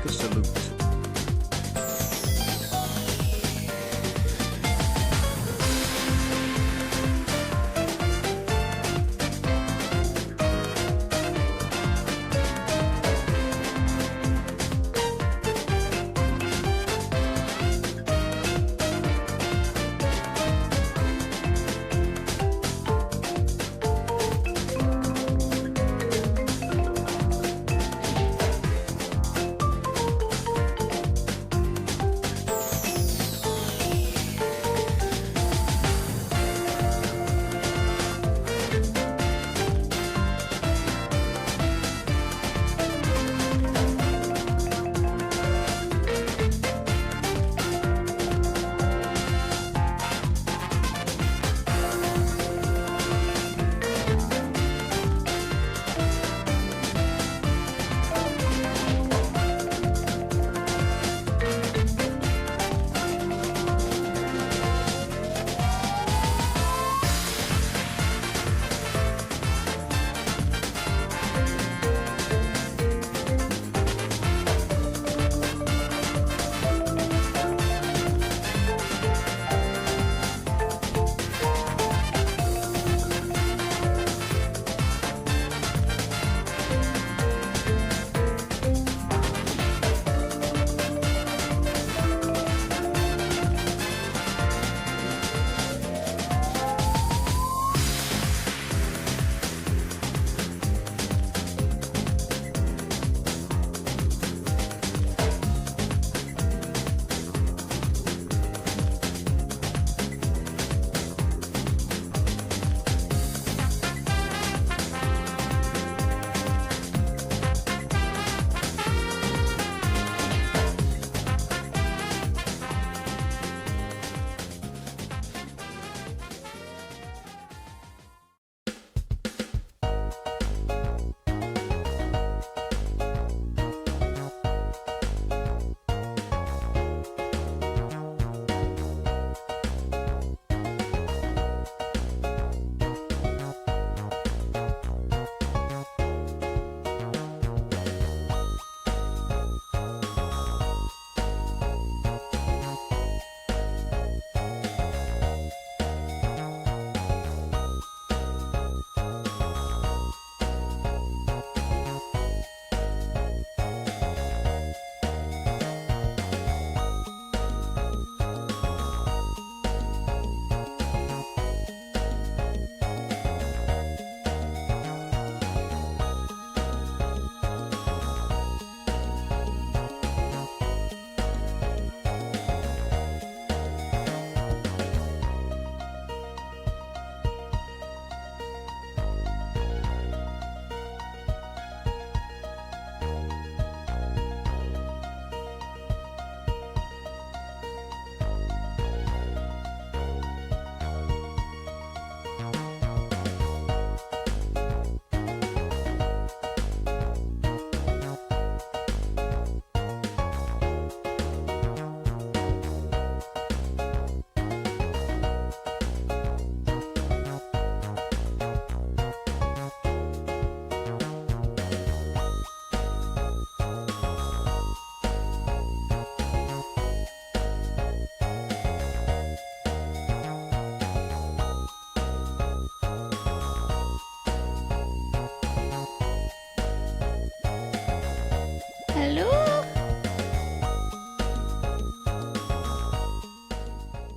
GEEGA salute.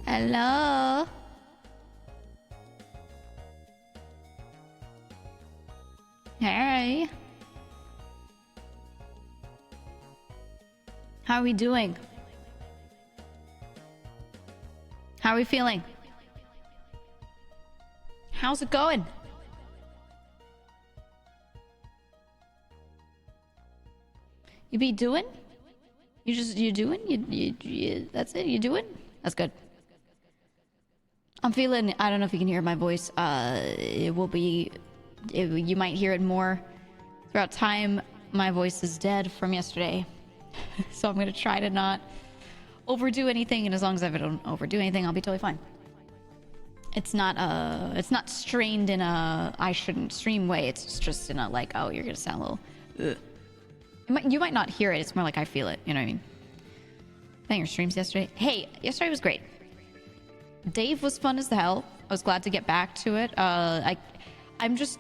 Hello? Hey. How are we doing? How are we feeling? How's it going? You be doing? You doing? You that's it? You doing? That's good. I'm feeling, I don't know if you can hear my voice. It will be, you might hear it more throughout time. My voice is dead from yesterday. So I'm going to try to not overdo anything. And as long as I don't overdo anything, I'll be totally fine. It's not strained in a I shouldn't stream way. It's just in a like, oh, you're going to sound a little, ugh. You might not hear it. It's more like I feel it. You know what I mean? Playing your streams yesterday. Hey, yesterday was great. Dave was fun as hell. I was glad to get back to it. I'm just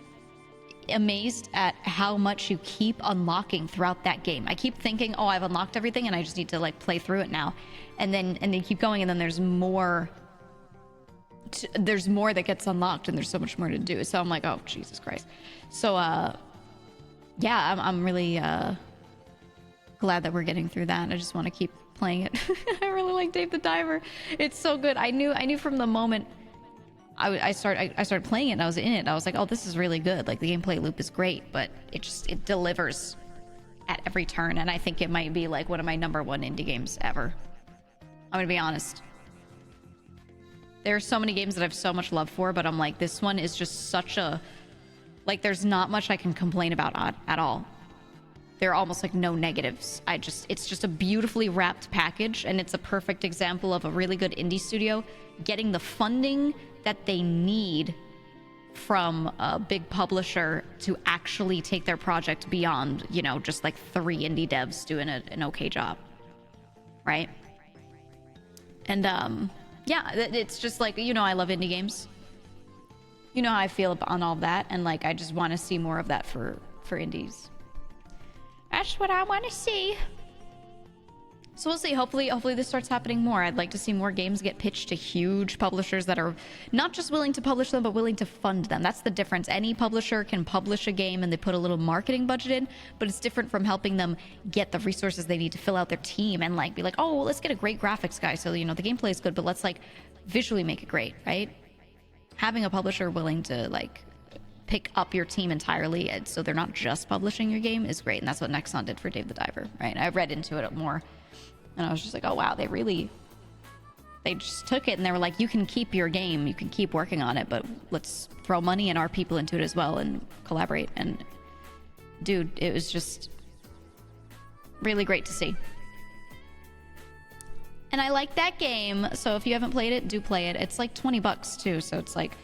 amazed at how much you keep unlocking throughout that game. I keep thinking, oh, I've unlocked everything and I just need to like play through it now. And then keep going, and then there's more that gets unlocked, and there's so much more to do. So I'm like, oh, Jesus Christ. So yeah, I'm really glad that we're getting through that. I just want to keep playing it. I really like Dave the Diver. It's so good. I knew from the moment I started playing it and I was in it, I was like, oh, this is really good. Like, the gameplay loop is great, but it delivers at every turn. And I think it might be like one of my #1 indie games ever. I'm gonna be honest. There are so many games that I have so much love for, but I'm like, this one is just such a, like, there's not much I can complain about at all. There are almost like no negatives. It's just a beautifully wrapped package, and it's a perfect example of a really good indie studio getting the funding that they need from a big publisher to actually take their project beyond, you know, just like 3 indie devs doing an okay job, right? And yeah, it's just like, you know, I love indie games. You know how I feel on all of that, and like, I just want to see more of that for indies. That's what I want to see. So we'll see. Hopefully this starts happening more. I'd like to see more games get pitched to huge publishers that are not just willing to publish them, but willing to fund them. That's the difference. Any publisher can publish a game and they put a little marketing budget in, but it's different from helping them get the resources they need to fill out their team and like be like, oh, well, let's get a great graphics guy. So, you know, the gameplay is good, but let's like visually make it great, right? Having a publisher willing to like pick up your team entirely, and so they're not just publishing your game, is great. And that's what Nexon did for Dave the Diver, right? I read into it more, and I was just like, oh wow, they just took it and they were like, you can keep your game, you can keep working on it, but let's throw money and our people into it as well and collaborate. And dude, it was just really great to see. And I like that game, so if you haven't played it, do play it. It's like $20 too, so it's like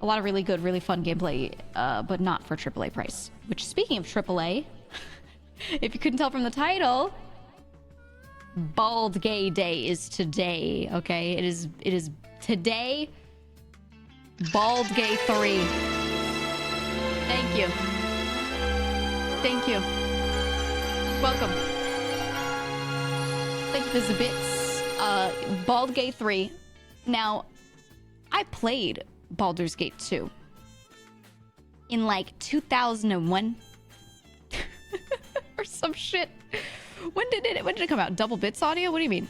a lot of really good, really fun gameplay, but not for AAA price. Which, speaking of AAA, if you couldn't tell from the title, Bald Gay Day is today, okay? It is today, Bald Gay 3. Thank you. Thank you. Welcome. Thank you for the bits. Bald Gay 3. Now, I played Baldur's Gate 2 in like 2001 or some shit. When did it come out? Double bits audio? What do you mean?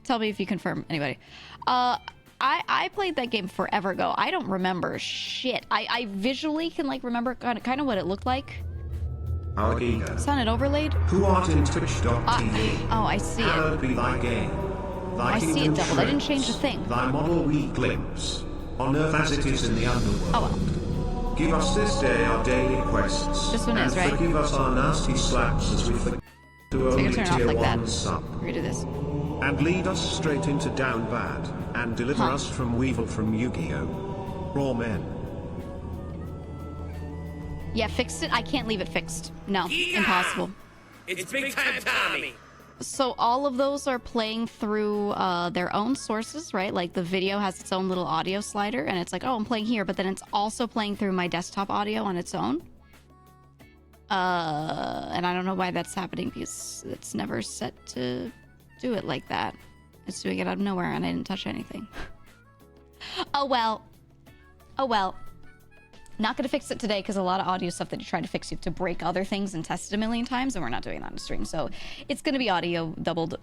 Tell me if you confirm, anybody. I played that game forever ago. I don't remember shit. I visually can like remember kind of what it looked like. GEEGA. Sounded overlaid. Who art in Twitch.tv. Oh, I see Hallowed it. be thy game. Thy I see kingdom it doubled. I didn't shrinks. change a thing. Thy model we glimpse. On earth as it is in the underworld. Oh well. Give us this day our daily quests. This one and is, right? forgive us our nasty slaps as we forgive to So only you can turn it off tier like 1 that. sub. Redo this. And lead us straight into down bad. And deliver us from Weevil from Yu-Gi-Oh! Raw men. Yeah, fixed it. I can't leave it fixed. No, impossible. It's big time Tommy. So all of those are playing through their own sources, right? Like the video has its own little audio slider, and it's like, oh, I'm playing here, but then it's also playing through my desktop audio on its own. And I don't know why that's happening, because it's never set to do it like that. It's doing it out of nowhere, and I didn't touch anything. Oh well. Oh well. Not gonna fix it today, because a lot of audio stuff that you try to fix, you have to break other things and test it a million times, and we're not doing that in stream. So it's gonna be audio doubled.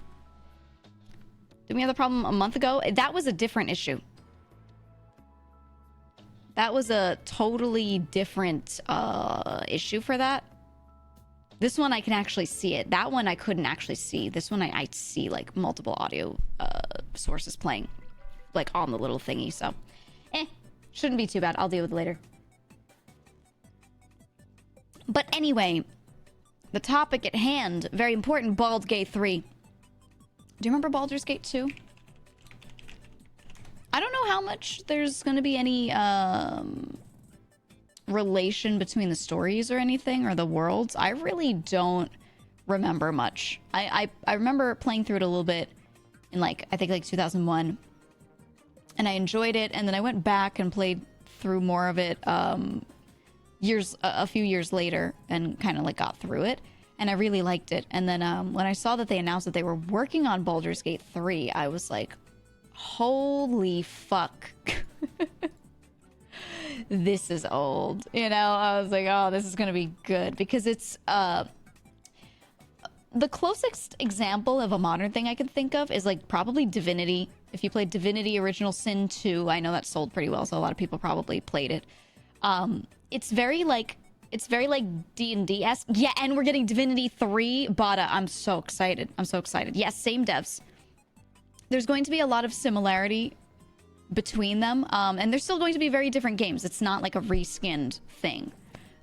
Did we have the problem a month ago? That was a different issue. That was a totally different issue for that. This one I can actually see it. That one I couldn't actually see. This one I see like multiple audio sources playing like on the little thingy. So shouldn't be too bad. I'll deal with it later. But anyway, the topic at hand, very important, Baldur's Gate 3. Do you remember Baldur's Gate 2? I don't know how much there's going to be any relation between the stories or anything, or the worlds, I really don't remember much. I remember playing through it a little bit in like, I think like 2001, and I enjoyed it, and then I went back and played through more of it a few years later, and kind of like got through it, and I really liked it. And then when I saw that they announced that they were working on Baldur's Gate 3, I was like, holy fuck. This is old, you know. I was like, oh, this is gonna be good, because it's the closest example of a modern thing I can think of is like probably Divinity. If you played Divinity Original Sin 2, I know that sold pretty well, so a lot of people probably played it. It's very like D&D-esque. Yeah, and we're getting Divinity 3. Bada, I'm so excited. I'm so excited. Yes, same devs. There's going to be a lot of similarity between them, and they're still going to be very different games. It's not like a reskinned thing.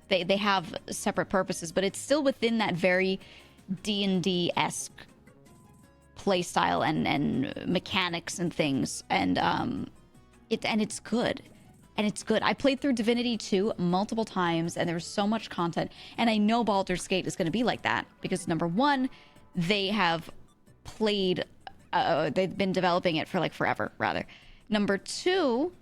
They have separate purposes, but it's still within that very D&D-esque playstyle and mechanics and things, and it's good. And it's good. I played through Divinity 2 multiple times, and there was so much content. And I know Baldur's Gate is going to be like that, because number one, they have played, they've been developing it for like forever, rather. Number two,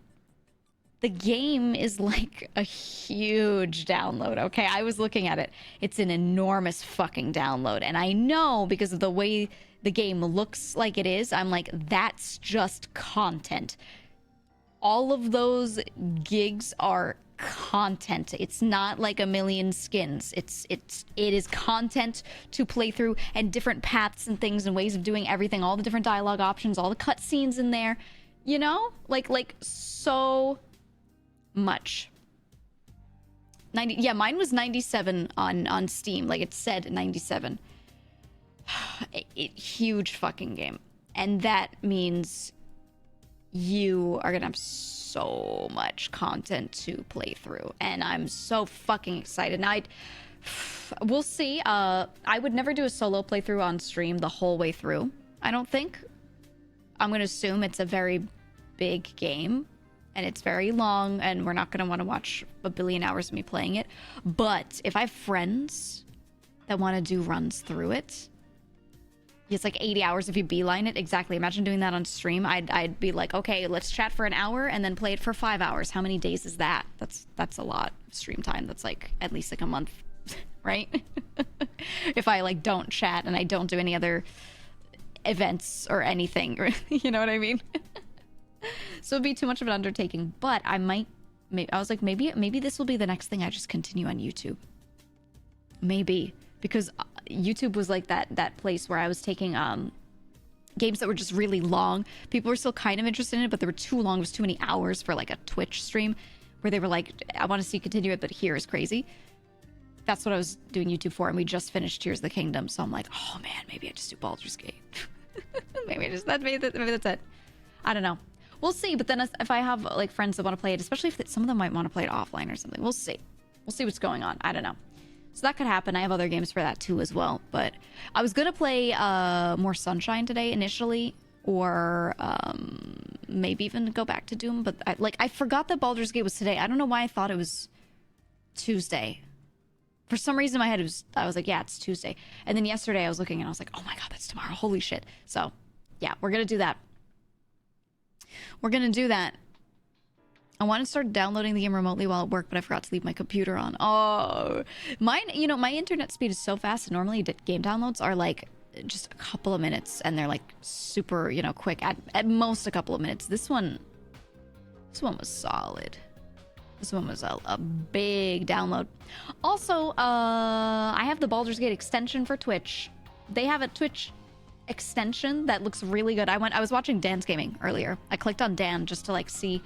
the game is like a huge download, okay? I was looking at it. It's an enormous fucking download. And I know, because of the way the game looks like it is, I'm like, that's just content. All of those gigs are content. It's not like a million skins. It is content to play through, and different paths and things and ways of doing everything, all the different dialogue options, all the cutscenes in there, you know? Like so much. 90, yeah, mine was 97 on Steam. Like, it said 97. Huge fucking game. And that means you are gonna have so much content to play through, and I'm so fucking excited. Now, we'll see. I would never do a solo playthrough on stream the whole way through, I don't think. I'm gonna assume it's a very big game, and it's very long, and we're not gonna want to watch a billion hours of me playing it. But if I have friends that want to do runs through it, it's like 80 hours if you beeline it. Exactly. Imagine doing that on stream. I'd be like, okay, let's chat for an hour and then play it for 5 hours. How many days is that? That's a lot of stream time. That's like at least like a month, right? If I like don't chat and I don't do any other events or anything, you know what I mean? So it'd be too much of an undertaking. But I was like, maybe this will be the next thing I just continue on YouTube. Maybe. Because YouTube was like that place where I was taking games that were just really long. People were still kind of interested in it, but they were too long. It was too many hours for like a Twitch stream where they were like, I want to see you continue it, but here is crazy. That's what I was doing YouTube for, and we just finished Tears of the Kingdom, so I'm like, oh man, maybe I just do Baldur's Gate. maybe that's it. I don't know. We'll see, but then if I have like friends that want to play it, especially if some of them might want to play it offline or something, we'll see. We'll see what's going on. I don't know. So that could happen. I have other games for that too as well. But I was going to play more Sunshine today initially, or maybe even go back to Doom. But I forgot that Baldur's Gate was today. I don't know why I thought it was Tuesday. For some reason in my head, I was like, yeah, it's Tuesday. And then yesterday I was looking and I was like, oh my God, that's tomorrow. Holy shit. So yeah, we're going to do that. We're going to do that. I want to start downloading the game remotely while at work, but I forgot to leave my computer on. Oh, mine, you know, my internet speed is so fast. And normally game downloads are like just a couple of minutes, and they're like super, you know, quick. At most a couple of minutes. This one was solid. This one was a big download. Also, I have the Baldur's Gate extension for Twitch. They have a Twitch extension that looks really good. I was watching Dan's gaming earlier. I clicked on Dan just to like see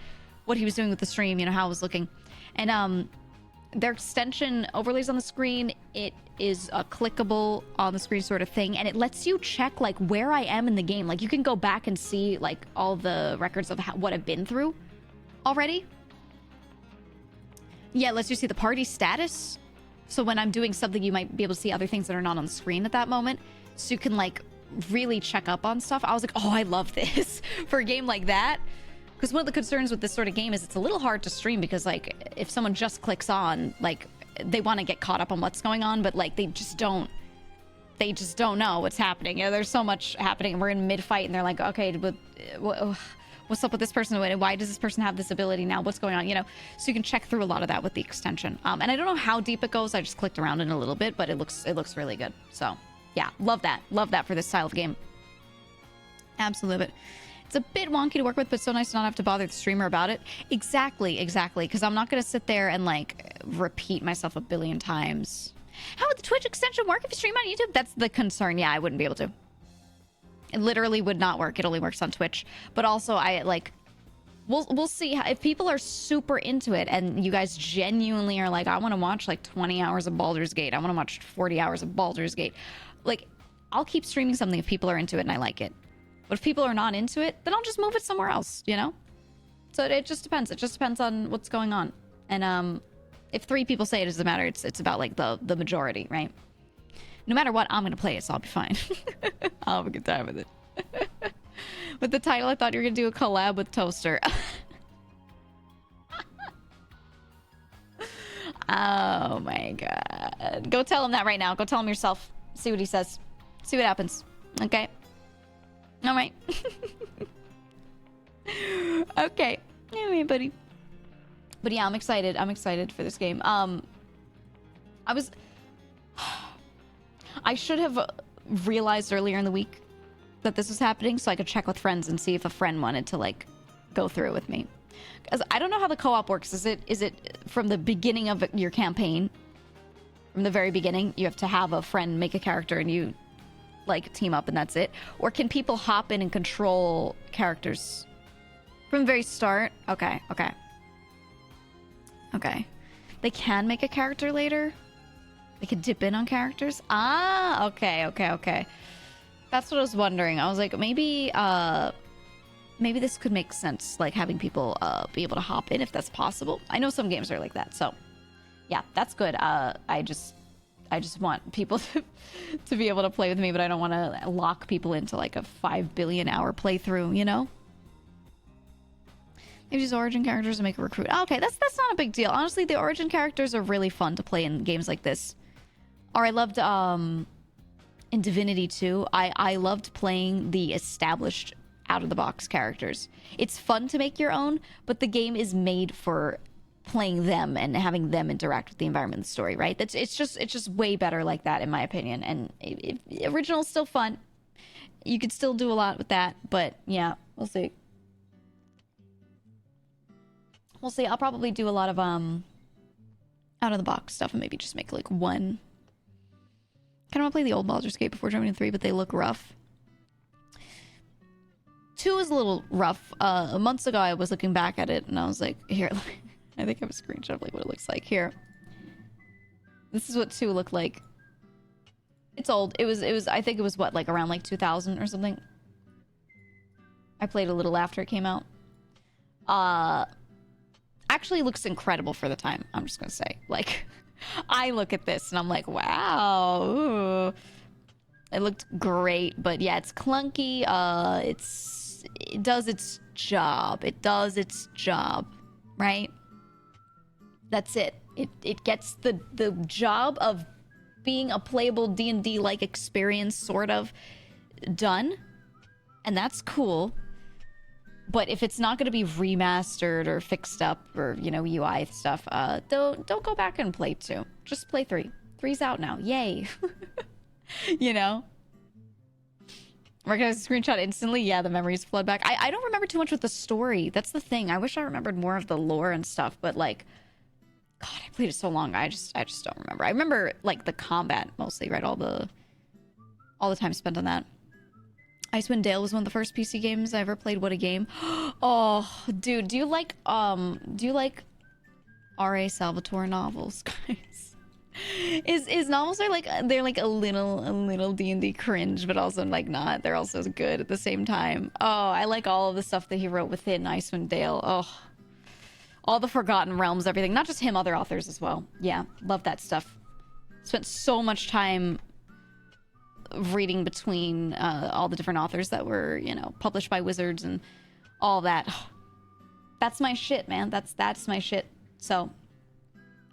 what he was doing with the stream, you know, how it was looking. And their extension overlays on the screen. It is a clickable on the screen sort of thing, and it lets you check like where I am in the game. Like you can go back and see like all the records of what I've been through already. Yeah, it lets you see the party status. So when I'm doing something, you might be able to see other things that are not on the screen at that moment. So you can like really check up on stuff. I was like, oh, I love this. For a game like that, Because one of the concerns with this sort of game is it's a little hard to stream because, like, if someone just clicks on, like, they want to get caught up on what's going on, but, like, they just don't know what's happening. You know, there's so much happening, and we're in mid-fight, and they're like, okay, but what's up with this person? Why does this person have this ability now? What's going on? You know, so you can check through a lot of that with the extension. And I don't know how deep it goes. I just clicked around in a little bit, but it looks really good. So, yeah, love that for this style of game. Absolutely love it. It's a bit wonky to work with, but so nice to not have to bother the streamer about it. Exactly. Because I'm not going to sit there and, like, repeat myself a billion times. How would the Twitch extension work if you stream on YouTube? That's the concern. Yeah, I wouldn't be able to. It literally would not work. It only works on Twitch. But also, we'll see how, if people are super into it and you guys genuinely are like, I want to watch like 20 hours of Baldur's Gate. I want to watch 40 hours of Baldur's Gate. Like, I'll keep streaming something if people are into it and I like it. But if people are not into it, then I'll just move it somewhere else, you know? So it just depends. It just depends on what's going on. And if 3 people say it doesn't matter, it's about like the majority, right? No matter what, I'm going to play it, so I'll be fine. I'll have a good time with it. With the title, I thought you were going to do a collab with Toaster. Oh my god. Go tell him that right now. Go tell him yourself. See what he says. See what happens. Okay? Alright. Okay. Anyway, buddy. But yeah, I'm excited. I'm excited for this game. I should have realized earlier in the week that this was happening so I could check with friends and see if a friend wanted to, like, go through it with me. Because I don't know how the co-op works. Is it from the beginning of your campaign? From the very beginning, you have to have a friend make a character and you, like, team up and that's it? Or can people hop in and control characters from the very start? Okay. They can make a character later? They can dip in on characters? Ah, okay. That's what I was wondering. I was like, maybe this could make sense, like having people be able to hop in if that's possible. I know some games are like that, so yeah, that's good. I just want people to be able to play with me, but I don't want to lock people into like a 5 billion hour playthrough, you know? Maybe just origin characters to make a recruit. Okay, that's not a big deal. Honestly, the origin characters are really fun to play in games like this. Or I loved in Divinity 2, I loved playing the established out-of-the-box characters. It's fun to make your own, but the game is made for playing them and having them interact with the environment and the story, right? It's just way better like that, in my opinion. And original's still fun. You could still do a lot with that, but yeah, we'll see. We'll see. I'll probably do a lot of out-of-the-box stuff and maybe just make like one. Kind of want to play the old Baldur's Gate before jumping to 3, but they look rough. 2 is a little rough. Months ago, I was looking back at it, and I was like, here, I think I have a screenshot of like what it looks like. Here. This is what 2 looked like. It's old. It was, I think it was what, like around like 2000 or something. I played a little after it came out. Actually looks incredible for the time, I'm just gonna say. Like, I look at this and I'm like, wow. Ooh. It looked great, but yeah, it's clunky. It does its job. It does its job, right? That's it. It gets the job of being a playable D&D-like experience, sort of, done. And that's cool. But if it's not going to be remastered or fixed up or, you know, UI stuff, don't go back and play 2. Just play 3. 3's out now. Yay. You know? Recognize the screenshot instantly. Yeah, the memories flood back. I don't remember too much with the story. That's the thing. I wish I remembered more of the lore and stuff, but like, God, I played it so long. I just don't remember. I remember like the combat mostly, right? All the time spent on that. Icewind Dale was one of the first PC games I ever played. What a game. Oh, dude, do you like R.A. Salvatore novels, guys? His novels are like, they're like a little D&D cringe, but also like not. They're also good at the same time. Oh, I like all of the stuff that he wrote within Icewind Dale. Oh, all the Forgotten Realms, everything. Not just him, other authors as well. Yeah, love that stuff. Spent so much time reading between all the different authors that were, you know, published by Wizards and all that. That's my shit, man. That's my shit. So,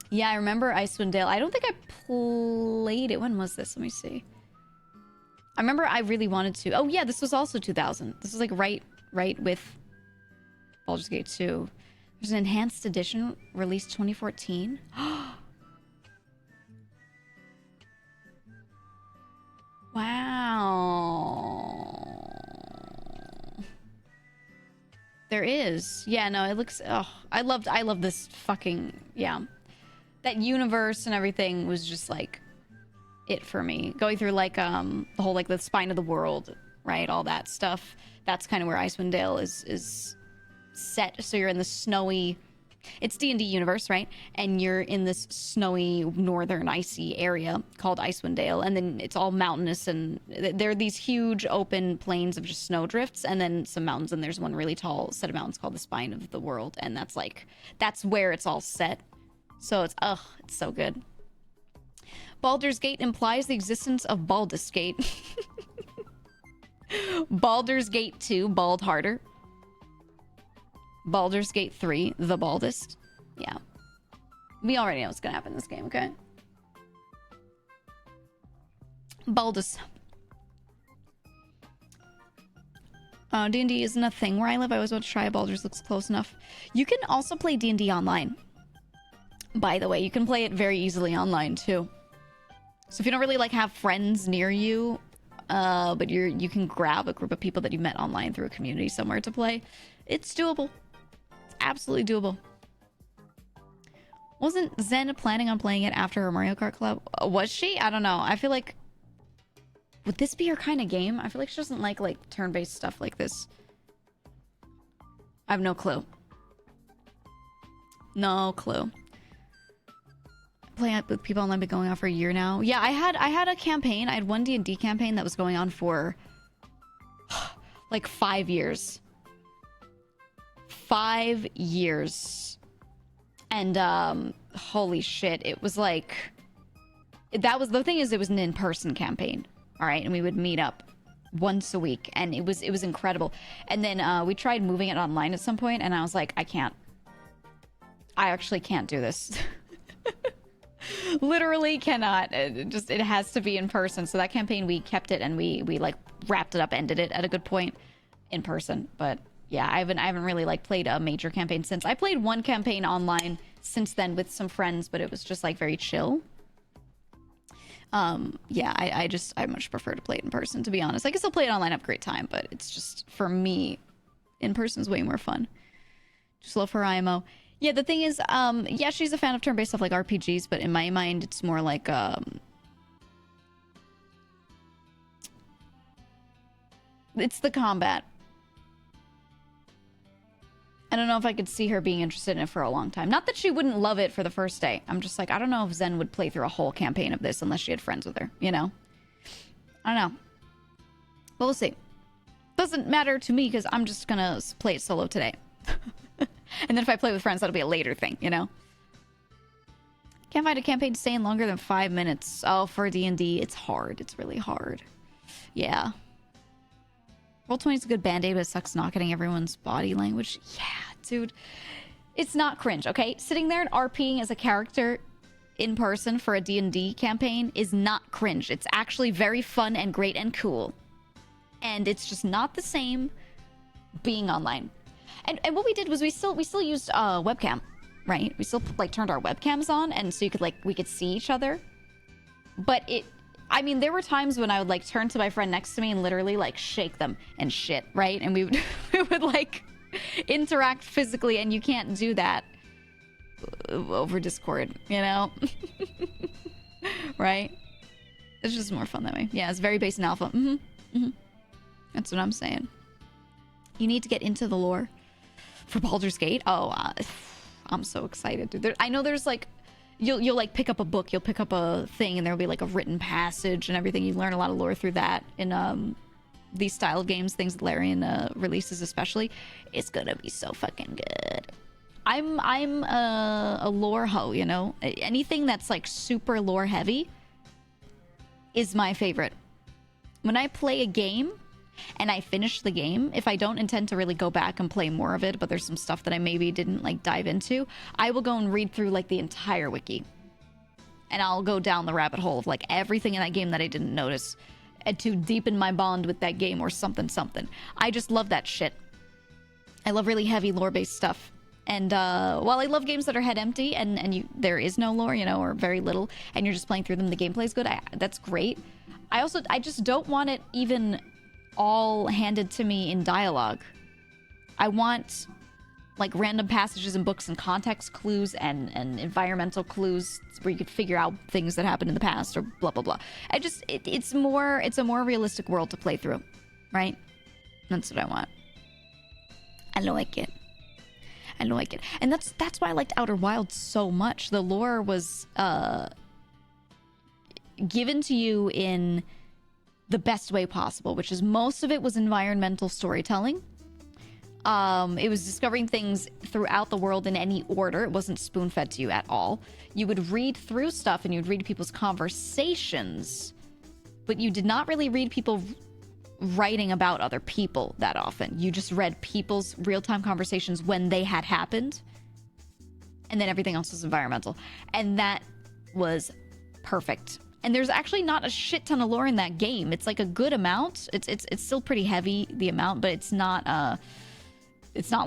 yeah, I remember Icewind Dale. I don't think I played it. When was this? Let me see. I remember I really wanted to. Oh, yeah, this was also 2000. This was like right with Baldur's Gate 2. There's an enhanced edition released 2014. Wow. There is. Yeah, no, it looks... Oh, I love this fucking... Yeah. That universe and everything was just, like, it for me. Going through, like, the whole, like, the spine of the world, right? All that stuff. That's kind of where Icewind Dale is set. So you're in the snowy... It's D&D universe, right? And you're in this snowy, northern, icy area called Icewind Dale. And then it's all mountainous, and there are these huge open plains of just snowdrifts, and then some mountains, and there's one really tall set of mountains called the Spine of the World. And that's like, that's where it's all set. So it's, it's so good. Baldur's Gate implies the existence of Baldur's Gate. Baldur's Gate 2, Bald Harder. Baldur's Gate 3, the baldest. Yeah. We already know what's gonna happen in this game, okay? Baldus. D&D isn't a thing where I live. I was about to try Baldur's. Looks close enough. You can also play D&D online. By the way, you can play it very easily online, too. So if you don't really, like, have friends near you, but you can grab a group of people that you met online through a community somewhere to play, it's doable. Absolutely doable. Wasn't Zen planning on playing it after her Mario Kart Club? Was she? I don't know. I feel like... Would this be her kind of game? I feel like she doesn't like turn-based stuff like this. I have no clue. No clue. Playing it with people online, been going on for a year now. Yeah, I had a campaign. I had one D&D campaign that was going on for... like 5 years. 5 years. And holy shit, it was like, that was the thing, is it was an in-person campaign, all right, and we would meet up once a week, and it was incredible. And then we tried moving it online at some point, and I was like, I actually can't do this. Literally cannot. It has to be in person. So that campaign, we kept it, and we like wrapped it up, ended it at a good point in person. But yeah, I haven't really like played a major campaign since. I played one campaign online since then with some friends, but it was just like very chill. Yeah, I much prefer to play it in person, to be honest. I can still play it online, have a great time, but it's just, for me, in person's way more fun. Just love her IMO. Yeah, the thing is, yeah, she's a fan of turn-based stuff like RPGs, but in my mind, it's more like, it's the combat. I don't know if I could see her being interested in it for a long time. Not that she wouldn't love it for the first day. I'm just like, I don't know if Zen would play through a whole campaign of this unless she had friends with her, you know? I don't know. But we'll see. Doesn't matter to me because I'm just gonna play it solo today. And then if I play with friends, that'll be a later thing, you know? Can't find a campaign staying longer than 5 minutes. Oh, for D&D, it's hard. It's really hard. Yeah. Roll20 is a good band-aid, but it sucks not getting everyone's body language. Yeah, dude. It's not cringe, okay? Sitting there and RPing as a character in person for a D&D campaign is not cringe. It's actually very fun and great and cool. And it's just not the same being online. And what we did was we still used webcam, right? We still like turned our webcams on, and so we could see each other. But I mean, there were times when I would like turn to my friend next to me and literally like shake them and shit, right? And we would like interact physically, and you can't do that over Discord, you know? Right? It's just more fun that way. Yeah, it's very based in alpha. That's what I'm saying. You need to get into the lore for Baldur's Gate. Oh, I'm so excited, dude. I know there's like, you'll like pick up a book, you'll pick up a thing, and there'll be like a written passage and everything. You learn a lot of lore through that in these style of games, things that Larian releases especially. It's gonna be so fucking good. I'm a lore hoe, you know? Anything that's like super lore heavy is my favorite. When I play a game, and I finish the game, if I don't intend to really go back and play more of it, but there's some stuff that I maybe didn't like dive into, I will go and read through like the entire wiki. And I'll go down the rabbit hole of like everything in that game that I didn't notice, and to deepen my bond with that game or something. I just love that shit. I love really heavy lore-based stuff. And while I love games that are head empty and there is no lore, you know, or very little, and you're just playing through them, the gameplay is good, that's great. I just don't want it even all handed to me in dialogue. I want like random passages in books and context clues and environmental clues where you could figure out things that happened in the past or blah blah blah. It's a more realistic world to play through, right? That's what I want. I like it. And that's why I liked Outer Wilds so much. The lore was given to you in the best way possible, which is most of it was environmental storytelling. It was discovering things throughout the world in any order. It wasn't spoon-fed to you at all. You would read through stuff and you'd read people's conversations, but you did not really read people writing about other people that often. You just read people's real-time conversations when they had happened, and then everything else was environmental. And that was perfect. And there's actually not a shit ton of lore in that game. It's like a good amount. It's still pretty heavy, the amount, but it's not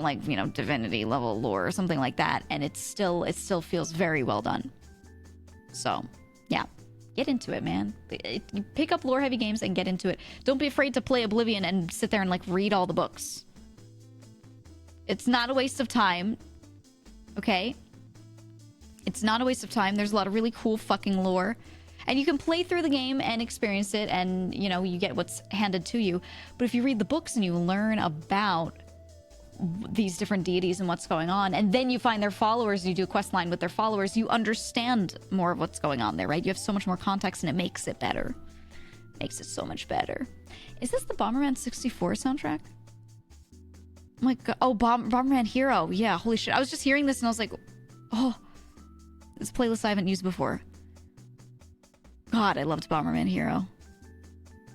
like, you know, Divinity level lore or something like that. And it still feels very well done. So, yeah. Get into it, man. You pick up lore heavy games and get into it. Don't be afraid to play Oblivion and sit there and like read all the books. It's not a waste of time. Okay? It's not a waste of time. There's a lot of really cool fucking lore. And you can play through the game and experience it, and, you know, you get what's handed to you. But if you read the books and you learn about these different deities and what's going on, and then you find their followers, and you do a quest line with their followers, you understand more of what's going on there, right? You have so much more context, and it makes it better. Makes it so much better. Is this the Bomberman 64 soundtrack? Oh my god. Oh, Bomberman Hero. Yeah, holy shit. I was just hearing this, and I was like, oh, this playlist I haven't used before. God, I loved Bomberman Hero.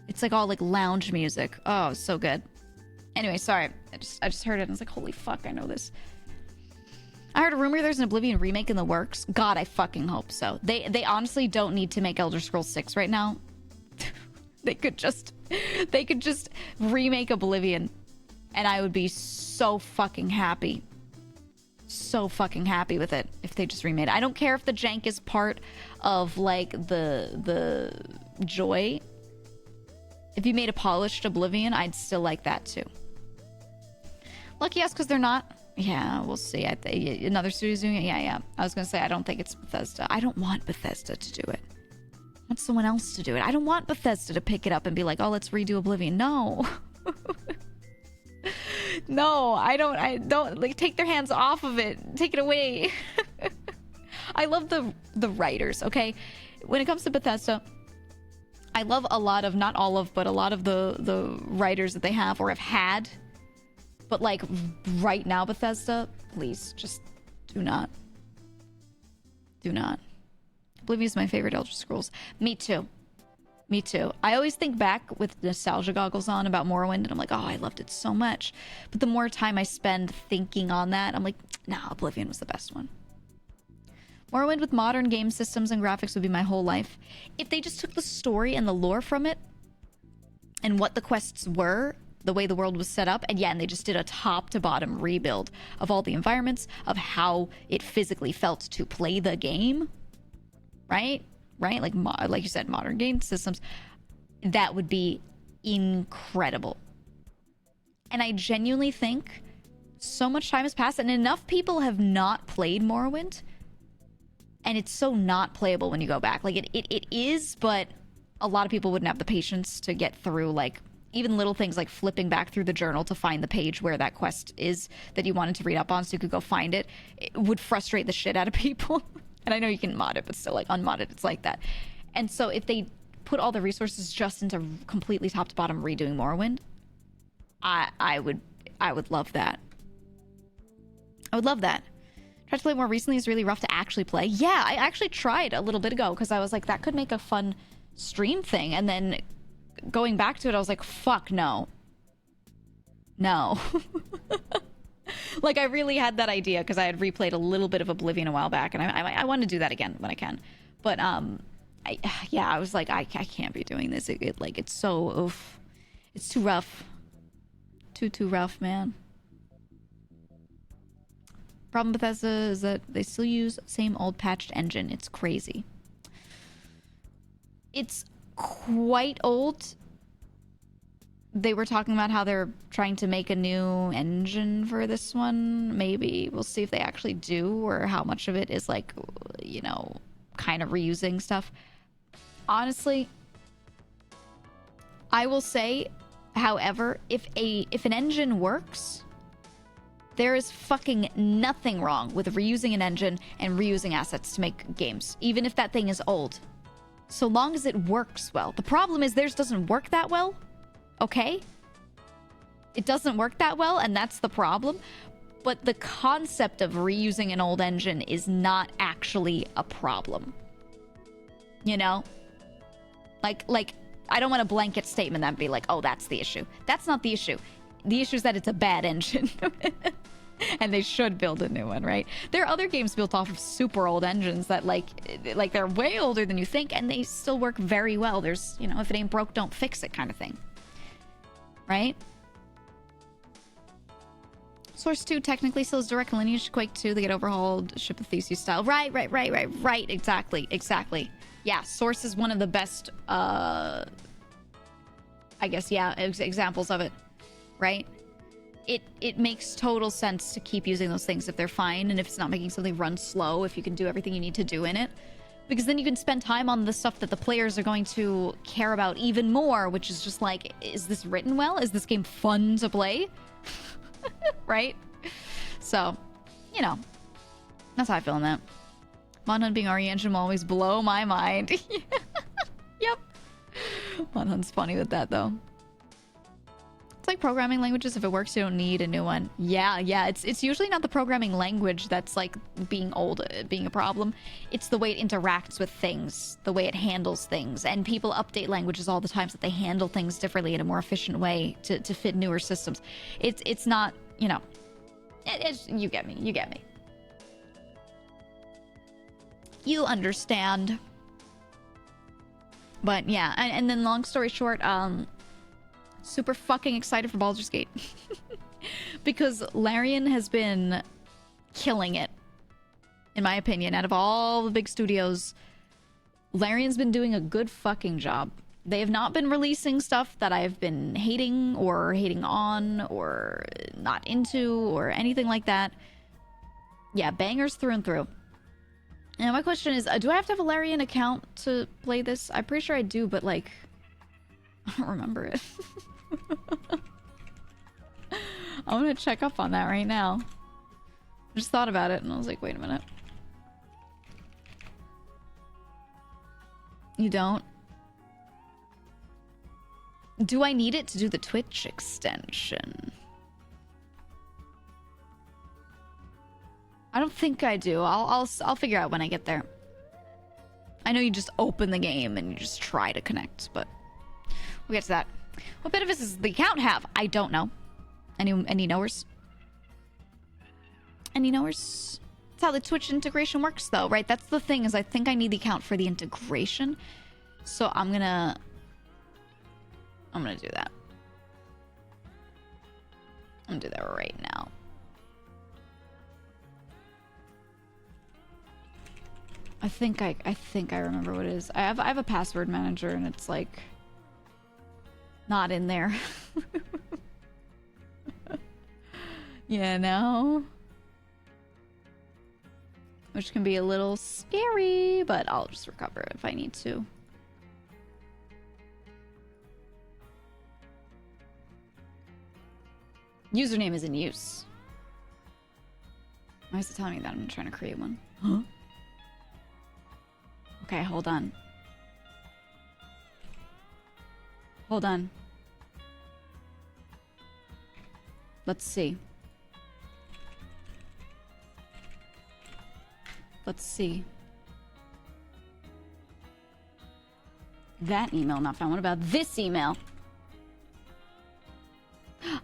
It's like all like lounge music. Oh, so good. Anyway, sorry. I just heard it and I was like, holy fuck, I know this. I heard a rumor there's an Oblivion remake in the works. God, I fucking hope so. They honestly don't need to make Elder Scrolls 6 right now. They could just remake Oblivion and I would be so fucking happy. So fucking happy with it if they just remade it. I don't care if the jank is part of like the joy. If you made a polished Oblivion, I'd still like that too. Lucky us because they're not. Yeah, we'll see. Another studio's doing it. Yeah. I was gonna say I don't think it's Bethesda. I don't want Bethesda to do it. I want someone else to do it. I don't want Bethesda to pick it up and be like, oh, let's redo Oblivion. No. No, I don't like take their hands off of it. Take it away. I love the writers, okay? When it comes to Bethesda, I love a lot of, not all of, but a lot of the writers that they have or have had. But like right now, Bethesda, please just do not. Do not. Oblivion is my favorite Elder Scrolls. Me too. Me too. I always think back with nostalgia goggles on about Morrowind, and I'm like, oh, I loved it so much. But the more time I spend thinking on that, I'm like, nah, Oblivion was the best one. Morrowind with modern game systems and graphics would be my whole life. If they just took the story and the lore from it, and what the quests were, the way the world was set up, and yeah, and they just did a top-to-bottom rebuild of all the environments, of how it physically felt to play the game, right? Right? Like you said, modern game systems. That would be incredible. And I genuinely think so much time has passed and enough people have not played Morrowind. And it's so not playable when you go back. Like it is, but a lot of people wouldn't have the patience to get through like even little things like flipping back through the journal to find the page where that quest is that you wanted to read up on so you could go find it. It would frustrate the shit out of people. And I know you can mod it, but still, like, unmodded, it's like that. And so if they put all the resources just into completely top to bottom redoing Morrowind, I would love that. I would love that. Tried to play more recently. It's really rough to actually play. Yeah, I actually tried a little bit ago because I was like, that could make a fun stream thing. And then going back to it, I was like, fuck no. No. Like, I really had that idea because I had replayed a little bit of Oblivion a while back, and I want to do that again when I can. But, I was like, I can't be doing this. It's so, oof. It's too rough. Too rough, man. Problem with Bethesda is that they still use same old patched engine. It's crazy. It's quite old. They were talking about how they're trying to make a new engine for this one. Maybe we'll see if they actually do, or how much of it is like, you know, kind of reusing stuff. Honestly, I will say, however, if an engine works, there is fucking nothing wrong with reusing an engine and reusing assets to make games, even if that thing is old. So long as it works well. The problem is theirs doesn't work that well. Okay? It doesn't work that well, and that's the problem. But the concept of reusing an old engine is not actually a problem. You know? Like, I don't want a blanket statement that be like, oh, that's the issue. That's not the issue. The issue is that it's a bad engine. And they should build a new one, right? There are other games built off of super old engines that, like they're way older than you think, and they still work very well. There's, you know, if it ain't broke, don't fix it kind of thing. Right? Source 2 technically still is direct lineage to Quake 2. They get overhauled, Ship of Theseus style. Right. Exactly. Yeah, Source is one of the best, I guess, yeah, examples of it. Right? It makes total sense to keep using those things if they're fine, and if it's not making something run slow, if you can do everything you need to do in it. Because then you can spend time on the stuff that the players are going to care about even more, which is just like, is this written well? Is this game fun to play? Right? So, you know, that's how I feel on that. Mod Hunt being RE engine will always blow my mind. Yep. Mod Hunt's funny with that, though. It's like programming languages. If it works, you don't need a new one. Yeah. It's usually not the programming language that's like being old, being a problem. It's the way it interacts with things, the way it handles things. And people update languages all the time so that they handle things differently in a more efficient way to fit newer systems. It's not, you know, you get me. You understand. But yeah, and then long story short, super fucking excited for Baldur's Gate. Because Larian has been killing it, in my opinion. Out of all the big studios, Larian's been doing a good fucking job. They have not been releasing stuff that I've been hating on or not into or anything like that. Yeah, bangers through and through. And my question is, do I have to have a Larian account to play this? I'm pretty sure I do, but like, I don't remember it. I'm gonna check up on that right now. I just thought about it and I was like, wait a minute. You don't? Do I need it to do the Twitch extension? I don't think I do. I'll figure out when I get there. I know you just open the game and you just try to connect, but we'll get to that. What benefits does the account have? I don't know. Any knowers? Any knowers? That's how the Twitch integration works, though, right? That's the thing, is I think I need the account for the integration. So I'm gonna do that. I'm gonna do that right now. I think I remember what it is. I have a password manager and it's like not in there. You know? Which can be a little scary, but I'll just recover it if I need to. Username is in use. Why is it telling me that I'm trying to create one? Huh? Okay, hold on. Hold on. Let's see. Let's see. That email not found. What about this email?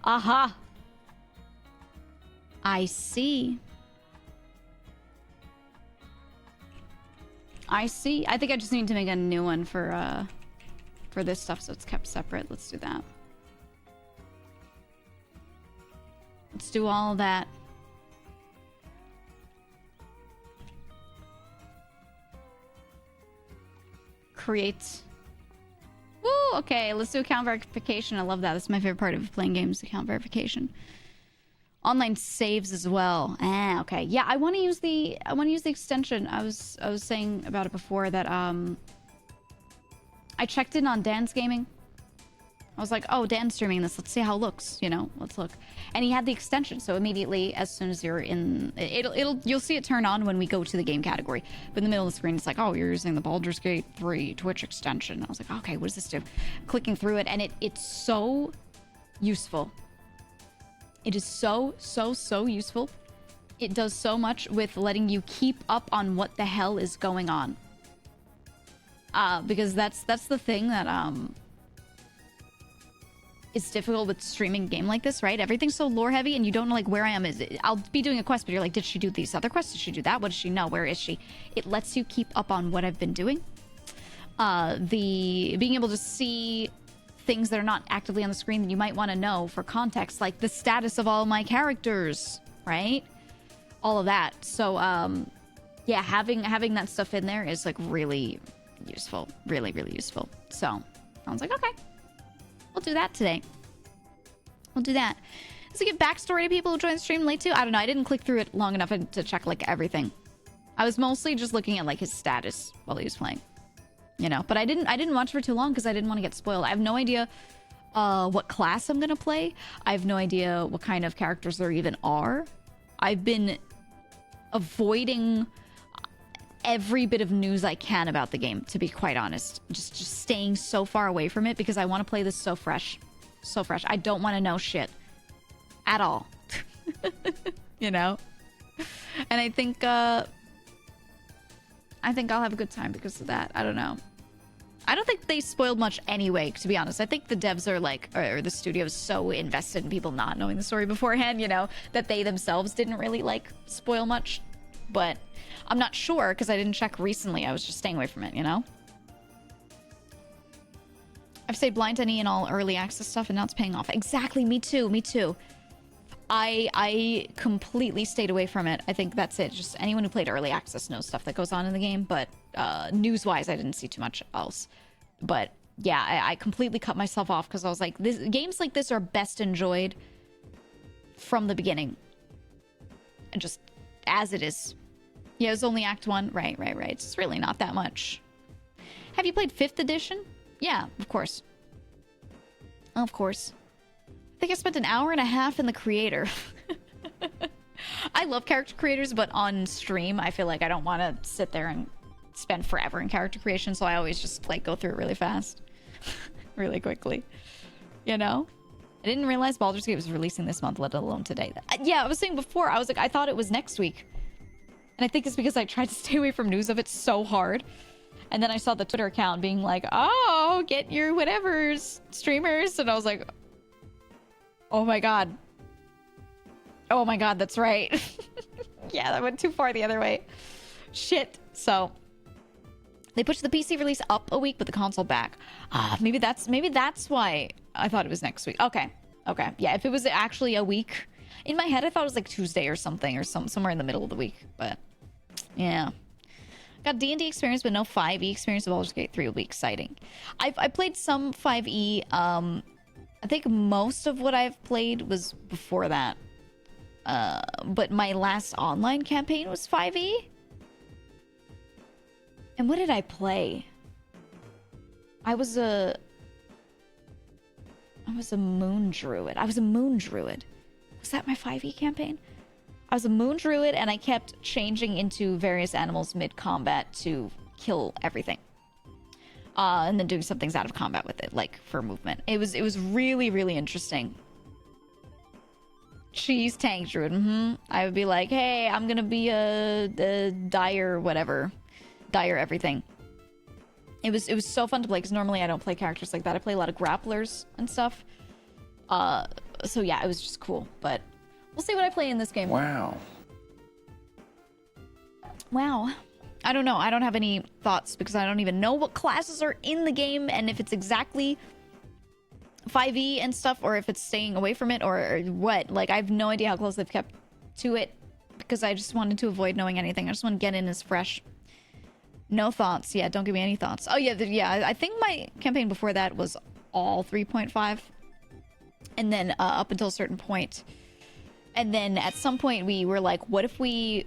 Aha. I see. I see. I think I just need to make a new one for this stuff so it's kept separate. Let's do that. Let's do all of that. Create. Woo! Okay, let's do account verification. I love that. That's my favorite part of playing games, account verification. Online saves as well. Ah, okay. Yeah, I want to use the extension. I was saying about it before that I checked in on Dan's gaming. I was like, oh, Dan's streaming this. Let's see how it looks. You know, let's look. And he had the extension, so immediately, as soon as you're in, you'll see it turn on when we go to the game category. But in the middle of the screen, it's like, oh, you're using the Baldur's Gate 3 Twitch extension. I was like, okay, what does this do? Clicking through it, and it's so useful. It is so useful. It does so much with letting you keep up on what the hell is going on. Because that's the thing that is difficult with streaming a game like this, right? Everything's so lore heavy and you don't know like where I am. I'll be doing a quest, but you're like, did she do these other quests? Did she do that? What does she know? Where is she? It lets you keep up on what I've been doing. Being able to see things that are not actively on the screen that you might want to know for context, like the status of all my characters, right? All of that. So yeah, having that stuff in there is like really useful. Really useful. So I was like, okay, we'll do that today. We'll do that. Does it give backstory to people who join the stream late too? I don't know. I didn't click through it long enough to check like everything. I was mostly just looking at like his status while he was playing, you know. But I didn't watch for too long because I didn't want to get spoiled. I have no idea what class I'm gonna play. I have no idea what kind of characters there even are. I've been avoiding every bit of news I can about the game, to be quite honest. Just staying so far away from it because I want to play this so fresh. So fresh. I don't want to know shit at all. You know? And I think I'll have a good time because of that. I don't know. I don't think they spoiled much anyway, to be honest. I think the devs are like, or the studio is so invested in people not knowing the story beforehand, you know, that they themselves didn't really like spoil much. But I'm not sure because I didn't check recently. I was just staying away from it, you know? I've stayed blind to any and all early access stuff and now it's paying off. Exactly, me too. I completely stayed away from it. I think that's it. Just anyone who played early access knows stuff that goes on in the game, but news-wise, I didn't see too much else. But yeah, I completely cut myself off because I was like, games like this are best enjoyed from the beginning. And just as it is. Yeah, it was only Act 1. Right. It's really not that much. Have you played 5th edition? Yeah, of course. Of course. I think I spent an hour and a half in the creator. I love character creators, but on stream, I feel like I don't want to sit there and spend forever in character creation, so I always just like go through it really fast. Really quickly. You know? I didn't realize Baldur's Gate was releasing this month, let alone today. Yeah, I was saying before, I was like, I thought it was next week. And I think it's because I tried to stay away from news of it so hard. And then I saw the Twitter account being like, oh, get your whatever's streamers. And I was like, oh my god. Oh my god, that's right. Yeah, that went too far the other way. Shit. So they pushed the PC release up a week, but the console back. Maybe that's why I thought it was next week. Okay. Yeah, if it was actually a week. In my head, I thought it was like Tuesday or something, or somewhere in the middle of the week. But yeah. Got D&D experience, but no 5e experience of Baldur's Gate 3 will be exciting. I played some 5e. I think most of what I've played was before that. But my last online campaign was 5e. And what did I play? I was a moon druid. Was that my 5e campaign? I was a moon druid and I kept changing into various animals mid-combat to kill everything. And then doing some things out of combat with it, like for movement. It was really, really interesting. Cheese tank druid. I would be like, hey, I'm gonna be a dire whatever. Dire everything. It was so fun to play because normally I don't play characters like that. I play a lot of grapplers and stuff. so yeah, it was just cool. But we'll see what I play in this game. Wow. Wow. I don't know. I don't have any thoughts because I don't even know what classes are in the game and if it's exactly 5e and stuff, or if it's staying away from it, or what. Like, I have no idea how close they've kept to it because I just wanted to avoid knowing anything. I just want to get in as fresh. No thoughts. Yeah, don't give me any thoughts. Oh, yeah, yeah. I think my campaign before that was all 3.5. And then up until a certain point. And then at some point we were like, what if we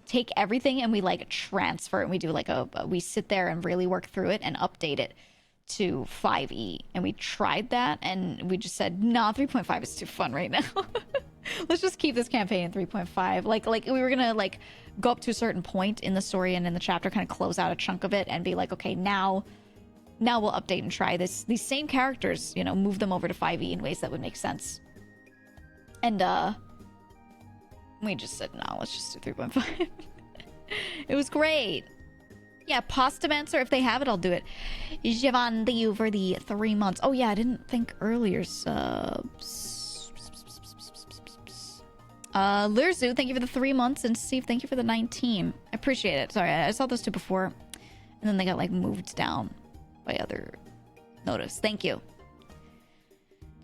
take everything and we like transfer it, and we do like we sit there and really work through it and update it to 5e. And we tried that and we just said, nah, 3.5 is too fun right now. Let's just keep this campaign in 3.5. Like we were gonna like go up to a certain point in the story and in the chapter, kind of close out a chunk of it and be like, okay, now we'll update and try these same characters, you know, move them over to 5e in ways that would make sense. And we just said, no, let's just do 3.5. It was great. Yeah, Postamancer, if they have it, I'll do it. Javan, thank you for the 3 months. Oh yeah, I didn't think earlier subs. Lurzu, thank you for the 3 months, and Steve, thank you for the 19. I appreciate it. Sorry, I saw those two before, and then they got like moved down by other notice. Thank you.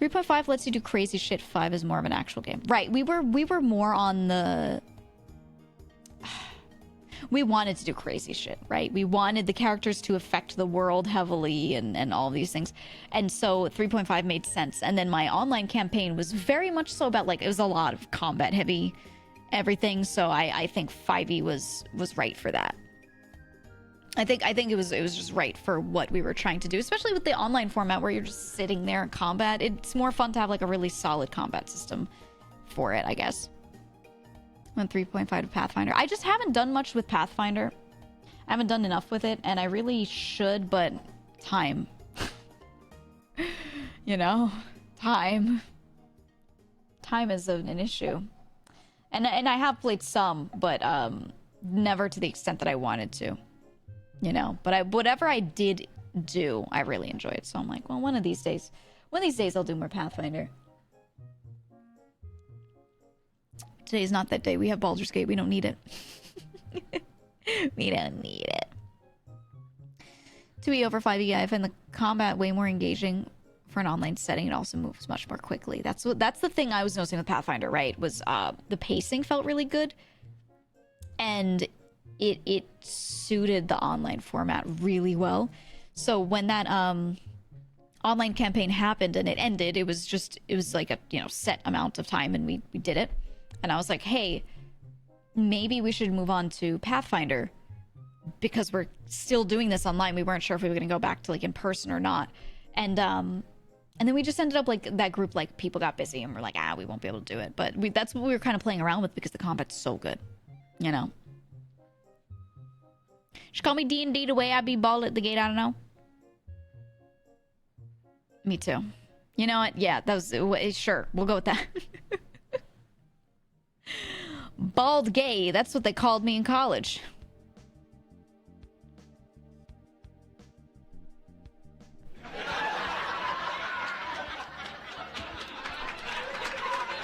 3.5 lets you do crazy shit. 5 is more of an actual game. Right, we were more on the... We wanted to do crazy shit, right? We wanted the characters to affect the world heavily and all these things. And so 3.5 made sense. And then my online campaign was very much so about, like, it was a lot of combat heavy everything. So I think 5e was right for that. I think it was just right for what we were trying to do, especially with the online format where you're just sitting there in combat. It's more fun to have like a really solid combat system for it, I guess. Went 3.5 to Pathfinder. I just haven't done much with Pathfinder. I haven't done enough with it, and I really should, but time. You know? Time. Time is an issue. And I have played some, but never to the extent that I wanted to. You know? But whatever I did do, I really enjoyed. So I'm like, well, one of these days I'll do more Pathfinder. Today's not that day. We have Baldur's Gate. We don't need it. We don't need it. To be over 5e, I find the combat way more engaging for an online setting. It also moves much more quickly. That's the thing I was noticing with Pathfinder, right? Was the pacing felt really good, and it suited the online format really well. So when that online campaign happened and it ended, it was like a, you know, set amount of time, and we did it. And I was like, hey, maybe we should move on to Pathfinder because we're still doing this online. We weren't sure if we were going to go back to like in person or not. And then we just ended up like that group, like people got busy and we're like, we won't be able to do it. But that's what we were kind of playing around with because the combat's so good, you know? Should call me D&D the way I be bald at the gate. I don't know. Me too. You know what? Yeah, that was, sure. We'll go with that. Bald gay, that's what they called me in college.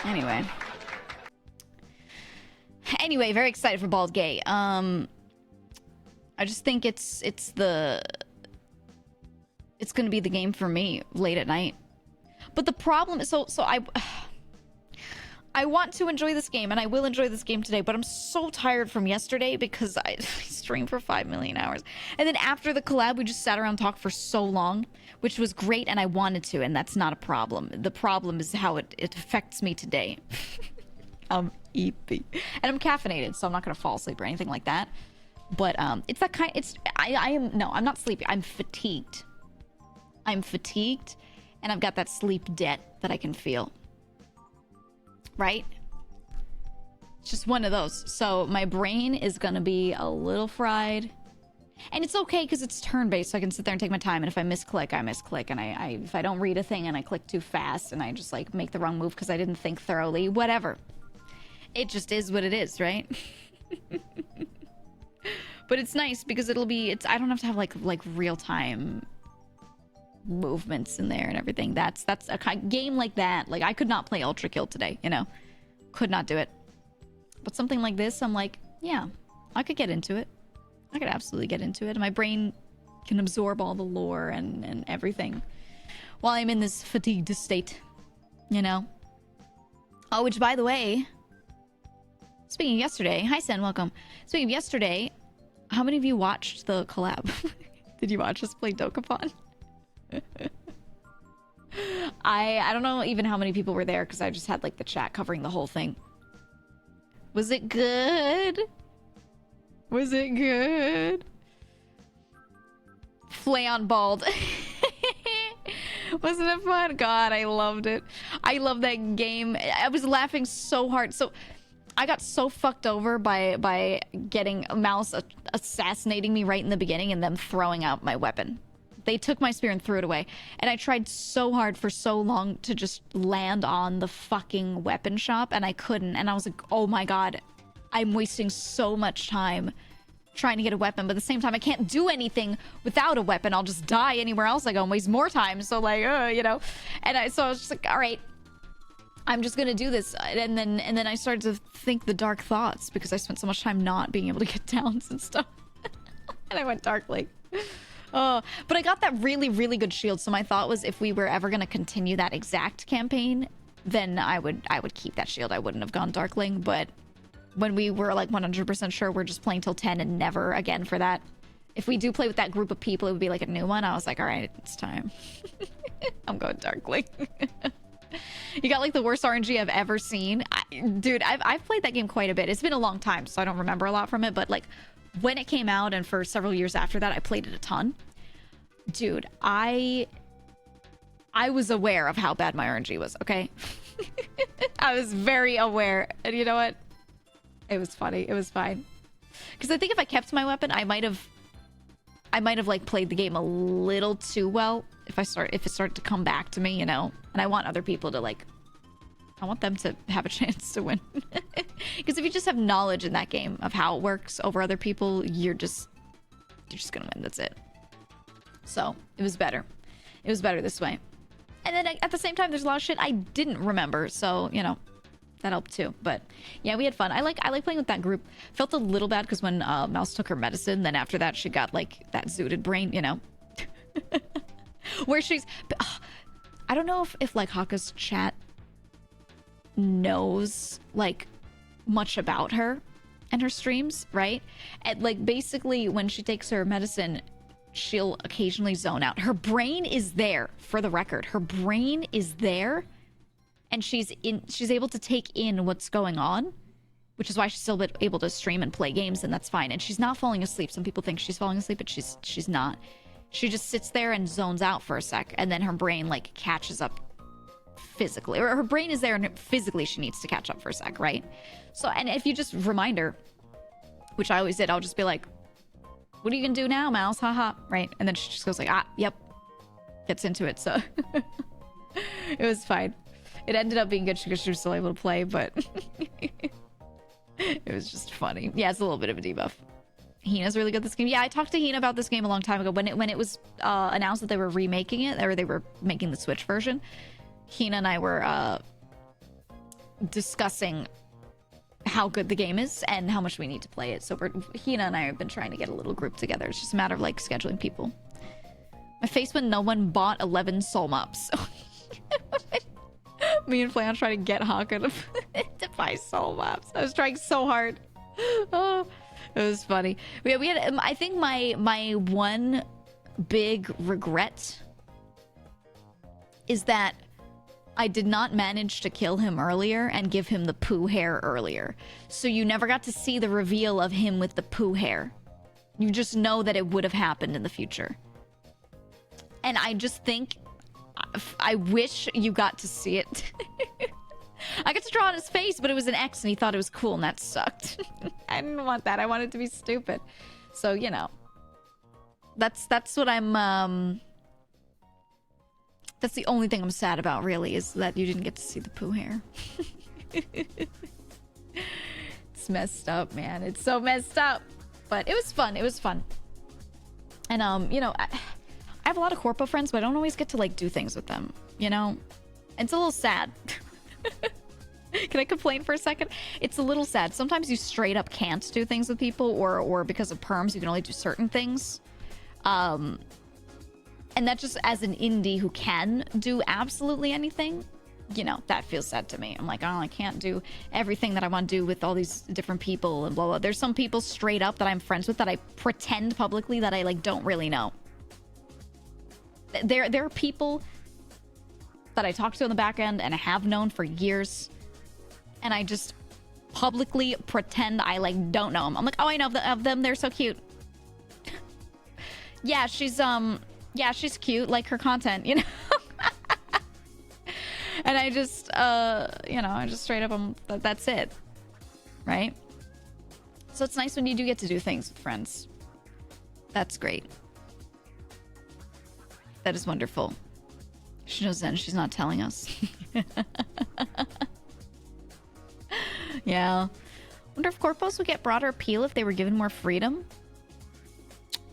Anyway, very excited for Bald Gay. I just think it's gonna be the game for me late at night. But the problem is, so I want to enjoy this game, and I will enjoy this game today, but I'm so tired from yesterday because I streamed for 5 million hours. And then after the collab, we just sat around and talked for so long, which was great, and I wanted to, and that's not a problem. The problem is how it affects me today. I'm EP. And I'm caffeinated, so I'm not going to fall asleep or anything like that. But it's that kind... I'm not sleepy. I'm fatigued. I'm fatigued, and I've got that sleep debt that I can feel. Right? It's just one of those. So my brain is gonna be a little fried, and it's okay because it's turn-based, so I can sit there and take my time, and if I misclick, I misclick, and if I don't read a thing and I click too fast and I just like make the wrong move because I didn't think thoroughly, whatever, it just is what it is, right? But it's nice because I don't have to have like real time movements in there and everything. That's a game like that. Like, I could not play Ultra Kill today, you know? Could not do it. But something like this, I'm like, yeah, I could get into it. I could absolutely get into it. My brain can absorb all the lore and everything while I'm in this fatigued state, you know? Oh, which, by the way, speaking of yesterday, hi Sen, welcome. Speaking of yesterday, how many of you watched the collab? Did you watch us play Dokapon? I don't know even how many people were there because I just had like the chat covering the whole thing. Was it good? Was it good? Flayon bald. Wasn't it fun? God, I loved it. I love that game. I was laughing so hard. So I got so fucked over by getting a mouse assassinating me right in the beginning and them throwing out my weapon. They took my spear and threw it away. And I tried so hard for so long to just land on the fucking weapon shop, and I couldn't. And I was like, oh my god, I'm wasting so much time trying to get a weapon, but at the same time I can't do anything without a weapon. I'll just die anywhere else I go and waste more time. So like, you know, so I was just like, all right, I'm just gonna do this. And then I started to think the dark thoughts because I spent so much time not being able to get downs and stuff. And I went darkly. Oh, but I got that really, really good shield. So my thought was if we were ever gonna continue that exact campaign, then I would keep that shield. I wouldn't have gone darkling, but when we were like 100% sure we're just playing till 10 and never again for that. If we do play with that group of people, it would be like a new one. I was like, all right, it's time. I'm going darkling. You got like the worst RNG I've ever seen. Dude, I've played that game quite a bit. It's been a long time, so I don't remember a lot from it. But like when it came out and for several years after that, I played it a ton. Dude, I was aware of how bad my RNG was, okay? I was very aware. And you know what? It was funny. It was fine. Because I think if I kept my weapon, I might have like played the game a little too well if it started to come back to me, you know. And I want other people to like, I want them to have a chance to win. Because if you just have knowledge in that game of how it works over other people, you're just gonna win. That's it. So it was better. It was better this way. And then at the same time, there's a lot of shit I didn't remember. So, you know, that helped too. But yeah, we had fun. I like playing with that group. Felt a little bad because when Mouse took her medicine, then after that she got like that zooted brain, you know. Where she's I don't know if like Haka's chat knows like much about her and her streams, right? And like basically when she takes her medicine, she'll occasionally zone out. Her brain is there, for the record. Her brain is there. And she's able to take in what's going on, which is why she's still able to stream and play games, and that's fine. And she's not falling asleep. Some people think she's falling asleep, but she's not. She just sits there and zones out for a sec, and then her brain like catches up physically, or her brain is there and physically she needs to catch up for a sec, right? So, and if you just remind her, which I always did, I'll just be like, "What are you gonna do now, Mouse? Haha!" Right? And then she just goes like, "Ah, yep," gets into it. So it was fine. It ended up being good because she was still able to play, but it was just funny. Yeah, it's a little bit of a debuff. Hina's really good at this game. Yeah, I talked to Hina about this game a long time ago when it was announced that they were remaking it, or they were making the Switch version. Hina and I were discussing how good the game is and how much we need to play it. So Hina and I have been trying to get a little group together. It's just a matter of like scheduling people. My face when no one bought 11 soul mops. Me and Flan trying to get Haka to buy soul maps. I was trying so hard. Oh, it was funny. We had I think my one big regret is that I did not manage to kill him earlier and give him the poo hair earlier. So you never got to see the reveal of him with the poo hair. You just know that it would have happened in the future. And I just think I wish you got to see it. I got to draw on his face, but it was an X and he thought it was cool, and that sucked. I didn't want that. I wanted it to be stupid. So, you know. That's what I'm that's the only thing I'm sad about, really, is that you didn't get to see the poo hair. It's messed up, man. It's so messed up. But it was fun. It was fun. And you know, I have a lot of corpo friends, but I don't always get to like do things with them, you know? It's a little sad. Can I complain for a second? It's a little sad. Sometimes you straight up can't do things with people, or because of perms, you can only do certain things. And that just as an indie who can do absolutely anything, you know, that feels sad to me. I'm like, oh, I can't do everything that I want to do with all these different people and blah, blah. There's some people straight up that I'm friends with that I pretend publicly that I like don't really know. There are people that I talk to on the back end and I have known for years, and I just publicly pretend I like don't know them. I'm like, oh, I know of them. They're so cute. Yeah, she's cute. Like her content, you know. And I just, you know, I just straight up, that's it, right? So it's nice when you do get to do things with friends. That's great. That is wonderful. She knows then she's not telling us. Yeah. Wonder if corpos would get broader appeal if they were given more freedom.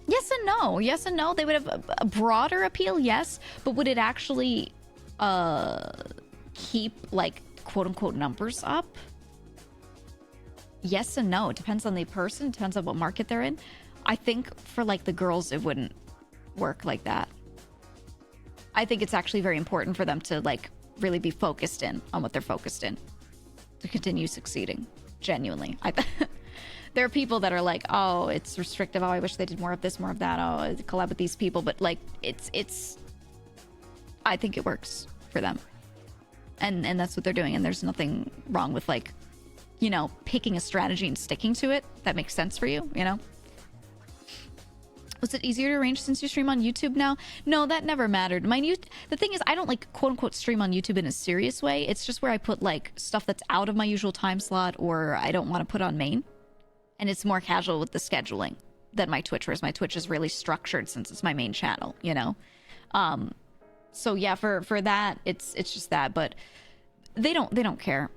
Yes and no. Yes and no. They would have a broader appeal, yes. But would it actually keep like quote unquote numbers up? Yes and no. It depends on the person. It depends on what market they're in. I think for like the girls, it wouldn't work like that. I think it's actually very important for them to like really be focused in on what they're focused in to continue succeeding. Genuinely. There are people that are like, oh, it's restrictive. Oh, I wish they did more of this, more of that. Oh, I collab with these people. But like, it's I think it works for them. And that's what they're doing. And there's nothing wrong with like, you know, picking a strategy and sticking to it. That makes sense for you, you know? Was it easier to arrange since you stream on YouTube now? No, that never mattered. The thing is, I don't like quote unquote stream on YouTube in a serious way. It's just where I put like stuff that's out of my usual time slot or I don't want to put on main. And it's more casual with the scheduling than my Twitch, whereas my Twitch is really structured since it's my main channel, you know? So yeah, for that, it's just that, but they don't care.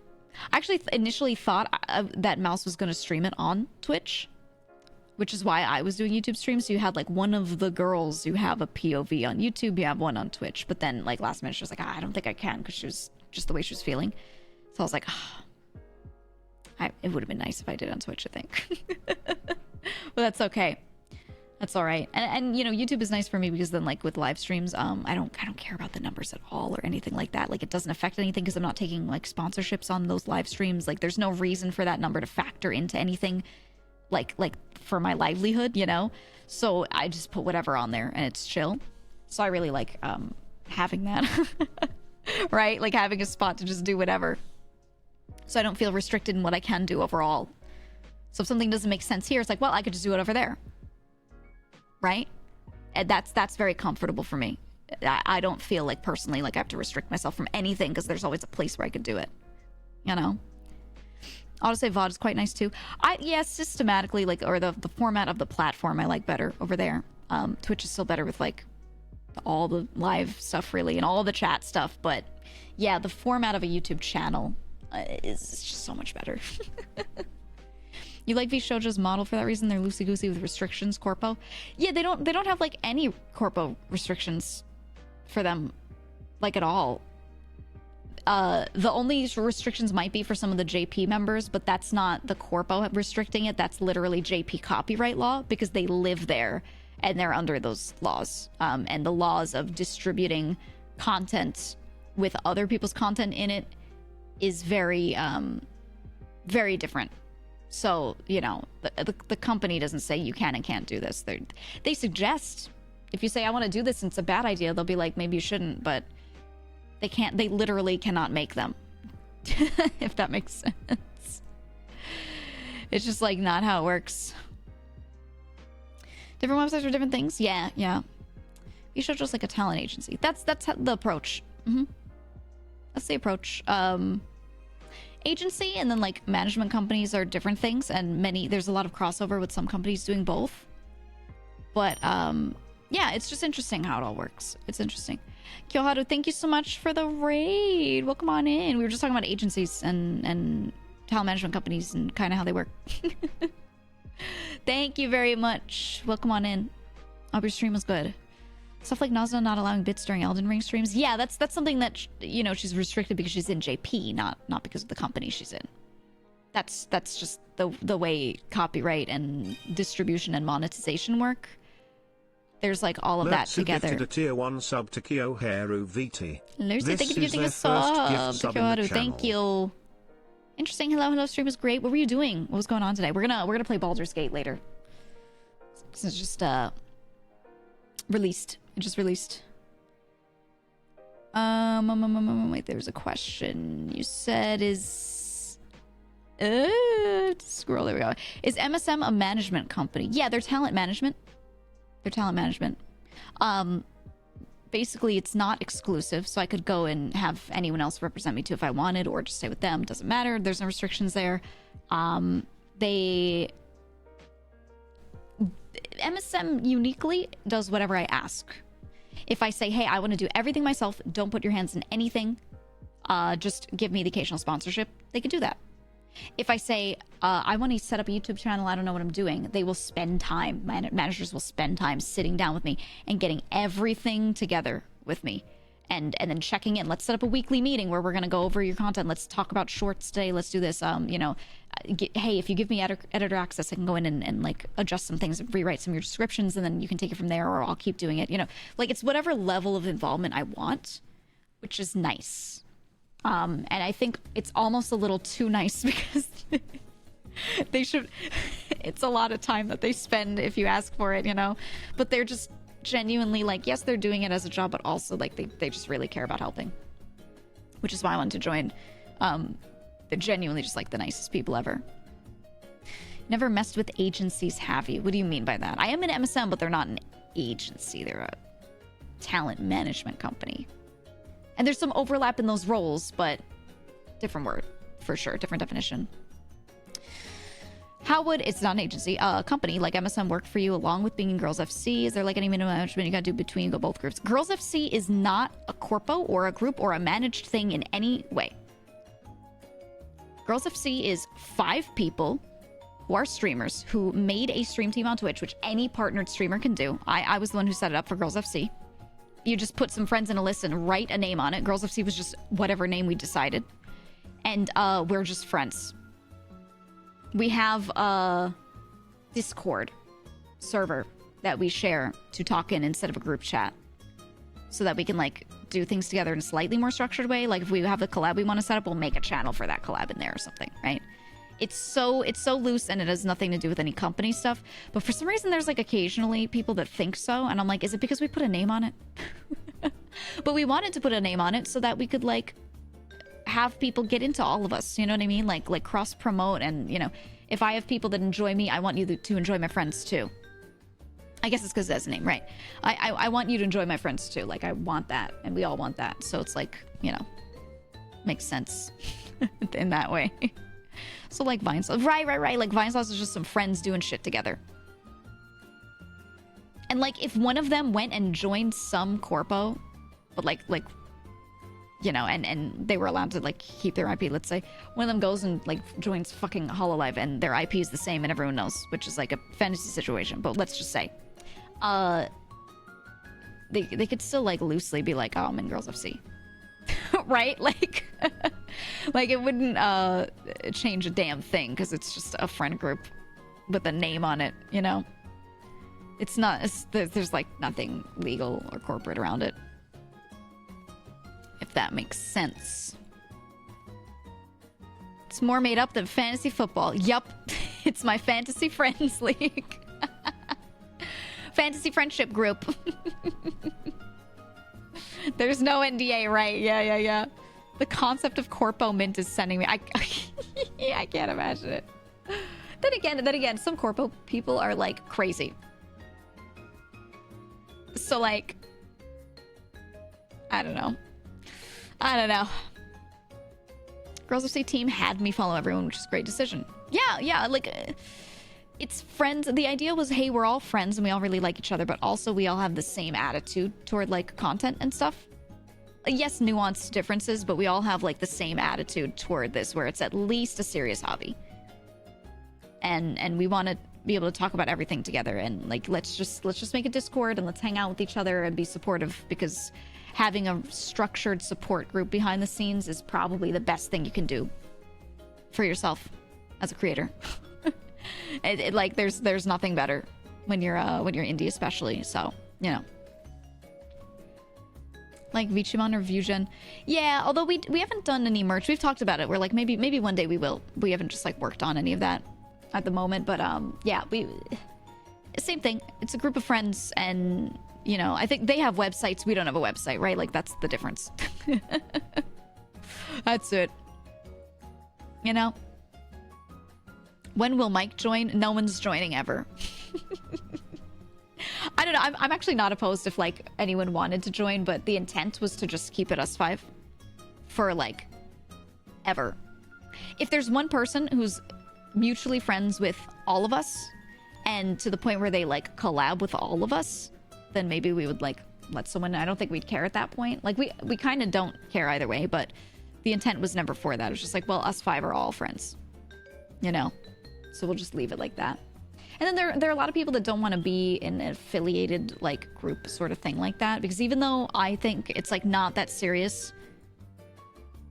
I actually initially thought that Mouse was going to stream it on Twitch, which is why I was doing YouTube streams. So you had like one of the girls who have a POV on YouTube, you have one on Twitch. But then like last minute she was like, I don't think I can, because she was just the way she was feeling. So I was like, it would have been nice if I did on Twitch, I think. But that's okay. That's all right. And you know, YouTube is nice for me because then like with live streams, I don't care about the numbers at all or anything like that. Like it doesn't affect anything because I'm not taking like sponsorships on those live streams. Like there's no reason for that number to factor into anything like for my livelihood, you know? So I just put whatever on there and it's chill. So I really like having that, right? Like having a spot to just do whatever. So I don't feel restricted in what I can do overall. So if something doesn't make sense here, it's like, well, I could just do it over there. Right? And that's very comfortable for me. I don't feel like personally like I have to restrict myself from anything because there's always a place where I could do it. You know? I'll just say VOD is quite nice too. Yeah, systematically, like, or the format of the platform I like better over there. Twitch is still better with like all the live stuff really and all the chat stuff, but yeah, the format of a YouTube channel is just so much better. You like Vshojo's model for that reason? They're loosey-goosey with restrictions, corpo. Yeah, they don't have like any corpo restrictions for them, like at all. The only restrictions might be for some of the JP members, but that's not the corpo restricting it. That's literally JP copyright law because they live there and they're under those laws. And the laws of distributing content with other people's content in it is very, very different. So, you know, the company doesn't say you can and can't do this. They suggest, if you say, I want to do this and it's a bad idea, they'll be like, maybe you shouldn't, but they literally cannot make them. If that makes sense. It's just like not how it works. Different websites for different things? Yeah. You should just like a talent agency. That's the approach. That's the approach. Agency and then like management companies are different things, and there's a lot of crossover with some companies doing both. But yeah, it's just interesting how it all works. It's interesting. Kyoharu, thank you so much for the raid. Welcome on in. We were just talking about agencies and talent management companies and kind of how they work. Thank you very much. Welcome on in. Hope your stream was good. Stuff like Nazna not allowing bits during Elden Ring streams. Yeah, that's something that, you know, she's restricted because she's in JP, not because of the company she's in. That's just the way copyright and distribution and monetization work. There's like all of that together. Gifted a tier 1 sub to Kiyoharu VT. Lucy, thank you for giving a sub to Kiyoharu. Thank you. Interesting. Hello, stream was great. What were you doing? What was going on today? We're gonna play Baldur's Gate later. This is just released. It just released. Wait, there's a question. You said scroll, there we go. Is MSM a management company? Yeah, they're talent management. Basically, it's not exclusive, so I could go and have anyone else represent me too if I wanted, or just stay with them. Doesn't matter. There's no restrictions there. MSM uniquely does whatever I ask. If I say, hey, I want to do everything myself, don't put your hands in anything, just give me the occasional sponsorship, they can do that. If I say, I want to set up a YouTube channel, I don't know what I'm doing, they will spend time, managers will spend time sitting down with me and getting everything together with me. And then checking in. Let's set up a weekly meeting where we're going to go over your content. Let's talk about shorts today. Let's do this. Hey, if you give me editor access, I can go in and like adjust some things, rewrite some of your descriptions, and then you can take it from there, or I'll keep doing it. You know, like it's whatever level of involvement I want, which is nice. And I think it's almost a little too nice because they should, it's a lot of time that they spend if you ask for it, you know, but they're just genuinely like, yes, they're doing it as a job, but also like they just really care about helping, which is why I wanted to join. They're genuinely just like the nicest people ever. Never messed with agencies, have you? What do you mean by that? I am an MSM, but they're not an agency. They're a talent management company. And there's some overlap in those roles, but different word for sure, different definition. How would, it's not an agency, a company like MSM work for you along with being in Girls FC? Is there like any minimum management you gotta do between both groups? Girls FC is not a corpo or a group or a managed thing in any way. Girls FC is 5 people who are streamers who made a stream team on Twitch, which any partnered streamer can do. I was the one who set it up for Girls FC. You just put some friends in a list and write a name on it. Girls FC was just whatever name we decided. And we're just friends. We have a Discord server that we share to talk in instead of a group chat, so that we can like do things together in a slightly more structured way. Like if we have a collab we want to set up, we'll make a channel for that collab in there or something, right? It's so loose, and it has nothing to do with any company stuff. But for some reason, there's like occasionally people that think so, and I'm like, is it because we put a name on it? But we wanted to put a name on it so that we could like have people get into all of us, you know what I mean? Like cross promote, and you know, if I have people that enjoy me, I want you to enjoy my friends too. I guess it's because that's the name, right? I want you to enjoy my friends too. Like I want that, and we all want that. So it's like, you know, makes sense in that way. So like Vinesauce, right. Like Vinesauce is just some friends doing shit together. And like if one of them went and joined some corpo, but like you know, and they were allowed to like keep their IP. Let's say one of them goes and like joins fucking Hololive, and their IP is the same, and everyone knows, which is like a fantasy situation. But let's just say, they could still like loosely be like, oh, I'm in Girls FC, right? Like, like it wouldn't change a damn thing because it's just a friend group with a name on it, you know. It's not. There's like nothing legal or corporate around it. If that makes sense. It's more made up than fantasy football. Yup. It's my fantasy friends league. Fantasy friendship group. There's no NDA, right? Yeah. The concept of Corpo Mint is sending me. I can't imagine it. Then again, some Corpo people are like crazy. So like, I don't know. Girls FC team had me follow everyone, which is a great decision. Yeah, like it's friends. The idea was, hey, we're all friends and we all really like each other, but also we all have the same attitude toward like content and stuff. Yes, nuanced differences, but we all have like the same attitude toward this, where it's at least a serious hobby. And we want to be able to talk about everything together. And like, let's just make a Discord and let's hang out with each other and be supportive, because having a structured support group behind the scenes is probably the best thing you can do for yourself as a creator. Like, there's nothing better when you're indie, especially. So, you know, like Vichimon or Vusion. Yeah, although we haven't done any merch. We've talked about it. We're like, maybe one day we will. We haven't just like worked on any of that at the moment, but yeah, same thing. It's a group of friends, and you know, I think they have websites. We don't have a website, right? Like, that's the difference. That's it. You know? When will Mike join? No one's joining ever. I don't know. I'm actually not opposed if like anyone wanted to join, but the intent was to just keep it us 5 for like ever. If there's one person who's mutually friends with all of us, and to the point where they like collab with all of us, then maybe we would like let someone. I don't think we'd care at that point. Like, we kind of don't care either way, but the intent was never for that. It was just like, well, us 5 are all friends, you know, so we'll just leave it like that. And then there are a lot of people that don't want to be in an affiliated like group sort of thing like that, because even though I think it's like not that serious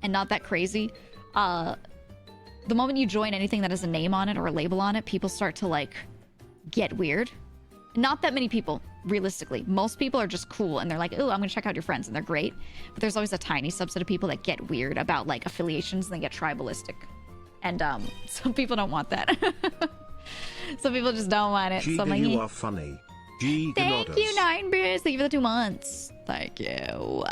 and not that crazy, the moment you join anything that has a name on it or a label on it, people start to like get weird. Not that many people, realistically. Most people are just cool and they're like, oh, I'm gonna check out your friends, and they're great. But there's always a tiny subset of people that get weird about like affiliations, and they get tribalistic. And some people don't want that. Some people just don't want it. GEEGA, so I'm like, you are funny. GEEGA thank nodders. you, 9beers. Thank you for the 2 months. Thank you.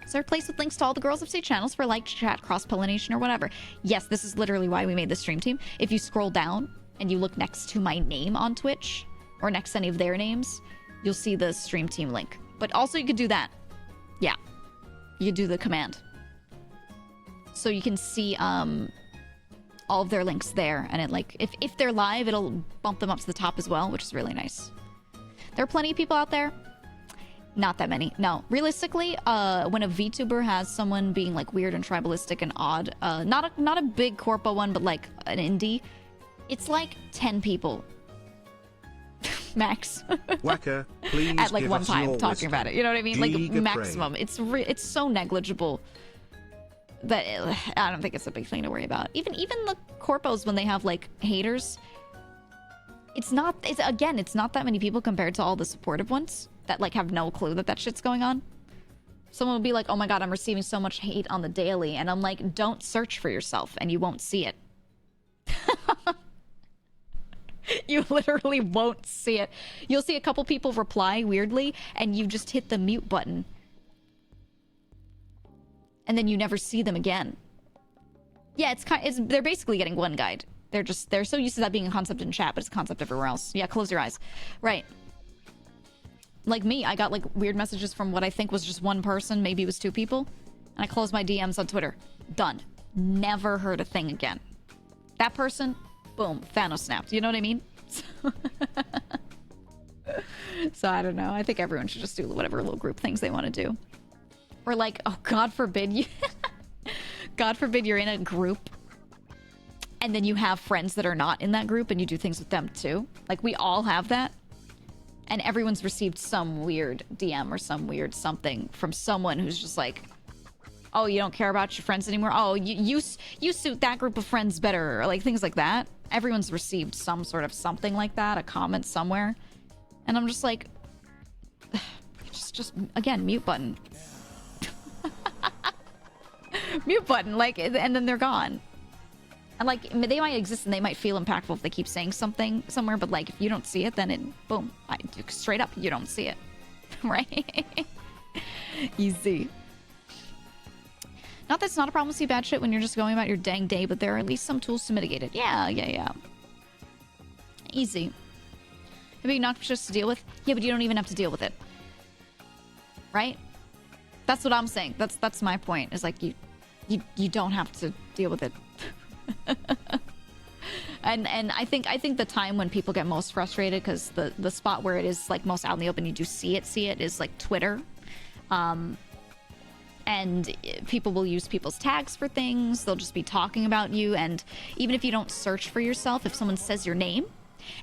Is there a place with links to all the Girls of State channels for like chat, cross-pollination, or whatever? Yes, this is literally why we made the stream team. If you scroll down and you look next to my name on Twitch, or next to any of their names, you'll see the stream team link. But also you could do that. Yeah. You could do the command. So you can see all of their links there, and it like if they're live, it'll bump them up to the top as well, which is really nice. There are plenty of people out there. Not that many. No, realistically, when a VTuber has someone being like weird and tribalistic and odd, not a big corpo one, but like an indie, it's like 10 people max. Wacker, please at like give one us time your talking wisdom. about it. You know what I mean? Like GEEGA maximum. It's so negligible that I don't think it's a big thing to worry about. Even the corpos, when they have like haters, it's not that many people compared to all the supportive ones that like have no clue that shit's going on. Someone will be like, oh my god, I'm receiving so much hate on the daily, and I'm like, don't search for yourself and you won't see it. You literally won't see it. You'll see a couple people reply weirdly, and you just hit the mute button, and then you never see them again. Yeah, they're basically getting one guide. They're so used to that being a concept in chat, but it's a concept everywhere else. Yeah, close your eyes. Right. Like me, I got like weird messages from what I think was just one person, maybe it was 2 people, and I closed my DMs on Twitter. Done. Never heard a thing again. That person, boom, Thanos snapped. You know what I mean? So I don't know. I think everyone should just do whatever little group things they want to do. Or like, oh, God forbid you... God forbid you're in a group and then you have friends that are not in that group and you do things with them too. Like, we all have that. And everyone's received some weird DM or some weird something from someone who's just like, oh, you don't care about your friends anymore? Oh, you suit that group of friends better, or like things like that. Everyone's received some sort of something like that, a comment somewhere. And I'm just like, just again, mute button. Mute button, like, and then they're gone. And like, they might exist and they might feel impactful if they keep saying something somewhere, but like, if you don't see it, then it, boom, straight up, you don't see it. Right? Easy. Not that it's not a problem to see bad shit when you're just going about your dang day, but there are at least some tools to mitigate it. Yeah. Easy. Maybe not just to deal with. Yeah, but you don't even have to deal with it. Right? That's what I'm saying. That's my point. Is like, you don't have to deal with it. and I think the time when people get most frustrated, because the spot where it is like most out in the open, you do see it is like Twitter. And people will use people's tags for things. They'll just be talking about you. And even if you don't search for yourself, if someone says your name,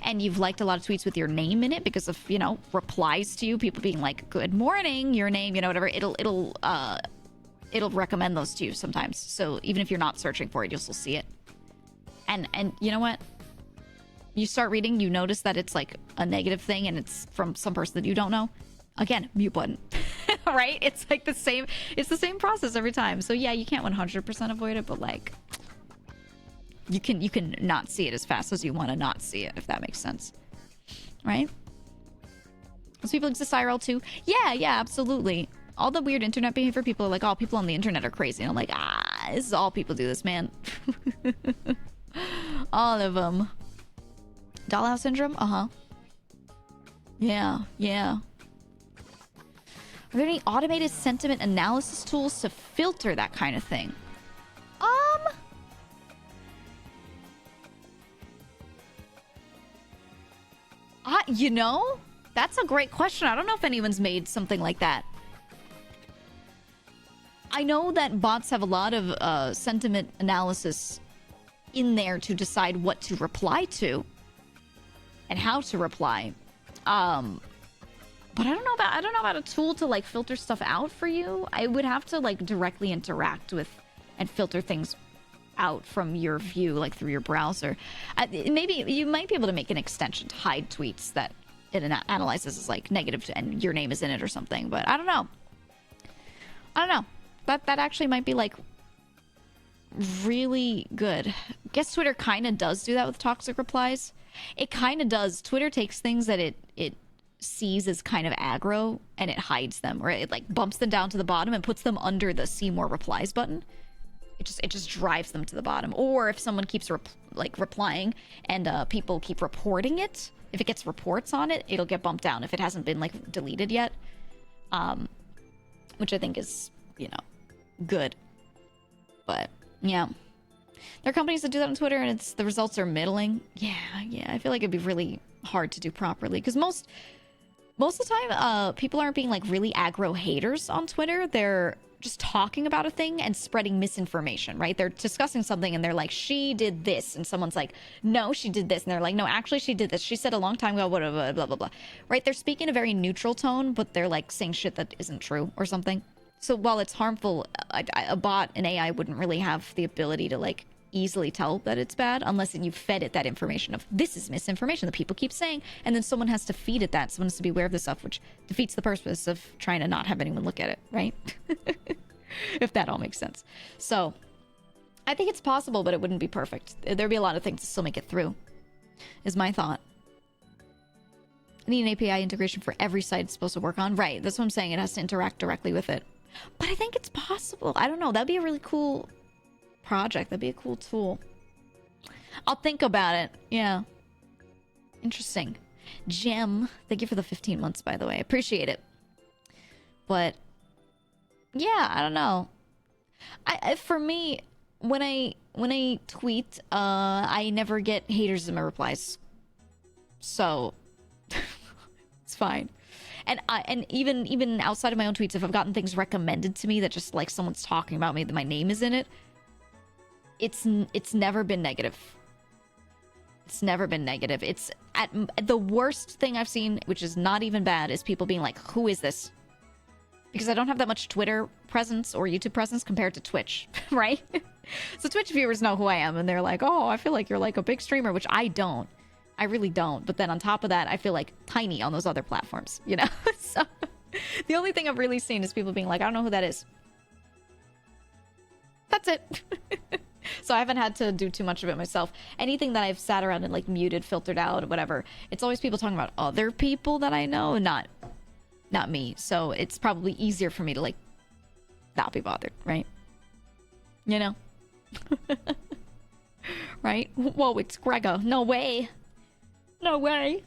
and you've liked a lot of tweets with your name in it because of, you know, replies to you, people being like, good morning, your name, you know, whatever, it'll recommend those to you sometimes. So even if you're not searching for it, you'll still see it. And you know what? You start reading, you notice that it's like a negative thing and it's from some person that you don't know. Again, mute button. Right? It's like the same process every time. So yeah, you can't 100% avoid it, but like you can not see it as fast as you want to not see it, if that makes sense. Right? Those people exist IRL too? Yeah, absolutely. All the weird internet behavior, people are like, oh, people on the internet are crazy. And I'm like, this is all people do this, man. All of them. Dollhouse syndrome? Uh-huh. Yeah. Are there any automated sentiment analysis tools to filter that kind of thing? You know, that's a great question. I don't know if anyone's made something like that. I know that bots have a lot of sentiment analysis in there to decide what to reply to and how to reply. But I don't know about a tool to like filter stuff out for you. I would have to like directly interact with and filter things out from your view, like through your browser. Maybe you might be able to make an extension to hide tweets that it analyzes as like negative and your name is in it or something. But I don't know. That actually might be like really good. I guess Twitter kind of does do that with toxic replies. It kind of does. Twitter takes things that it sees as kind of aggro and it hides them, or it like bumps them down to the bottom and puts them under the see more replies button. It just drives them to the bottom. Or if someone keeps replying and people keep reporting it, if it gets reports on it, it'll get bumped down if it hasn't been like deleted yet. Which I think is, you know, good. But yeah, there are companies that do that on Twitter and the results are middling. Yeah, I feel like it'd be really hard to do properly because most of the time people aren't being like really aggro haters on Twitter. They're just talking about a thing and spreading misinformation, right? They're discussing something and they're like, she did this, and someone's like, no, she did this, and they're like, no, actually she did this, she said a long time ago, blah blah blah blah, right? They're speaking a very neutral tone, but they're like saying shit that isn't true or something. So while it's harmful, a bot, an AI wouldn't really have the ability to like easily tell that it's bad unless you fed it that information of this is misinformation that people keep saying, and then someone has to feed it that. Someone has to be aware of this stuff, which defeats the purpose of trying to not have anyone look at it, right? If that all makes sense. So I think it's possible, but it wouldn't be perfect. There'd be a lot of things to still make it through, is my thought. I need an API integration for every site it's supposed to work on. Right, that's what I'm saying. It has to interact directly with it. But I think it's possible. I don't know. That'd be a really cool project. That'd be a cool tool. I'll think about it. Yeah. Interesting. Gem, thank you for the 15 months, by the way. I appreciate it. But yeah, I don't know. For me, when I tweet, I never get haters in my replies. So it's fine. And even outside of my own tweets, if I've gotten things recommended to me that just like someone's talking about me, that my name is in it, it's never been negative. It's never been negative. It's at the worst thing I've seen, which is not even bad, is people being like, who is this? Because I don't have that much Twitter presence or YouTube presence compared to Twitch, right? So Twitch viewers know who I am, and they're like, oh, I feel like you're like a big streamer, which I don't. I really don't. But then on top of that, I feel like tiny on those other platforms, you know? So the only thing I've really seen is people being like, I don't know who that is. That's it. So I haven't had to do too much of it myself. Anything that I've sat around and like muted, filtered out, or whatever, it's always people talking about other people that I know, not me. So it's probably easier for me to like not be bothered, right? You know? Right? Whoa, it's Grego. No way. No way.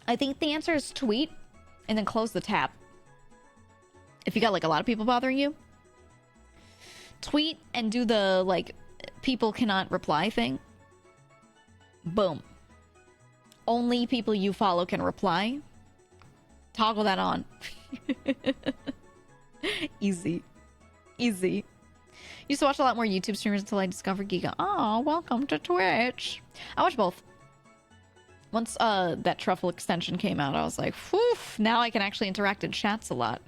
I think the answer is tweet and then close the tab. If you got like a lot of people bothering you, tweet and do the like people cannot reply thing. Boom. Only people you follow can reply. Toggle that on. Easy. Used to watch a lot more YouTube streamers until I discovered GEEGA. Oh, welcome to Twitch. I watch both. Once that truffle extension came out, I was like, whew, now I can actually interact in chats a lot.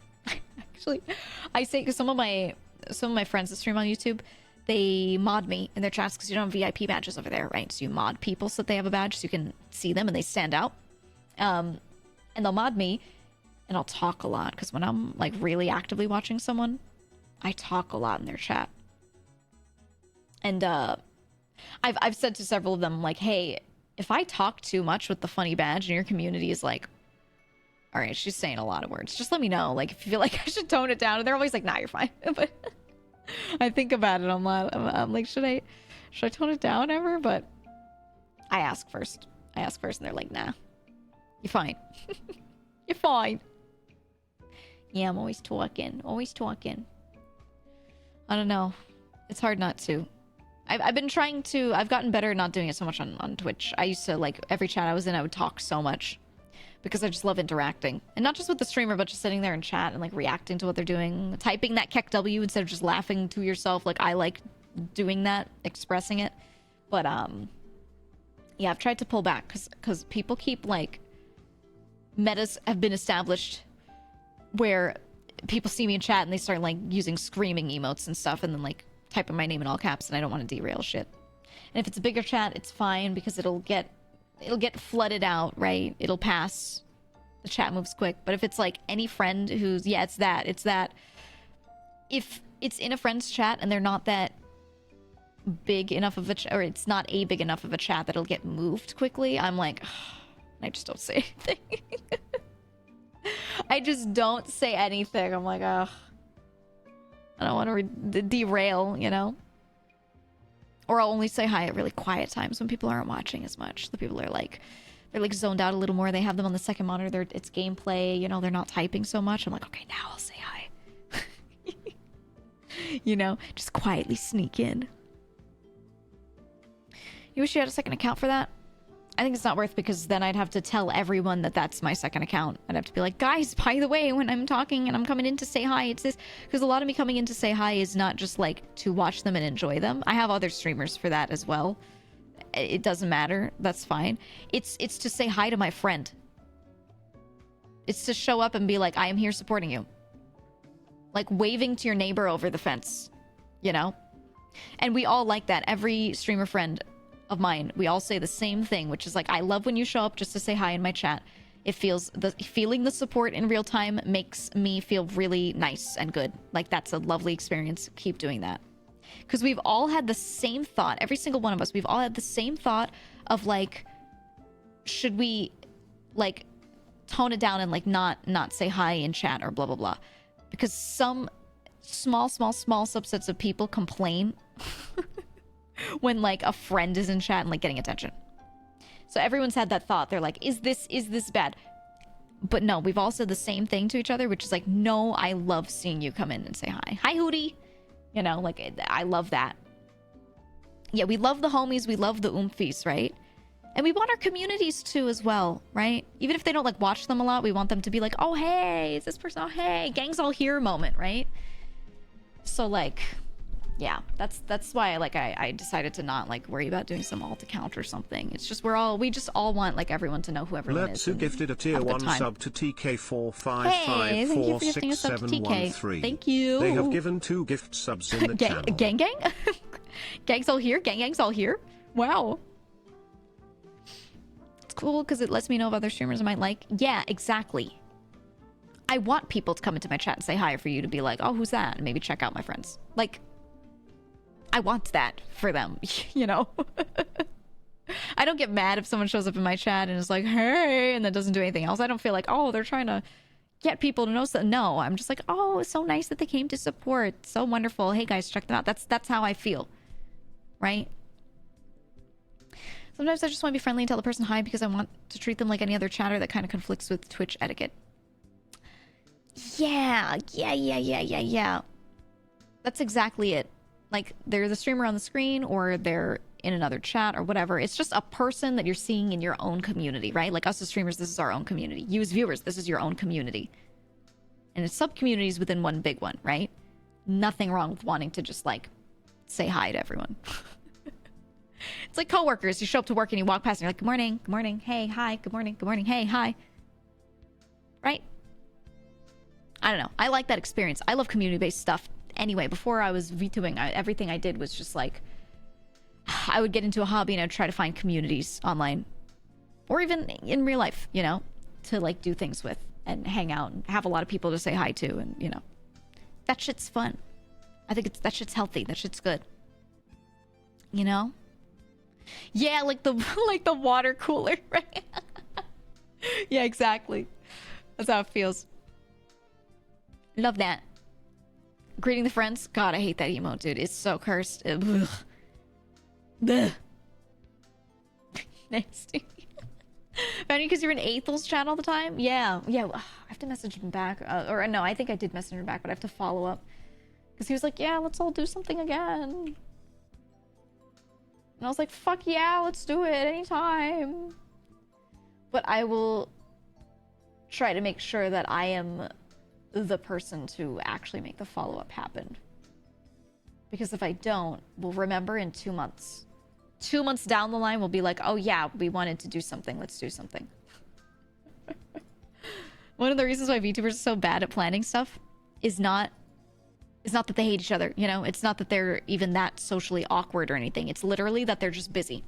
Actually, I say, because some of my friends that stream on YouTube, they mod me in their chats because you don't have VIP badges over there, right? So you mod people so that they have a badge so you can see them and they stand out. And they'll mod me and I'll talk a lot because when I'm like really actively watching someone, I talk a lot in their chat. And I've said to several of them, like, hey, if I talk too much with the funny badge and your community is like, all right, she's saying a lot of words, just let me know. Like, if you feel like I should tone it down. And they're always like, nah, you're fine. But I think about it. I'm like, should I tone it down ever? But I ask first. And they're like, nah, you're fine. You're fine. Yeah, I'm always talking. I don't know. It's hard not to. I've been trying to... I've gotten better at not doing it so much on Twitch. I used to, like, every chat I was in, I would talk so much. Because I just love interacting. And not just with the streamer, but just sitting there in chat and, like, reacting to what they're doing. Typing that Keck W instead of just laughing to yourself. Like, I like doing that, expressing it. But, yeah, I've tried to pull back. Because people keep, like... Metas have been established where people see me in chat and they start, like, using screaming emotes and stuff. And then, like... typing my name in all caps, and I don't want to derail shit. And if it's a bigger chat, it's fine because it'll get flooded out, right? It'll pass. The chat moves quick. But if it's like any friend who's it's that. If it's in a friend's chat and they're not that big enough of a or it's not a big enough of a chat that'll get moved quickly, I'm like, I just don't say anything. I just don't say anything. I'm like, ugh. I don't want to derail, you know? Or I'll only say hi at really quiet times when people aren't watching as much. The people are like, they're like zoned out a little more. They have them on the second monitor. It's gameplay, you know, they're not typing so much. I'm like, okay, now I'll say hi. You know, just quietly sneak in. You wish you had a second account for that? I think it's not worth because then I'd have to tell everyone that that's my second account. I'd have to be like, guys, by the way, when I'm talking and I'm coming in to say hi, it's this. Because a lot of me coming in to say hi is not just like to watch them and enjoy them. I have other streamers for that as well. It doesn't matter. That's fine. It's to say hi to my friend. It's to show up and be like, I am here supporting you. Like waving to your neighbor over the fence, you know? And we all like that. Every streamer friend of mine, we all say the same thing, which is like, I love when you show up just to say hi in my chat. It feeling the support in real time makes me feel really nice and good. Like that's a lovely experience. Keep doing that. Because we've all had the same thought, every single one of us, we've all had the same thought of like, should we like tone it down and like not say hi in chat or blah blah blah. Because some small subsets of people complain when like a friend is in chat and like getting attention. So everyone's had that thought. They're like, is this bad? But no, we've all said the same thing to each other, which is like, no, I love seeing you come in and say hi. Hi, Hootie. You know, like, I love that. Yeah, we love the homies. We love the oomfies, right? And we want our communities to as well, right? Even if they don't like watch them a lot, we want them to be like, oh, hey, is this person? Oh, hey, gang's all here moment, right? So like... yeah, that's why like I decided to not like worry about doing some alt account or something. It's just we just all want like everyone to know who everyone is. Letsu gifted a tier 1 sub to Hey, thank you for gifting a sub to TK. Thank you. They have given 2 gift subs in the channel. Gang? Gang's all here? Gang's all here? Wow. It's cool because it lets me know if other streamers might like. Yeah, exactly. I want people to come into my chat and say hi for you to be like, oh, who's that? And maybe check out my friends. Like... I want that for them, you know? I don't get mad if someone shows up in my chat and is like, hey, and then doesn't do anything else. I don't feel like, oh, they're trying to get people to know something. No, I'm just like, oh, it's so nice that they came to support. So wonderful. Hey, guys, check them out. That's how I feel, right? Sometimes I just want to be friendly and tell the person hi because I want to treat them like any other chatter that kind of conflicts with Twitch etiquette. Yeah. That's exactly it. Like, they're the streamer on the screen or they're in another chat or whatever. It's just a person that you're seeing in your own community, right? Like us as streamers, this is our own community. You as viewers, this is your own community. And it's sub-communities within one big one, right? Nothing wrong with wanting to just, like, say hi to everyone. It's like coworkers. You show up to work and you walk past and you're like, good morning, hey, hi, good morning, hey, hi. Right? I don't know. I like that experience. I love community-based stuff. Anyway, before I was VTubing, everything I did was just like, I would get into a hobby and I'd try to find communities online. Or even in real life, you know, to like do things with and hang out and have a lot of people to say hi to, and you know. That shit's fun. I think that shit's healthy. That shit's good. You know? Yeah, like the like the water cooler, right? Yeah, exactly. That's how it feels. Love that. Greeting the friends. God, I hate that emote, dude. It's so cursed. Ugh. Ugh. Nasty. Funny because you're in Athel's chat all the time? Yeah. I have to message him back. Or no, I think I did message him back, but I have to follow up. Because he was like, yeah, let's all do something again. And I was like, fuck yeah, let's do it anytime. But I will try to make sure that I am the person to actually make the follow-up happen. Because if I don't, we'll remember in 2 months. 2 months down the line, we'll be like, oh yeah, we wanted to do something. Let's do something. One of the reasons why VTubers are so bad at planning stuff is not that they hate each other, you know? It's not that they're even that socially awkward or anything. It's literally that they're just busy.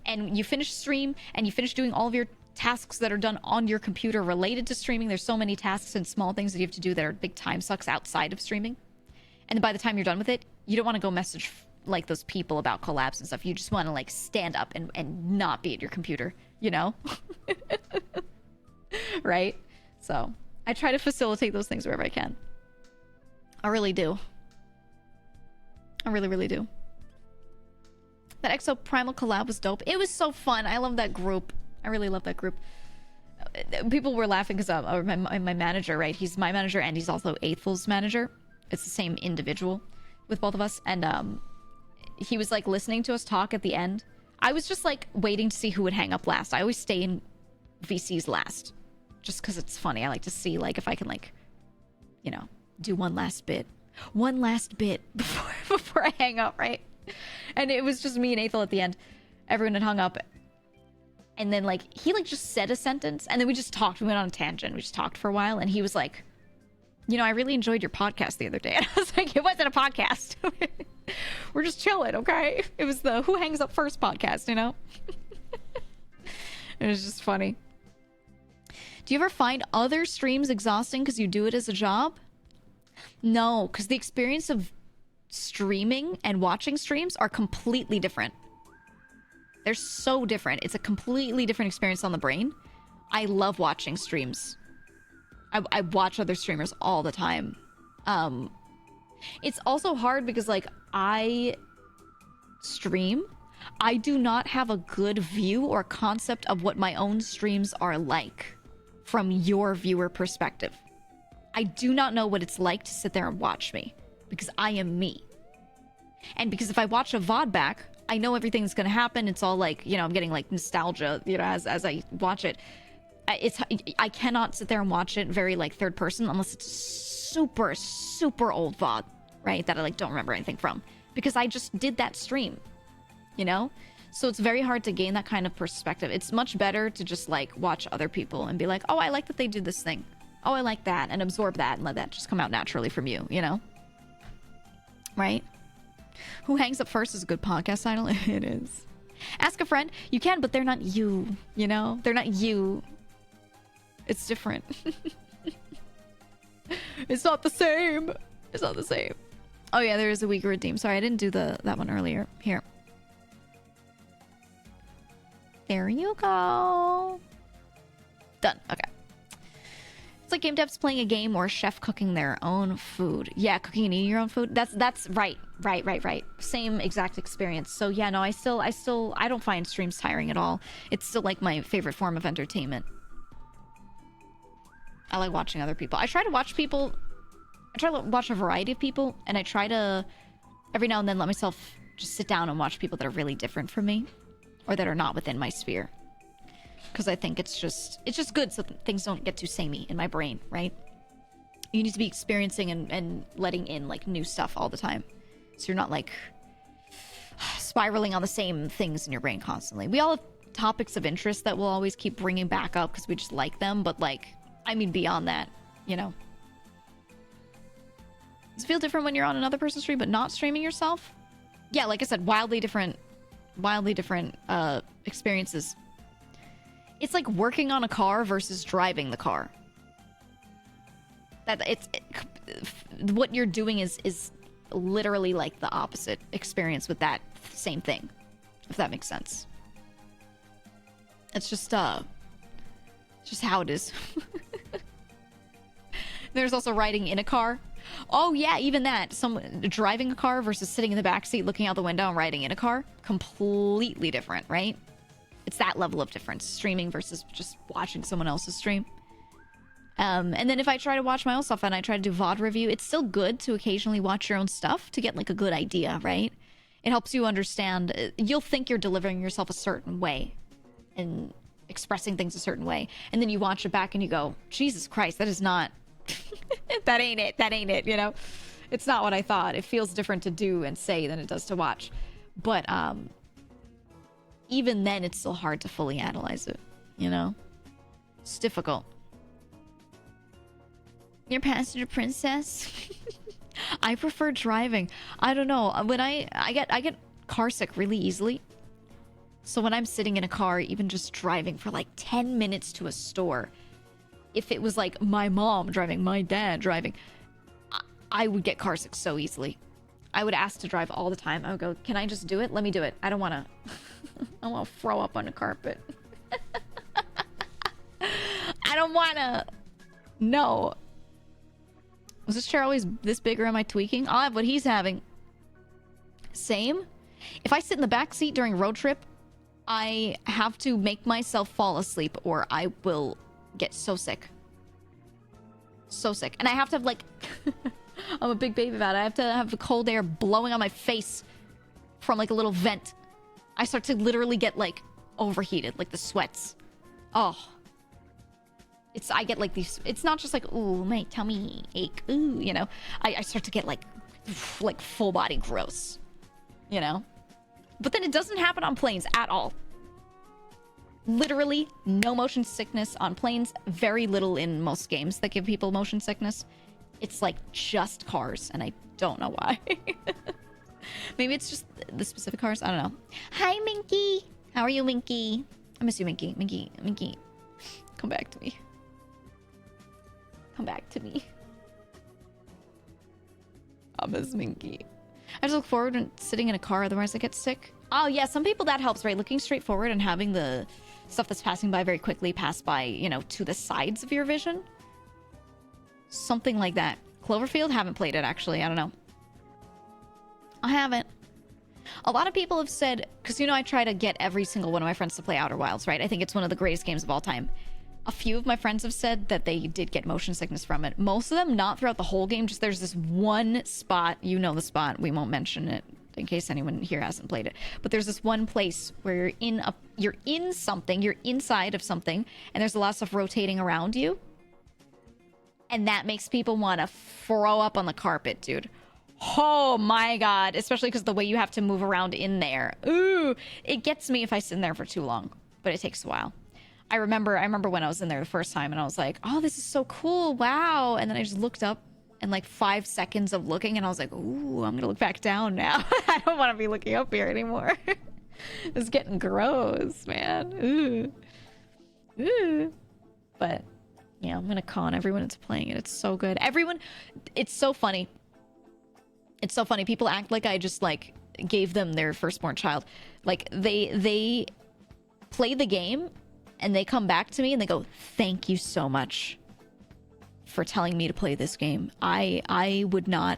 And you finish stream and you finish doing all of your tasks that are done on your computer related to streaming. There's so many tasks and small things that you have to do that are big time sucks outside of streaming. And by the time you're done with it, you don't want to go message like those people about collabs and stuff. You just want to like stand up and not be at your computer, you know? Right? So I try to facilitate those things wherever I can. I really do. I really, really do. That Exo Primal collab was dope. It was so fun. I love that group. I really love that group. People were laughing because my manager, right? He's my manager and he's also Eighthful's manager. It's the same individual with both of us. And he was like listening to us talk at the end. I was just like waiting to see who would hang up last. I always stay in VC's last. Just because it's funny. I like to see like if I can like, you know, do one last bit before I hang up, right? And it was just me and Eiffel at the end. Everyone had hung up. And then like he like just said a sentence and then we just talked. We went on a tangent. We just talked for a while and he was like, you know, I really enjoyed your podcast the other day. And I was like, it wasn't a podcast. We're just chilling, okay? It was the Who Hangs Up First podcast, you know? It was just funny. Do you ever find other streams exhausting because you do it as a job? No, because the experience of streaming and watching streams are completely different. They're so different. It's a completely different experience on the brain. I love watching streams. I watch other streamers all the time. It's also hard because like I stream. I do not have a good view or concept of what my own streams are like from your viewer perspective. I do not know what it's like to sit there and watch me because I am me. And because if I watch a VOD back, I know everything that's going to happen. It's all like, you know, I'm getting like nostalgia, you know, as I watch it. I cannot sit there and watch it very like third person unless it's super, super old VOD, right? That I like don't remember anything from because I just did that stream, you know? So it's very hard to gain that kind of perspective. It's much better to just like watch other people and be like, oh, I like that they did this thing. Oh, I like that, and absorb that and let that just come out naturally from you, you know? Right? Who Hangs Up First is a good podcast title. It is. Ask a friend. You can, but they're not you, you know? They're not you. It's different. It's not the same. It's not the same. Oh yeah, there is a weaker redeem. Sorry, I didn't do that one earlier. Here. There you go. Done. Okay. It's like game devs playing a game or a chef cooking their own food. Yeah, cooking and eating your own food. That's right. Same exact experience. So yeah, no, I don't find streams tiring at all. It's still like my favorite form of entertainment. I like watching other people. I try to watch a variety of people, and I try to every now and then let myself just sit down and watch people that are really different from me or that are not within my sphere. Because I think it's just good so things don't get too samey in my brain, right? You need to be experiencing and letting in like new stuff all the time. So you're not like spiraling on the same things in your brain constantly. We all have topics of interest that we'll always keep bringing back up because we just like them, but like, I mean, beyond that, you know. Does it feel different when you're on another person's stream but not streaming yourself? Yeah, like I said, wildly different experiences. It's like working on a car versus driving the car. What you're doing is literally like the opposite experience with that same thing, if that makes sense. It's just how it is. There's also riding in a car. Oh yeah, even that. Driving a car versus sitting in the backseat looking out the window and riding in a car. Completely different, right? It's that level of difference. Streaming versus just watching someone else's stream. And then if I try to watch my own stuff and I try to do VOD review, it's still good to occasionally watch your own stuff to get like a good idea, right? It helps you understand. You'll think you're delivering yourself a certain way and expressing things a certain way. And then you watch it back and you go, Jesus Christ, that is not... that ain't it, you know? It's not what I thought. It feels different to do and say than it does to watch. But even then, it's still hard to fully analyze it, you know? It's difficult. Your passenger princess? I prefer driving. I don't know. When I get car sick really easily. So when I'm sitting in a car, even just driving for like 10 minutes to a store, if it was like my mom driving, my dad driving, I would get car sick so easily. I would ask to drive all the time. I would go, can I just do it? Let me do it. I don't want to... I want to throw up on the carpet. I don't want to... No. Was this chair always this big or am I tweaking? I'll have what he's having. Same. If I sit in the back seat during a road trip, I have to make myself fall asleep or I will get so sick. So sick. And I have to have like... I'm a big baby about it. I have to have the cold air blowing on my face from like a little vent. I start to literally get like overheated, like the sweats. Oh. I get like these, it's not just like, ooh, my tummy ache, ooh, you know. I start to get like full body gross, you know. But then it doesn't happen on planes at all. Literally no motion sickness on planes. Very little in most games that give people motion sickness. It's like just cars, and I don't know why. Maybe it's just the specific cars. I don't know. Hi, Minky. How are you, Minky? I miss you, Minky. Minky. Come back to me. Come back to me. I miss Minky. I just look forward to sitting in a car, otherwise I get sick. Oh, yeah, some people that helps, right? Looking straight forward and having the stuff that's passing by very quickly pass by, you know, to the sides of your vision. Something like that. Cloverfield? Haven't played it, actually. I don't know. I haven't. A lot of people have said... Because, you know, I try to get every single one of my friends to play Outer Wilds, right? I think it's one of the greatest games of all time. A few of my friends have said that they did get motion sickness from it. Most of them, not throughout the whole game. Just there's this one spot. You know the spot. We won't mention it in case anyone here hasn't played it. But there's this one place where you're in something. You're inside of something. And there's a lot of stuff rotating around you. And that makes people want to throw up on the carpet, dude. Oh my god. Especially because the way you have to move around in there. Ooh. It gets me if I sit in there for too long. But it takes a while. I remember when I was in there the first time and I was like, oh, this is so cool. Wow. And then I just looked up and like 5 seconds of looking and I was like, ooh, I'm going to look back down now. I don't want to be looking up here anymore. It's getting gross, man. Ooh. Ooh. But... yeah, I'm gonna con everyone into playing it. It's so good. Everyone, it's so funny. It's so funny. People act like I just like gave them their firstborn child. Like they play the game and they come back to me and they go, "Thank you so much for telling me to play this game. I would not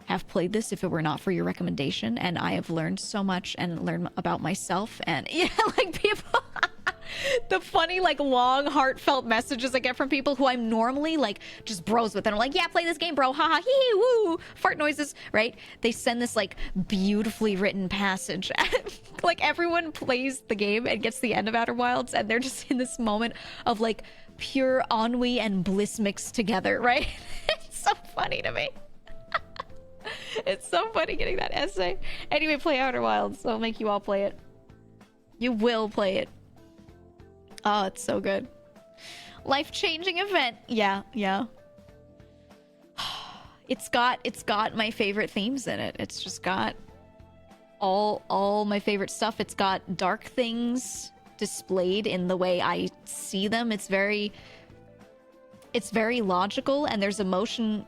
have played this if it were not for your recommendation, and I have learned so much and learned about myself." And yeah, like people. The funny, like, long, heartfelt messages I get from people who I'm normally, like, just bros with. And I'm like, yeah, play this game, bro. Ha ha, hee hee, woo. Fart noises, right? They send this, like, beautifully written passage. Like, everyone plays the game and gets to the end of Outer Wilds, and they're just in this moment of, like, pure ennui and bliss mixed together, right? It's so funny to me. It's so funny getting that essay. Anyway, play Outer Wilds. I'll make you all play it. You will play it. Oh, it's so good. Life-changing event. Yeah, yeah. It's got my favorite themes in it. It's just got all my favorite stuff. It's got dark things displayed in the way I see them. It's very logical, and there's emotion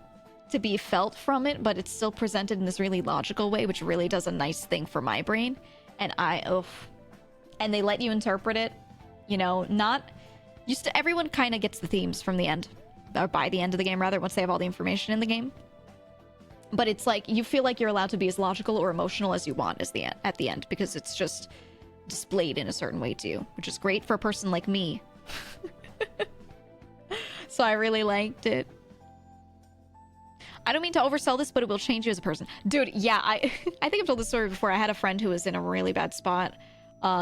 to be felt from it, but it's still presented in this really logical way, which really does a nice thing for my brain. And and they let you interpret it, you know, everyone kind of gets the themes from the end, or by the end of the game rather, once they have all the information in the game. But it's like you feel like you're allowed to be as logical or emotional as you want at the end, because it's just displayed in a certain way to you, which is great for a person like me. So I really liked it. I don't mean to oversell this, but it will change you as a person. Dude, yeah, I think I've told this story before. I had a friend who was in a really bad spot.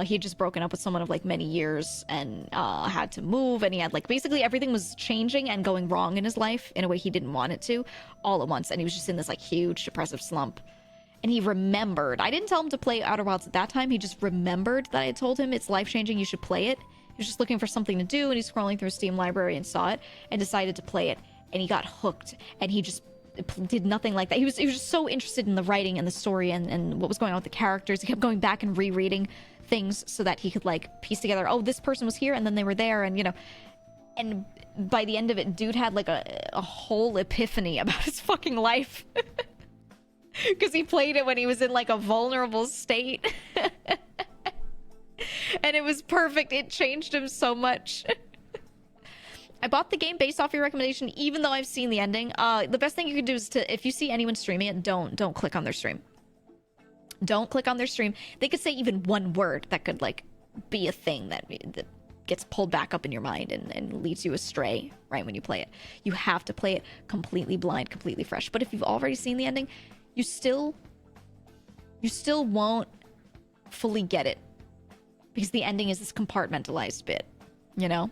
He had just broken up with someone of like many years and had to move, and he had like basically everything was changing and going wrong in his life in a way he didn't want it to all at once, and he was just in this like huge depressive slump. And he remembered, I didn't tell him to play Outer Wilds at that time, he just remembered that I told him it's life-changing, you should play it. He was just looking for something to do, and he's scrolling through a Steam library and saw it and decided to play it, and he got hooked, and he just did nothing like that. He was just so interested in the writing and the story and what was going on with the characters. He kept going back and rereading things so that he could like piece together, oh, this person was here and then they were there, and you know. And by the end of it, dude had like a whole epiphany about his fucking life. Because he played it when he was in like a vulnerable state. And it was perfect. It changed him so much. I bought the game based off your recommendation, even though I've seen the ending. The best thing you can do is if you see anyone streaming it, don't click on their stream. Don't click on their stream. They could say even one word that could like be a thing that gets pulled back up in your mind and leads you astray right when you play it. You have to play it completely blind, completely fresh. But if you've already seen the ending, you still won't fully get it, because the ending is this compartmentalized bit, you know?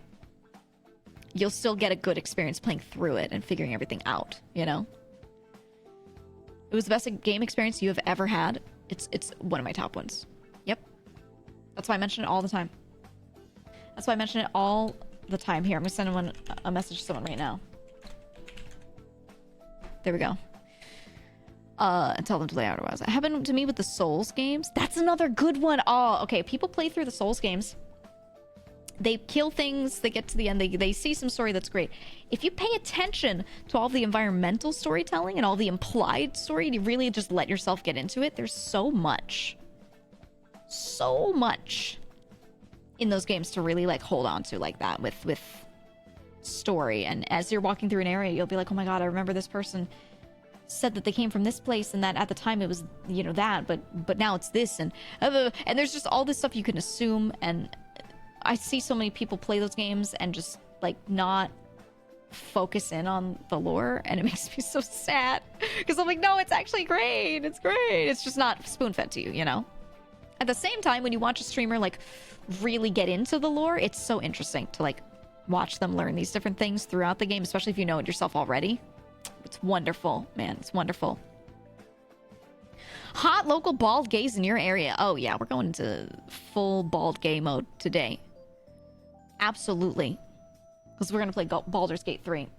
You'll still get a good experience playing through it and figuring everything out, you know? It was the best game experience you have ever had. It's one of my top ones. Yep. That's why I mention it all the time. That's why I mention it all the time. Here, I'm gonna send a message to someone right now. There we go. And tell them to play Outer Wilds. It happened to me with the Souls games. That's another good one. Oh, okay. People play through the Souls games. They kill things, they get to the end, they see some story that's great. If you pay attention to all the environmental storytelling and all the implied story, and you really just let yourself get into it, there's so much in those games to really like hold on to like that with story. And as you're walking through an area, you'll be like, oh my god, I remember this person said that they came from this place, and that at the time it was, you know, that, but now it's this, and there's just all this stuff you can assume. And I see so many people play those games and just like not focus in on the lore, and it makes me so sad, because I'm like, no, it's actually great, it's great, it's just not spoon-fed to you, you know? At the same time, when you watch a streamer like really get into the lore, it's so interesting to like watch them learn these different things throughout the game, especially if you know it yourself already. It's wonderful, man, it's wonderful. Hot local bald gays in your area. Oh yeah, we're going into full bald gay mode today. Absolutely. Because we're going to play Baldur's Gate 3. I'm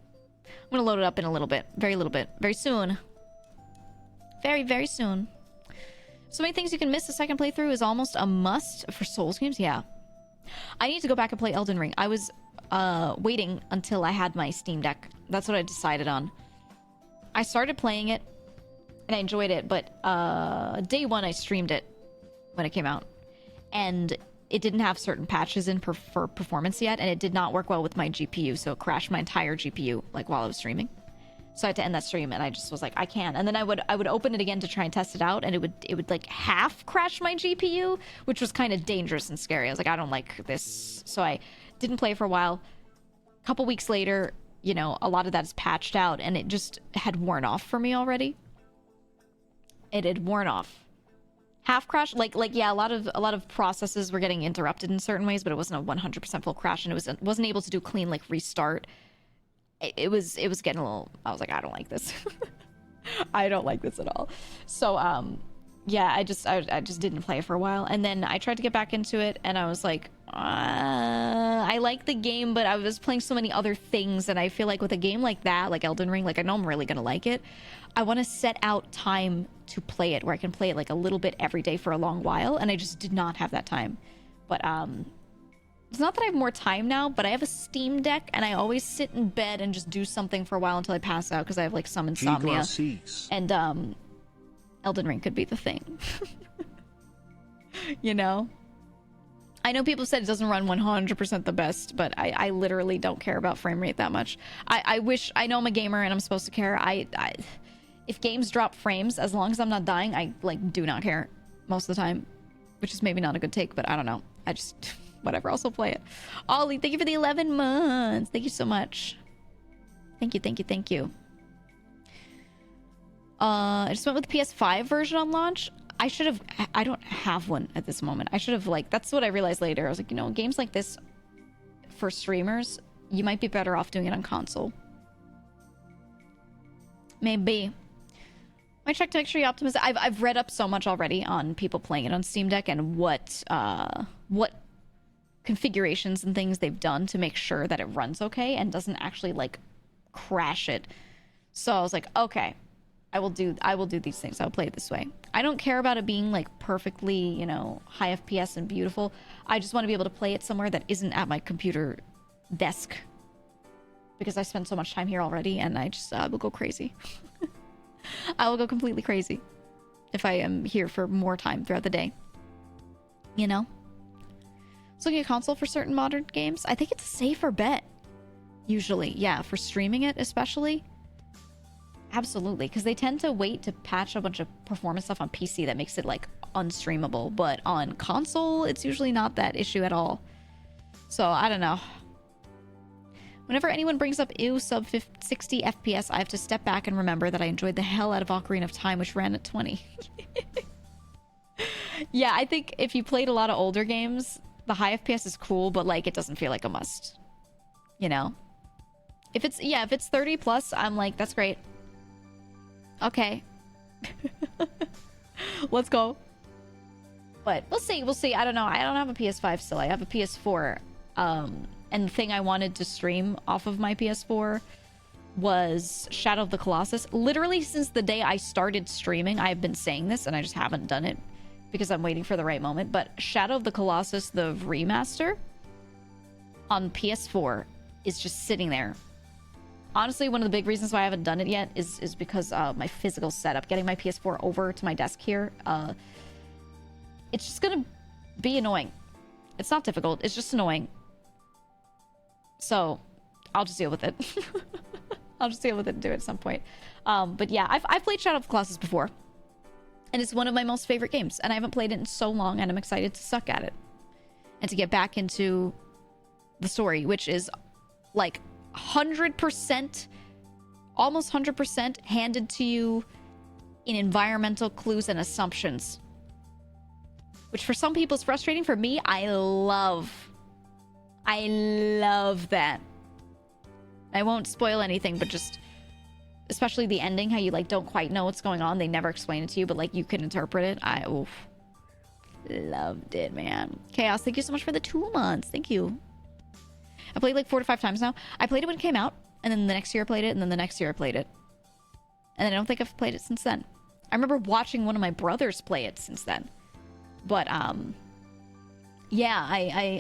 going to load it up in a little bit. Very little bit. Very soon. Very, very soon. So many things you can miss a second playthrough is almost a must for Souls games. Yeah. I need to go back and play Elden Ring. I was waiting until I had my Steam Deck. That's what I decided on. I started playing it, and I enjoyed it, but day one I streamed it when it came out. And it didn't have certain patches in for performance yet, and it did not work well with my GPU, so it crashed my entire GPU like while I was streaming. So I had to end that stream, and I just was like, I can't. And then I would open it again to try and test it out, and it would like half crash my GPU, which was kind of dangerous and scary. I was like, I don't like this. So I didn't play for a while. A couple weeks later, you know, a lot of that is patched out, and it just had worn off for me already. It had worn off. Half crash, like yeah, a lot of processes were getting interrupted in certain ways, but it wasn't a 100% full crash, and it wasn't able to do clean like restart. It was getting a little. I was like, I don't like this. I don't like this at all. So, yeah, I just didn't play it for a while. And then I tried to get back into it, and I was like, I like the game, but I was playing so many other things, and I feel like with a game like that, like Elden Ring, like I know I'm really gonna like it. I want to set out time to play it, where I can play it like a little bit every day for a long while, and I just did not have that time. But, it's not that I have more time now, but I have a Steam Deck, and I always sit in bed and just do something for a while until I pass out, because I have like some insomnia. And, Elden Ring could be the thing. You know? I know people said it doesn't run 100% the best, but I literally don't care about frame rate that much. I wish, I know I'm a gamer and I'm supposed to care. If games drop frames, as long as I'm not dying, I like do not care most of the time, which is maybe not a good take, but I don't know. I just, whatever, I'll still play it. Ollie, thank you for the 11 months. Thank you so much. Thank you, thank you, thank you. I just went with the PS5 version on launch. I don't have one at this moment. I should have, like, that's what I realized later. I was like, you know, games like this for streamers, you might be better off doing it on console. Maybe. I checked to make sure you're optimistic. I've read up so much already on people playing it on Steam Deck and what configurations and things they've done to make sure that it runs okay and doesn't actually, like, crash it. So I was like, okay. I will do these things. I'll play it this way. I don't care about it being like perfectly, you know, high FPS and beautiful. I just want to be able to play it somewhere that isn't at my computer desk, because I spend so much time here already, and I will go crazy. I will go completely crazy if I am here for more time throughout the day. You know? So looking at console for certain modern games, I think it's a safer bet. Usually, yeah, for streaming it especially. Absolutely, because they tend to wait to patch a bunch of performance stuff on PC that makes it, like, unstreamable. But on console, it's usually not that issue at all. So, I don't know. Whenever anyone brings up ew sub 60 FPS, I have to step back and remember that I enjoyed the hell out of Ocarina of Time, which ran at 20. Yeah, I think if you played a lot of older games, the high FPS is cool, but, like, it doesn't feel like a must. You know? If it's 30 plus, I'm like, that's great. Okay. Let's go. But we'll see. I don't know. I don't have a PS5 still. I have a PS4. And the thing I wanted to stream off of my PS4 was Shadow of the Colossus. Literally since the day I started streaming, I've been saying this and I just haven't done it because I'm waiting for the right moment. But Shadow of the Colossus, the remaster on PS4 is just sitting there. Honestly, one of the big reasons why I haven't done it yet is because my physical setup. Getting my PS4 over to my desk here, it's just gonna be annoying. It's not difficult, it's just annoying. So, I'll just deal with it. I'll just deal with it and do it at some point. But yeah, I've played Shadow of the Colossus before. And it's one of my most favorite games. And I haven't played it in so long, and I'm excited to suck at it. And to get back into the story, which is, like, 100%, almost 100% handed to you in environmental clues and assumptions, which for some people is frustrating. For me, I love that. I won't spoil anything, but just especially the ending, how you like don't quite know what's going on. They never explain it to you, but like you can interpret it. I loved it, man. Chaos, thank you so much for the 2 months. Thank you. I played like 4 to 5 times now. I played it when it came out, and then the next year I played it, and then the next year I played it. And then I don't think I've played it since then. I remember watching one of my brothers play it since then. But, yeah,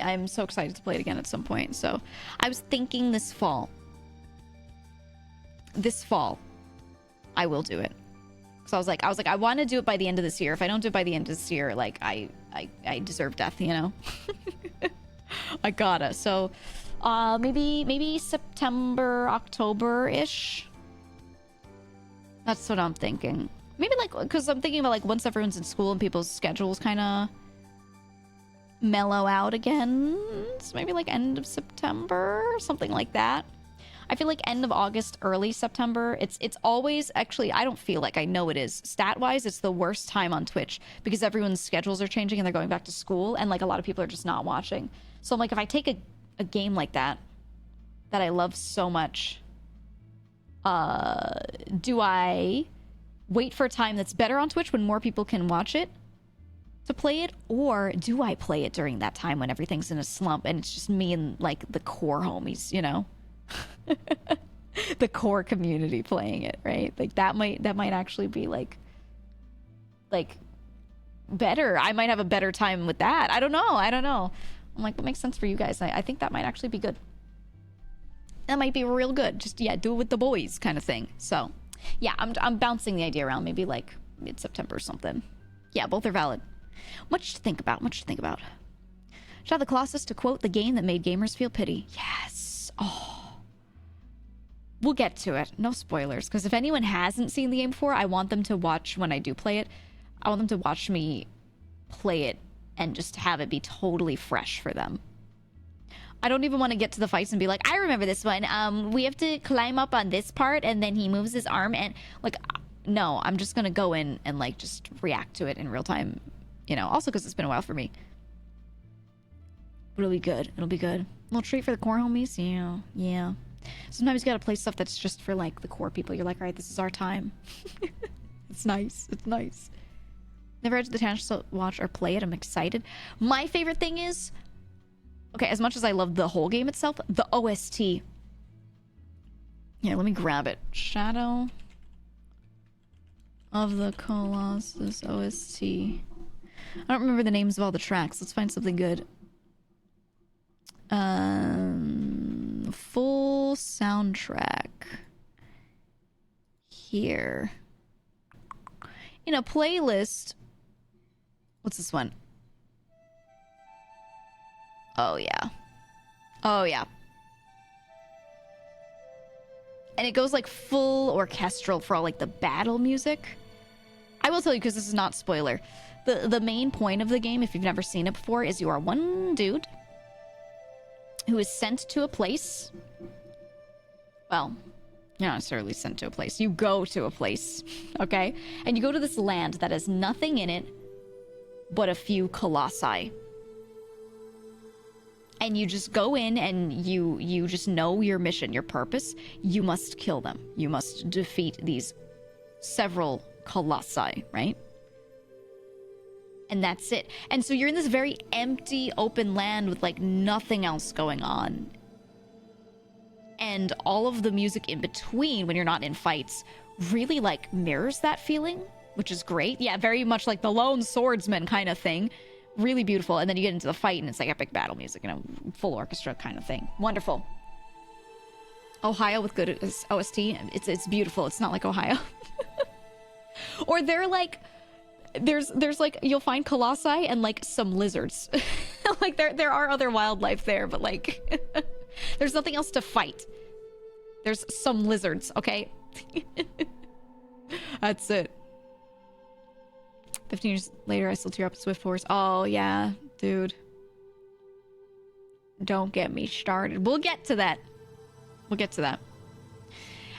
I'm so excited to play it again at some point. So, I was thinking this fall, I will do it. So I was like, I want to do it by the end of this year. If I don't do it by the end of this year, like, I deserve death, you know? I gotta. So, maybe September, October-ish. That's what I'm thinking. Maybe like, because I'm thinking about like once everyone's in school and people's schedules kind of mellow out again. So maybe like end of September, something like that. I feel like end of August, early September. It's always, actually, I don't feel like, I know it is. Stat-wise, it's the worst time on Twitch because everyone's schedules are changing and they're going back to school, and like a lot of people are just not watching. So I'm like, if I take a game like that I love so much, do I wait for a time that's better on Twitch when more people can watch it to play it, or do I play it during that time when everything's in a slump and it's just me and like the core homies, you know? The core community playing it, right? Like that might actually be like better. I might have a better time with that. I don't know. I'm like, what makes sense for you guys? I think that might actually be good. That might be real good. Just, yeah, do it with the boys kind of thing. So, yeah, I'm bouncing the idea around. Maybe like mid-September or something. Yeah, both are valid. Much to think about. Shout out the Colossus to quote the game that made gamers feel pity. Yes. Oh. We'll get to it. No spoilers. Because if anyone hasn't seen the game before, I want them to watch when I do play it. I want them to watch me play it and just have it be totally fresh for them. I don't even want to get to the fights and be like, I remember this one. We have to climb up on this part and then he moves his arm and like, no, I'm just going to go in and like just react to it in real time. You know, also because it's been a while for me. But it'll be good. A little treat for the core homies. Yeah. Sometimes you got to play stuff that's just for like the core people. You're like, all right, this is our time. It's nice. Never had the chance to watch or play it. I'm excited. My favorite thing is, okay, as much as I love the whole game itself, the OST. Here, let me grab it. Shadow of the Colossus OST. I don't remember the names of all the tracks. Let's find something good. Full soundtrack. Here. In a playlist. What's this one? Oh, yeah. And it goes like full orchestral for all like the battle music. I will tell you, because this is not spoiler. The main point of the game, if you've never seen it before, is you are one dude who is sent to a place. Well, you're not necessarily sent to a place. You go to a place, okay? And you go to this land that has nothing in it but a few colossi. And you just go in and you just know your mission, your purpose. You must kill them. You must defeat these several colossi, right? And that's it. And so you're in this very empty, open land with like nothing else going on. And all of the music in between, when you're not in fights, really like mirrors that feeling, which is great. Yeah, very much like the Lone Swordsman kind of thing. Really beautiful. And then you get into the fight and it's like epic battle music, you know, full orchestra kind of thing. Wonderful. Ohio with good OST. It's beautiful. It's not like Ohio. Or they're like, there's like, you'll find colossi and like some lizards. Like there are other wildlife there, but like there's nothing else to fight. There's some lizards, okay? That's it. 15 years later, I still tear up at Swift Force. Oh, yeah, dude. Don't get me started. We'll get to that.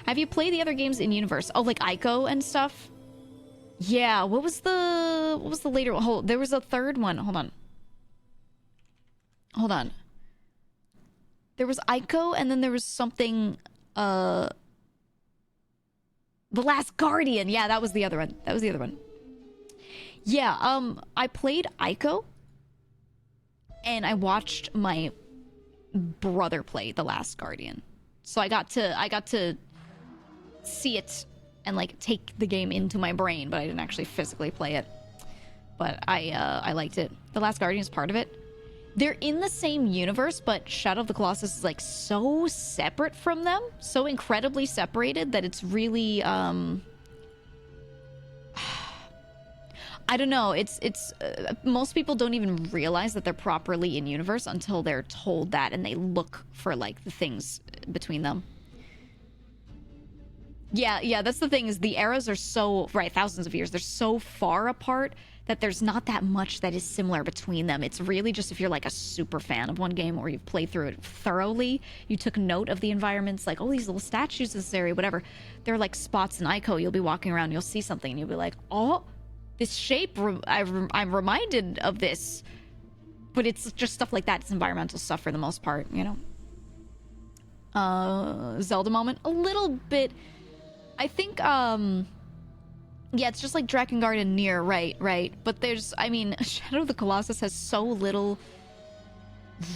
Have you played the other games in universe? Oh, like Ico and stuff? Yeah, what was the later one? There was a third one. Hold on. There was Ico, and then there was something, The Last Guardian. Yeah, that was the other one. Yeah, I played Ico, and I watched my brother play The Last Guardian. So I got to see it and like take the game into my brain, but I didn't actually physically play it. But I liked it. The Last Guardian is part of it. They're in the same universe, but Shadow of the Colossus is like so separate from them, so incredibly separated that it's really I don't know. It's most people don't even realize that they're properly in universe until they're told that, and they look for like the things between them. Yeah, that's the thing, is the eras are so, right, thousands of years, they're so far apart that there's not that much that is similar between them. It's really just if you're like a super fan of one game or you've played through it thoroughly, you took note of the environments, like, oh, these little statues in this area, whatever. There are like spots in Ico, you'll be walking around, you'll see something, and you'll be like, oh, this shape, I'm reminded of this. But it's just stuff like that. It's environmental stuff for the most part, you know? Zelda moment, a little bit. I think Yeah, it's just like Drakengard and Nier, right. But there's, I mean, Shadow of the Colossus has so little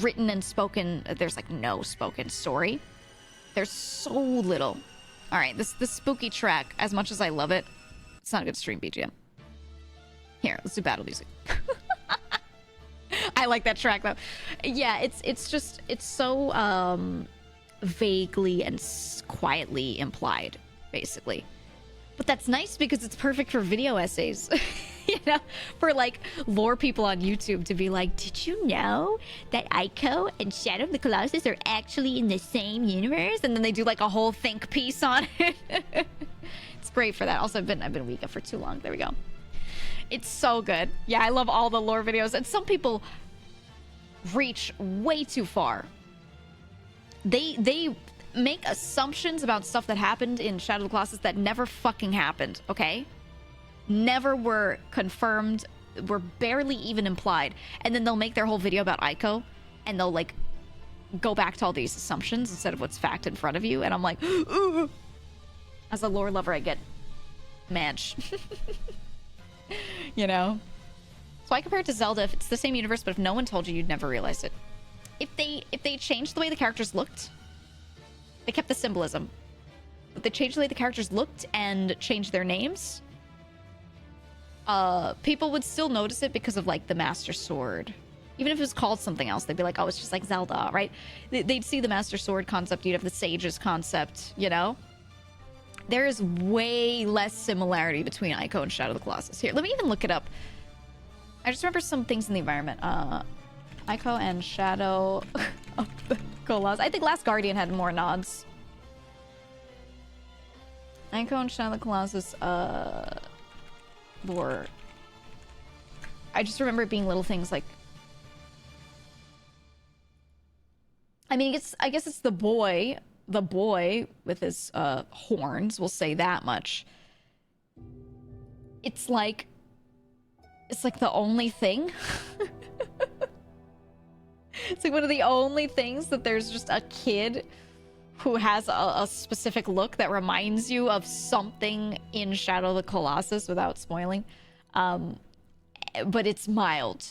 written and spoken. There's like no spoken story. There's so little. All right, this spooky track, as much as I love it, it's not a good stream BGM. Here, let's do battle music. I like that track though. Yeah, it's just, it's so vaguely and quietly implied, basically. But that's nice because it's perfect for video essays. You know, for like lore people on YouTube to be like, did you know that Ico and Shadow of the Colossus are actually in the same universe? And then they do like a whole think piece on it. It's great for that. Also, I've been Wega for too long. There we go. It's so good. Yeah, I love all the lore videos. And some people reach way too far. They make assumptions about stuff that happened in Shadow of the Colossus that never fucking happened, okay? Never were confirmed, were barely even implied. And then they'll make their whole video about Ico, and they'll like go back to all these assumptions instead of what's fact in front of you. And I'm like, ugh. As a lore lover, I get madge. You know? So I compare it to Zelda. If it's the same universe, but if no one told you, you'd never realize it. If they changed the way the characters looked, they kept the symbolism, but they changed the way the characters looked and changed their names, people would still notice it because of like the Master Sword. Even if it was called something else, they'd be like, oh, it's just like Zelda, right? They'd see the Master Sword concept, you'd have the Sages concept, you know? There is way less similarity between Ico and Shadow of the Colossus. Here, let me even look it up. I just remember some things in the environment. Ico and Shadow of the Colossus. I think Last Guardian had more nods. Ico and Shadow of the Colossus, lore. I just remember it being little things like... I mean, I guess it's the boy with his horns, we'll say that much. It's like the only thing. It's like one of the only things that there's just a kid who has a specific look that reminds you of something in Shadow of the Colossus without spoiling. But it's mild.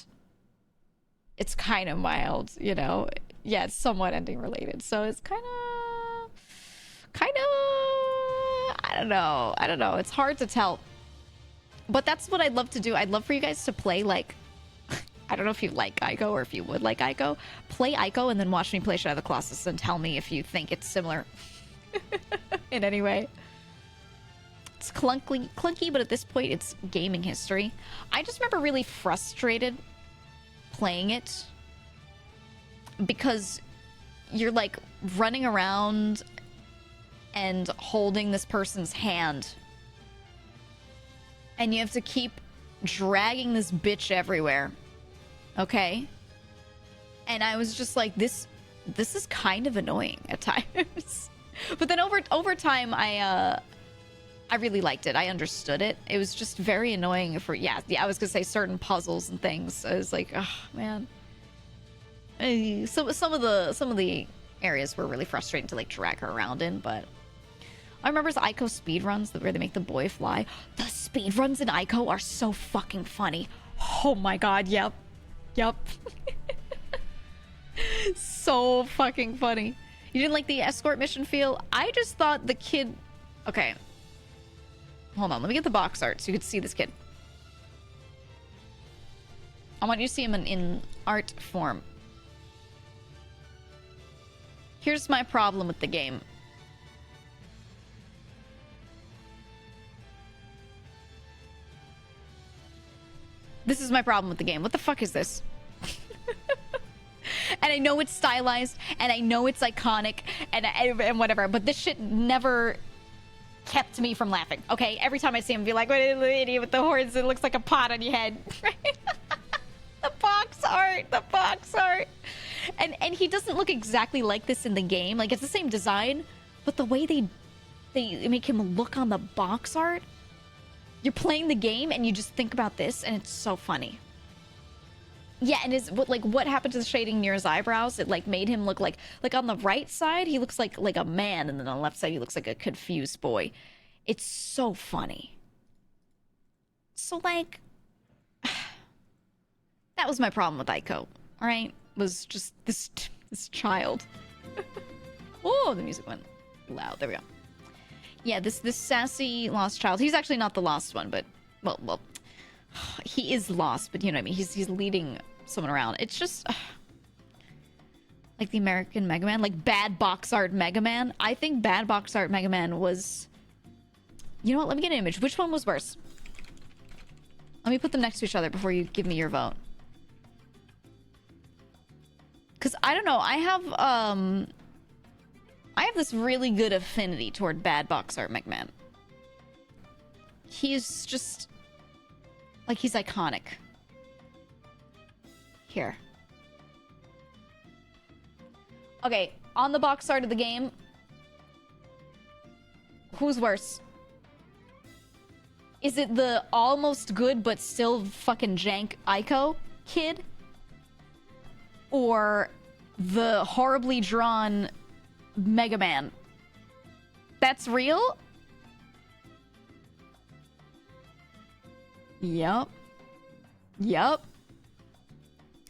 It's kind of mild, you know? Yeah, it's somewhat ending related. So it's kind of, I don't know. It's hard to tell. But that's what I'd love to do. I'd love for you guys to play, like, I don't know if you like Ico or if you would like Ico. Play Ico and then watch me play Shadow of the Colossus and tell me if you think it's similar in any way. It's clunky, but at this point it's gaming history. I just remember really frustrated playing it because you're like running around and holding this person's hand and you have to keep dragging this bitch everywhere. Okay? And I was just like, this is kind of annoying at times. But then over time, I really liked it. I understood it. It was just very annoying for, yeah, I was gonna say certain puzzles and things. I was like, oh man. So some of the areas were really frustrating to like drag her around in, but I remember the Ico speedruns where they make the boy fly. The speedruns in Ico are so fucking funny. Oh my god, yep. So fucking funny. You didn't like the escort mission feel? I just thought the kid... Okay. Hold on, let me get the box art so you can see this kid. I want you to see him in art form. Here's my problem with the game. This is my problem with the game. What the fuck is this? And I know it's stylized, and I know it's iconic, and whatever, but this shit never kept me from laughing, okay? Every time I see him, I'd be like, what an idiot with the horns, it looks like a pot on your head. The box art. And he doesn't look exactly like this in the game. Like, it's the same design, but the way they make him look on the box art, you're playing the game and you just think about this, and it's so funny. Yeah, and what happened to the shading near his eyebrows? It like made him look like on the right side he looks like a man, and then on the left side he looks like a confused boy. It's so funny. So, like, that was my problem with Aiko, alright? Was just this child. Oh, the music went loud. There we go. Yeah, this sassy lost child. He's actually not the lost one, but, well, he is lost, but you know what I mean? He's leading someone around. It's just... like the American Mega Man, like bad box art Mega Man. I think bad box art Mega Man was... You know what? Let me get an image. Which one was worse? Let me put them next to each other before you give me your vote. Because I don't know. I have this really good affinity toward bad box art Mega Man. He's just... like, he's iconic. Here. Okay, on the box art of the game, who's worse? Is it the almost good but still fucking jank Aiko kid? Or the horribly drawn Mega Man? That's real? Yup.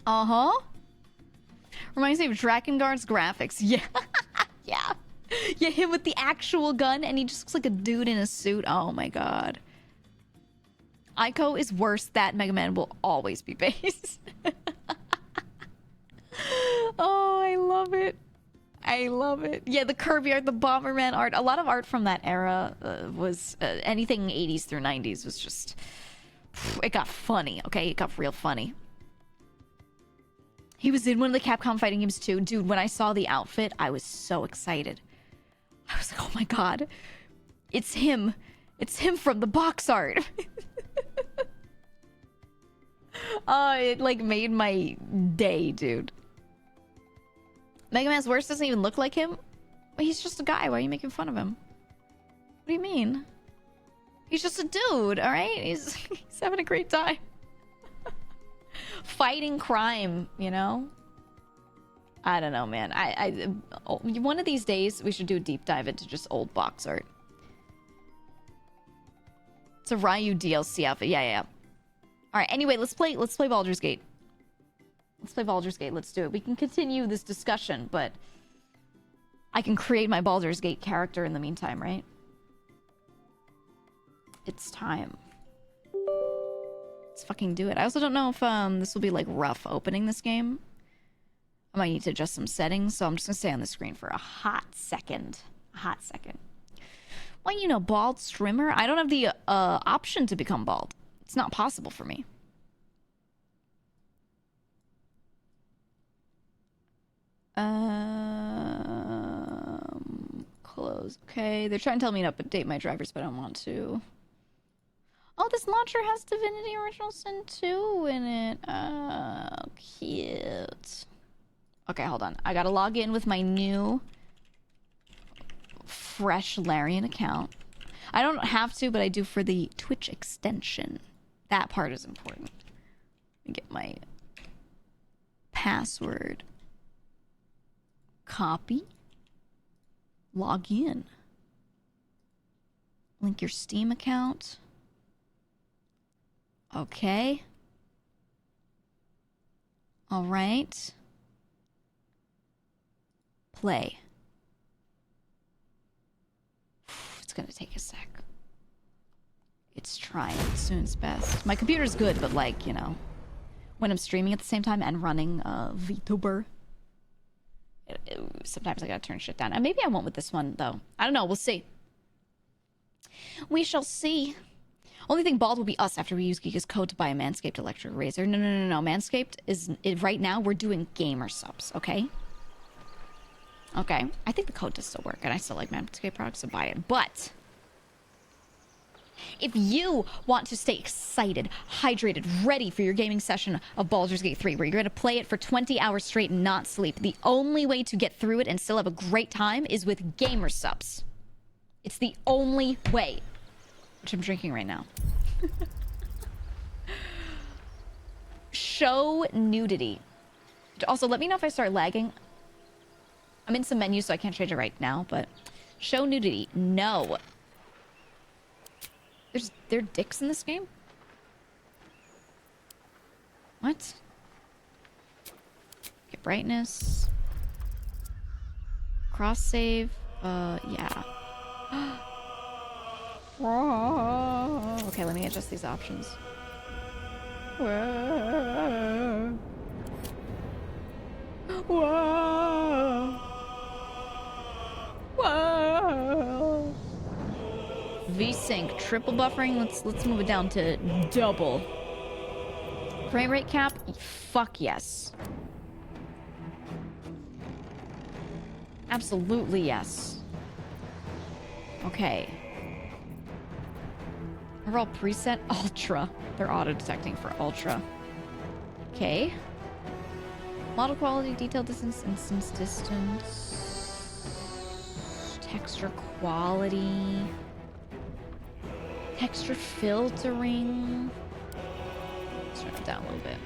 Uh-huh. Reminds me of Drakengard's graphics. Yeah. Yeah, him with the actual gun, and he just looks like a dude in a suit. Oh my god. Aiko is worse. That Mega Man will always be base. Oh, I love it. Yeah, the Kirby art, the Bomberman art. A lot of art from that era was... anything 80s through 90s was just... it got funny, okay? It got real funny. He was in one of the Capcom fighting games too. Dude, when I saw the outfit, I was so excited. I was like, oh my god. It's him. It's him from the box art. Oh, it like made my day, dude. Mega Man's worst doesn't even look like him. But he's just a guy. Why are you making fun of him? What do you mean? He's just a dude, alright? He's having a great time. Fighting crime, you know? I don't know, man. One of these days, we should do a deep dive into just old box art. It's a Ryu DLC outfit. Yeah. Alright, anyway, let's play Baldur's Gate. Let's do it. We can continue this discussion, but I can create my Baldur's Gate character in the meantime, right? It's time. Let's fucking do it. I also don't know if this will be like rough opening this game. I might need to adjust some settings, so I'm just gonna stay on the screen for a hot second. Well, you know, bald streamer. I don't have the option to become bald. It's not possible for me. Close. Okay, they're trying to tell me to update my drivers, but I don't want to. Oh, this launcher has Divinity Original Sin 2 in it. Oh, cute. Okay, hold on. I gotta log in with my new fresh Larian account. I don't have to, but I do for the Twitch extension. That part is important. Let me get my password. Copy. Log in. Link your Steam account. Okay. All right. Play. It's gonna take a sec. It's trying as soon as best. My computer's good, but like, you know, when I'm streaming at the same time and running VTuber, sometimes I gotta turn shit down. And maybe I won't with this one, though. I don't know. We'll see. We shall see. Only thing bald will be us after we use GEEGA's code to buy a Manscaped electric razor. No. Manscaped is... right now, we're doing gamer subs, okay? Okay. I think the code does still work, and I still like Manscaped products, so buy it. But... if you want to stay excited, hydrated, ready for your gaming session of Baldur's Gate 3, where you're going to play it for 20 hours straight and not sleep, the only way to get through it and still have a great time is with gamer subs. It's the only way. Which I'm drinking right now. Show nudity. Also, let me know if I start lagging. I'm in some menus, so I can't change it right now, but... show nudity. No. There are dicks in this game? What? Okay, brightness. Cross save. Yeah. Okay, let me adjust these options. Whoa. Whoa. Whoa. VSync triple buffering. Let's move it down to double. Frame rate cap. Fuck yes. Absolutely yes. Okay. Overall preset ultra. They're auto detecting for ultra. Okay. Model quality, detail distance, instance distance, texture quality, texture filtering. Let's turn it down a little bit.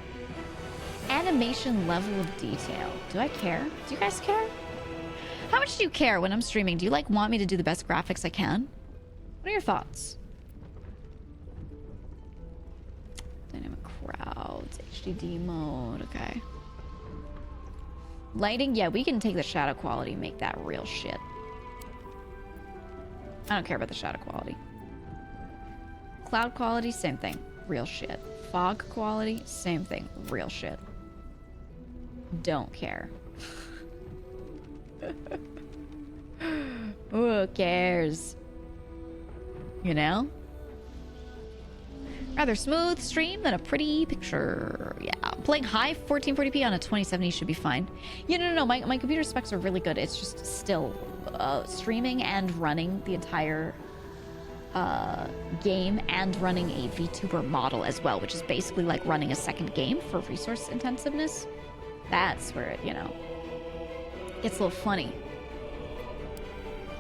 Animation level of detail. Do I care? Do you guys care? How much do you care when I'm streaming? Do you like want me to do the best graphics I can? What are your thoughts? Dynamic crowds, HDD mode, okay. Lighting, yeah, we can take the shadow quality and make that real shit. I don't care about the shadow quality. Cloud quality, same thing, real shit. Fog quality, same thing, real shit. Don't care. Who cares? You know? Rather smooth stream than a pretty picture. Yeah, playing high 1440p on a 2070 should be fine. Yeah, no, my computer specs are really good. It's just still streaming and running the entire game and running a VTuber model as well, which is basically like running a second game for resource intensiveness. That's where it, you know, gets a little funny.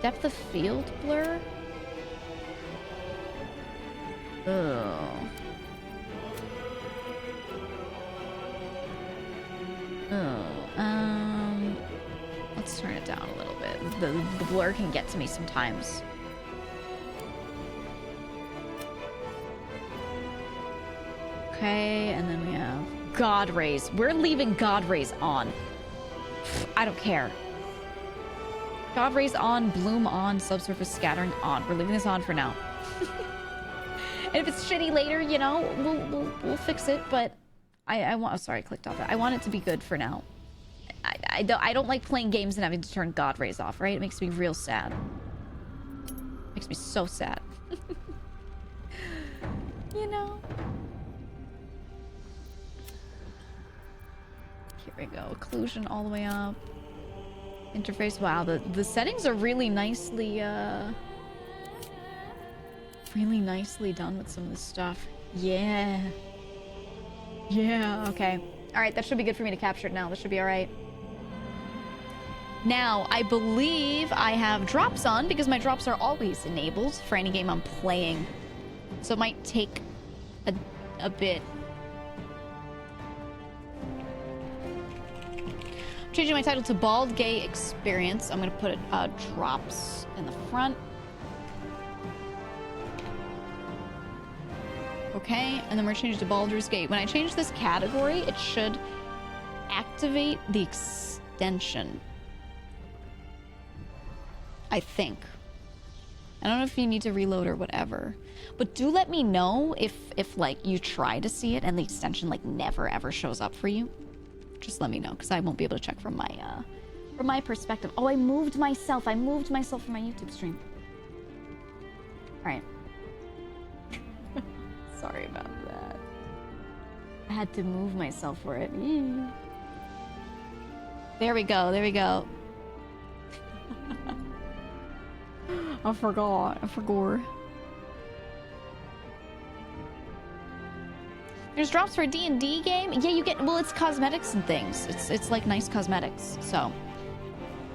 Depth of field blur? Oh. Let's turn it down a little bit. The blur can get to me sometimes. Okay, and then we have God rays. We're leaving God rays on. I don't care. God rays on, bloom on, subsurface scattering on. We're leaving this on for now. And if it's shitty later, you know, we'll fix it. But I want. Oh, sorry, I clicked off that. I want it to be good for now. I don't like playing games and having to turn God rays off. Right? It makes me real sad. Makes me so sad. You know. Here we go. Occlusion all the way up. Interface. Wow, the settings are really nicely done with some of this stuff. Yeah. Yeah, okay. Alright, that should be good for me to capture it now. That should be alright. Now, I believe I have drops on because my drops are always enabled for any game I'm playing. So it might take a bit. I'm changing my title to Bald Gay Experience. I'm going to put drops in the front. Okay, and then we're changing to Baldur's Gate. When I change this category, it should activate the extension. I think. I don't know if you need to reload or whatever. But do let me know if like you try to see it and the extension like never ever shows up for you. Just let me know, because I won't be able to check from my perspective. Oh, I moved myself from my YouTube stream. Alright. Sorry about that. I had to move myself for it. There we go. There we go. I forgot. There's drops for a D&D game? Yeah, you get... Well, it's cosmetics and things. It's like nice cosmetics. So,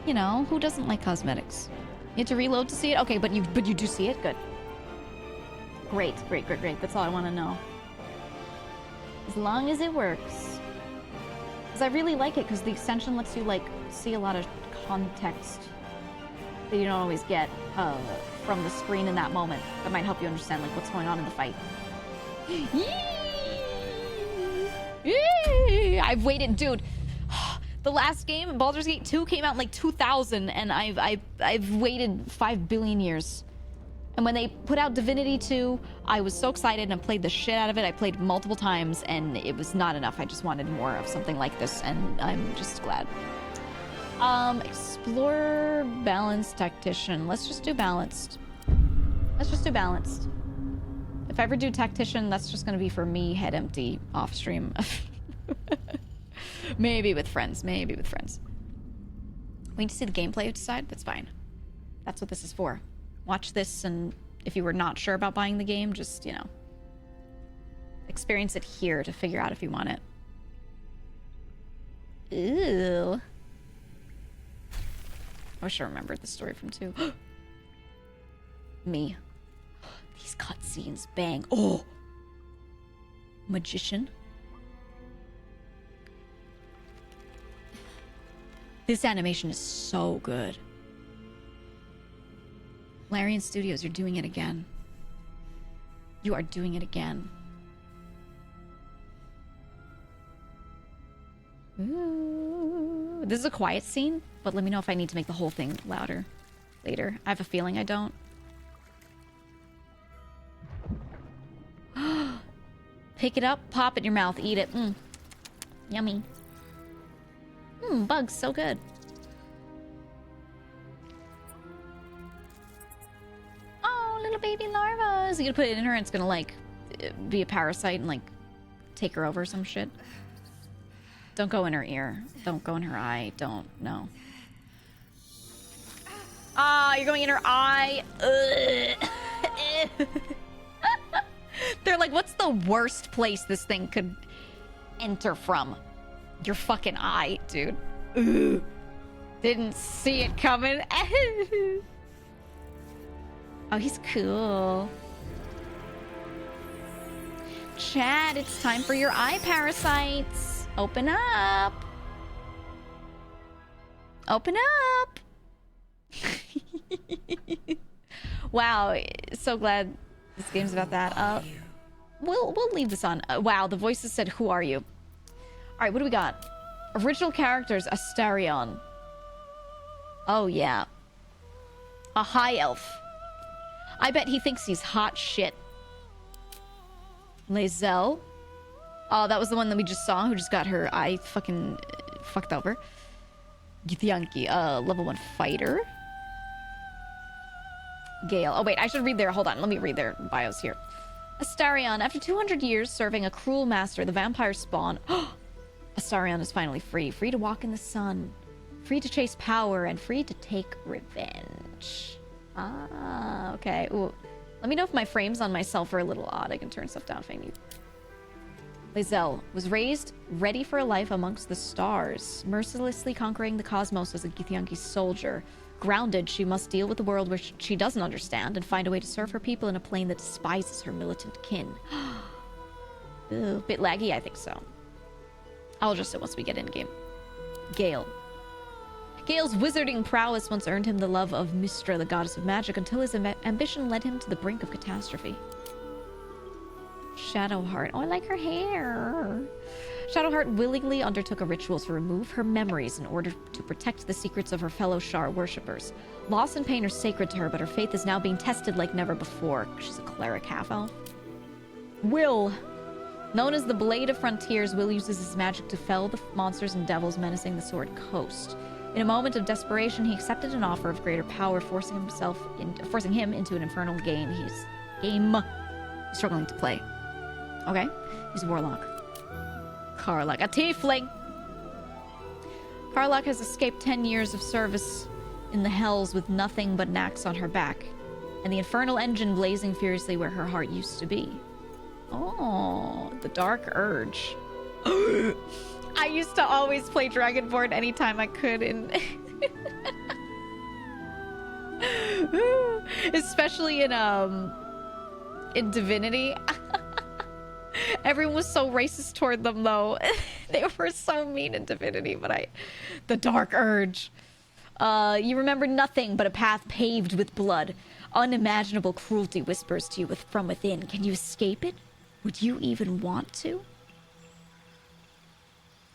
you know, who doesn't like cosmetics? You have to reload to see it? Okay, but you do see it? Good. Great. That's all I want to know. As long as it works. Because I really like it, because the extension lets you, like, see a lot of context that you don't always get from the screen in that moment. That might help you understand, like, what's going on in the fight. I've waited, dude. The last game, Baldur's Gate 2, came out in like 2000, and I've waited 5 billion years. And when they put out Divinity 2, I was so excited and played the shit out of it. I played multiple times, and it was not enough. I just wanted more of something like this, and I'm just glad. Explorer, balanced, tactician. Let's just do balanced. Let's just do balanced. If I ever do tactician, that's just gonna be for me, head empty, off stream. Maybe with friends, maybe with friends. We need to see the gameplay to decide. That's fine. That's what this is for. Watch this, and if you were not sure about buying the game, just, you know, experience it here to figure out if you want it. Ew. I wish I remembered the story from 2. Me. These cutscenes, bang. Oh! Magician. This animation is so good. Larian Studios, you're doing it again. You are doing it again. Ooh. This is a quiet scene, but let me know if I need to make the whole thing louder later. I have a feeling I don't. Pick it up, pop it in your mouth, eat it. Yummy. Bugs, so good. Oh, little baby larvas. You're gonna put it in her and it's gonna, like, be a parasite and, like, take her over or some shit. Don't go in her ear. Don't go in her eye. Don't. No. Ah, you're going in her eye. They're like, what's the worst place this thing could enter from? Your fucking eye, dude. Ugh. Didn't see it coming. Oh, he's cool. Chad, it's time for your eye parasites. Open up. Open up. Wow, so glad this game's about that. We'll leave this on. Wow, the voices said, "Who are you?" All right, what do we got? Original characters, Astarion. Oh yeah, a high elf. I bet he thinks he's hot shit. Lae'zel. Oh, that was the one that we just saw, who just got her eye fucking fucked over. Githyanki, level 1 fighter. Gale. Oh wait, I should read their. Hold on, let me read their bios here. Astarion, after 200 years serving a cruel master, the vampire spawn. Astarion is finally free. Free to walk in the sun. Free to chase power and free to take revenge. Ah, okay. Ooh. Let me know if my frames on myself are a little odd. I can turn stuff down if I need. Lae'zel was raised ready for a life amongst the stars, mercilessly conquering the cosmos as a Githyanki soldier. Grounded, she must deal with the world which she doesn't understand and find a way to serve her people in a plane that despises her militant kin. Ooh, bit laggy? I think so. I'll adjust it once we get in game. Gale. Gale's wizarding prowess once earned him the love of Mystra, the goddess of magic, until his ambition led him to the brink of catastrophe. Shadowheart. Oh, I like her hair. Shadowheart willingly undertook a ritual to remove her memories in order to protect the secrets of her fellow Shar worshippers. Loss and pain are sacred to her, but her faith is now being tested like never before. She's a cleric half-elf. Will. Known as the Blade of Frontiers, Will uses his magic to fell the monsters and devils menacing the Sword Coast. In a moment of desperation, he accepted an offer of greater power, forcing him into an infernal game he's struggling to play. Okay, he's a warlock. Karlach, a tiefling. Karlach has escaped 10 years of service in the hells with nothing but an axe on her back, and the infernal engine blazing furiously where her heart used to be. Oh, the dark urge. I used to always play Dragonborn anytime I could especially in Divinity. Everyone was so racist toward them, though. They were so mean in Divinity, but the dark urge. You remember nothing but a path paved with blood. Unimaginable cruelty whispers to you from within. Can you escape it? Would you even want to?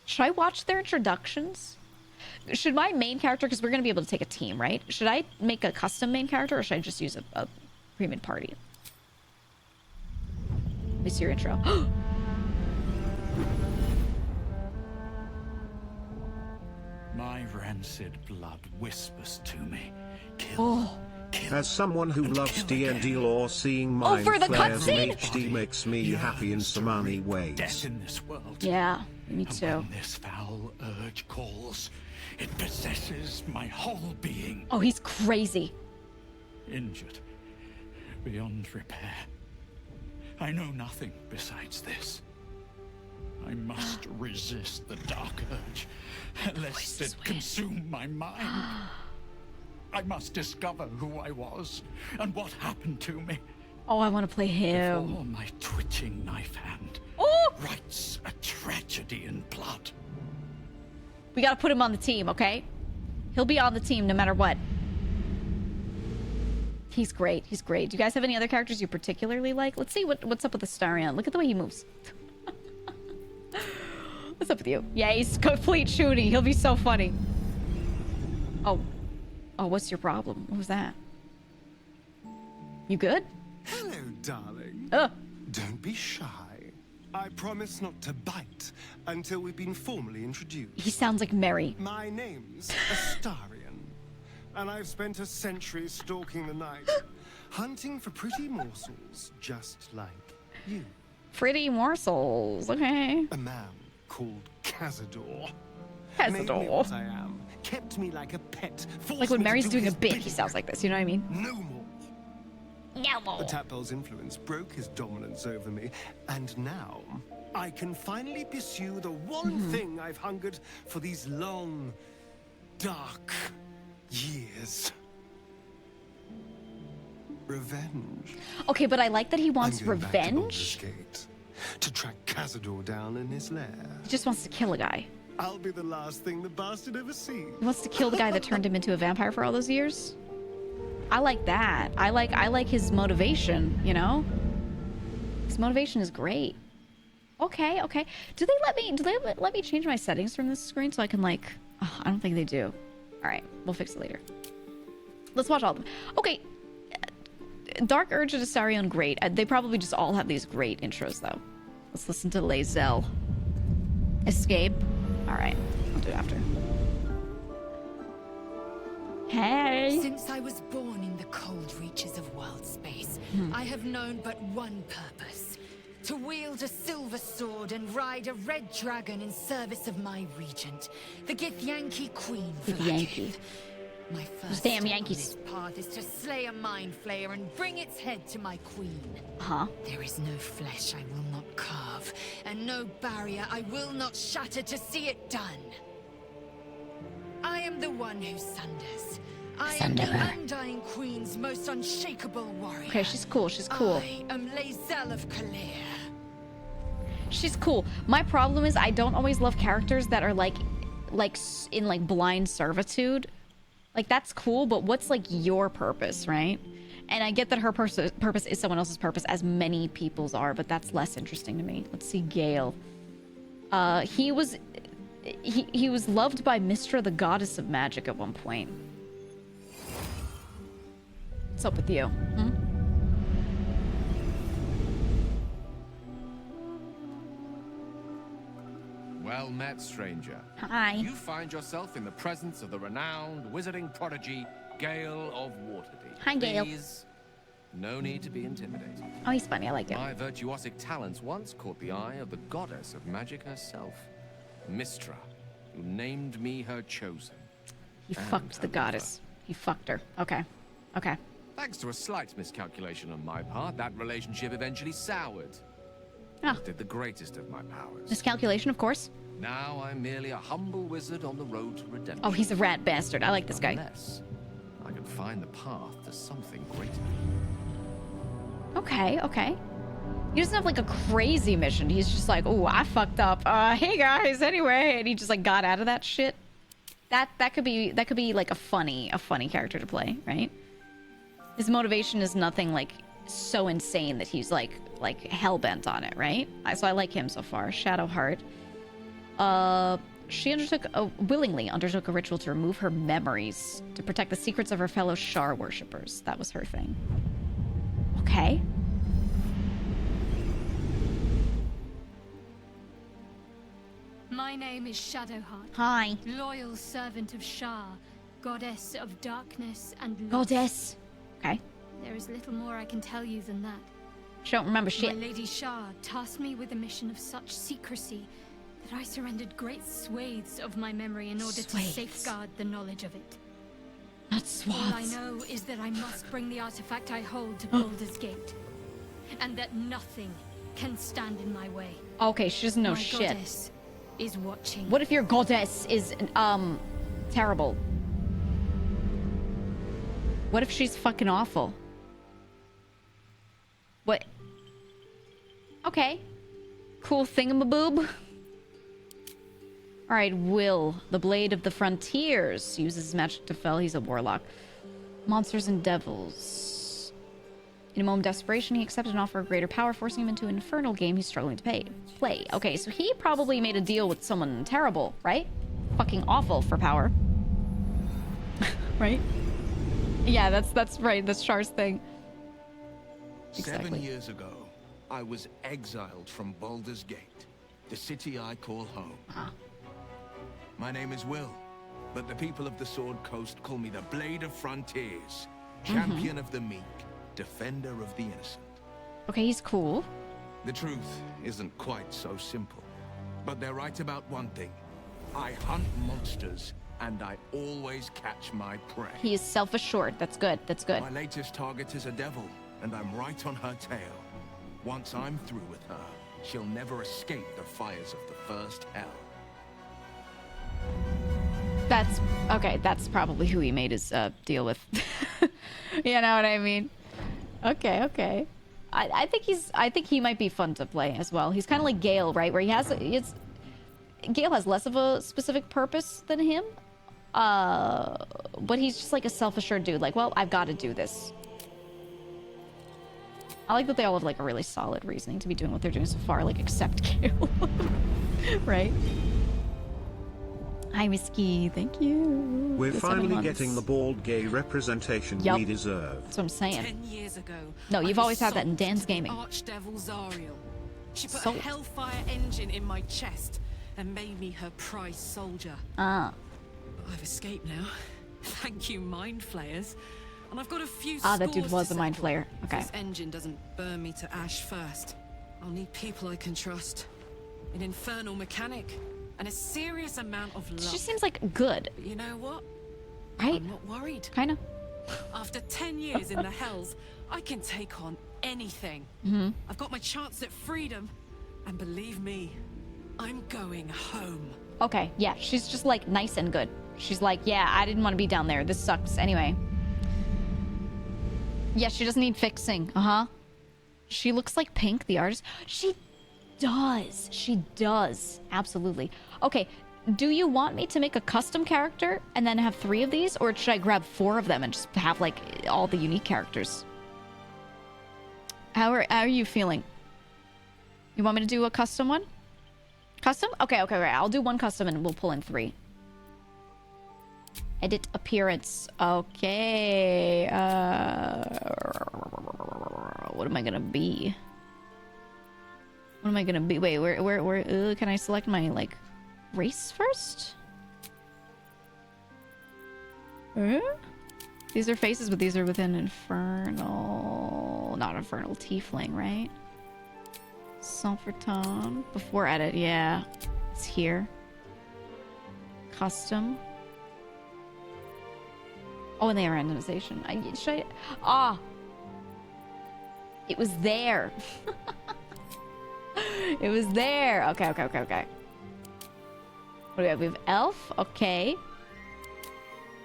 Should I watch their introductions? Should my main character, because we're going to be able to take a team, right? Should I make a custom main character, or should I just use a pre-made party? Let me see your intro. My rancid blood whispers to me. Kill. Oh. Kill. As someone who And loves kill D&D again. lore, seeing mind for the flares in cutscene? HD makes me happy in so many ways. Death in this world. Yeah, me And too. when this foul urge calls, it possesses my whole being. Oh, he's crazy. Injured, beyond repair. I know nothing besides this. I must resist the dark urge, lest it consume my mind. I must discover who I was and what happened to me. Oh, I want to play him. Before my twitching knife hand Oh, writes a tragedy in blood. we got to put him on the team, okay? He'll be on the team no matter what. He's great. He's great. Do you guys have any other characters you particularly like? Let's see what's up with Astarion. Look at the way he moves. What's up with you? Yeah, he's complete shooty. He'll be so funny. Oh. Oh, what's your problem? What was that? You good? Hello, darling. Ugh. Don't be shy. I promise not to bite until we've been formally introduced. He sounds like Mary. My name's Astarion, and I've spent a century stalking the night, hunting for pretty morsels just like you. Pretty morsels. Okay. A man called Cazador. Made me Cazador. what I am. Kept me like a pet. Forced Like when me to Mary's do doing a his bit, he bidding. sounds like this. You know what I mean? No more. No more. The Tadpole's influence broke his dominance over me, and now I can finally pursue the one thing I've hungered for these long, dark years. Revenge. Okay, but I like that he wants I'm going back to revenge. Baldur's Gate to track Cazador down in his lair. He just wants to kill a guy. I'll be the last thing the bastard ever sees. He wants to kill the guy that turned him into a vampire for all those years. I like that. I like his motivation, you know? His motivation is great. Okay, okay. Do they let me change my settings from this screen so I can like oh, I don't think they do. All right, we'll fix it later. Let's watch all of them. Okay. Dark Urge and Astarion, great. They probably just all have these great intros though. Let's listen to Lae'zel. Escape. All right, I'll do it after. Hey. Since I was born in the cold reaches of world space, I have known but one purpose. To wield a silver sword and ride a red dragon in service of my regent, the Githyanki Queen Githyanki. Vlaakith. My first damn step Yankees. on this path is to slay a mind flayer and bring its head to my queen. Huh? There is no flesh I will not carve, and no barrier I will not shatter to see it done. I am the one who sunders. I am the Sunderer. Undying Queen's most unshakable warrior. Okay, she's cool. She's cool. I am Lae'zel of Kalir. She's cool. My problem is I don't always love characters that are like in like blind servitude. Like that's cool, but what's like your purpose, right? And I get that her purpose is someone else's purpose, as many people's are, but that's less interesting to me. Let's see, Gale. He was loved by Mystra, the goddess of magic, at one point. What's up with you? Hmm? Well met, stranger. Hi. You find yourself in the presence of the renowned wizarding prodigy, Gale of Waterdeep. Hi, Gale. Please, no need to be intimidated. Oh, he's funny. I like him. My virtuosic talents once caught the eye of the goddess of magic herself, Mystra, who named me her chosen. He And fucked the her goddess. He fucked her. Okay. Okay. Thanks to a slight miscalculation on my part, that relationship eventually soured. Oh, Did the greatest of my powers. miscalculation, of course. Now I'm merely a humble wizard on the road to redemption. Oh, he's a rat bastard. I like this guy. Unless I can find the path to something greater. Okay, okay. He doesn't have like a crazy mission. He's just like, oh, I fucked up. Hey guys, anyway, and he just like got out of that shit. That could be like a funny character to play, right? His motivation is nothing like so insane that he's like hell bent on it, right? So I like him so far. Shadowheart. She willingly undertook a ritual to remove her memories to protect the secrets of her fellow Shar worshippers. That was her thing. Okay. My name is Shadowheart. Hi. Loyal servant of Shar, goddess of darkness and loss. Goddess. Okay. There is little more I can tell you than that. She don't remember shit. My Lady Shar tasked me with a mission of such secrecy that I surrendered great swathes of my memory in order to safeguard the knowledge of it. Not swaths. All I know is that I must bring the artifact I hold to Baldur's Gate, and that nothing can stand in my way. Okay, she doesn't know my shit. Goddess is watching. What if your goddess is terrible? What if she's fucking awful? What? Okay. Cool thingamaboob. Alright, Will. The Blade of the Frontiers. Uses magic to fell. He's a warlock. Monsters and devils. In a moment of desperation, he accepted an offer of greater power, forcing him into an infernal game he's struggling to play. Okay, so he probably made a deal with someone terrible, right? Fucking awful for power. Right? Yeah, that's right. That's Shar's thing. Exactly. 7 years ago, I was exiled from Baldur's Gate, the city I call home. My name is Will, but the people of the Sword Coast call me the Blade of Frontiers, champion of the meek, defender of the innocent. Okay, he's cool. The truth isn't quite so simple, but they're right about one thing. I hunt monsters, and I always catch my prey. He is self-assured. That's good. That's good. My latest target is a devil, and I'm right on her tail. Once I'm through with her, she'll never escape the fires of the first hell. That's okay. That's probably who he made his deal with. You know what I mean? Okay, okay. I think he might be fun to play as well. He's kind of like Gale, right? Where Gale has less of a specific purpose than him. But he's just like a self-assured dude. Like, well, I've got to do this. I like that they all have like a really solid reasoning to be doing what they're doing so far, like accept Gale. Right? Hi, Whiskey. Thank you. We're The 7 finally months. getting the bald gay representation we deserve. That's what I'm saying. 10 years ago, No, you've I always had that in sold Dan's to the gaming. Archdevil Zariel. She put Sold. a hellfire engine in my chest and made me her prize soldier. Ah. I've escaped now. Thank you, mind flayers. And I've got a few That dude scores was to a mind settle. flayer. If Okay. this engine doesn't burn me to ash first, I'll need people I can trust. An infernal mechanic. And a serious amount of luck. She seems like good. But you know what? Right? I'm not worried. Kinda. After 10 years in the hells, I can take on anything. I've got my chance at freedom. And believe me, I'm going home. Okay, yeah, she's just like nice and good. She's like, yeah, I didn't want to be down there. This sucks. Anyway. Yeah, she doesn't need fixing. She looks like Pink, the artist. She does. She does. Absolutely. Okay, do you want me to make a custom character and then have 3 of these? Or should I grab 4 of them and just have, like, all the unique characters? How are you feeling? You want me to do a custom one? Custom? Okay, right. I'll do 1 custom and we'll pull in 3. Edit appearance. Okay. What am I gonna be? What am I gonna be? Wait, where can I select my, like, race first? These are faces, but these are within infernal... Not infernal, tiefling, right? Sulfurton. Before edit, yeah. It's here. Custom. Oh, and they have randomization. It was there. It was there. Okay. What do we have? We have elf. Okay.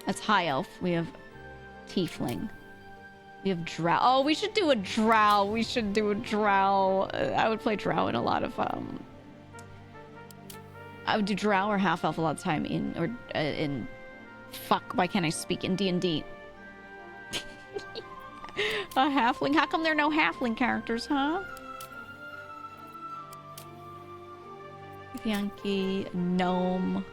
That's high elf. We have tiefling. We have drow. Oh, we should do a drow. I would play drow in a lot of I would do drow or half elf a lot of time in fuck, why can't I speak in D&D? A halfling? How come there are no halfling characters, huh? Yankee, gnome,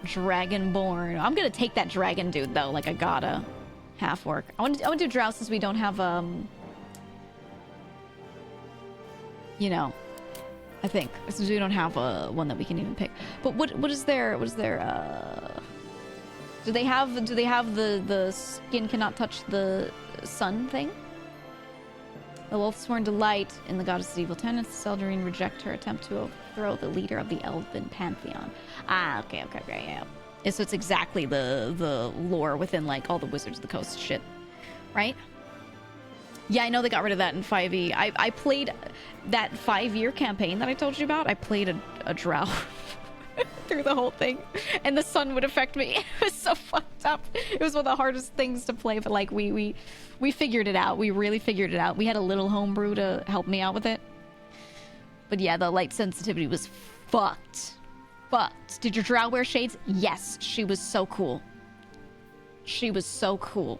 dragonborn. I'm gonna take that dragon dude though, like I gotta. Half orc. I want to do drow since we don't have you know, I think since we don't have one that we can even pick. But what is their do they have the skin cannot touch the sun thing? The Loathsworn delight in the goddess's evil tenets. The Seldarine reject her attempt to overthrow the leader of the Elven pantheon. Ah, okay, yeah. So it's exactly the lore within like all the Wizards of the Coast shit, right? Yeah, I know they got rid of that in 5e. I played that 5-year campaign that I told you about. I played a drow through the whole thing, and the sun would affect me. It was so fucked up. It was one of the hardest things to play, but like we figured it out. We really figured it out. We had a little homebrew to help me out with it. But yeah, the light sensitivity was fucked. Did your drow wear shades? Yes, she was so cool. She was so cool.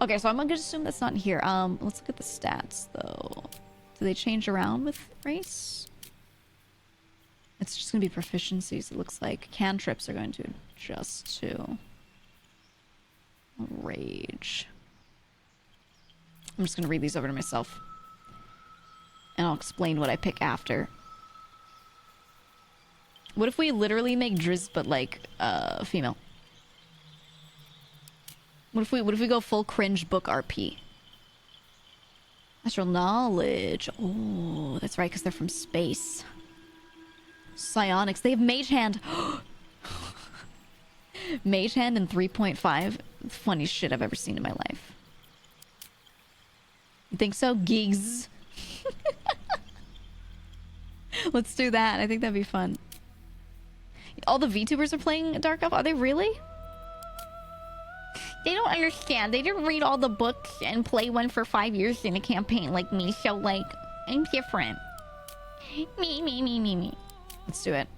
Okay, so I'm gonna assume that's not in here. Let's look at the stats though. Do they change around with race? It's just gonna be proficiencies, it looks like. Cantrips are going to adjust to rage. I'm just gonna read these over to myself. And I'll explain what I pick after. What if we literally make Driz but like female? What if we go full cringe book RP? Natural knowledge. Oh, that's right, because they're from space. Psionics. They have Mage Hand. Mage Hand in 3.5. Funniest shit I've ever seen in my life. You think so? Gigs. Let's do that. I think that'd be fun. All the VTubers are playing Dark Elf? Are they really? They don't understand. They didn't read all the books and play one for 5 years in a campaign like me, so like, I'm different. Me. Let's do it.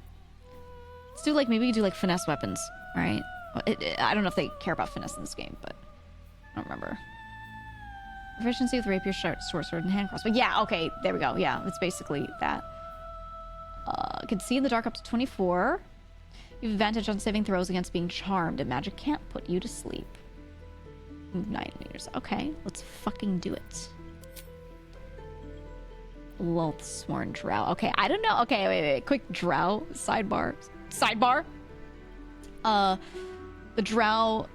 Let's do like, maybe we do like finesse weapons, alright? I don't know if they care about finesse in this game, but I don't remember. Proficiency with rapier, short sword, and hand crossbow. Yeah, okay, there we go. Yeah, it's basically that. Can see in the dark up to 24. You have advantage on saving throws against being charmed, and magic can't put you to sleep. Move 9 meters. Okay, let's fucking do it. Loathsworn drow. Okay, I don't know. Okay, wait. Quick drow sidebar. The drow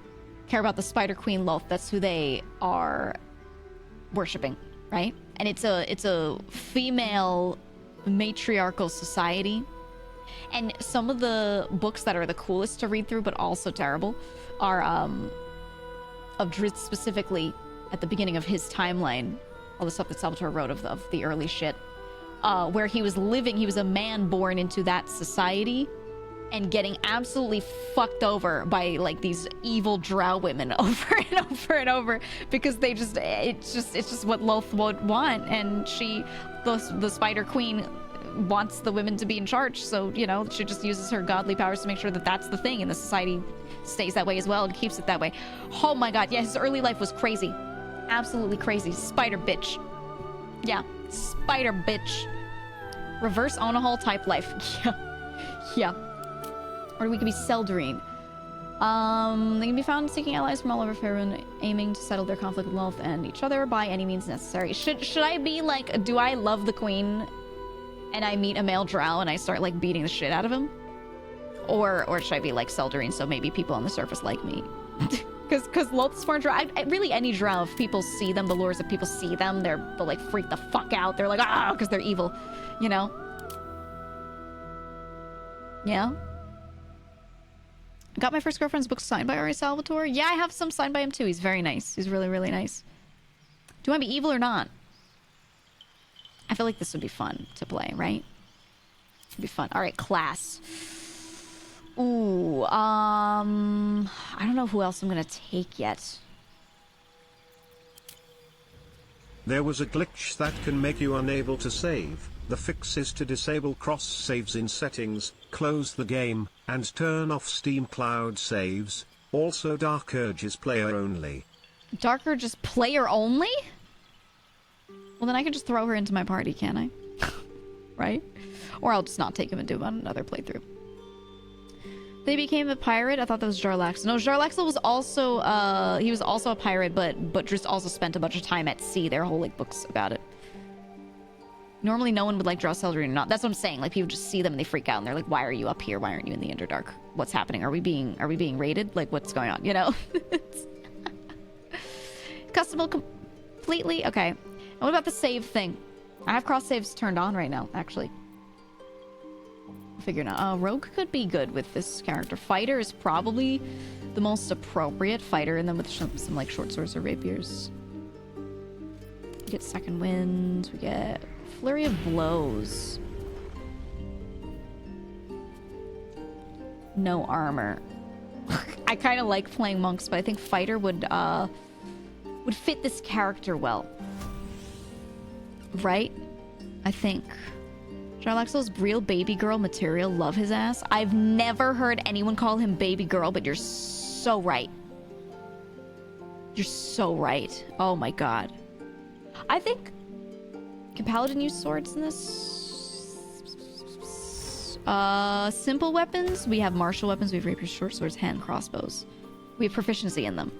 care about the Spider Queen Loth. That's who they are worshipping, right? And it's a female matriarchal society. And some of the books that are the coolest to read through, but also terrible, are of Drizzt specifically at the beginning of his timeline. All the stuff that Salvatore wrote of the early shit. Where he was living, he was a man born into that society and getting absolutely fucked over by like these evil drow women over and over and over because it's just what Loth would want, and the Spider Queen wants the women to be in charge, so you know she just uses her godly powers to make sure that that's the thing, and the society stays that way as well and keeps it that way. Oh my god, yeah, his early life was crazy, absolutely crazy. Spider bitch. Yeah, spider bitch. Reverse Onahol type life. Yeah. Or we could be Seldarine. They can be found seeking allies from all over Faerun, aiming to settle their conflict with Loth and each other by any means necessary. Should I be like, do I love the queen and I meet a male drow and I start like beating the shit out of him? Or should I be like Seldarine, so maybe people on the surface like me? Because Lothsworn drow, really any drow, if people see them, the lures, if people see them, they'll like freak the fuck out. They're like, ah, because they're evil, you know? Yeah? Got my first girlfriend's book signed by Ari Salvatore. Yeah, I have some signed by him too. He's very nice. He's really, really nice. Do you want to be evil or not? I feel like this would be fun to play, right? It'd be fun. All right, class. Ooh, I don't know who else I'm gonna take yet. There was a glitch that can make you unable to save. The fix is to disable cross saves in settings, close the game, and turn off Steam Cloud saves. Also, Dark Urge is player only. Dark Urge is player only? Well, then I can just throw her into my party, can't I? right? Or I'll just not take him and do him on another playthrough. They became a pirate. I thought that was Jarlaxle. No, Jarlaxle was also he was also a pirate, but just also spent a bunch of time at sea. There are whole like books about it. Normally, no one would like draw Celdrine or not. That's what I'm saying. Like people just see them and they freak out and they're like, "Why are you up here? Why aren't you in the Underdark? What's happening? Are we being raided? Like what's going on? You know?" Customable completely. Okay. And what about the save thing? I have cross saves turned on right now, actually. Figure out. Rogue could be good with this character. Fighter is probably the most appropriate fighter, and then with some like short swords or rapiers. We get second wind. We get flurry of blows. No armor. I kind of like playing monks, but I think fighter would fit this character well. Right? I think. Jarlaxle's real baby girl material. Love his ass. I've never heard anyone call him baby girl, but you're so right. You're so right. Oh my god. I think... Can Paladin use swords in this? Simple weapons. We have martial weapons. We have rapiers, short swords, hand crossbows. We have proficiency in them.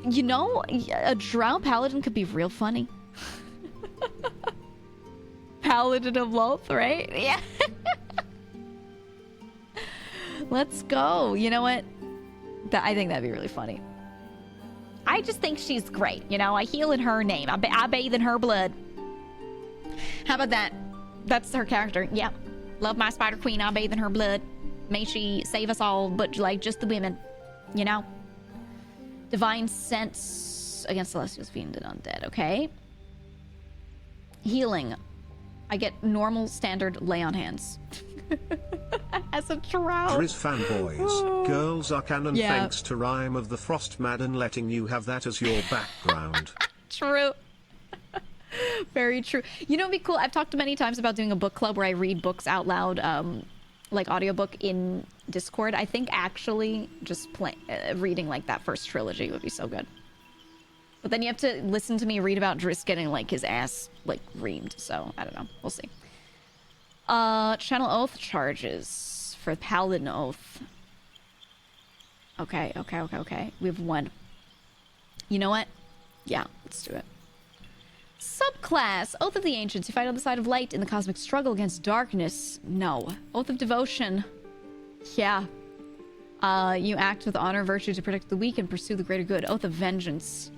You know, a drow paladin could be real funny. Paladin of Loth, right? Yeah. Let's go. You know what? I think that'd be really funny. I just think she's great. You know, I heal in her name. I bathe in her blood. How about that? That's her character. Yep. Love my Spider Queen. I bathe in her blood. May she save us all, but like just the women. You know? Divine sense against Celestials, Fiend, and Undead. Okay. Healing. I get normal, standard lay on hands. As a drow. Driz fanboys. Girls are canon thanks to Rime of the Frost Madden letting you have that as your background. True. Very true. You know, it'd be cool. I've talked many times about doing a book club where I read books out loud, like audiobook in Discord. I think actually just reading like that first trilogy would be so good. But then you have to listen to me read about Driz getting like his ass like reamed. So I don't know. We'll see. Channel Oath charges for Paladin Oath. Okay. We have one. You know what? Yeah, let's do it. Subclass. Oath of the Ancients. You fight on the side of light in the cosmic struggle against darkness. No. Oath of Devotion. Yeah. You act with honor, virtue to protect the weak and pursue the greater good. Oath of Vengeance.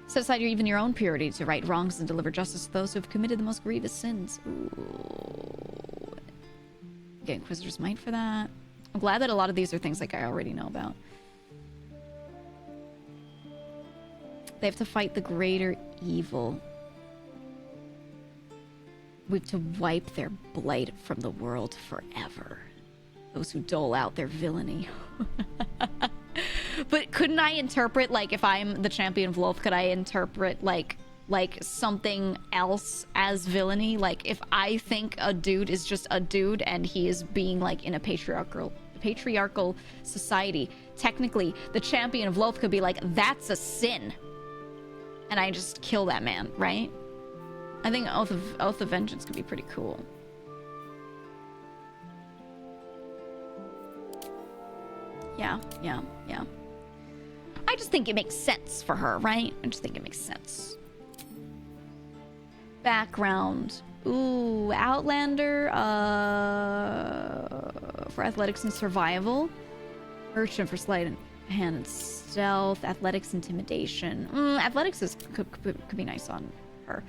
Set aside even your own purity to right wrongs and deliver justice to those who have committed the most grievous sins. Ooh. Get Inquisitor's Might for that. I'm glad that a lot of these are things like I already know about. They have to fight the greater evil. We have to wipe their blight from the world forever. Those who dole out their villainy. But couldn't I interpret, like, if I'm the champion of Loth, could I interpret, like something else as villainy? Like, if I think a dude is just a dude and he is being, like, in a patriarchal society, technically, the champion of Loth could be like, that's a sin. And I just kill that man, right? I think Oath of Vengeance could be pretty cool. Yeah. I just think it makes sense for her, right? I just think it makes sense. Background. Ooh, Outlander, for athletics and survival. Urchin for sleight of hand and stealth. Athletics, intimidation. Athletics could be nice on her.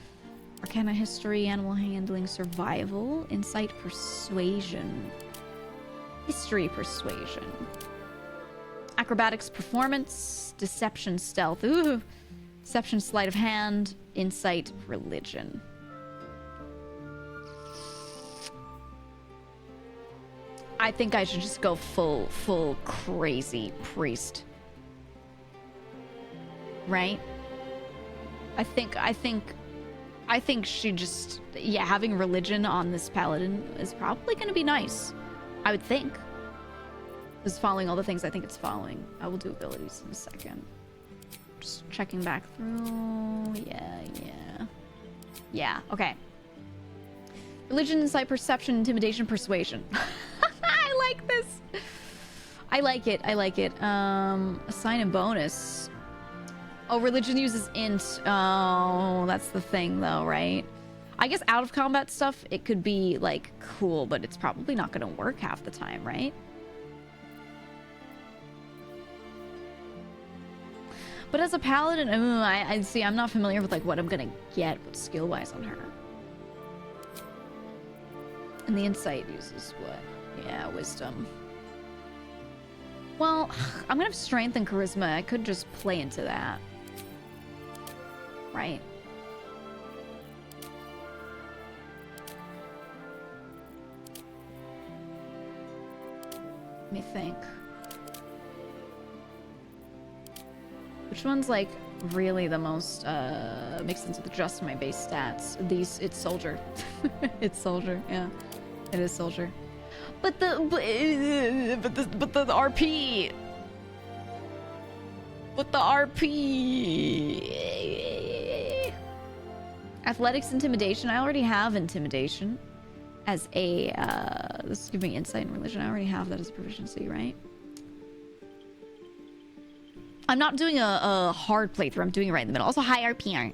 Arcana, history, animal handling, survival. Insight, persuasion. History, persuasion. Acrobatics, performance. Deception, stealth. Ooh. Deception, sleight of hand. Insight, religion. I think I should just go full crazy priest. Right? I think she just... Yeah, having religion on this paladin is probably going to be nice. I would think. Is following all the things I think it's following. I will do abilities in a second. Just checking back through. Yeah. Yeah, okay. Religion, insight, perception, intimidation, persuasion. I like this. I like it. I like it. Assign a bonus. Oh, religion uses int. Oh, that's the thing though, right? I guess out of combat stuff, it could be like cool, but it's probably not going to work half the time, right? But as a paladin, I see. I'm not familiar with like what I'm gonna get skill-wise on her. And the insight uses what? Yeah, wisdom. Well, I'm gonna have strength and charisma. I could just play into that, right? Let me think. Which one's like really the most makes sense with just my base stats? It's soldier. It's soldier. Yeah, it is soldier. But the RP. But the RP. Athletics, intimidation. I already have intimidation as a this is giving me insight and religion. I already have that as a proficiency, right? I'm not doing a hard playthrough. I'm doing it right in the middle. Also, high RPR.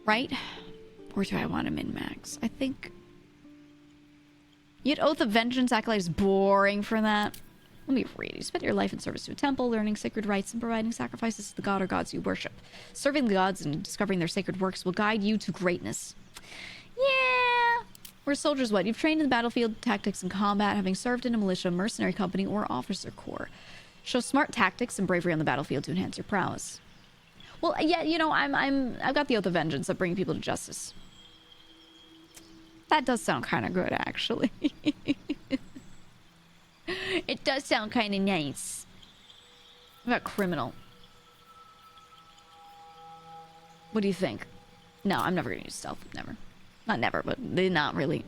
Right? Or do I want to min-max? I think... Yet Oath of Vengeance Acolyte is boring for that. Let me read. You spend your life in service to a temple, learning sacred rites and providing sacrifices to the god or gods you worship. Serving the gods and discovering their sacred works will guide you to greatness. Yeah! We're soldiers what? You've trained in the battlefield, tactics, and combat, having served in a militia, mercenary company, or officer corps. Show smart tactics and bravery on the battlefield to enhance your prowess. Well, yeah, you know, I've got the Oath of Vengeance of bringing people to justice. That does sound kind of good, actually. It does sound kind of nice. What about criminal? What do you think? No, I'm never gonna use stealth. Never. Not never, but not really.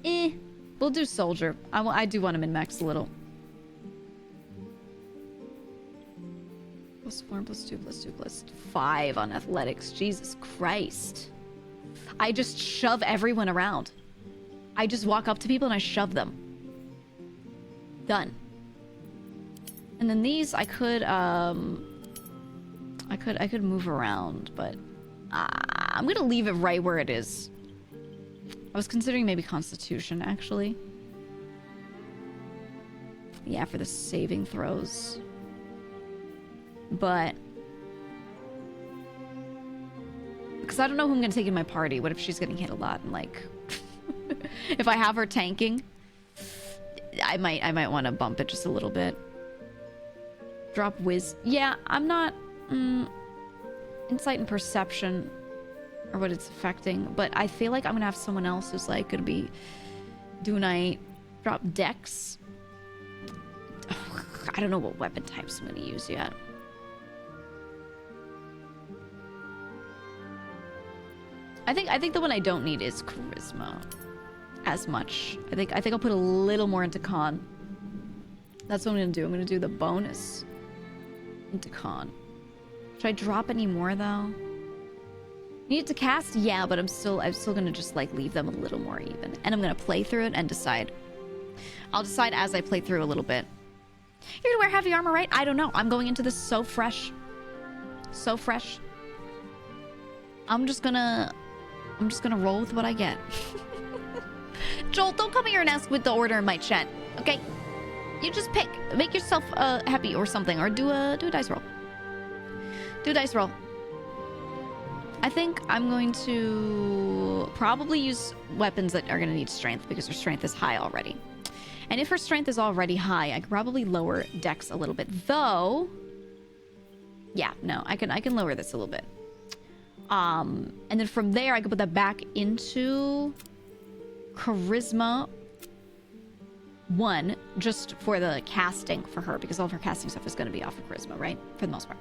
We'll do soldier. I do want to min-max a little. +4, +2, +2, +5 on athletics. Jesus Christ. I just shove everyone around. I just walk up to people and I shove them. Done. And then these I could move around, but I'm gonna leave it right where it is. I was considering maybe Constitution, actually. Yeah, for the saving throws. But because I don't know who I'm gonna take in my party. What if she's getting hit a lot and like if I have her tanking, I might want to bump it just a little bit. Drop whiz. Yeah, I'm not insight and perception or what it's affecting, but I feel like I'm gonna have someone else who's like gonna be Dunite. Drop dex. I don't know what weapon types I'm gonna use yet. I think the one I don't need is charisma as much. I think I'll put a little more into con. That's what I'm gonna do. I'm gonna do the bonus into con. Should I drop any more though? Need it to cast? Yeah, but I'm still gonna just like leave them a little more even. And I'm gonna play through it and decide. I'll decide as I play through a little bit. You're gonna wear heavy armor, right? I don't know. I'm going into this so fresh. So fresh. I'm just gonna roll with what I get. Joel, don't come here and ask with the order in my chat, okay? You just pick. Make yourself happy or something, or do a dice roll. Do a dice roll. I think I'm going to probably use weapons that are going to need strength because her strength is high already. And if her strength is already high, I could probably lower dex a little bit. Though, yeah, no, I can lower this a little bit. And then from there, I can put that back into charisma 1, just for the casting for her, because all of her casting stuff is going to be off of charisma, right? For the most part.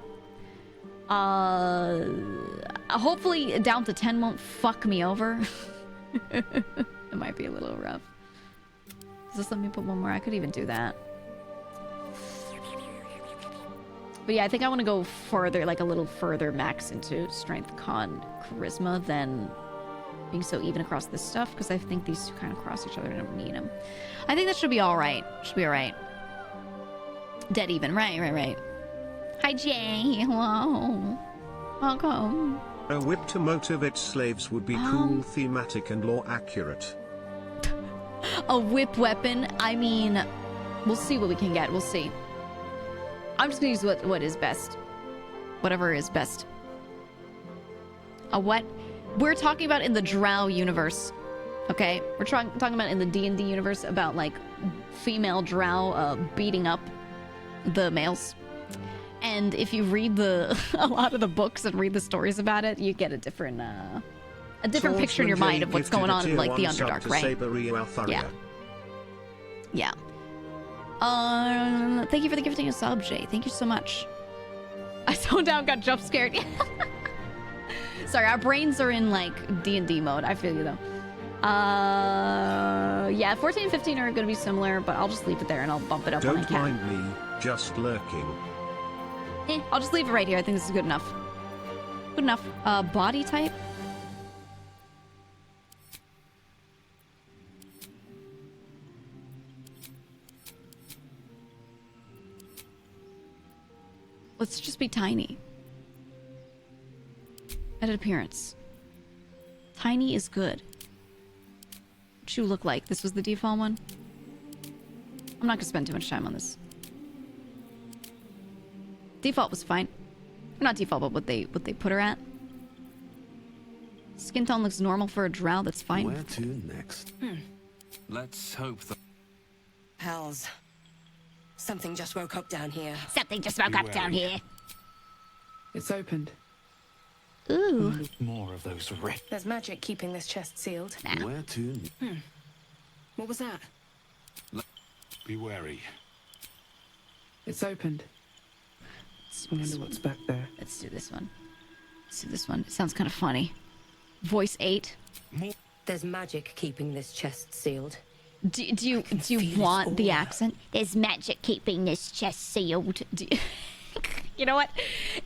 Hopefully down to 10 won't fuck me over. It might be a little rough. Just let me put one more. I could even do that. But yeah, I think I want to go further, like a little further max into strength, con, charisma than being so even across this stuff, because I think these two kind of cross each other and I don't need them. I think that should be all right. Should be all right. Dead even. Right. Hi, Jay. Hello. Welcome. A whip to motivate slaves would be cool, thematic, and lore accurate. A whip weapon? I mean, we'll see what we can get. We'll see. I'm just gonna use what is best. Whatever is best. A what? We're talking about in the Drow universe. Okay? We're talking about in the D&D universe about, like, female Drow beating up the males. And if you read a lot of the books and read the stories about it, you get a different picture in your mind of what's going on in, like, the Underdark, right? Yeah. Thank you for the gifting of sub, Jay. Thank you so much. I zoned out, got jump scared. Sorry, our brains are in, like, D&D mode. I feel you, though. Yeah, 14 and 15 are gonna be similar, but I'll just leave it there and I'll bump it up when I can. Don't mind me, just lurking. I'll just leave it right here. I think this is good enough. Good enough. Body type? Let's just be tiny. Edit appearance. Tiny is good. What you look like? This was the default one? I'm not gonna spend too much time on this. Default was fine. Not default, but what they put her at. Skin tone looks normal for a drow, that's fine. Where to next? Let's hope that... Hells. Something just woke up down here. Something just woke up down here. It's opened. Ooh. More of those wrecks. There's magic keeping this chest sealed. Nah. Where to? What was that? Be wary. It's opened. I wonder what's back there. Let's do this one. Let's do this one. It sounds kind of funny. Voice 8. There's magic keeping this chest sealed. Do you want the accent? There's magic keeping this chest sealed. You know what?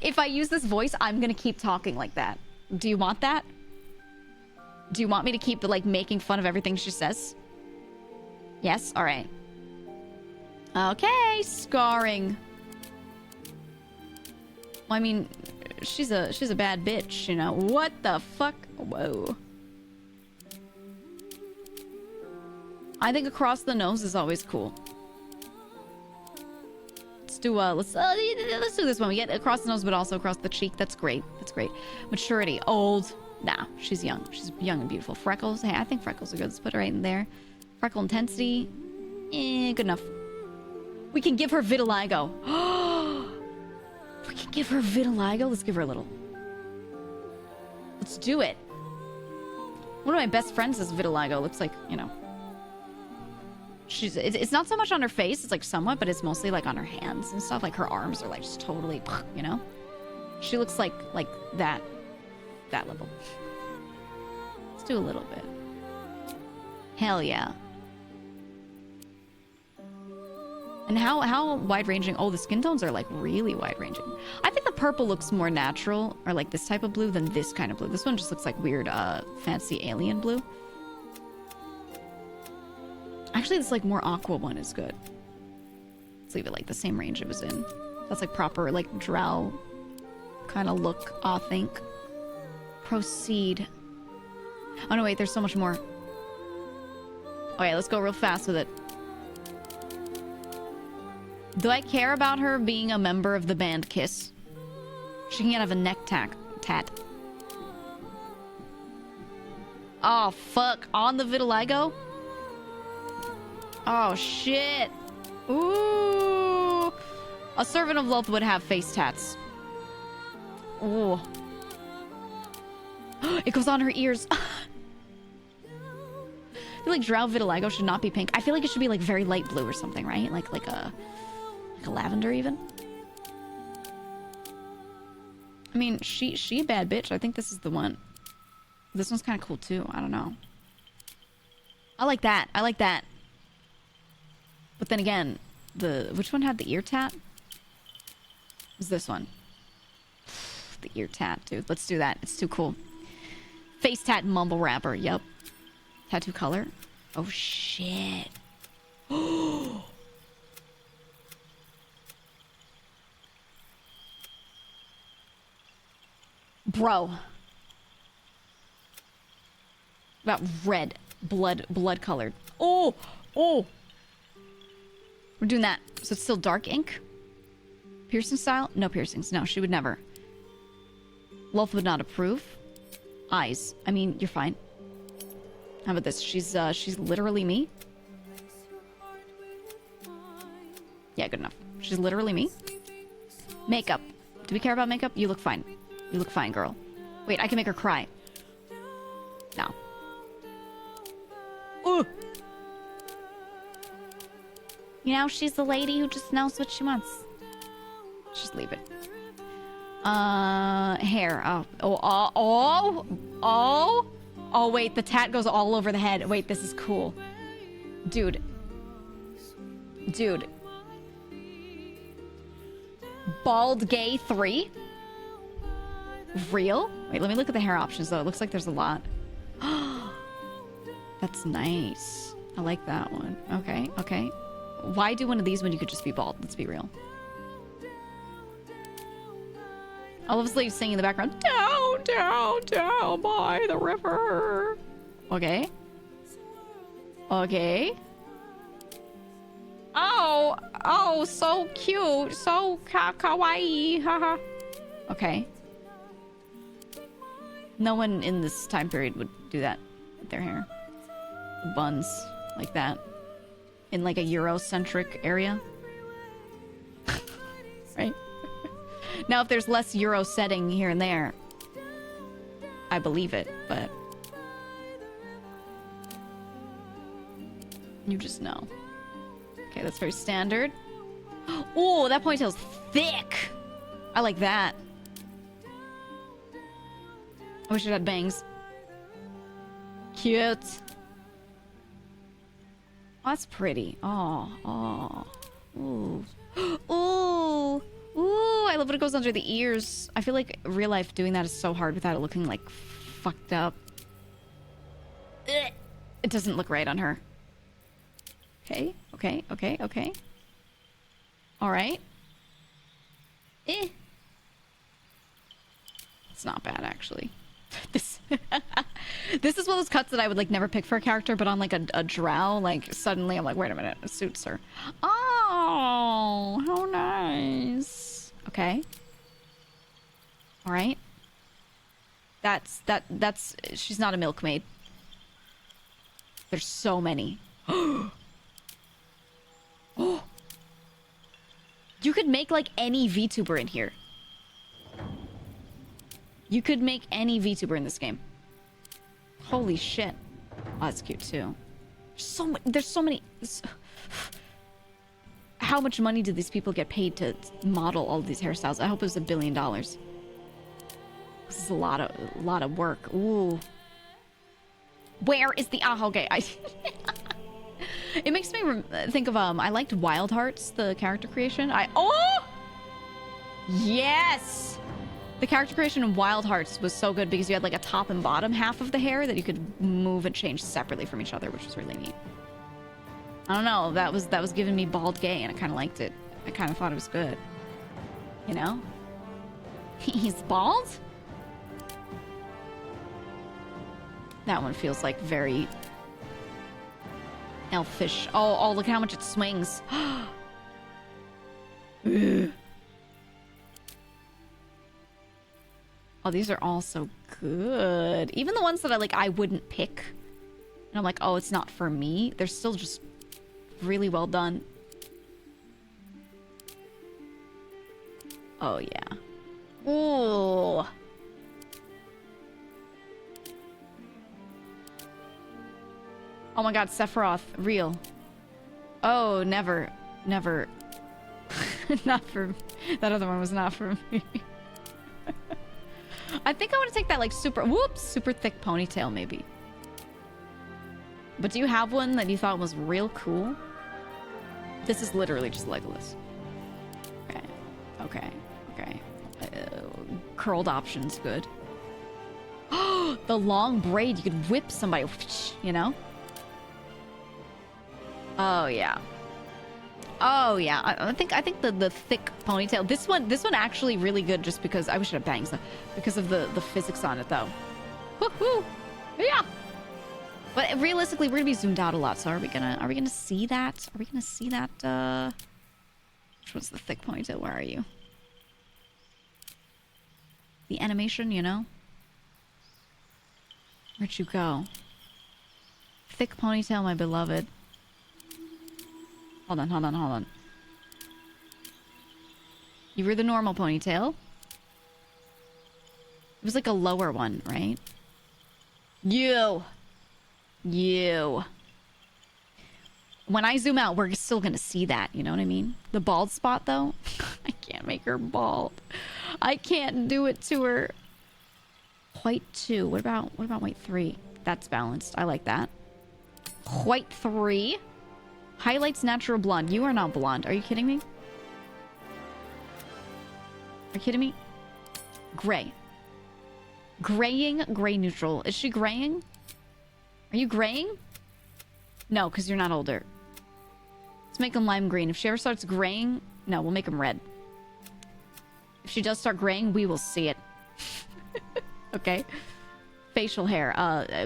If I use this voice, I'm gonna keep talking like that. Do you want that? Do you want me to keep like making fun of everything she says? Yes? Alright. Okay, scarring. Well, I mean, she's a bad bitch, you know. What the fuck? Whoa. I think across the nose is always cool. Let's do this one. We get across the nose, but also across the cheek. That's great. That's great. Maturity. Old. Nah, she's young. She's young and beautiful. Freckles. Hey, I think freckles are good. Let's put her right in there. Freckle intensity. Good enough. We can give her vitiligo. We can give her vitiligo. Let's give her a little. Let's do it. One of my best friends has vitiligo. Looks like, you know. It's not so much on her face, it's like somewhat, but it's mostly like on her hands and stuff. Like her arms are like just totally, you know? She looks like that level. Let's do a little bit. Hell yeah. And how wide-ranging? Oh, the skin tones are like really wide-ranging. I think the purple looks more natural, or like this type of blue, than this kind of blue. This one just looks like weird, fancy alien blue. Actually, this like more aqua one is good. Let's leave it like the same range it was in. That's like proper like drow kind of look, I think. Proceed. Oh no, wait, there's so much more. Okay, let's go real fast with it. Do I care about her being a member of the band Kiss? She can have a neck tat. Oh, fuck. On the vitiligo? Oh, shit. Ooh. A servant of Loth would have face tats. Ooh. It goes on her ears. I feel like drow vitiligo should not be pink. I feel like it should be like very light blue or something, right? Like a lavender even. I mean, she a bad bitch. I think this is the one. This one's kind of cool too. I don't know. I like that. I like that. But then again, which one had the ear tat? It was this one. The ear tat, dude. Let's do that. It's too cool. Face tat mumble rapper. Yep. Tattoo color. Oh shit. Bro. About red. Blood colored. Oh! Oh! We're doing that. So it's still dark ink? Piercing style? No piercings. No, she would never. Wolf would not approve. Eyes. I mean, you're fine. How about this? She's literally me. Yeah, good enough. She's literally me. Makeup. Do we care about makeup? You look fine. You look fine, girl. Wait, I can make her cry. No. Ooh. You know, she's the lady who just knows what she wants. Just leave it. Hair. Oh, wait, the tat goes all over the head. Wait, this is cool. Dude. Bald gay 3? Real? Wait, let me look at the hair options, though. It looks like there's a lot. That's nice. I like that one. Okay, okay. Why do one of these when you could just be bald? Let's be real. All of a sudden singing in the background. Down, down, down by the river. Okay. Okay. Oh, so cute. So kawaii. Haha. Okay. No one in this time period would do that with their hair. Buns like that. In like a Eurocentric area. Right? Now, if there's less Euro setting here and there, I believe it, but you just know. Okay, that's very standard. Oh, that ponytail's thick. I like that. I wish it had bangs. Cute. Oh, that's pretty. Oh. Ooh. Ooh. Ooh, I love when it goes under the ears. I feel like real life doing that is so hard without it looking like fucked up. Ugh. It doesn't look right on her. Okay. All right. It's not bad, actually. This is one of those cuts that I would like never pick for a character, but on like a drow, like suddenly I'm like, wait a minute, it suits her. Oh, how nice. Okay. All right. That's she's not a milkmaid. There's so many. Oh. You could make like any VTuber in here. You could make any VTuber in this game. Holy shit. Oh, that's cute too. There's so many. How much money did these people get paid to model all of these hairstyles? I hope it was $1 billion. This is a lot of work. Ooh. Where is the okay? It makes me think of I liked Wild Hearts, the character creation. Yes. The character creation in Wild Hearts was so good because you had like a top and bottom half of the hair that you could move and change separately from each other, which was really neat. I don't know, that was giving me bald gay and I kind of liked it. I kind of thought it was good. You know? He's bald? That one feels like very elfish. Oh, look how much it swings. Oh, these are all so good. Even the ones that I wouldn't pick. And I'm like, oh, it's not for me. They're still just really well done. Oh, yeah. Ooh. Oh my god, Sephiroth. Real. Oh, never. Never. Not for... That other one was not for me. I think I want to take that like super thick ponytail maybe. But do you have one that you thought was real cool? This is literally just Legolas. Okay. Curled options, good. The long braid, you could whip somebody, you know? Oh yeah. Oh yeah. I think the thick ponytail. This one actually really good just because I wish it had bangs though. Because of the physics on it though. Woohoo! Yeah. But realistically, we're gonna be zoomed out a lot. So are we gonna see that? Are we gonna see that? Which one's the thick ponytail? Where are you? The animation, you know. Where'd you go? Thick ponytail, my beloved. Hold on. You were the normal ponytail. It was like a lower one, right? You. When I zoom out, we're still gonna see that, you know what I mean? The bald spot, though, I can't make her bald. I can't do it to her. White 2. What about white 3? That's balanced. I like that. White 3. Highlights natural blonde. You are not blonde. Are you kidding me? Are you kidding me? Gray. Graying, gray neutral. Is she graying? Are you graying? No, because you're not older. Let's make him lime green. If she ever starts graying, no, we'll make him red. If she does start graying, we will see it. Okay? Facial hair.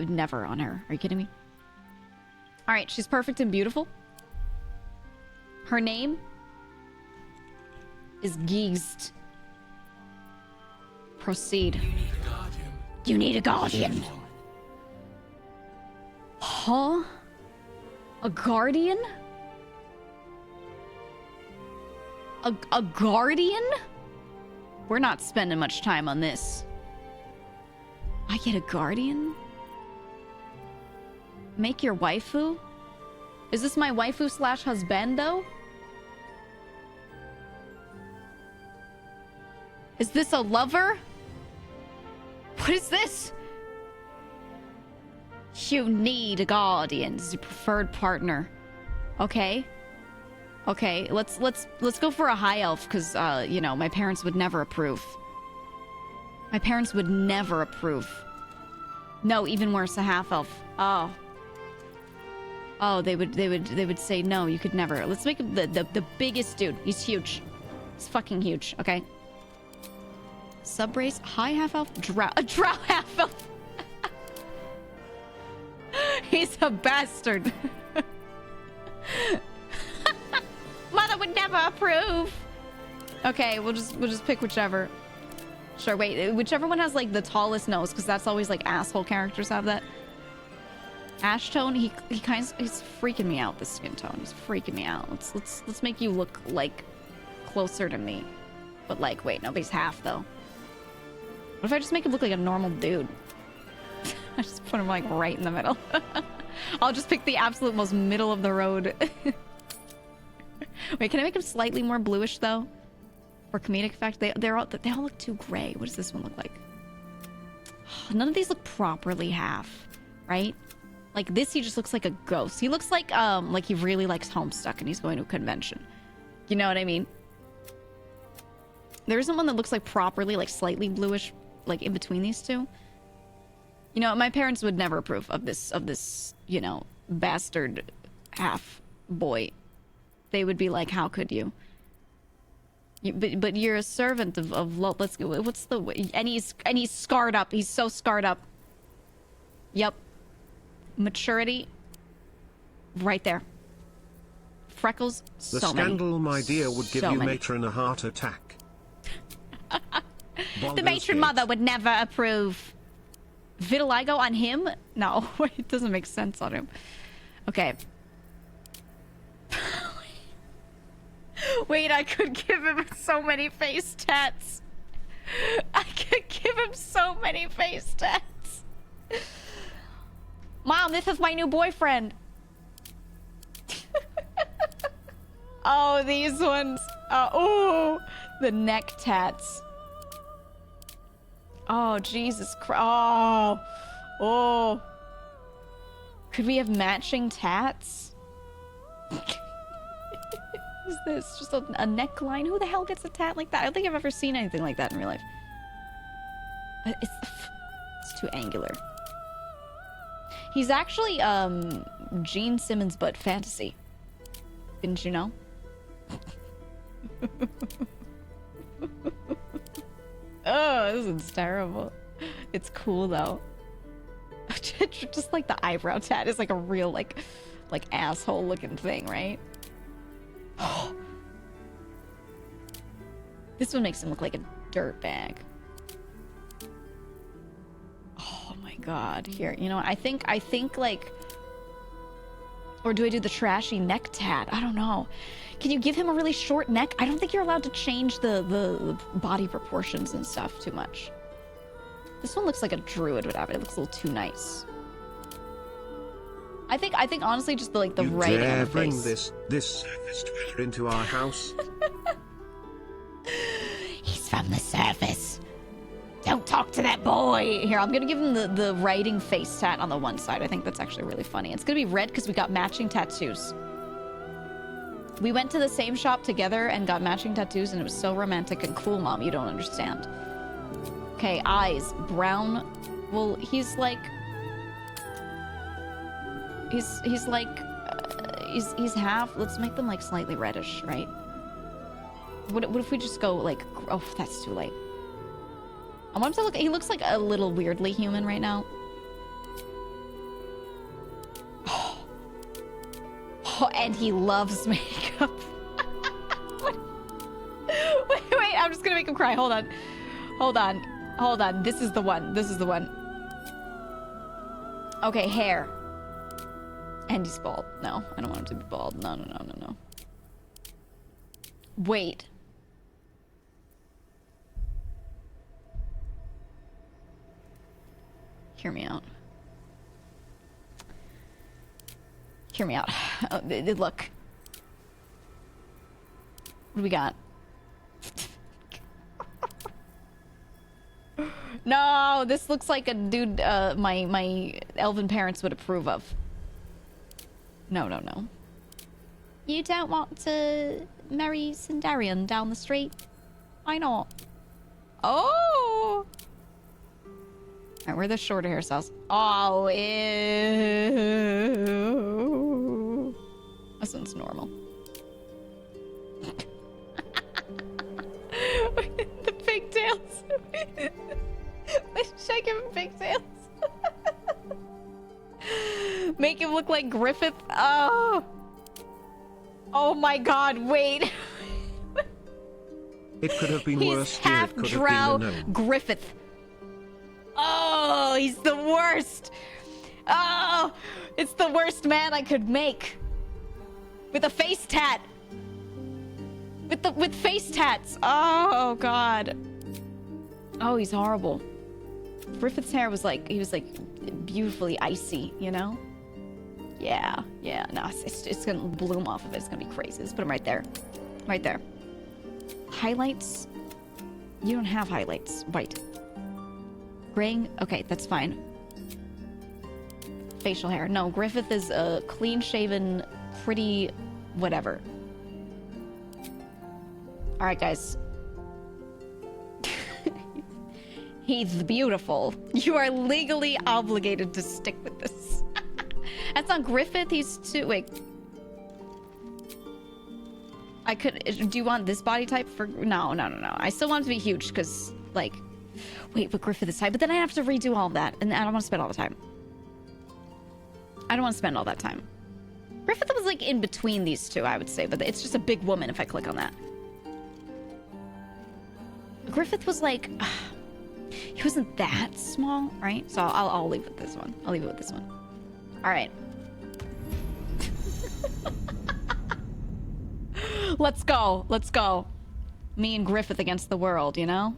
Never on her. Are you kidding me? Alright, she's perfect and beautiful. Her name is GEEGA. Proceed. You need a guardian. Huh? A guardian? A guardian? We're not spending much time on this. I get a guardian? Make your waifu? Is this my waifu slash husbando? Is this a lover? What is this? You need a guardian. This is your preferred partner. Okay. Okay, let's go for a high elf, because, you know, my parents would never approve. My parents would never approve. No, even worse, a half elf. Oh. Oh, they would say no, you could never. Let's make him the biggest dude. He's huge. He's fucking huge, okay? Subrace, high half elf, drow half elf. He's a bastard. Mother would never approve. Okay, we'll just pick whichever. Sure, wait, whichever one has like the tallest nose, because that's always like asshole characters have that. Ash tone, he's freaking me out. This skin tone, he's freaking me out. Let's make you look like closer to me, but like wait, nobody's half though. What if I just make him look like a normal dude? I just put him like right in the middle. I'll just pick the absolute most middle of the road. Wait, can I make him slightly more bluish though? For comedic effect, they all look too gray. What does this one look like? None of these look properly half, right? Like this, he just looks like a ghost. He looks like he really likes Homestuck and he's going to a convention. You know what I mean? There isn't one that looks like properly, like slightly bluish, like in between these two. You know, my parents would never approve of this, you know, bastard half boy. They would be like, how could you? But you're a servant of let's go. What's the and he's scarred up. He's so scarred up. Yep. Maturity. Right there. Freckles. The scandal, my dear, would give you matron a heart attack. The matron mother would never approve. Vitiligo on him? No, it doesn't make sense on him. Okay. Wait, I could give him so many face tats. I could give him so many face tats. Mom, this is my new boyfriend. Oh, these ones. Oh, the neck tats. Oh, Jesus Christ. Oh. Could we have matching tats? Is this just a neckline? Who the hell gets a tat like that? I don't think I've ever seen anything like that in real life. It's It's too angular. He's actually, Gene Simmons, but fantasy. Didn't you know? Oh, this is terrible. It's cool, though. Just like the eyebrow tat is like a real, like asshole-looking thing, right? This one makes him look like a dirtbag. Oh my god. Here, you know what? I think like... Or do I do the trashy neck tat? I don't know. Can you give him a really short neck? I don't think you're allowed to change the body proportions and stuff too much. This one looks like a druid would have it. It looks a little too nice. I think honestly just the writing on the face. You dare bring this surface dweller into our house? He's from the surface. Don't talk to that boy. Here, I'm gonna give him the writing face tat on the one side. I think that's actually really funny. It's gonna be red because we got matching tattoos. We went to the same shop together and got matching tattoos, and it was so romantic and cool, Mom. You don't understand. Okay, eyes. Brown. Well, he's like... He's like... he's half... Let's make them, like, slightly reddish, right? What if we just go, like... Oh, that's too late. I want him to look... He looks like a little weirdly human right now. Oh, and he loves makeup. Wait, I'm just gonna make him cry. Hold on. This is the one. Okay, hair. And he's bald. No, I don't want him to be bald. No. Wait. Hear me out. Oh, look. What do we got? No, this looks like a dude my elven parents would approve of. No. You don't want to marry Sindarian down the street? Why not? Oh! Alright, where are the shorter hairstyles? Oh, ew. This one's normal. The pigtails. Should I give him pigtails? Make him look like Griffith. Oh. Oh my god, wait. It could have been worse. He's half drow Griffith. Oh, he's the worst. Oh, it's the worst man I could make. With a face tat. With face tats. Oh god. Oh, he's horrible. Griffith's hair was like, he was like beautifully icy, you know? Yeah. No, it's gonna bloom off of it. It's gonna be crazy. Let's put him right there. Right there. Highlights? You don't have highlights. White. Graying? Okay, that's fine. Facial hair. No, Griffith is a clean-shaven, pretty whatever. Alright, guys. He's beautiful. You are legally obligated to stick with this. That's not Griffith. He's too... Wait. I could... Do you want this body type for... No. I still want it to be huge, because, like... Wait, but Griffith is tight. But then I have to redo all of that, and I don't want to spend all the time. I don't want to spend all that time. Griffith was, like, in between these two, I would say, but it's just a big woman if I click on that. Griffith was, like... He wasn't that small, right? So I'll leave with this one. I'll leave it with this one. All right. Let's go. Me and Griffith against the world, you know?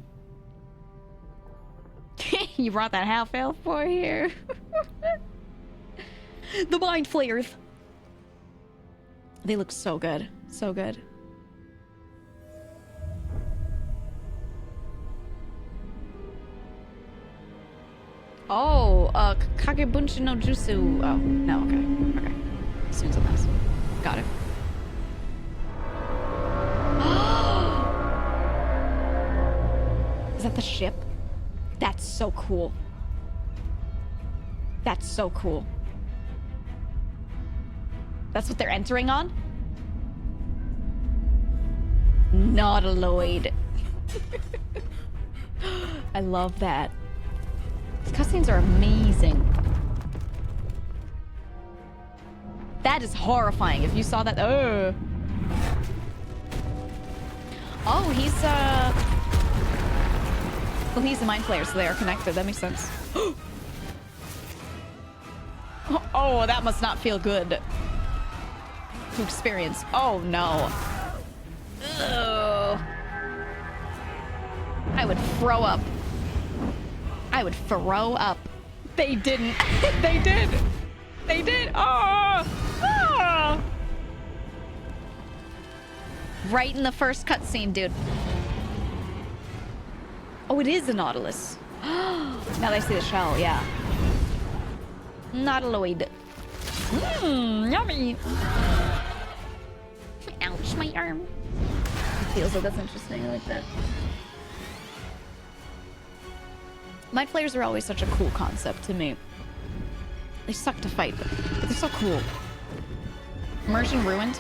You brought that half-elf boy here. The mind flayers. They look so good. So good. Oh, Kagebunshi no Jutsu. Oh, no, okay. As soon as it lasts. Got it. Is that the ship? That's so cool. That's so cool. That's what they're entering on? Nautiloid. I love that. These cutscenes are amazing. That is horrifying. If you saw that, oh, he's well, he's a mind flayer, so they are connected. That makes sense. Oh, that must not feel good to experience. Oh no. Ugh. I would throw up. I would throw up. They didn't. They did. They did. Oh. Oh. Right in the first cutscene, dude. Oh, it is a Nautilus. Now that I see the shell, yeah. Nautiloid. Mmm, yummy. Ouch, my arm. It feels like that's interesting. I like that. Mind flayers are always such a cool concept to me. They suck to fight, but they're so cool. Immersion ruined.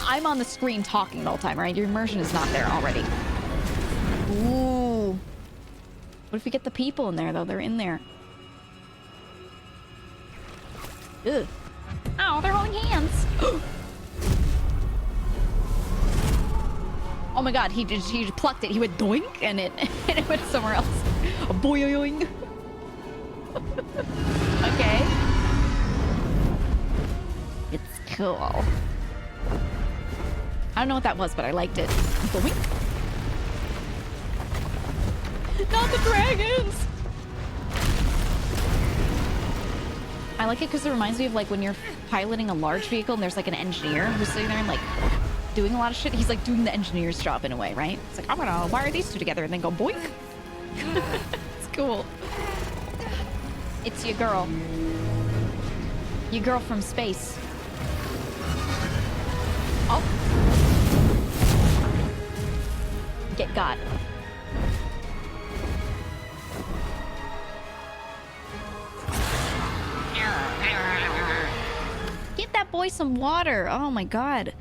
I'm on the screen talking the whole time, right? Your immersion is not there already. Ooh. What if we get the people in there, though? They're in there. Ugh. Oh, they're holding hands. Oh my god, he just plucked it. He went doink and it went somewhere else. Boing. Okay. It's cool. I don't know what that was, but I liked it. Boink. Not the dragons! I like it because it reminds me of like when you're piloting a large vehicle and there's like an engineer who's sitting there and like doing a lot of shit. He's like doing the engineer's job in a way, right? It's like, I'm gonna wire these two together and then go boink. It's cool. It's your girl. Your girl from space. Oh. Get got. Get that boy some water. Oh my god.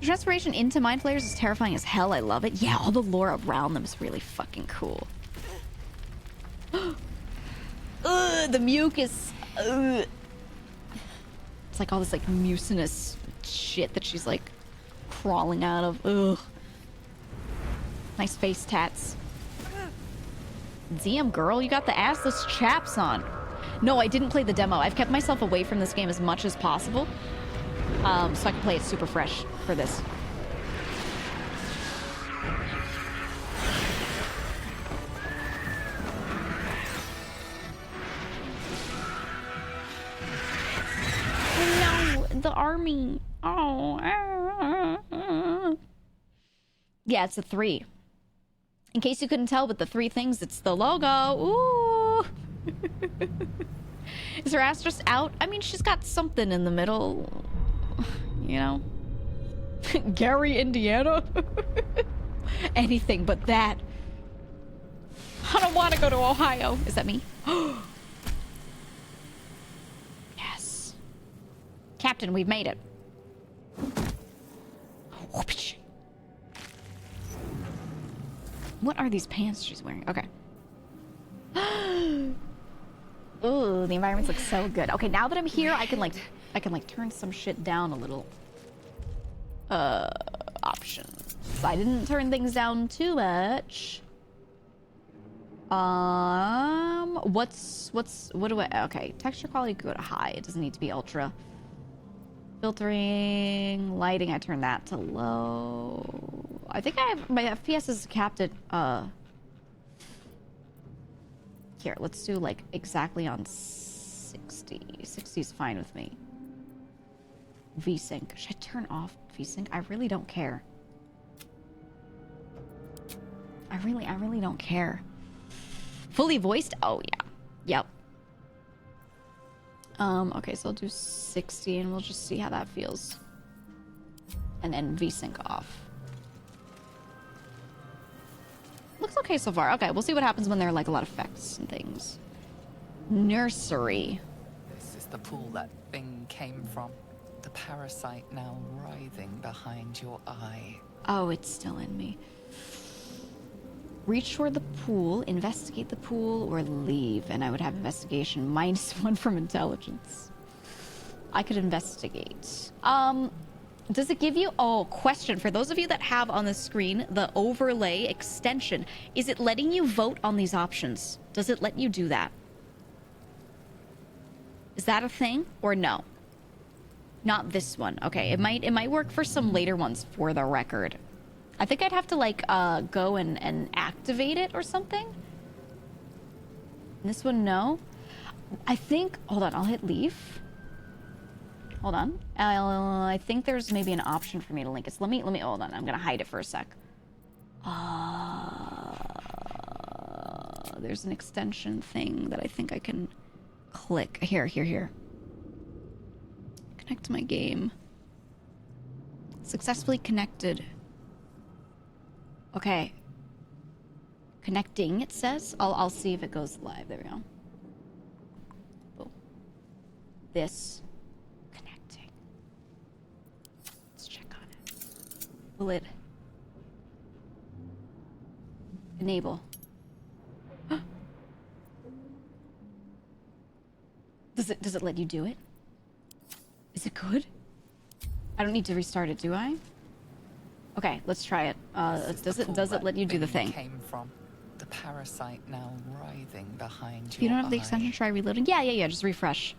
The transformation into mind flayers is terrifying as hell. I love it. Yeah, all the lore around them is really fucking cool. Ugh, the mucus. Ugh. It's like all this like mucinous shit that she's like crawling out of. Ugh. Nice face tats. Damn, girl, you got the assless chaps on. No, I didn't play the demo. I've kept myself away from this game as much as possible. So I can play it super fresh for this. Oh no, the army. Oh. Yeah, it's a 3. In case you couldn't tell with the 3 things, it's the logo. Ooh. Is her ass just out? I mean, she's got something in the middle. You know? Gary, Indiana? Anything but that. I don't want to go to Ohio. Is that me? Yes. Captain, we've made it. What are these pants she's wearing? Okay. Ooh, the environments look so good. Okay, now that I'm here, I can turn some shit down a little. Options. I didn't turn things down too much. What do I, okay, texture quality go to high. It doesn't need to be ultra. Filtering, lighting, I turn that to low. I think I have, my FPS is capped at, here, let's do like exactly on 60. 60 is fine with me. VSync. Should I turn off VSync? I really don't care. I really don't care. Fully voiced? Oh yeah. Yep. Okay, so I'll do 60 and we'll just see how that feels. And then VSync off. Looks okay so far. Okay, we'll see what happens when there are like a lot of effects and things. Nursery. This is the pool that thing came from. The parasite now writhing behind your eye. Oh, it's still in me. Reach toward the pool, investigate the pool, or leave. And I would have investigation -1 from intelligence. I could investigate. Does it give you... Oh, question. For those of you that have on the screen the overlay extension, is it letting you vote on these options? Does it let you do that? Is that a thing or no? Not this one. Okay, it might work for some later ones for the record. I think I'd have to like go and activate it or something. This one, no. I think, hold on, I'll hit leave. Hold on. I think there's maybe an option for me to link it. So let me hold on. I'm gonna hide it for a sec. There's an extension thing that I think I can click. Here. Connect to my game. Successfully connected. Okay. Connecting, it says. I'll see if it goes live. There we go. Oh. This. Connecting. Let's check on it. Will it enable? Does it let you do it? Is it good? I don't need to restart it, do I? Okay, let's try it. Does it let you do the thing? Came from the parasite now writhing behind If you don't have the extension, try reloading. Yeah. Just refresh.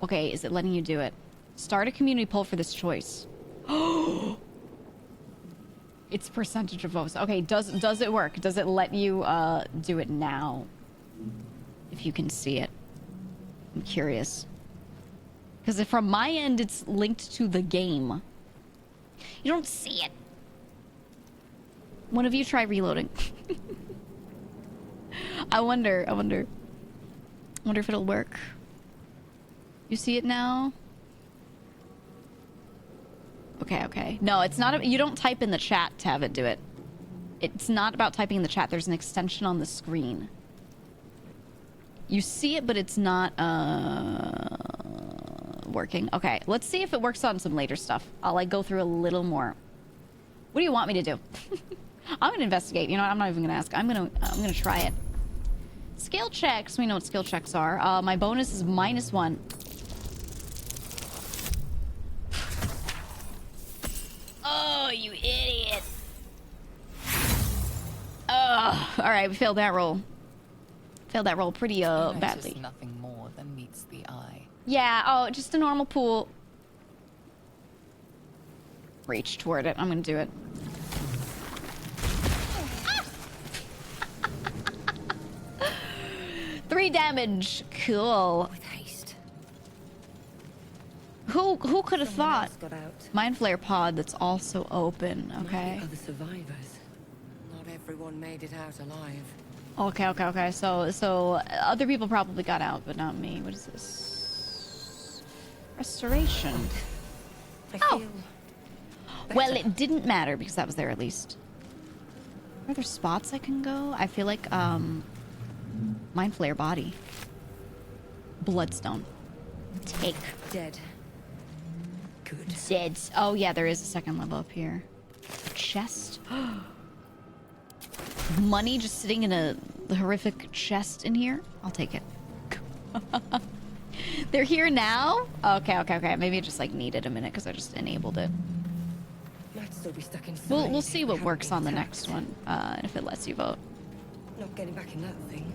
Okay, is it letting you do it? Start a community poll for this choice. It's percentage of votes. Okay, does it work? Does it let you do it now? If you can see it. I'm curious. Because from my end, it's linked to the game. You don't see it. One of you try reloading. I wonder if it'll work. You see it now? Okay. No, it's not. You don't type in the chat to have it do it. It's not about typing in the chat. There's an extension on the screen. You see it, but it's not working. Okay, let's see if it works on some later stuff. I'll like go through a little more. What do you want me to do? I'm gonna investigate. You know what? I'm not even gonna ask. I'm gonna try it. Skill checks. We know what skill checks are. My bonus is -1. Oh, you idiot! Oh, all right. We failed that roll. Failed that roll pretty badly. Nothing more than meets the eye. Yeah, oh, just a normal pool. Reach toward it. I'm gonna do it. Ah! 3 damage. Cool. With haste. Who could have thought? Got out. Mind flare pod that's also open. Okay. Other survivors. Not everyone made it out alive. Okay. So other people probably got out, but not me. What is this? Restoration. I feel well, it didn't matter because that was there at least. Are there spots I can go? I feel like Mind flare body. Bloodstone. Take. Dead. Good. Dead. Oh yeah, there is a second level up here. Chest. Money just sitting in a horrific chest in here. I'll take it. They're here now? Okay. Maybe it just like needed a minute because I just enabled it. Might still be stuck inside. We'll see what works on the next one, and if it lets you vote. Not getting back in that thing.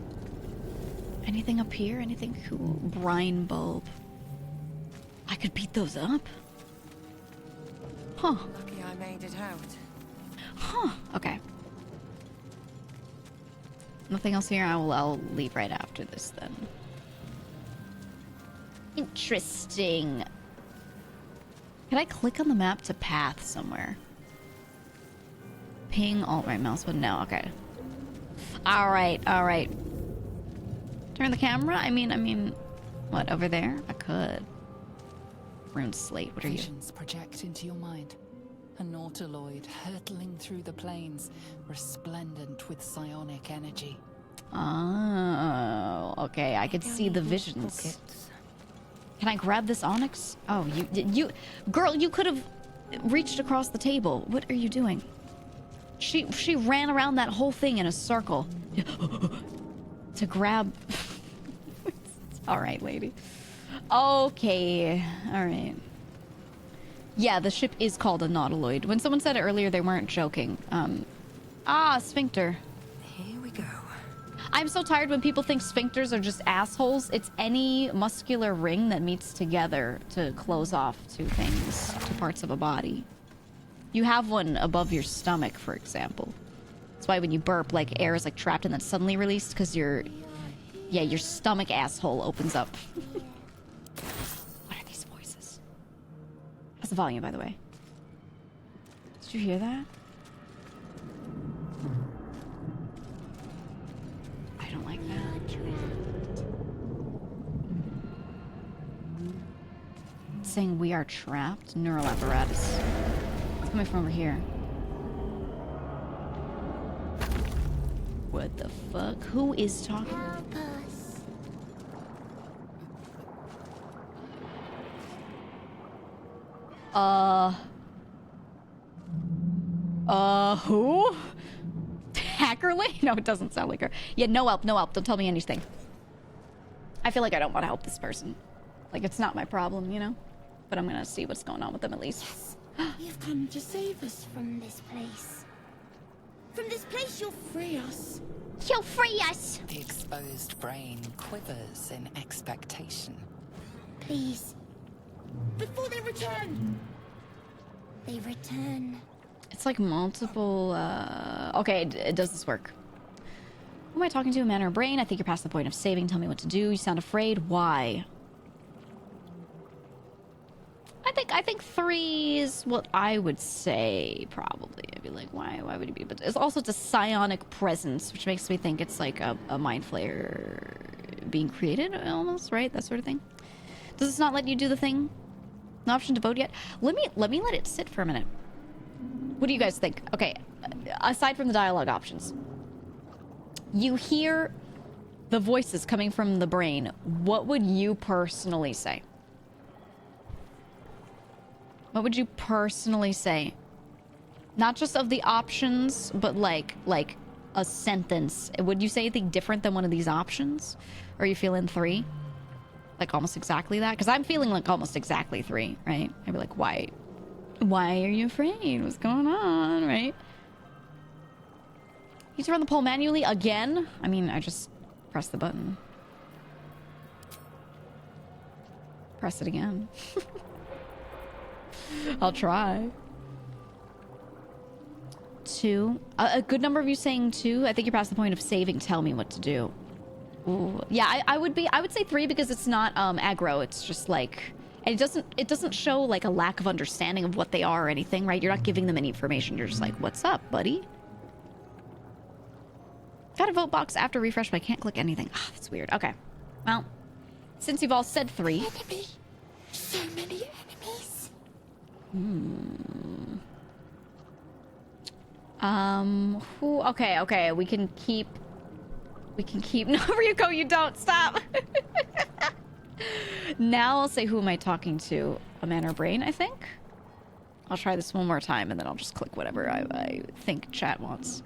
Anything up here? Anything cool? Brine bulb. I could beat those up. Huh. Lucky I made it out. Huh. Okay. Nothing else here? I'll leave right after this then. Interesting. Can I click on the map to path somewhere? Ping alt right mouse button. No, okay. Alright. Turn the camera? I mean, what, over there? I could. Rune slate, what are you? Visions project into your mind. A nautiloid hurtling through the plains, resplendent with psionic energy. Oh, okay. I could see the visions. Can I grab this onyx? Oh, you, girl, you could have reached across the table. What are you doing? She ran around that whole thing in a circle to grab. All right, lady. Okay, all right. Yeah, the ship is called a nautiloid. When someone said it earlier, they weren't joking. Sphincter. Here we go. I'm so tired when people think sphincters are just assholes. It's any muscular ring that meets together to close off two things, two parts of a body. You have one above your stomach, for example. That's why when you burp, like, air is, like, trapped and then suddenly released, because your stomach asshole opens up. What are these voices? How's the volume, by the way? Did you hear that? I don't like that. It's saying we are trapped. Neural apparatus. It's coming from over here. What the fuck? Who is talking? Help us. Who? Hackerly? No, it doesn't sound like her. Yeah, no help, no help. Don't tell me anything. I feel like I don't want to help this person. Like, it's not my problem, you know? But I'm gonna see what's going on with them at least. Yes, you've come to save us from this place. From this place, you'll free us. You'll free us! The exposed brain quivers in expectation. Please. Before they return. They return. It's like multiple, Okay, does this work? Who am I talking to? A man or a brain? I think you're past the point of saving. Tell me what to do. You sound afraid. Why? I think 3 is what I would say, probably. I'd be like, why would it be? But it's also a psionic presence, which makes me think it's like a mind flayer being created, almost, right? That sort of thing. Does this not let you do the thing? No option to vote yet? Let me let it sit for a minute. What do you guys think? Okay, aside from the dialogue options, you hear the voices coming from the brain. What would you personally say? What would you personally say? Not just of the options, but like a sentence. Would you say anything different than one of these options? Or are you feeling 3? Like almost exactly that? Because I'm feeling like almost exactly 3, right? I'd be like, why are you afraid? What's going on, right? You turn the poll manually again? I mean, I just press the button. Press it again. I'll try. 2. A good number of you saying 2. I think you're past the point of saving. Tell me what to do. Ooh. Yeah, I would say 3 because it's not aggro. It's just like, and it doesn't show like a lack of understanding of what they are or anything, right? You're not giving them any information. You're just like, what's up, buddy? Got a vote box after refresh, but I can't click anything. Ah, that's weird. Okay. Well, since you've all said 3. Enemy. So many enemies. Okay, we can keep no, Ryuko, you don't stop. Now I'll say, who am I talking to? A man or a brain, I think. I'll try this one more time and then I'll just click whatever I think chat wants.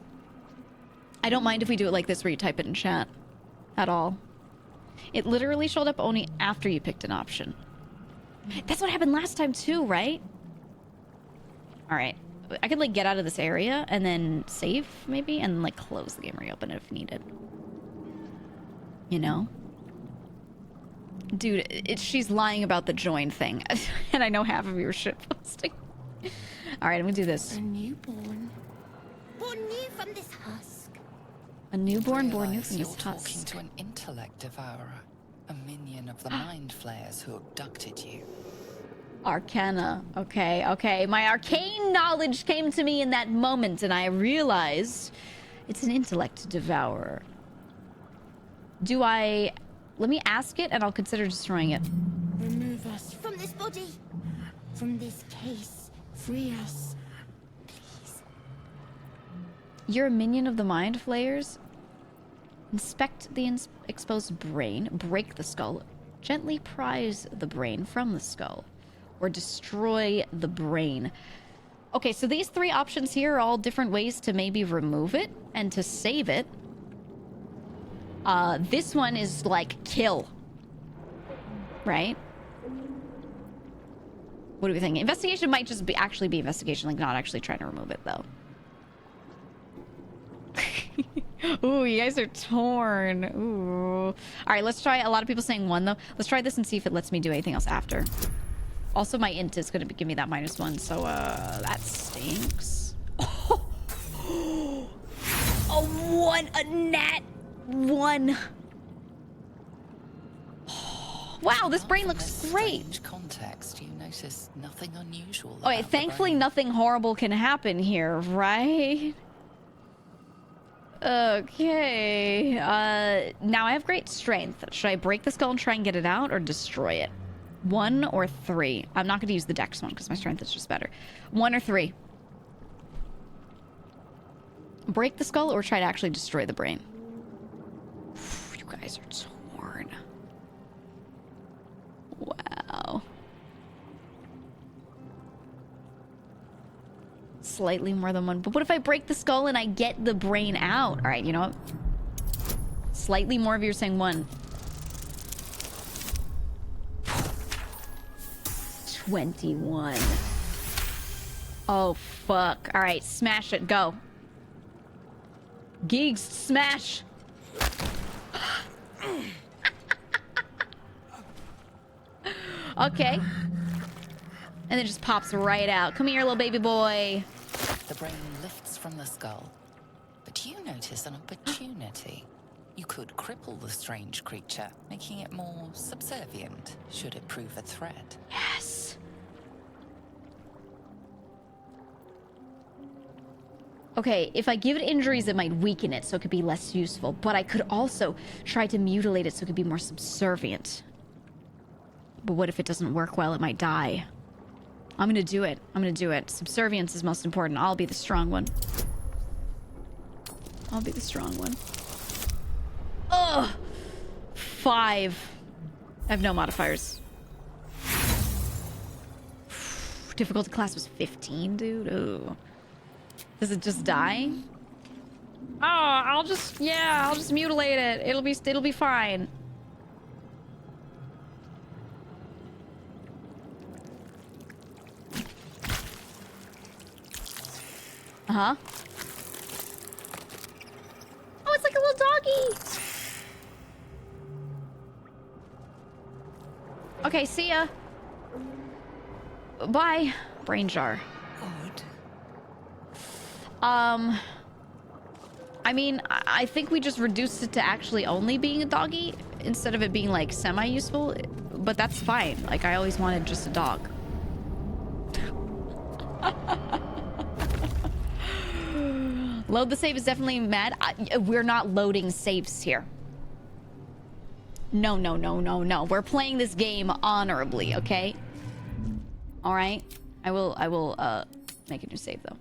I don't mind if we do it like this where you type it in chat at all. It literally showed up only after you picked an option. That's what happened last time too, right? All right. I could like get out of this area and then save maybe and like close the game, reopen it if needed. You know? Dude, she's lying about the join thing. And I know half of you are shit posting. All right, I'm gonna do this. A newborn. Born new from this husk. A newborn born new from You're this talking husk. to an intellect devourer, a minion of the mind flayers who abducted you. Arcana. Okay. My arcane knowledge came to me in that moment, and I realized it's an intellect devourer. Let me ask it, and I'll consider destroying it. Remove us from this body. From this case. Free us. Please. You're a minion of the mind flayers? Inspect the exposed brain, break the skull, gently prise the brain from the skull, or destroy the brain. Okay, so these 3 options here are all different ways to maybe remove it and to save it. This one is like kill. Right? What do we think? Investigation might just be actually be investigation, like not actually trying to remove it though. Ooh, you guys are torn. Ooh. All right, let's try. A lot of people saying 1 though. Let's try this and see if it lets me do anything else after. Also, my int is going to give me that -1, so that stinks. A nat 1. Wow, this brain looks great. Context, you notice nothing unusual. Okay, thankfully nothing horrible can happen here, right? Okay. Now I have great strength. Should I break the skull and try and get it out, or destroy it? 1 or 3? I'm not going to use the dex one because my strength is just better. 1 or 3? Break the skull or try to actually destroy the brain? You guys are torn. Wow. Slightly more than 1. But what if I break the skull and I get the brain out? All right, you know what? Slightly more of you are saying 1. 21. Oh, fuck. All right, smash it. Go. Geeks, smash. Okay. And it just pops right out. Come here, little baby boy. The brain lifts from the skull. But you notice an opportunity. You could cripple the strange creature, making it more subservient, should it prove a threat. Yes. Okay, if I give it injuries, it might weaken it, so it could be less useful. But I could also try to mutilate it so it could be more subservient. But what if it doesn't work well? It might die. I'm gonna do it. I'm gonna do it. Subservience is most important. I'll be the strong one. I'll be the strong one. Ugh! 5. I have no modifiers. Difficulty class was 15, dude. Ooh. Does it just die? Oh, I'll just mutilate it. It'll be fine. Uh-huh. Oh, it's like a little doggy. Okay, see ya. Bye. Brain jar. I mean, I think we just reduced it to actually only being a doggy instead of it being like semi-useful, but that's fine. Like, I always wanted just a dog. Load the save is definitely mad. We're not loading saves here. No, no, no, no, no. We're playing this game honorably, okay? All right. I will make a new save though.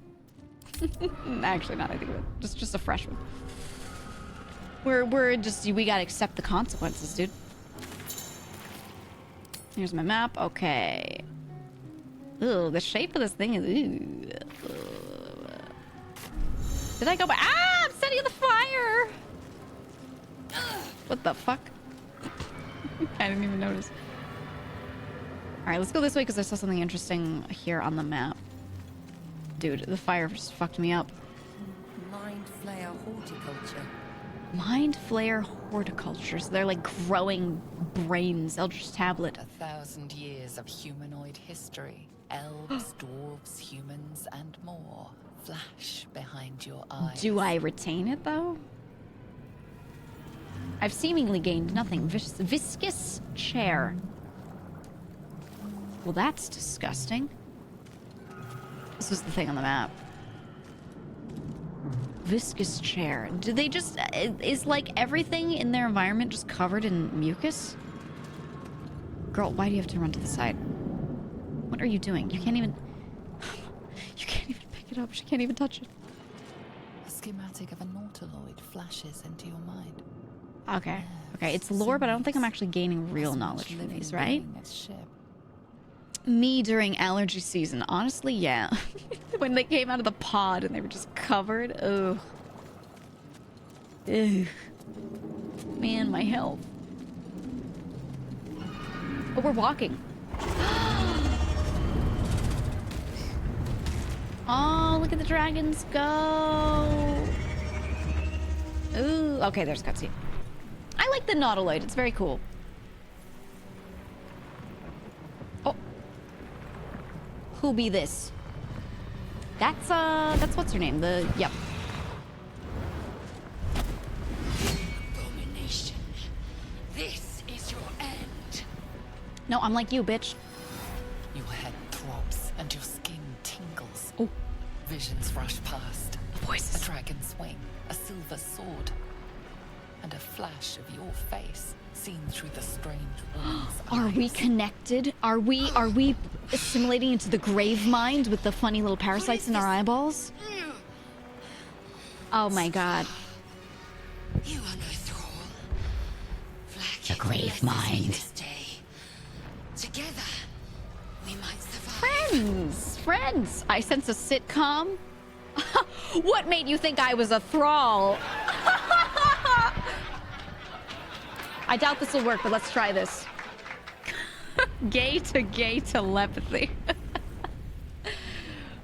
Actually, not. I think just a fresh one. We gotta accept the consequences, dude. Here's my map. Okay. Ooh, the shape of this thing is. Ooh. Did I go by? Ah! I'm setting the fire. What the fuck? I didn't even notice. All right, let's go this way because I saw something interesting here on the map. Dude, the fire just fucked me up. Mind Flayer Horticulture. Mind Flayer Horticulture. So they're like growing brains. Eldritch Tablet. 1,000 years of humanoid history. Elves, dwarves, humans, and more. Flash behind your eyes. Do I retain it, though? I've seemingly gained nothing. Viscous chair. Well, that's disgusting. This was the thing on the map. Viscous chair. Do they just... Is, like, everything in their environment just covered in mucus? Girl, why do you have to run to the side? What are you doing? You can't even... You can't even pick it up. She can't even touch it. schematic of a nautiloid flashes into your mind. Okay. Okay, it's lore, but I don't think I'm actually gaining real knowledge from these, right? Me during allergy season. Honestly, yeah. When they came out of the pod and they were just covered. Ugh. Ugh. Man, my health. Oh, we're walking. Oh, look at the dragons go. Ooh, okay, there's cutscene. I like the nautiloid. It's very cool. Oh. Who be this? That's what's her name? Yep. Abomination. This is your end. No, I'm like you, bitch. Your head throbs and your skin tingles. Oh. Visions rush past. Voices. A dragon's wing, a silver sword, and a flash of your face seen through the strange woman's Are we eyes. connected? Are we assimilating into the grave mind with the funny little parasites in our eyeballs? Oh my god. You are no thrall. The grave mind. Together, we might survive. Friends. I sense a sitcom. What made you think I was a thrall? I doubt this will work, but let's try this. Gay to telepathy.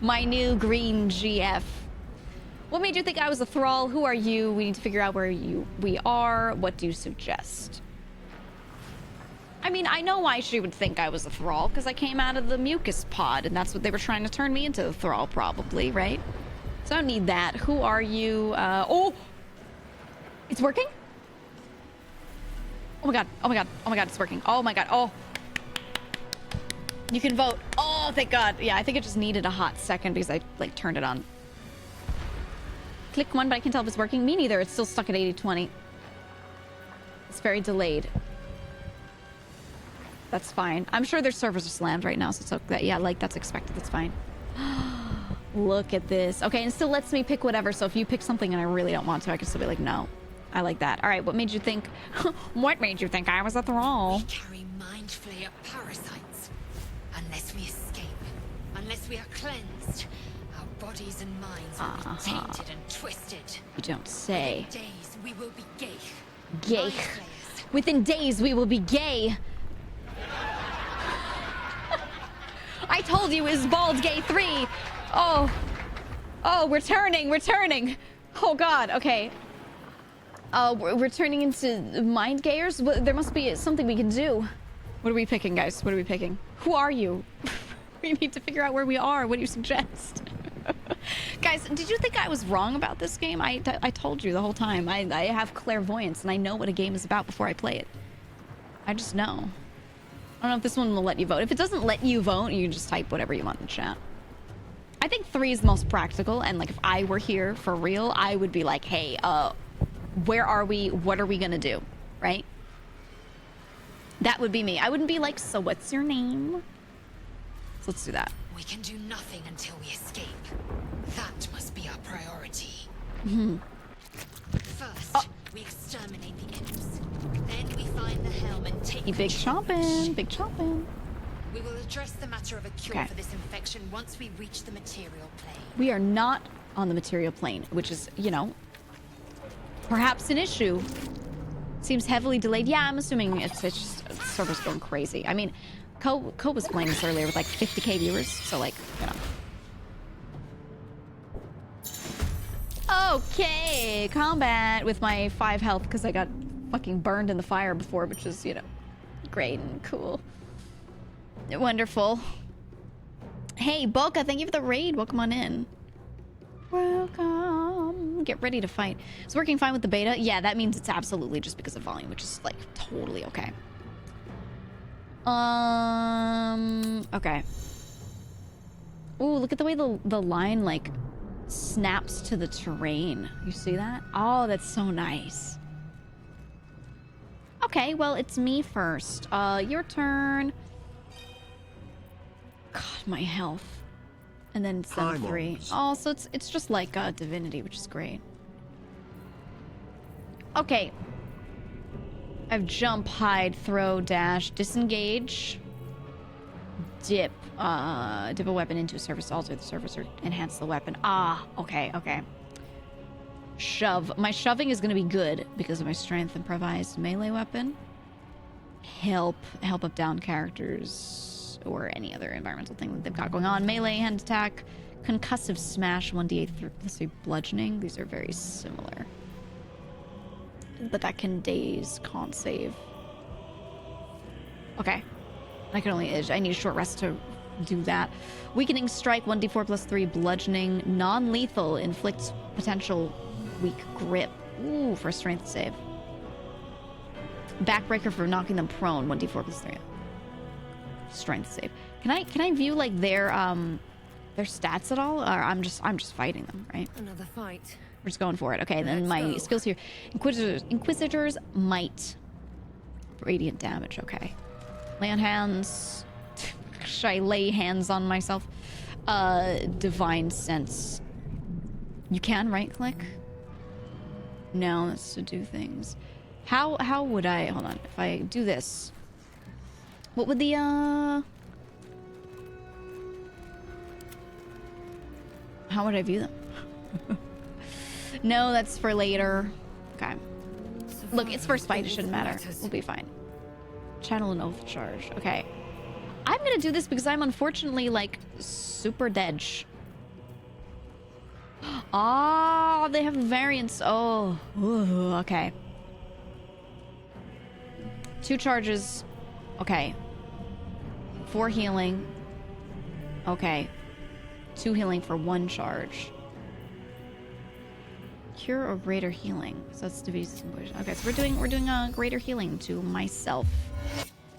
My new green GF. What made you think I was a thrall? Who are you? We need to figure out where we are. What do you suggest? I mean, I know why she would think I was a thrall, because I came out of the mucus pod, and that's what they were trying to turn me into, the thrall, probably, right? So I don't need that. Who are you? Oh! It's working? Oh my god, oh my god, oh my god, it's working. Oh my god, oh. You can vote. Oh, thank god. Yeah, I think it just needed a hot second because I, like, turned it on. Click one, but I can't tell if it's working. Me neither. It's still stuck at 80-20. It's very delayed. That's fine. I'm sure their servers are slammed right now, so it's okay. Yeah, like, that's expected. That's fine. Look at this. Okay, and it still lets me pick whatever, so if you pick something and I really don't want to, I can still be like, no. I like that. All right, what made you think... What made you think I was a thrall? We carry mind flayer parasites. Unless we escape, unless we are cleansed, our bodies and minds will be tainted and twisted. You don't say. Within days, we will be gay. Gay. Mind flayers. Within days, we will be gay. I told you it was Bald Gay 3. Oh. Oh, we're turning. Oh, God. Okay. We're turning into mind gayers? There must be something we can do. What are we picking, guys? What are we picking? Who are you? We need to figure out where we are. What do you suggest? Guys, did you think I was wrong about this game? I told you the whole time. I have clairvoyance, and I know what a game is about before I play it. I just know. I don't know if this one will let you vote. If it doesn't let you vote, you can just type whatever you want in the chat. I think 3 is the most practical, and like if I were here for real, I would be like, hey, where are we? What are we gonna do? Right? That would be me. I wouldn't be like, so what's your name? So let's do that. We can do nothing until we escape. That must be our priority. First, we exterminate the imps. Then we find the helm and take Big chompin', big chompin'. We will address the matter of a cure for this infection once we reach the material plane. We are not on the material plane, which is, you know, perhaps an issue. Seems heavily delayed. Yeah, I'm assuming it's just servers going crazy. I mean, Co was playing this earlier with like 50k viewers, so like, you know. Okay, combat with my 5 health because I got fucking burned in the fire before, which is, you know, great and cool. Wonderful. Hey, Boca, thank you for the raid. Welcome on in. Welcome. Get ready to fight. It's working fine with the beta. Yeah, that means it's absolutely just because of volume, which is like totally okay. Okay. Ooh, look at the way the line like snaps to the terrain. You see that? Oh, that's so nice. Okay, well, it's me first. Your turn. God, my health. And then it's then 3. Oh, so it's just like Divinity, which is great. Okay. I have jump, hide, throw, dash, disengage, dip. Dip a weapon into a surface, alter the surface, or enhance the weapon. Ah, okay, okay. Shove. My shoving is going to be good because of my strength. Improvised melee weapon. Help up down characters or any other environmental thing that they've got going on. Melee hand attack. Concussive smash, 1d8 through, let's say, bludgeoning. These are very similar. But that can daze, can't save. Okay. I can only, I need a short rest to do that. Weakening strike, 1d4 plus 3, bludgeoning, non-lethal, inflicts potential weak grip. Ooh, for a strength save. Backbreaker for knocking them prone, 1d4 plus 3. Strength save. Can I view like their stats at all? Or I'm just fighting them, right? Another fight. We're just going for it. Okay, then my skills here. Inquisitor's might. Radiant damage, okay. Lay on hands. Should I lay hands on myself? Divine sense. You can right click? No, that's to do things. How would I, hold on, if I do this, what would the, how would I view them? No, that's for later. Okay. Look, it's first fight, it shouldn't matter. We'll be fine. Channel an oath charge. Okay. I'm gonna do this because I'm unfortunately, like, super dead. Oh, they have variants. Oh, ooh, okay. 2 charges. Okay. 4 healing. Okay. 2 healing for 1 charge. Cure or greater healing. So that's disease. Okay, so we're doing a greater healing to myself.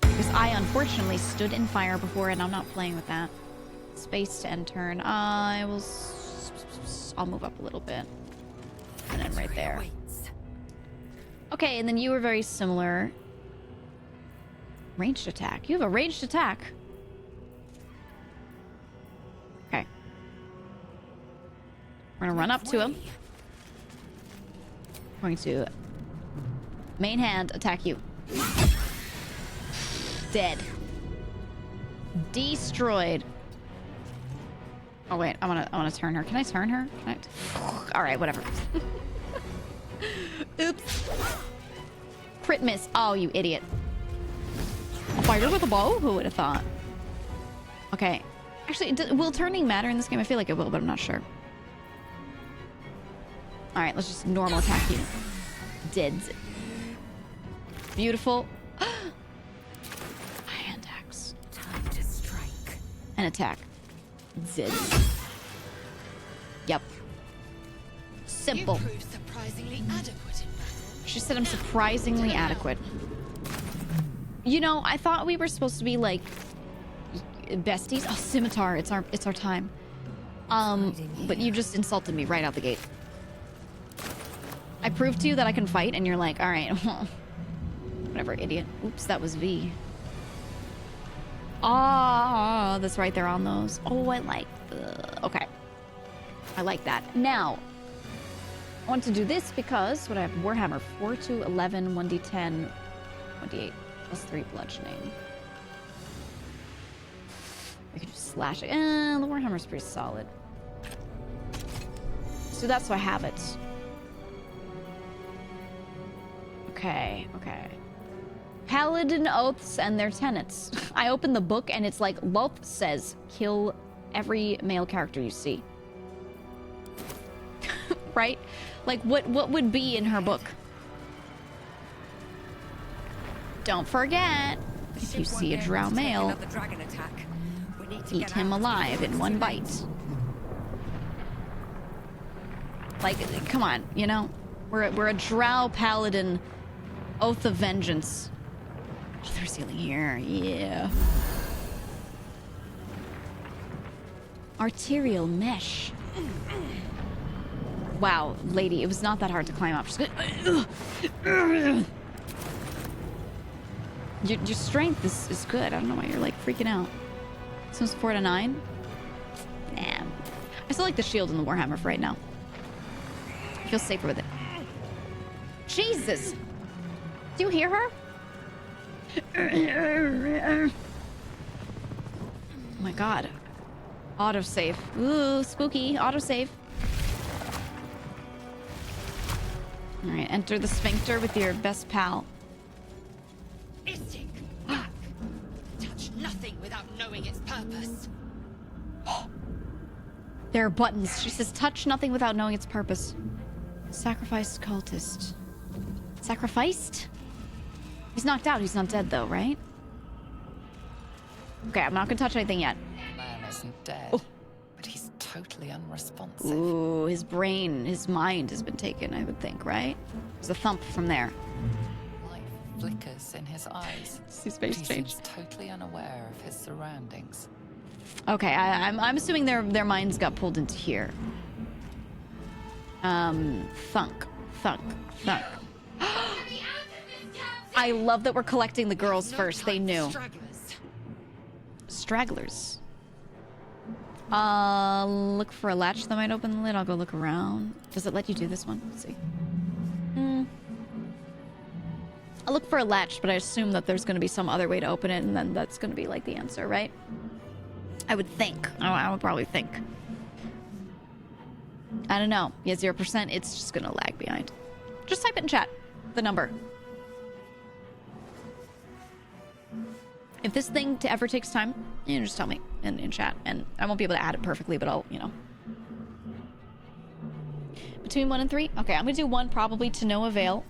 Because I unfortunately stood in fire before and I'm not playing with that. Space to end turn. I'll move up a little bit. And then right there. Okay, and then you were very similar. Ranged attack. You have a ranged attack. Okay. We're gonna run up to him. Going to main hand attack you. Dead. Destroyed. Oh wait, I wanna turn her. Can I turn her? Can I... All right, whatever. Oops. Crit miss. Oh, you idiot. A fighter with a bow? Who would have thought? Okay. Actually, will turning matter in this game? I feel like it will, but I'm not sure. Alright, let's just normal attack you. Dids. Beautiful. Hand axe. Time to strike. And attack. Zids. Yep. Simple. You proved surprisingly adequate in battle. She said I'm surprisingly adequate. You know, I thought we were supposed to be like besties. Oh, scimitar! It's our time. But you just insulted me right out the gate. I proved to you that I can fight, and you're like, all right, whatever, idiot. Oops, that was V. Ah, that's right there on those. Oh, I like the. Okay, I like that. Now, I want to do this because what I have Warhammer 4 to 11, 1d10, 1d8. Plus 3 bludgeoning. I could just slash it. The Warhammer's pretty solid. So that's why I have it. Okay, okay. Paladin oaths and their tenets. I opened the book and it's like, Loth says, kill every male character you see. Right? Like, what would be in her book? Don't forget, if you see a drow male, eat him alive in 1 bite. Like, come on, you know? We're a drow paladin oath of vengeance. Oh, there's healing here, yeah. Arterial mesh. Wow, lady, it was not that hard to climb up. Just Your strength is good. I don't know why you're like freaking out. So it's 4 to 9? Nah. I still like the shield in the Warhammer for right now. I feel safer with it. Jesus! Do you hear her? Oh my god. Autosave. Ooh, spooky. Autosave. Alright, enter the sphincter with your best pal. Istik, back. Touch nothing without knowing its purpose. There are buttons. She says, touch nothing without knowing its purpose. Sacrificed cultist. Sacrificed? He's knocked out. He's not dead, though, right? Okay, I'm not gonna touch anything yet. Man isn't dead, but he's totally unresponsive. Ooh, his brain, his mind has been taken, I would think, right? There's a thump from there. Light flickers in his eyes. His face He changed. seems totally unaware of his surroundings. Okay, I'm assuming their minds got pulled into here. Thunk, thunk, thunk. I love that we're collecting the girls first. They knew. Stragglers. Look for a latch that might open the lid. I'll go look around. Does it let you do this one? Let's see. I'll look for a latch, but I assume that there's going to be some other way to open it, and then that's going to be like the answer, right? I would think. I would probably think. I don't know. Yeah, 0%. It's just going to lag behind. Just type it in chat. The number. If this thing ever takes time, you know, just tell me in chat. And I won't be able to add it perfectly, but I'll, you know. Between 1 and 3? Okay, I'm going to do 1 probably to no avail.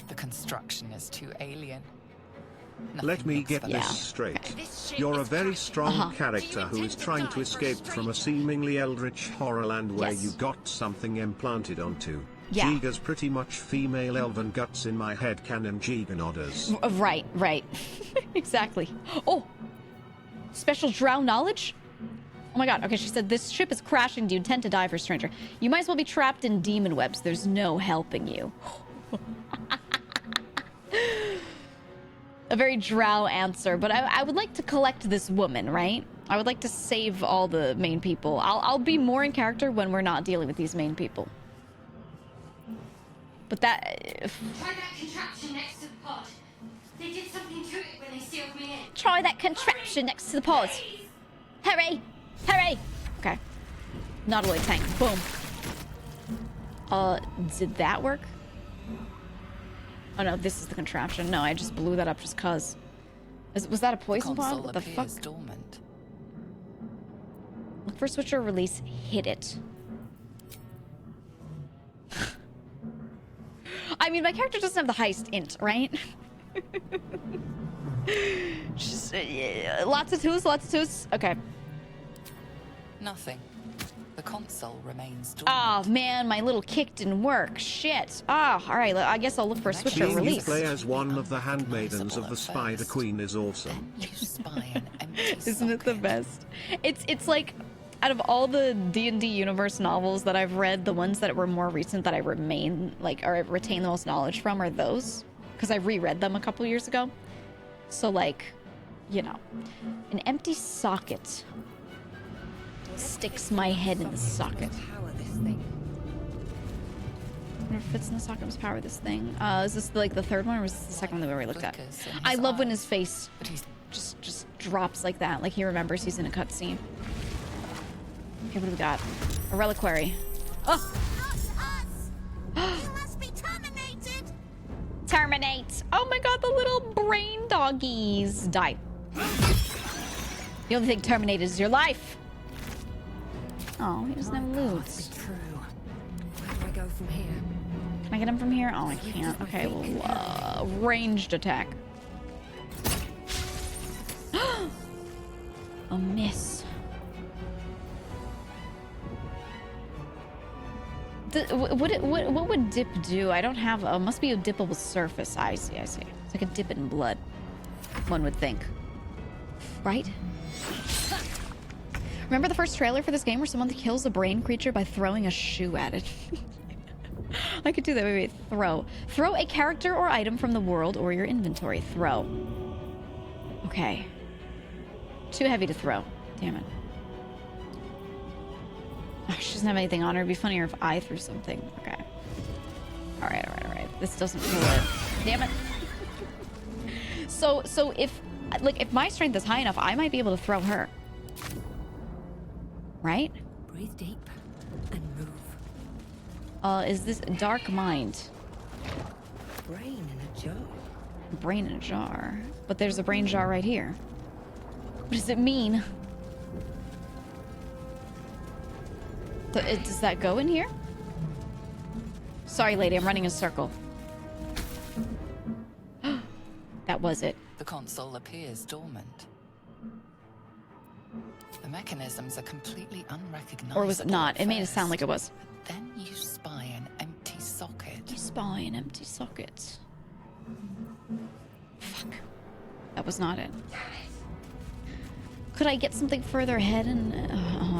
The construction is too alien. Let me get this straight. You're a very strong character who is trying to escape from a seemingly eldritch horrorland where you got something implanted onto. Yeah. GEEGA's pretty much female elven guts in my head canon GEEGA nodders. Right, right. Exactly. Oh! Special drow knowledge? Oh my god, okay, she said, this ship is crashing. Do you intend to die for stranger? You might as well be trapped in demon webs. There's no helping you. A very drow answer, but I would like to collect this woman, right? I would like to save all the main people. I'll be more in character when we're not dealing with these main people. But that... Try that contraption next to the pod. They did something to it when they sealed me in. Try that contraption next to the pod. Hurry! Hurry! Okay. Nautiloid tank. Boom. Did that work? Oh no, this is the contraption. No, I just blew that up just cause. Was that a poison pod? What the fuck? Dormant. Look for switch or release. Hit it. I mean, my character doesn't have the highest int, right? Just, lots of twos, lots of twos. Okay. Nothing. The console remains dormant. Oh man, my little kick didn't work. Shit. Ah, all right. I guess I'll look for a switch or Seeing you release. play as one of the handmaidens of the Spider Queen is awesome. Isn't it the best? It's like, out of all the D&D universe novels that I've read, the ones that were more recent that I retain the most knowledge from are those, because I reread them a couple years ago. So like, you know, an empty socket sticks my head in the socket. I wonder if it fits in the socket. Must power this thing. Is this like the third one, or was this the second one that we already looked at? I love when his face just drops like that, like he remembers he's in a cutscene. Okay, what do we got? A reliquary. Oh! Terminate! Oh my god, the little brain doggies. Die. The only thing terminated is your life. Oh, he doesn't have loot. Where do I go from here? Can I get him from here? Oh, I can't. Okay, well, ranged attack. A miss. What would dip do? I don't have a... Must be a dippable surface. I see, I see. It's like a dip in blood. One would think. Right? Remember the first trailer for this game where someone kills a brain creature by throwing a shoe at it? I could do that. Wait, throw. Throw a character or item from the world or your inventory. Throw. Okay. Too heavy to throw. Damn it. Oh, she doesn't have anything on her. It'd be funnier if I threw something. Okay. Alright, alright, alright. this doesn't pull it. Damn it. So if my strength is high enough, I might be able to throw her. Right? Breathe deep and move. Is this Dark Mind? Brain in a jar. Brain in a jar. But there's a brain jar right here. What does it mean? Does that go in here? Sorry, lady, I'm running in a circle. That was it. The console appears dormant. The mechanisms are completely unrecognizable. Or was it not? It made it sound like it was. But then you spy an empty socket. You spy an empty socket. Fuck. That was not it. Could I get something further ahead and...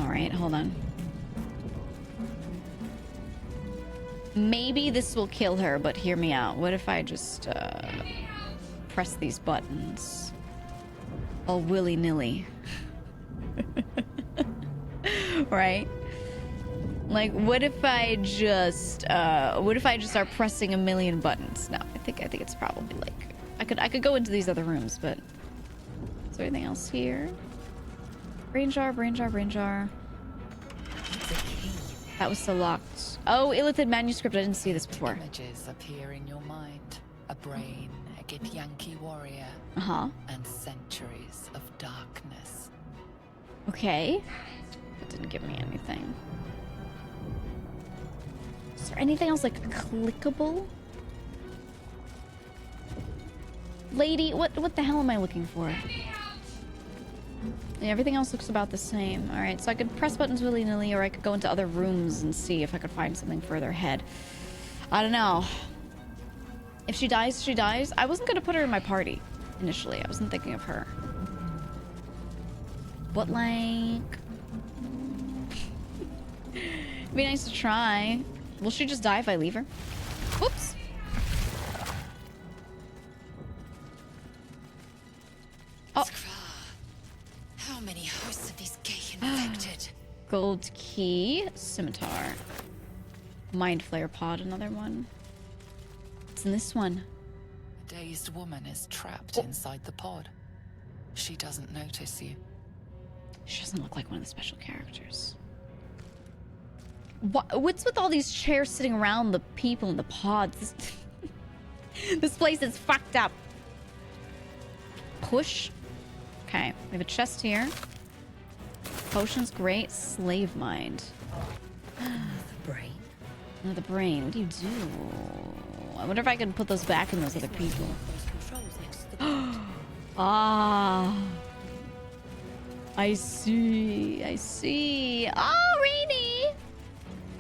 Alright, hold on. Maybe this will kill her, but hear me out. What if I just press these buttons all willy-nilly? Right? Like, what if I just start pressing a million buttons? No, I think it's probably like I could go into these other rooms, but is there anything else here? Brain jar, brain jar, brain jar. That was still locked. Oh, Illithid manuscript. I didn't see this before. Images appear in your mind. A brain, a Githyanki warrior, and centuries of darkness. Okay. That didn't give me anything. Is there anything else like clickable? Lady, what the hell am I looking for? Yeah, everything else looks about the same. Alright, so I could press buttons willy-nilly, or I could go into other rooms and see if I could find something further ahead. I don't know. If she dies, she dies. I wasn't going to put her in my party initially. I wasn't thinking of her. But, like... It'd be nice to try. Will she just die if I leave her? Whoops. Oh. How many hosts of these gay infected? Gold key. Scimitar. Mind Flayer pod, another one. What's in this one? A dazed woman is trapped inside the pod. She doesn't notice you. She doesn't look like one of the special characters. What's with all these chairs sitting around the people in the pods? This place is fucked up. Push. Okay, we have a chest here. Potions, great. Slave mind. The brain. Another brain. What do you do? I wonder if I can put those back in those other people. Ah. I see. I see. Oh, Rainy!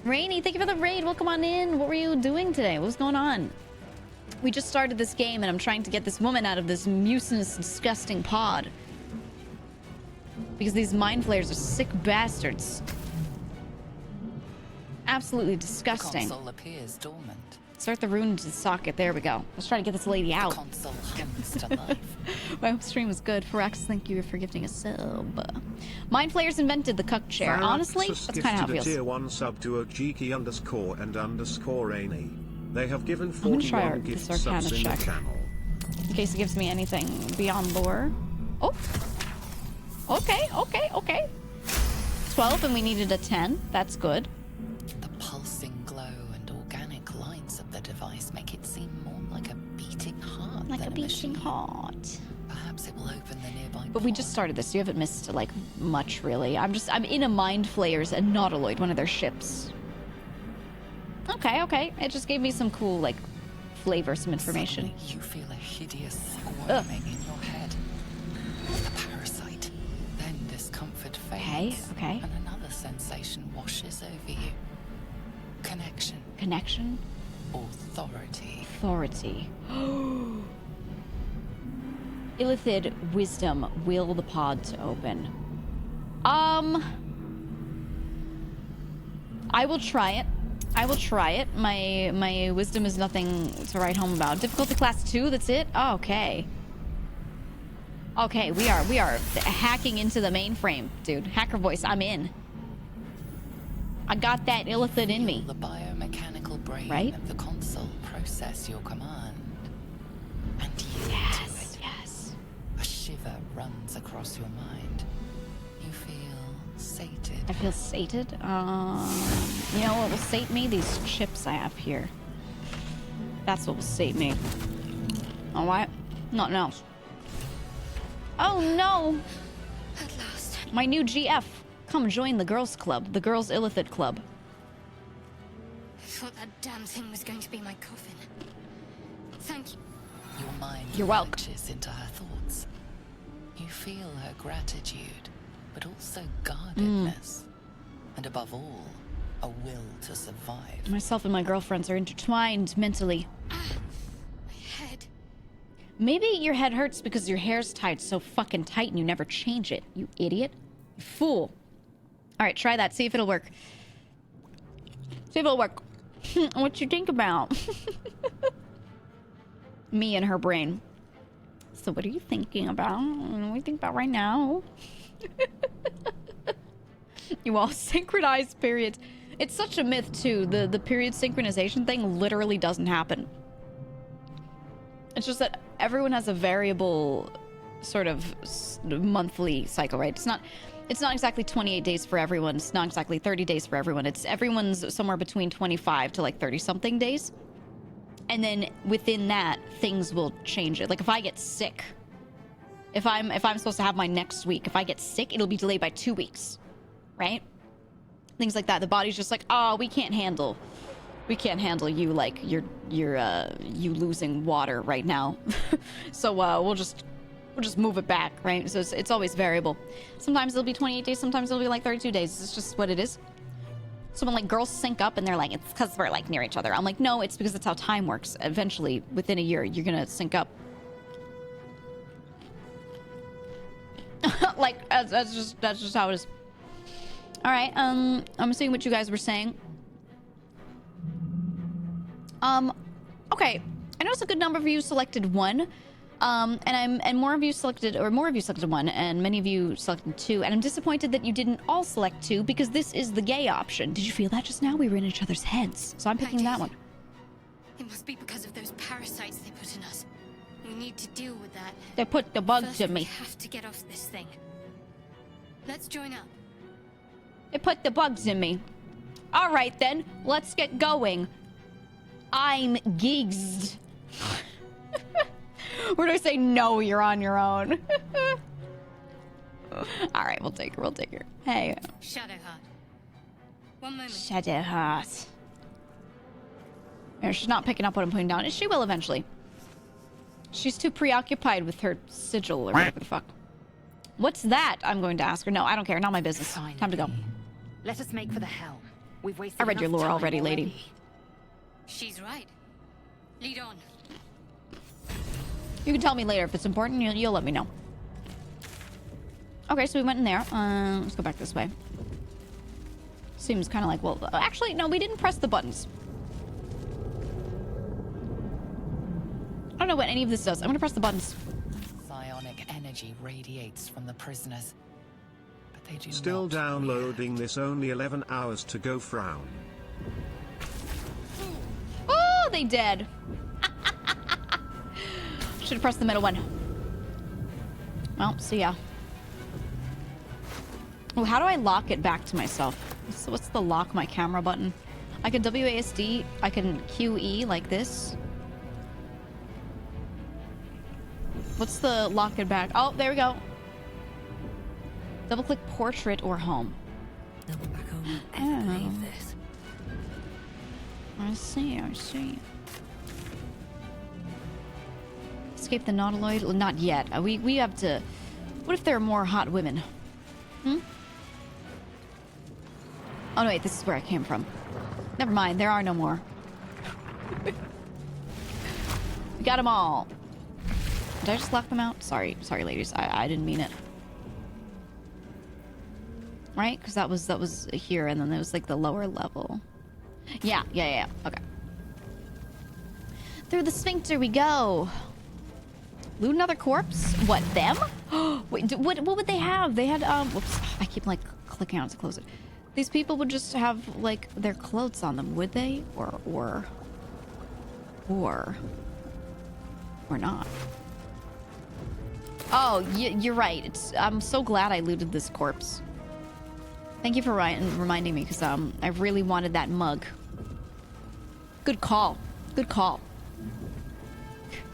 Rainy, thank you for the raid. Welcome on in. What were you doing today? What was going on? We just started this game and I'm trying to get this woman out of this mucinous, disgusting pod. Because these mind flayers are sick bastards. Absolutely disgusting. The console appears dormant. Start the rune to the socket. There we go. Let's try to get this lady out. The console hangs to life. My hope stream was good. Firax, thank you for gifting a sub. Mind flayers invented the cuck chair. Honestly, that's kind of how it feels. Tier 1 sub to _and_Rainy. They have given I'm gonna try 41 gift this Arcana subs in the check. channel. In case it gives me anything beyond lore. Oh. Okay, okay, okay. 12 and we needed a 10. That's good. The pulsing glow and organic lines of the device make it seem more like a beating heart Like than a beating heart. Perhaps it will open the nearby But we just started this. You haven't missed, like, much, really. I'm in a Mind Flayers and Nautiloid, one of their ships. Okay, okay. It just gave me some cool, like, flavor, some information. Suddenly you feel a hideous squirming in your head. A parasite. Then discomfort fades. Okay, okay. And another sensation washes over you. Connection. Connection? Authority. Authority. Illithid wisdom. Will the pod to open. I will try it. I will try it. My wisdom is nothing to write home about. Difficulty class 2, that's it? Oh, okay. Okay, we are hacking into the mainframe, dude. Hacker voice, I'm in. I got that Illithid in me. The biomechanical brain right? of the console process your command and yield to it. Yes. A shiver runs across your mind. You feel sated. I feel sated. You know what will sate me? These chips I have here. That's what will sate me. All right, nothing else. Oh no! At last. My new GF. Come join the girls' club, the girls' illithid club. I thought that damn thing was going to be my coffin. Thank you. Your mind You're welcome. launches into her thoughts. You feel her gratitude, but also guardedness. And above all, a will to survive. Myself and my girlfriends are intertwined mentally. My head. Maybe your head hurts because your hair's tied so fucking tight and you never change it. You idiot. You fool. Alright, try that. See if it'll work. See if it'll work. What you think about? Me and her brain. So what are you thinking about? What do you think about right now? You all synchronized periods. It's such a myth, too. The period synchronization thing literally doesn't happen. It's just that everyone has a variable sort of monthly cycle, right? It's not exactly 28 days for everyone. It's not exactly 30 days for everyone. It's everyone's somewhere between 25 to like 30 something days. And then within that, things will change it. Like if I get sick, if I'm supposed to have my next week, if I get sick, it'll be delayed by 2 weeks, right? Things like that. The body's just like, oh, we can't handle you, like you losing water right now. So we'll just move it back, right? So it's always variable. Sometimes it'll be 28 days, sometimes it'll be like 32 days. It's just what it is. So when like girls sync up and they're like, it's because we're like near each other. I'm like, no, it's because that's how time works. Eventually, within a year, you're gonna sync up. Like that's just how it is. All right. I'm seeing what you guys were saying. Okay. I noticed a good number of you selected 1. And more of you selected 1, and many of you selected 2. And I'm disappointed that you didn't all select 2 because this is the gay option. Did you feel that just now? We were in each other's heads, so I'm picking that one. It must be because of those parasites they put in us. We need to deal with that. They put the bugs in me. We have to get off this thing. Let's join up. They put the bugs in me. All right then, let's get going. I'm geeked. We're gonna say no, you're on your own. All right, we'll take her. Hey. Shadowheart. One moment. Shadowheart. She's not picking up what I'm putting down. She will eventually. She's too preoccupied with her sigil or whatever the fuck. What's that? I'm going to ask her. No, I don't care. Not my business. Finally. Time to go. Let us make for the helm. We've wasted I read your enough lore time already, lady. She's right. Lead on. You can tell me later if it's important. You'll let me know. Okay, so we went in there. Let's go back this way. Seems kind of like, well, actually, no, we didn't press the buttons. I don't know what any of this does. I'm gonna press the buttons. Psionic energy radiates from the prisoners, but they do Still not downloading this, only 11 hours to go, frown. Oh, they dead. Should have pressed the middle one. Well, see ya. Oh, how do I lock it back to myself? What's the lock my camera button? I can WASD, I can QE like this. What's the lock it back? Oh, there we go. Double click portrait or home. Double back home. Oh. I see. Escape the nautiloid? Well, not yet. We have to... What if there are more hot women? Hmm? Oh, no, wait, this is where I came from. Never mind, there are no more. We got them all. Did I just lock them out? Sorry, ladies. I didn't mean it. Right? Because that was here, and then there was like the lower level. Yeah. Okay. Through the sphincter we go. Loot another corpse? What, them? Wait, what would they have? They had, whoops. I keep like clicking out to close it. These people would just have like their clothes on them, would they? Or Or not. Oh, you're right. I'm so glad I looted this corpse. Thank you for reminding me, because I really wanted that mug. Good call. Good call.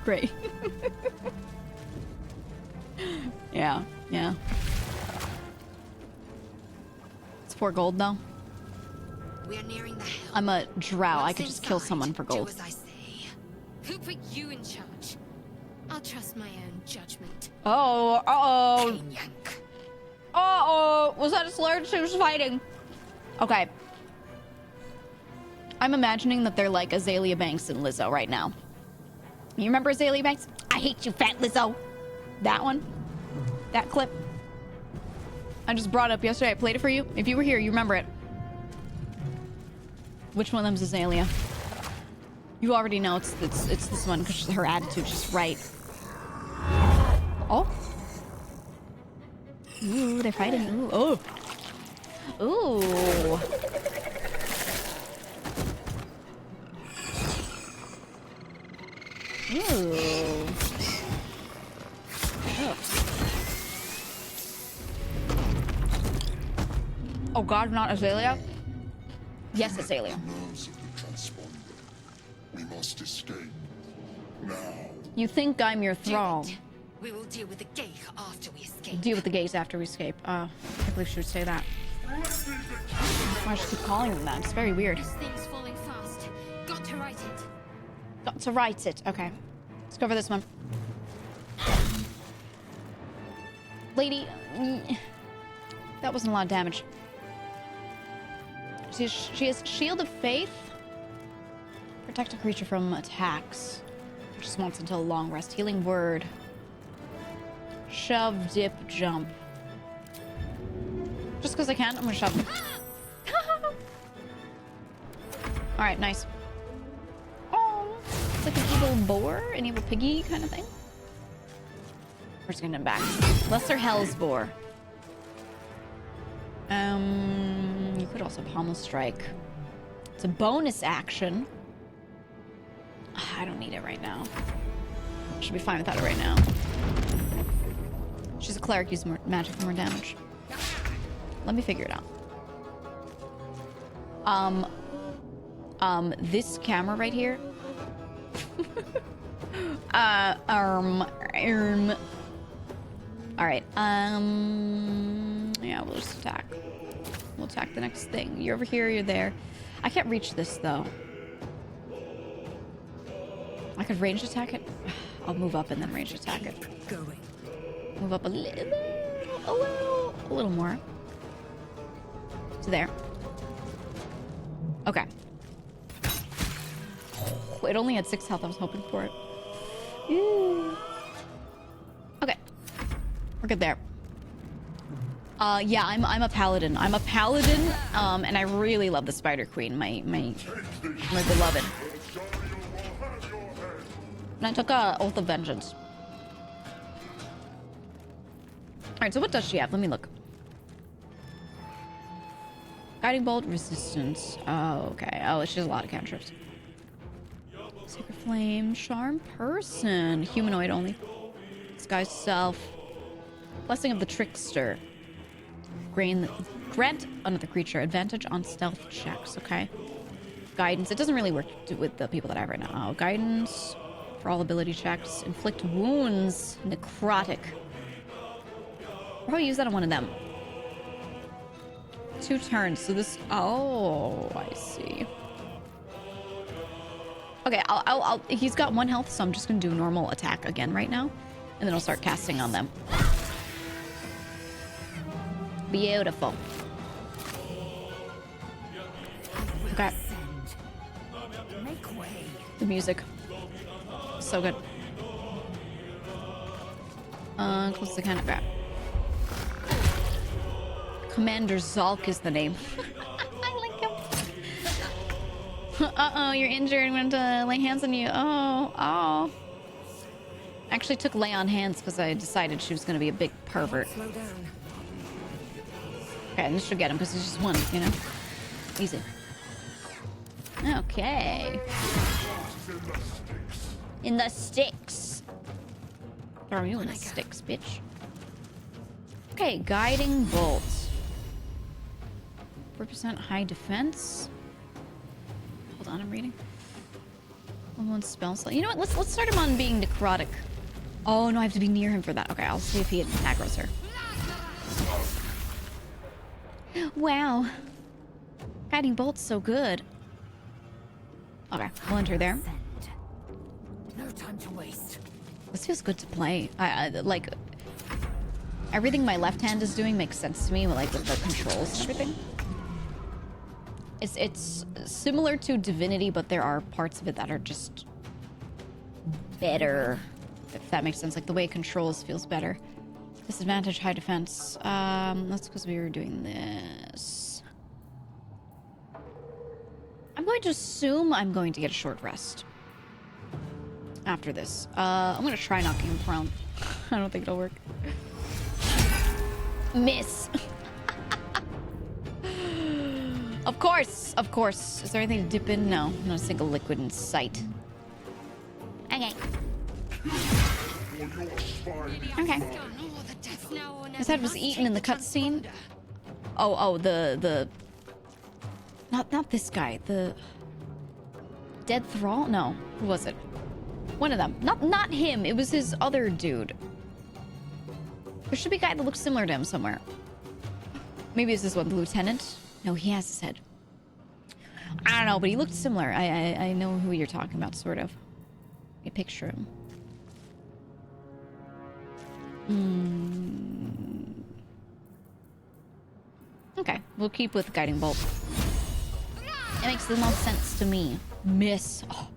Great. Yeah. It's 4 gold, though. We're nearing the hill. I'm a drow. I could Once just kill inside, someone for gold. do as I say. Who put you in charge? I'll trust my own judgment. Oh, uh-oh. Uh-oh. Was that a slur? She was fighting. Okay. I'm imagining that they're like Azalea Banks and Lizzo right now. You remember Azalea Banks? I hate you, fat Lizzo. That one? That clip? I just brought it up yesterday. I played it for you. If you were here, you remember it. Which one of them's Azalea? You already know it's this one, because her attitude's just right. Oh. Ooh, they're fighting. Ooh. Oh. Ooh. Ooh. Oh god, not Azalea? Yes, Azalea. We must escape. Now. You think I'm your thrall. We will deal with the gate after we escape. Deal with the gays after we escape. I can't believe she would say that. Why should she keep calling them that? It's very weird. This thing's falling fast. Got to right it. Got to right it. Okay. Let's go for this one. Lady. That wasn't a lot of damage. She has Shield of Faith. Protect a creature from attacks. Just wants until a long rest. Healing Word. Shove, dip, jump. Just because I can, I'm gonna shove. Alright, nice. Oh, it's like an evil boar, an evil piggy kind of thing. We're just gonna get him back. Lesser Hell's Boar. You could also Pommel Strike. It's a bonus action. I don't need it right now. Should be fine without it right now. She's a cleric, use more magic for more damage. Let me figure it out. This camera right here. Alright, yeah, we'll just attack. We'll attack the next thing. You're over here, you're there. I can't reach this, though. I could range attack it. I'll move up and then range attack it. Move up a little more. To there. Okay. It only had 6 health. I was hoping for it. Ooh. Okay. We're good there. Yeah, I'm a paladin. I'm a paladin, and I really love the Spider Queen, my beloved. And I took a Oath of Vengeance. Alright, so what does she have? Let me look. Guiding Bolt, Resistance. Oh, okay. Oh, she has a lot of cantrips. Sacred Flame, Charm Person. Humanoid only. Disguise Self. Blessing of the Trickster. Grant another creature advantage on stealth checks, okay? Guidance. It doesn't really work with the people that I have right now. Oh, guidance for all ability checks. Inflict wounds. Necrotic. I'll probably use that on one of them. 2 turns. So this... Oh, I see. Okay, I'll... He's got 1 health, so I'm just going to do normal attack again right now. And then I'll start casting on them. Beautiful. Okay. The music. So good. Close to kind of grab. Commander Zalk is the name. I like him. Uh-oh, you're injured. I'm going to lay hands on you. Oh. I actually took lay on hands because I decided she was going to be a big pervert. Slow down. Okay, and this should get him because it's just 1, you know? Easy. Okay. In the sticks. Throw you in the sticks, bitch. Okay, guiding bolt. 4% high defense. Hold on, I'm reading. Level 1 spell slot. You know what? Let's start him on being necrotic. Oh no, I have to be near him for that. Okay, I'll see if he aggroes her. Wow. Guiding bolt's so good. Okay, we'll enter there. No time to waste. This feels good to play. I like everything my left hand is doing makes sense to me, like with the controls and everything. It's similar to Divinity, but there are parts of it that are just better, if that makes sense. Like the way it controls feels better. Disadvantage, high defense. That's because we were doing this. I'm going to assume I'm going to get a short rest after this. I'm going to try knocking him prone. I don't think it'll work. Miss. Of course, of course. Is there anything to dip in? No, not a single liquid in sight. Okay. Okay. His head was eaten in the cutscene. Oh, the not this guy. The dead thrall? No, who was it? One of them. Not him. It was his other dude. There should be a guy that looks similar to him somewhere. Maybe it's this one, the lieutenant. No, he has his head. I don't know, but he looked similar. I know who you're talking about, sort of. I picture him. Okay, we'll keep with Guiding Bolt. It makes the most sense to me. Miss. Oh.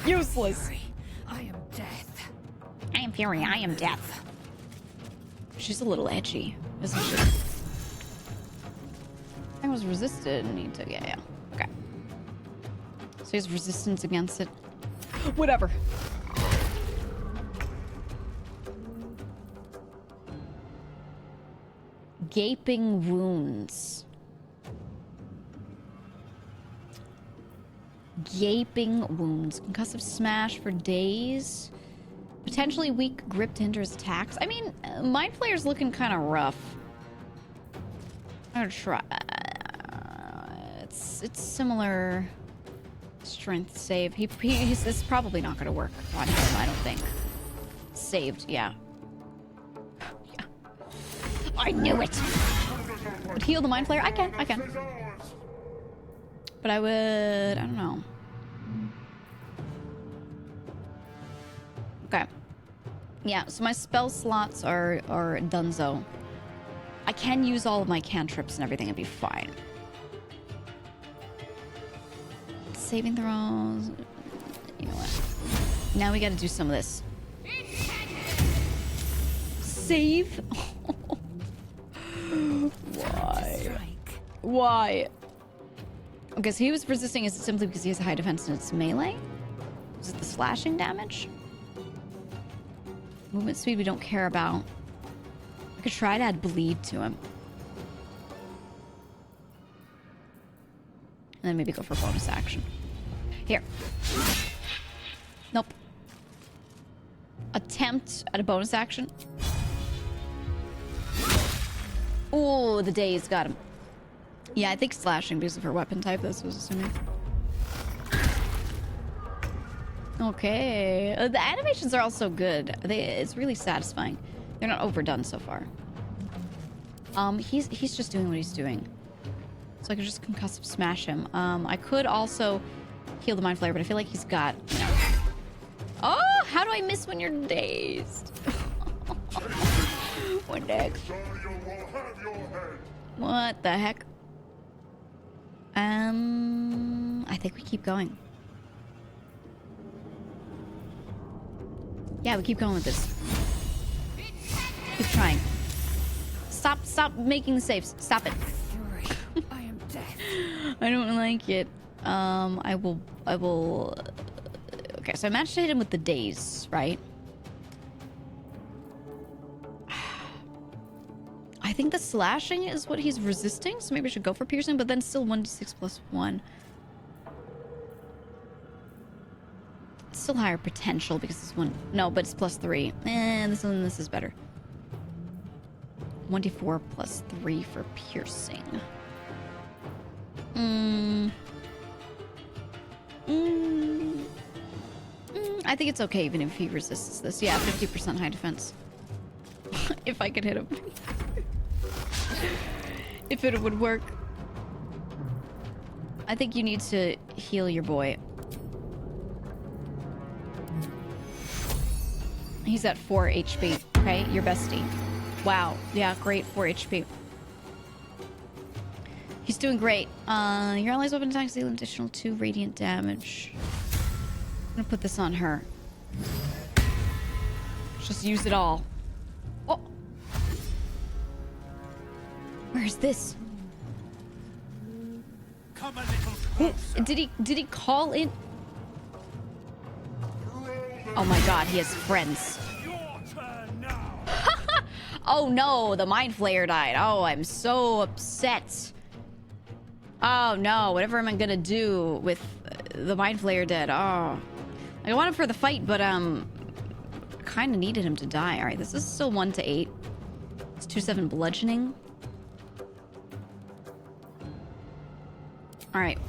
Useless. I am death. I am fury. I am death. She's a little edgy, isn't she? I was resisted and need to, yeah. Okay. So he has resistance against it. Whatever. Gaping wounds. Gaping wounds. Concussive smash for days. Potentially weak grip to hinder his attacks. I mean, Mind Flayer's looking kind of rough. I'm gonna try. It's similar strength save. It's probably not gonna work on him, I don't think. Saved, yeah. Yeah. I knew it. Would heal the Mind Flayer? I can. But I don't know. Okay. Yeah, so my spell slots are dunzo. I can use all of my cantrips and everything and be fine. Saving throws. You know what? Now we gotta do some of this. Save? Why? Why? Okay, so he was resisting it simply because he has a high defense and it's melee? Is it the slashing damage? Movement speed we don't care about. I could try to add bleed to him. And then maybe go for a bonus action. Here. Nope. Attempt at a bonus action. Oh, the daze got him. Yeah, I think slashing because of her weapon type, that's what I was assuming. Okay. The animations are also good. It's really satisfying. They're not overdone so far. He's just doing what he's doing. So I could just concussive smash him. I could also heal the Mind Flayer, but I feel like he's got, you know. Oh, how do I miss when you're dazed? What the heck? What the heck? I think we keep going. Yeah, we keep going with this. Keep trying. Stop making the saves. Stop it. I am death. I don't like it. I will. Okay, so I managed to hit him with the daze, right? I think the slashing is what he's resisting, so maybe I should go for piercing, but then still 1d6 plus 1. still higher potential because this one... No, but it's +3. This is better. 1d4 +3 for piercing. I think it's okay even if he resists this. Yeah, 50% high defense. If I could hit him. If it would work. I think you need to heal your boy. He's at 4 HP. Okay, your bestie. Wow. Yeah, great. 4 HP. He's doing great. Your allies' weapon attacks deal an additional 2 radiant damage. I'm gonna put this on her. Just use it all. Oh! Where's this? Come a little closer. Did he call in? Oh my god, he has friends. Your turn now. Oh no, the Mind Flayer died. Oh, I'm so upset. Oh no, whatever am I gonna do with the Mind Flayer dead? Oh. I want him for the fight, but kind of needed him to die. Alright, this is still 1 to 8. It's 2-7 bludgeoning. Alright.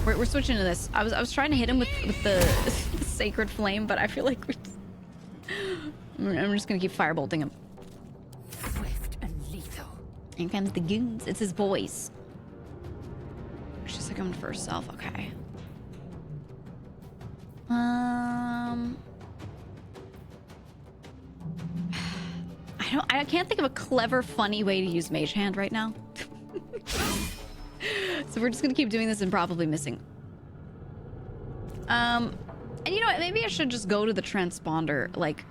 We're switching to this. I was trying to hit him with the Sacred Flame, but I feel like I'm just gonna keep firebolting him. Swift and lethal. Here comes the goons. It's his voice. She's like coming for herself. Okay. I can't think of a clever, funny way to use Mage Hand right now. So we're just gonna keep doing this and probably missing. And you know what? Maybe I should just go to the transponder. Like,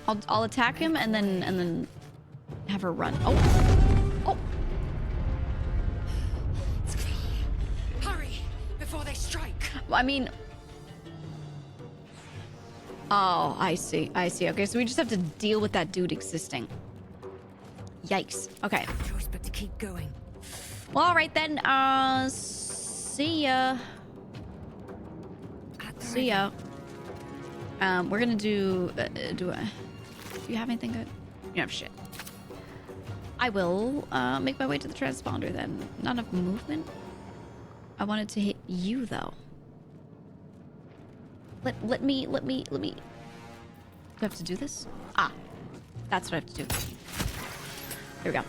I'll attack him and then have her run. Oh. Hurry before they strike. I mean, oh, I see. Okay, so we just have to deal with that dude existing. Yikes. Okay. No choice but to keep going. Well, all right then. See ya. See ya. We're gonna do. Do you have anything good? You don't have shit. I will make my way to the transponder then. Not enough movement. I wanted to hit you though. Let me. Do I have to do this? Ah, that's what I have to do. There we go.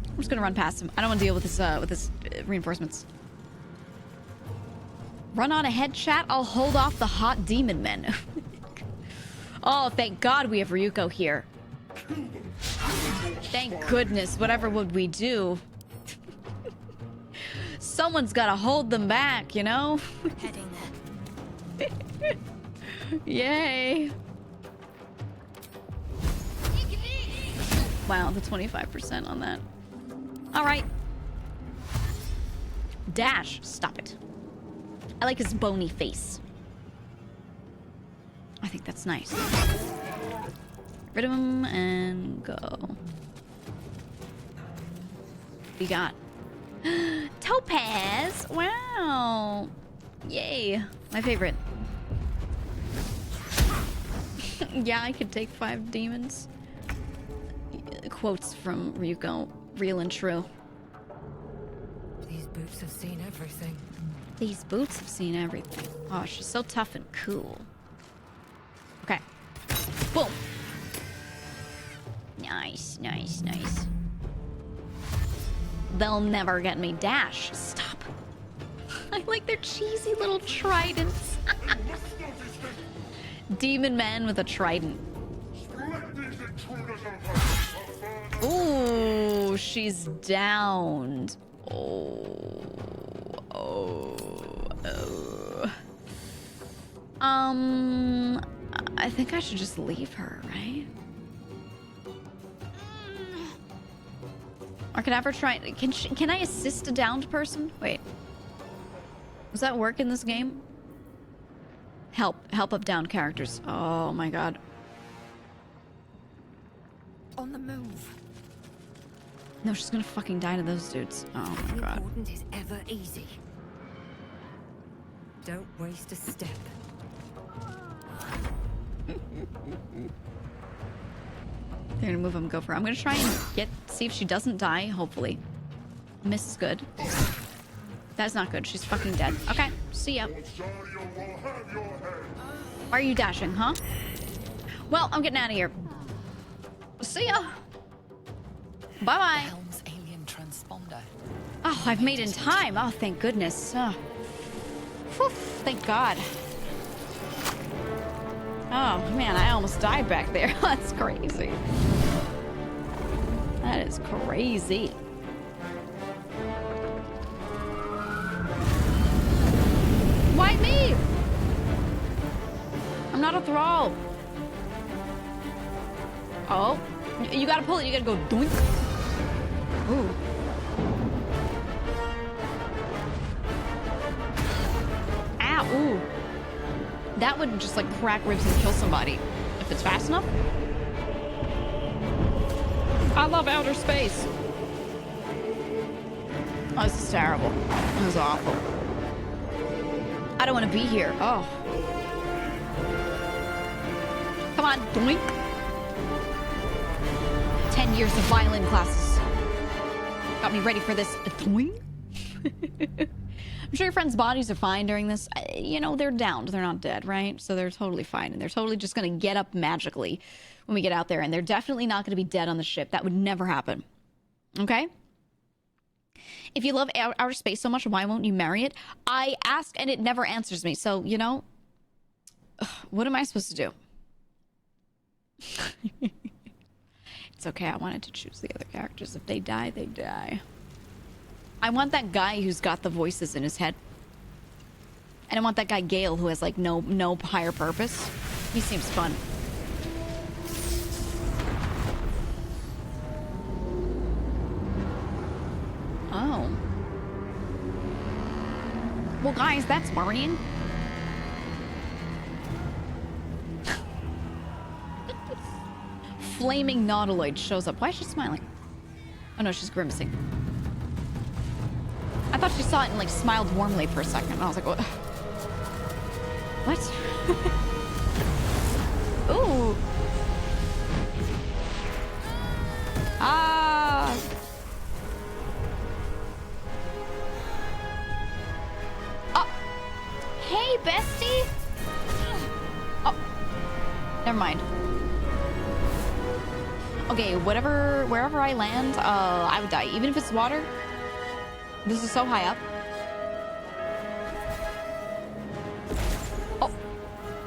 I'm just gonna run past him. I don't want to deal with this reinforcements. Run on ahead, chat. I'll hold off the hot demon men. Oh, thank God we have Ryuko here. Thank goodness. Whatever would we do? Someone's gotta hold them back, you know? Heading there. Yay. Wow, the 25% on that. All right. Dash. Stop it. I like his bony face. I think that's nice. Rid of him and go. We got Topaz. Wow. Yay. My favorite. Yeah, I could take 5 demons. Quotes from Ryuko. Real and true. These boots have seen everything. These boots have seen everything. Oh, she's so tough and cool. Okay. Boom. Nice. They'll never get me. Dash. Stop. I like their cheesy little tridents. Demon man with a trident. Ooh, she's downed. Oh. I think I should just leave her, right? Or can I ever try? Can I assist a downed person? Wait. Does that work in this game? Help up downed characters. Oh my god. On the move. No, she's gonna fucking die to those dudes. Oh my god. Important is ever easy. Don't waste a step. They're gonna move him, go for it. I'm gonna try and see if she doesn't die, hopefully. Miss is good. That's not good. She's fucking dead. Okay, see ya. Why are you dashing, huh? Well, I'm getting out of here. See ya. Bye-bye. Helm's alien transponder. Oh, I've made in time. Oh, thank goodness. Oh. Whew, thank God. Oh, man, I almost died back there. That's crazy. That is crazy. Why me? I'm not a thrall. Oh, you gotta pull it. You gotta go doink. Ooh. Ow, ooh. That would just like crack ribs and kill somebody if it's fast enough. I love outer space. Oh, this is terrible. This is awful. I don't want to be here. Oh. Come on, doink. 10 years of violin classes. Got me ready for this. Doink. I'm sure your friends' bodies are fine during this. You know, they're downed. They're not dead, right? So they're totally fine. And they're totally just going to get up magically when we get out there. And they're definitely not going to be dead on the ship. That would never happen. Okay? If you love outer space so much, why won't you marry it? I ask and it never answers me. So, you know, what am I supposed to do? It's okay. I wanted to choose the other characters. If they die, they die. I want that guy who's got the voices in his head. And I want that guy Gale who has like no higher purpose. He seems fun. Oh. Well, guys, that's worrying. Flaming Nautiloid shows up. Why is she smiling? Oh no, she's grimacing. I thought she saw it and like smiled warmly for a second. I was like, what? What? Ooh. Ah. Oh. Hey, bestie. Oh. Never mind. Okay, wherever I land, I would die. Even if it's water. This is so high up. Oh.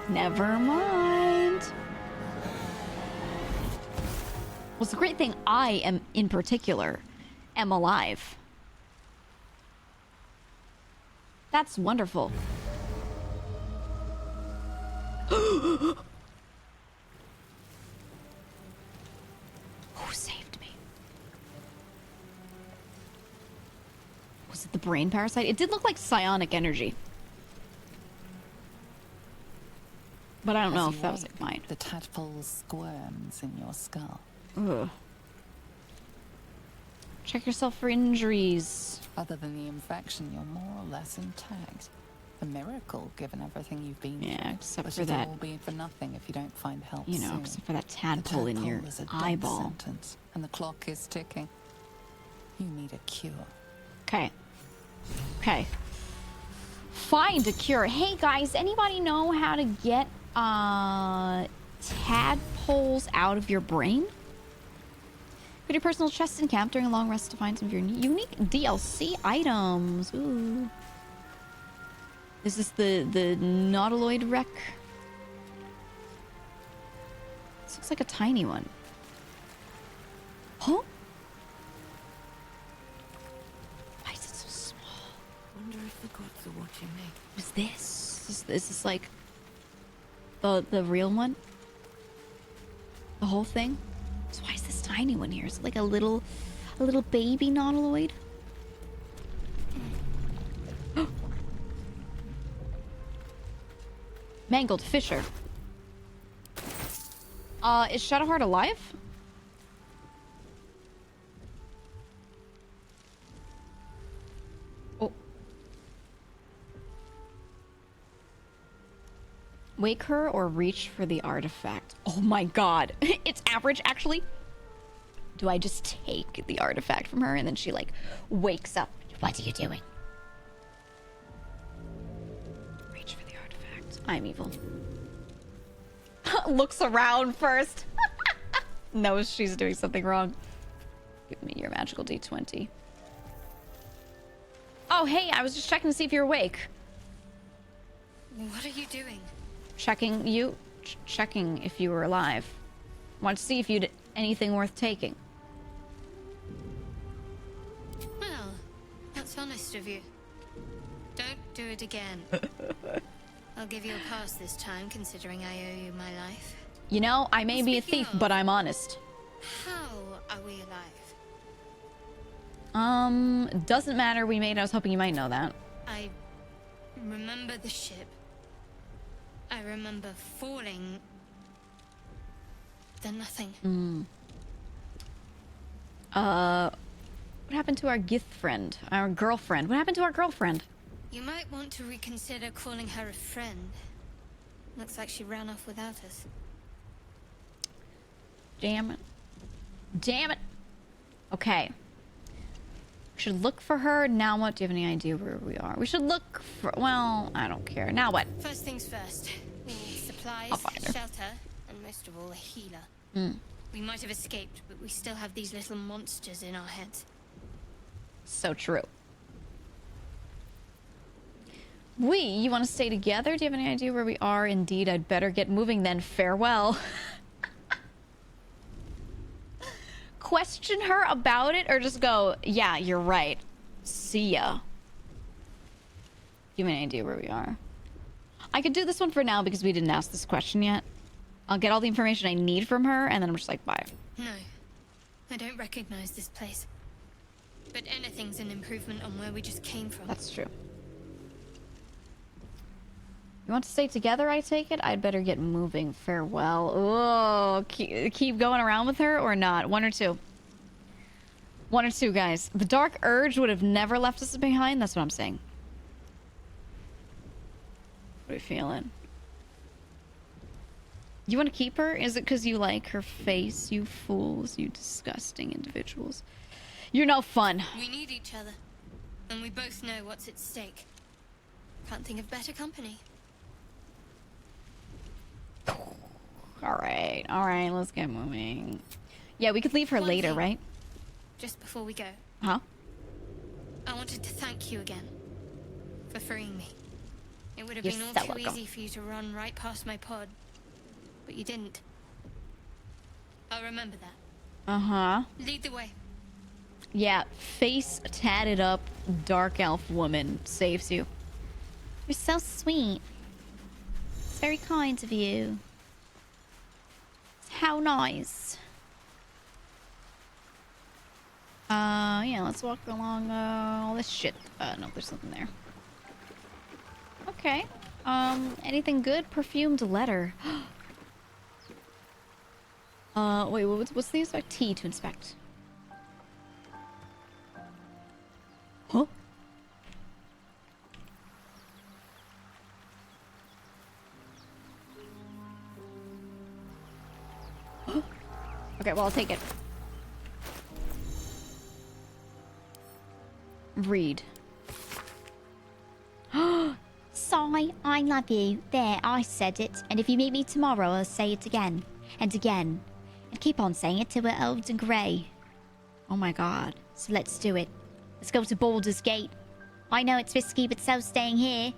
Never mind. Well, it's a great thing I am, in particular, am alive. That's wonderful. Who saved me? Was it the brain parasite? It did look like psionic energy. But I don't know if that was like mine. The tadpole squirms in your skull. Ugh. Check yourself for injuries. Other than the infection, you're more or less intact. A miracle, given everything you've been through. Yeah, except but for it'll that. all be for nothing if you don't find help You know, soon. except for that tadpole in your is a death eyeball. sentence, and the clock is ticking. You need a cure. Okay. Okay. Find a cure. Hey guys, anybody know how to get tadpoles out of your brain? Go to your personal chest and camp during a long rest to find some of your unique DLC items. Ooh. Is this the Nautiloid wreck? This looks like a tiny one. Huh? Why is it so small? Wonder if the gods are watching me. What is this? Is this like the real one? The whole thing? So why is this tiny one here? Is it like a little baby Nautiloid? Mangled Fisher. Is Shadowheart alive? Oh. Wake her or reach for the artifact. Oh my god. It's average, actually. Do I just take the artifact from her and then she, like, wakes up? What are you doing? Reach for the artifact. I'm evil. Looks around first. Knows she's doing something wrong. Give me your magical D20. Oh, hey, I was just checking to see if you're awake. What are you doing? Checking you... checking if you were alive. Want to see if you'd anything worth taking. Well, that's honest of you. Don't do it again. I'll give you a pass this time, considering I owe you my life. You know, I may be a thief, but I'm honest. How are we alive? Doesn't matter. We made it. I was hoping you might know that. I remember the ship. I remember falling. Then nothing. What happened to our gift friend? Our girlfriend? What happened to our girlfriend? You might want to reconsider calling her a friend. Looks like she ran off without us. Damn it. Damn it. Okay. We should look for her. Now what? Do you have any idea where we are? We should look for... Well, I don't care. Now what? First things first. We need supplies, I'll find her. shelter, and most of all, a healer. We might have escaped, but we still have these little monsters in our heads. So true. You want to stay together? Do you have any idea where we are? Indeed, I'd better get moving then. Farewell. Question her about it or just go, yeah, you're right. See ya. Do you have any idea where we are? I could do this one for now because we didn't ask this question yet. I'll get all the information I need from her and then I'm just like, bye. No, I don't recognize this place. But anything's an improvement on where we just came from. That's true. You want to stay together, I take it? I'd better get moving. Farewell. Oh, keep going around with her or not? One or two? One or two, guys. The dark urge would have never left us behind. That's what I'm saying. What are you feeling? You want to keep her? Is it because you like her face? You fools. You disgusting individuals. You're no fun. We need each other. And we both know what's at stake. Can't think of better company. Alright, let's get moving. Yeah, we could leave her later, right? Just before we go. Huh? I wanted to thank you again. For freeing me. It would have You're been all so too welcome. easy for you to run right past my pod. But you didn't. I'll remember that. Uh-huh. Lead the way. Yeah, face tatted up dark elf woman saves you. You're so sweet. It's very kind of you. How nice. Yeah, let's walk along all this shit. No, there's something there. Okay. Anything good? Perfumed letter. Wait, what's the inspect? T to inspect. Huh? Okay, well, I'll take it. Read. Sigh, I love you. There, I said it. And if you meet me tomorrow, I'll say it again. And again. And keep on saying it till we're old and grey. Oh my god. So let's do it. Let's go to Baldur's Gate. I know it's risky, but so's staying here.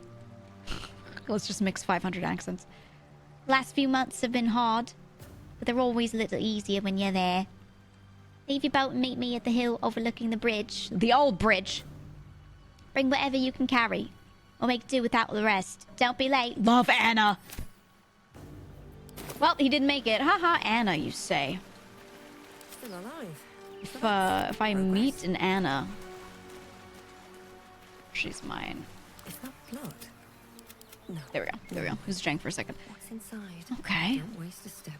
Let's just mix 500 accents. Last few months have been hard. But they're always a little easier when you're there. Leave your boat and meet me at the hill overlooking the bridge. The old bridge. Bring whatever you can carry. Or make do without the rest. Don't be late. Love, Anna. Well, he didn't make it. Haha, Anna, you say. Still alive. If I meet an Anna, she's mine. Is that blood? No. There we go. There we go. Who's Jang for a second? What's inside? Okay. Don't waste a step.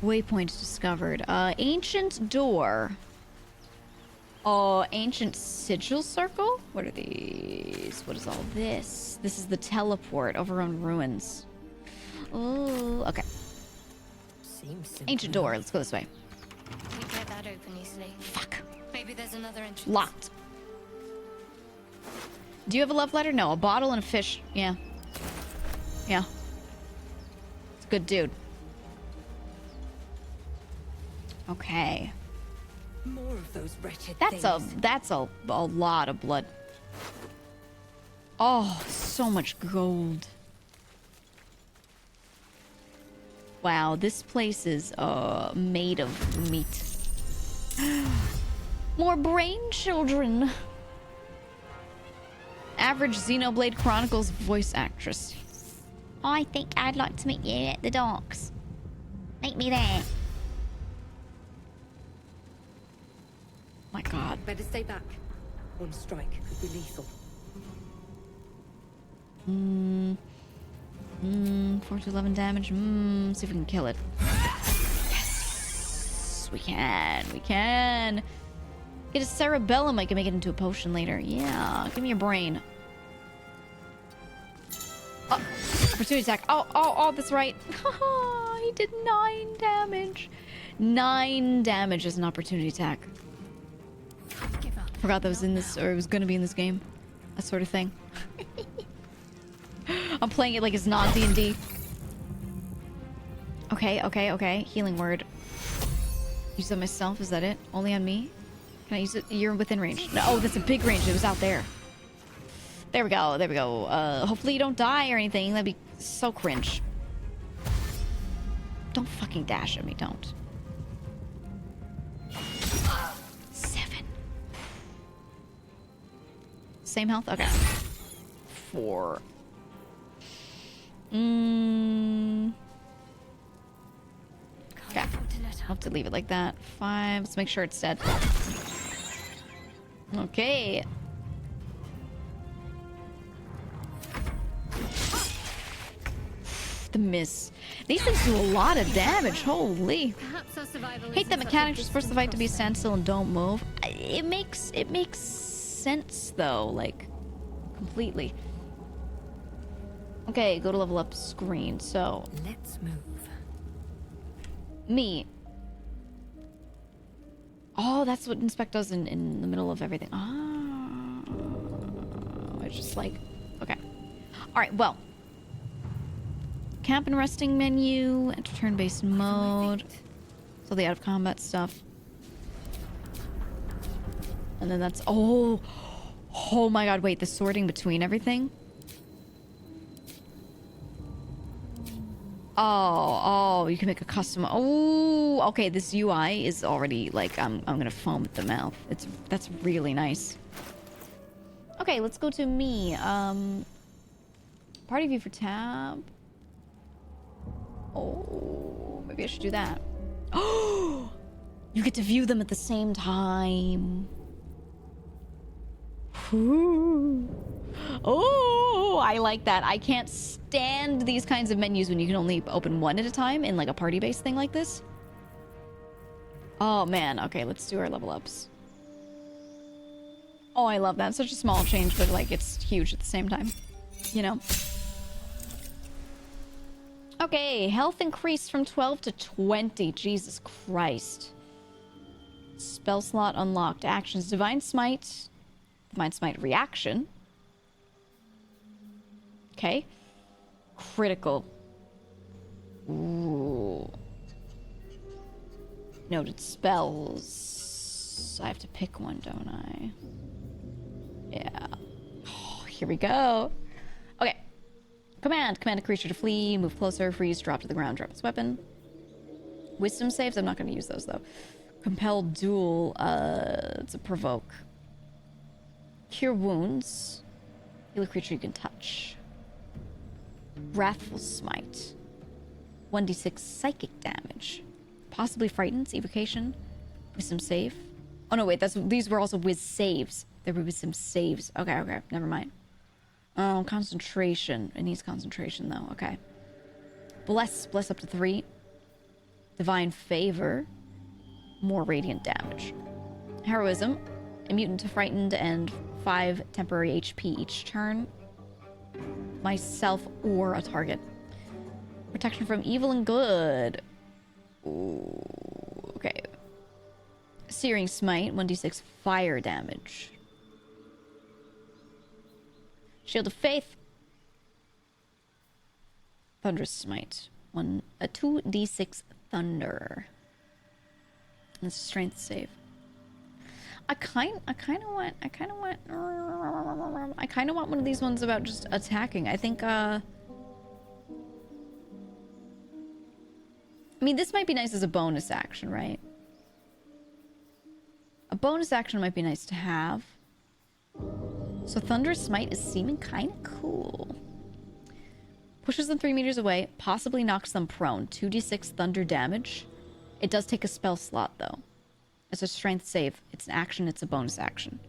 Waypoint discovered. Ancient door. Oh, ancient sigil circle? What are these? What is all this? This is the teleport over on ruins. Oh, okay. Ancient door. Let's go this way. We get that open easily. Fuck. Maybe there's another entrance. Locked. Do you have a love letter? No, a bottle and a fish. Yeah. Yeah. It's a good dude. Okay. More of those wretched That's things. a lot of blood. Oh, so much gold. Wow, this place is made of meat. More brain children. Average Xenoblade Chronicles voice actress. I think I'd like to meet you at the docks. Meet me there. My God. Better stay back. One strike could be lethal. 4 to 11 damage. See if we can kill it. Yes! We can. Get a cerebellum. I can make it into a potion later. Yeah, give me your brain. Oh, opportunity attack. Oh, that's right. He did 9 damage. 9 damage as an opportunity attack. Forgot that was in this, or it was gonna be in this game. That sort of thing. I'm playing it like it's not D&D. Okay. Healing word. Use it myself, is that it? Only on me? Can I use it? You're within range. No, that's a big range. It was out there. There we go. Hopefully you don't die or anything. That'd be so cringe. Don't fucking dash at me, don't. 7. Same health? Okay. 4. Okay. I'll have to leave it like that. 5. Let's make sure it's dead. Okay. The miss. These things do a lot of damage. Holy. Hate that mechanics. You're supposed to fight to be standstill and don't move. It makes sense though, like completely. Okay, go to level up screen. So let's move. Me. Oh, that's what inspect does in the middle of everything. Ah, it's just like okay. All right. Well. Camp and resting menu, enter turn-based mode. So the out of combat stuff. And then that's oh my god, wait, the sorting between everything. Oh, you can make a custom. Oh, okay, this UI is already like I'm gonna foam at the mouth. That's really nice. Okay, let's go to me. Party view for tab. Oh, maybe I should do that. Oh, you get to view them at the same time. Ooh. Oh, I like that. I can't stand these kinds of menus when you can only open one at a time in like a party-based thing like this. Oh man, okay, let's do our level ups. Oh, I love that. Such a small change, but like it's huge at the same time. You know? Okay, health increased from 12 to 20. Jesus Christ. Spell slot unlocked. Actions. Divine Smite. Divine Smite reaction. Okay. Critical. Ooh. Noted spells. I have to pick one, don't I? Yeah. Oh, here we go. Okay. Command a creature to flee, move closer, freeze, drop to the ground, drop its weapon. Wisdom saves, I'm not going to use those though. Compel duel, it's a provoke. Cure wounds. Heal a creature you can touch. Wrathful smite. 1d6 psychic damage. Possibly frightens, evocation. Wisdom save. Oh no, wait, these were also whiz saves. There were wisdom saves. Okay, never mind. Oh, concentration. It needs concentration, though. Okay. Bless up to 3. Divine favor. More radiant damage. Heroism. a mutant to frightened, and 5 temporary HP each turn. Myself or a target. Protection from evil and good. Ooh, okay. Searing Smite, 1d6 fire damage. Shield of Faith. Thunderous Smite. A 2d6 thunder. And it's a strength save. I kind of want one of these ones about just attacking. I think I mean, this might be nice as a bonus action, right? A bonus action might be nice to have. So Thunderous Smite is seeming kind of cool. Pushes them 3 meters away, possibly knocks them prone. 2d6 thunder damage. It does take a spell slot, though. It's a strength save. It's an action. It's a bonus action.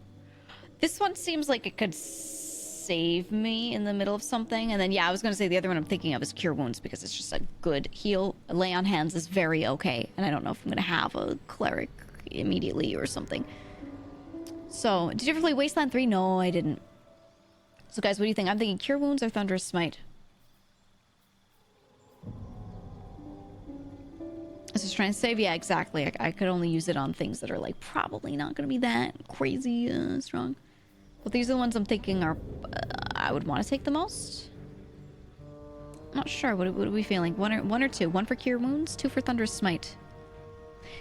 This one seems like it could save me in the middle of something. And then, yeah, I was going to say the other one I'm thinking of is Cure Wounds because it's just a good heal. Lay on Hands is very okay. And I don't know if I'm going to have a Cleric immediately or something. So, did you ever play Wasteland 3? No, I didn't. So, guys, what do you think? I'm thinking Cure Wounds or Thunderous Smite. It's a strength save? Yeah, exactly. I could only use it on things that are, like, probably not going to be that crazy strong. But these are the ones I'm thinking are... I would want to take the most. I'm not sure. What are we feeling? One or two? 1 for Cure Wounds, 2 for Thunderous Smite.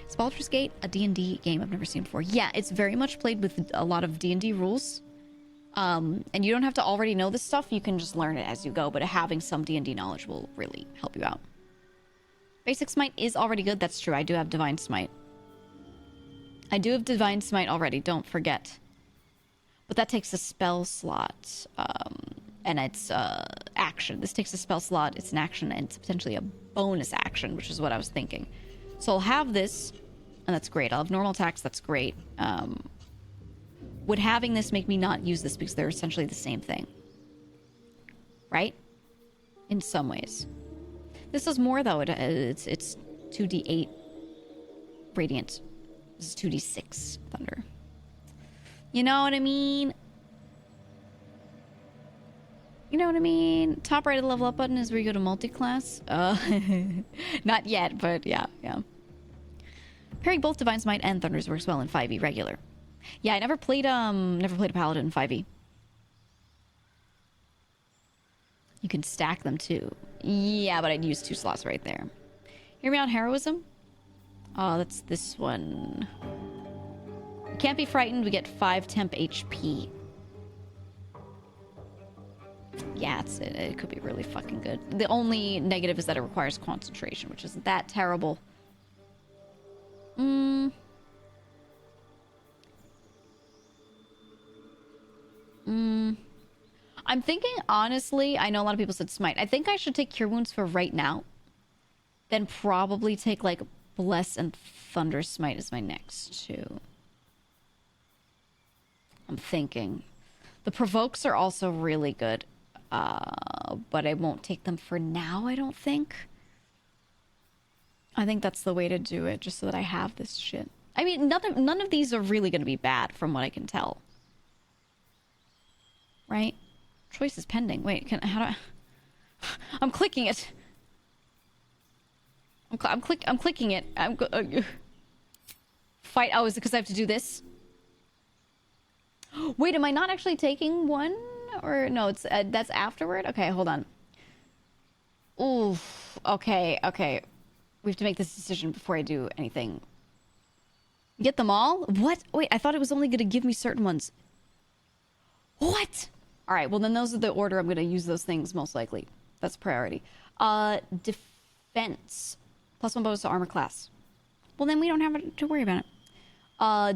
Is Baldur's Gate a D&D game I've never seen before? Yeah, it's very much played with a lot of D&D rules. And you don't have to already know this stuff. You can just learn it as you go. But having some D&D knowledge will really help you out. Basic Smite is already good. That's true. I do have Divine Smite. I do have Divine Smite already. Don't forget. But that takes a spell slot. And it's action. This takes a spell slot. It's an action. And it's potentially a bonus action, which is what I was thinking. So I'll have this. And that's great. I'll have normal attacks. That's great. Would having this make me not use this because they're essentially the same thing? Right? In some ways. This is more, though. It's 2d8 radiant. This is 2d6 thunder. You know what I mean? You know what I mean? Top right of the level up button is where you go to multi-class. Not yet, but yeah. Pairing both Divine Smite and Thunders works well in 5e regular. Yeah, I never played a Paladin in 5e. You can stack them too. Yeah, but I'd use 2 slots right there. Hear me out, Heroism? Oh, that's this one. You can't be frightened. We get 5 temp HP. Yeah, it could be really fucking good. The only negative is that it requires concentration, which isn't that terrible. I'm thinking, honestly, I know a lot of people said Smite. I think I should take Cure Wounds for right now. Then probably take, like, Bless and Thunder Smite as my next 2. I'm thinking. The Provokes are also really good. But I won't take them for now, I don't think. I think that's the way to do it, just so that I have this shit. I mean, none of these are really going to be bad, from what I can tell. Right? Choice is pending. Wait, how do I... I'm clicking it. I'm clicking it. Fight. Oh, is it because I have to do this? Wait, am I not actually taking one? Or no, it's that's afterward? Okay, hold on. Oof. Okay. We have to make this decision before I do anything. Get them all? What? Wait, I thought it was only going to give me certain ones. What? All right, well, then those are the order I'm going to use those things, most likely. That's priority. Defense. +1 bonus to armor class. Well, then we don't have to worry about it.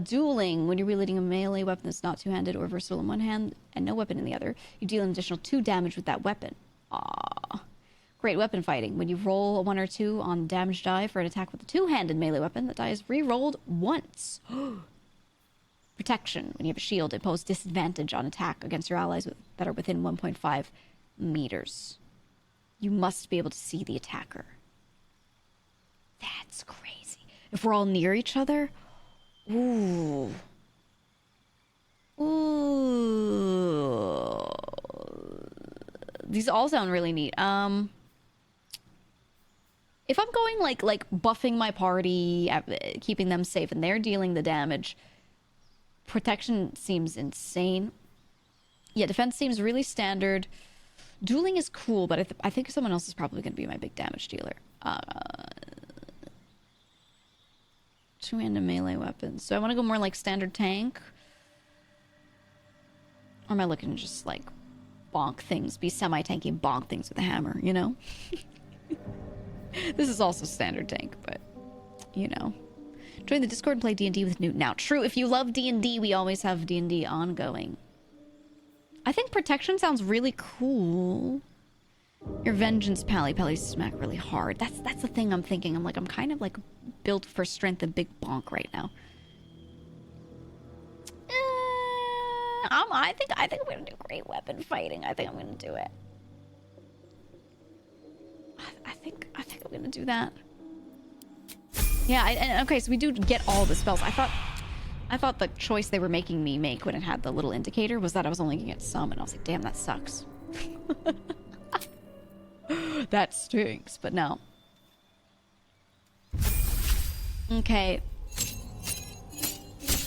Dueling. When you're wielding a melee weapon that's not two-handed or versatile in one hand and no weapon in the other, you deal an additional 2 damage with that weapon. Great weapon fighting. When you roll a 1 or 2 on damage die for an attack with a 2-handed melee weapon, that die is re-rolled once. Protection. When you have a shield, impose disadvantage on attack against your allies that are within 1.5 meters. You must be able to see the attacker. That's crazy. If we're all near each other? Ooh. these all sound really neat. If I'm going like buffing my party, keeping them safe, and they're dealing the damage, protection seems insane. Yeah, defense seems really standard. Dueling is cool, but I think someone else is probably going to be my big damage dealer. 2 random melee weapons. So I want to go more like standard tank. Or am I looking to just like bonk things, be semi-tanky and bonk things with a hammer, you know? This is also standard tank, but, you know. Join the Discord and play D&D with Newt. Now, true, if you love D&D, we always have D&D ongoing. I think protection sounds really cool. Your vengeance, Pally. Pally smack really hard. That's the thing I'm thinking. I'm kind of like built for strength and big bonk right now. I think I'm gonna do great weapon fighting. I think I'm gonna do it. I think I'm gonna do that. Yeah, okay, so we do get all the spells. I thought the choice they were making me make when it had the little indicator was that I was only gonna get some, and I was like, damn, that sucks. That stinks, but no. Okay.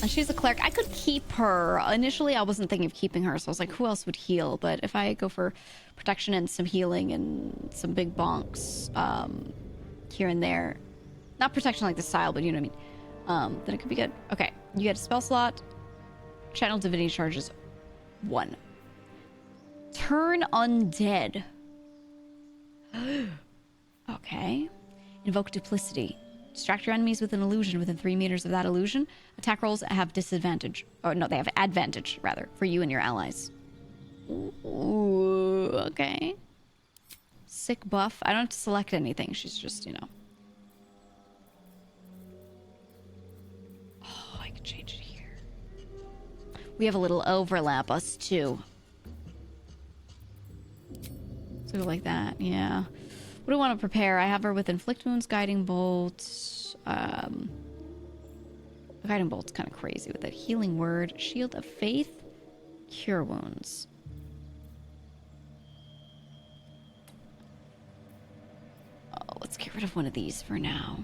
And she's a cleric. I could keep her. Initially, I wasn't thinking of keeping her, so I was like, who else would heal? But if I go for protection and some healing and some big bonks here and there. Not protection like the style, but you know what I mean. Then it could be good. Okay, you get a spell slot. Channel Divinity charges 1. Turn Undead. Okay. Invoke Duplicity. Distract your enemies with an illusion within 3 meters of that illusion. Attack rolls have disadvantage. Or no, they have advantage, rather, for you and your allies. Ooh, okay. Sick buff. I don't have to select anything. She's just, you know. Oh, I can change it here. We have a little overlap, us two. So like that, yeah. What do I want to prepare? I have her with Inflict Wounds, Guiding Bolt. Guiding Bolt's kind of crazy with that. Healing Word, Shield of Faith, Cure Wounds. Oh, let's get rid of one of these for now.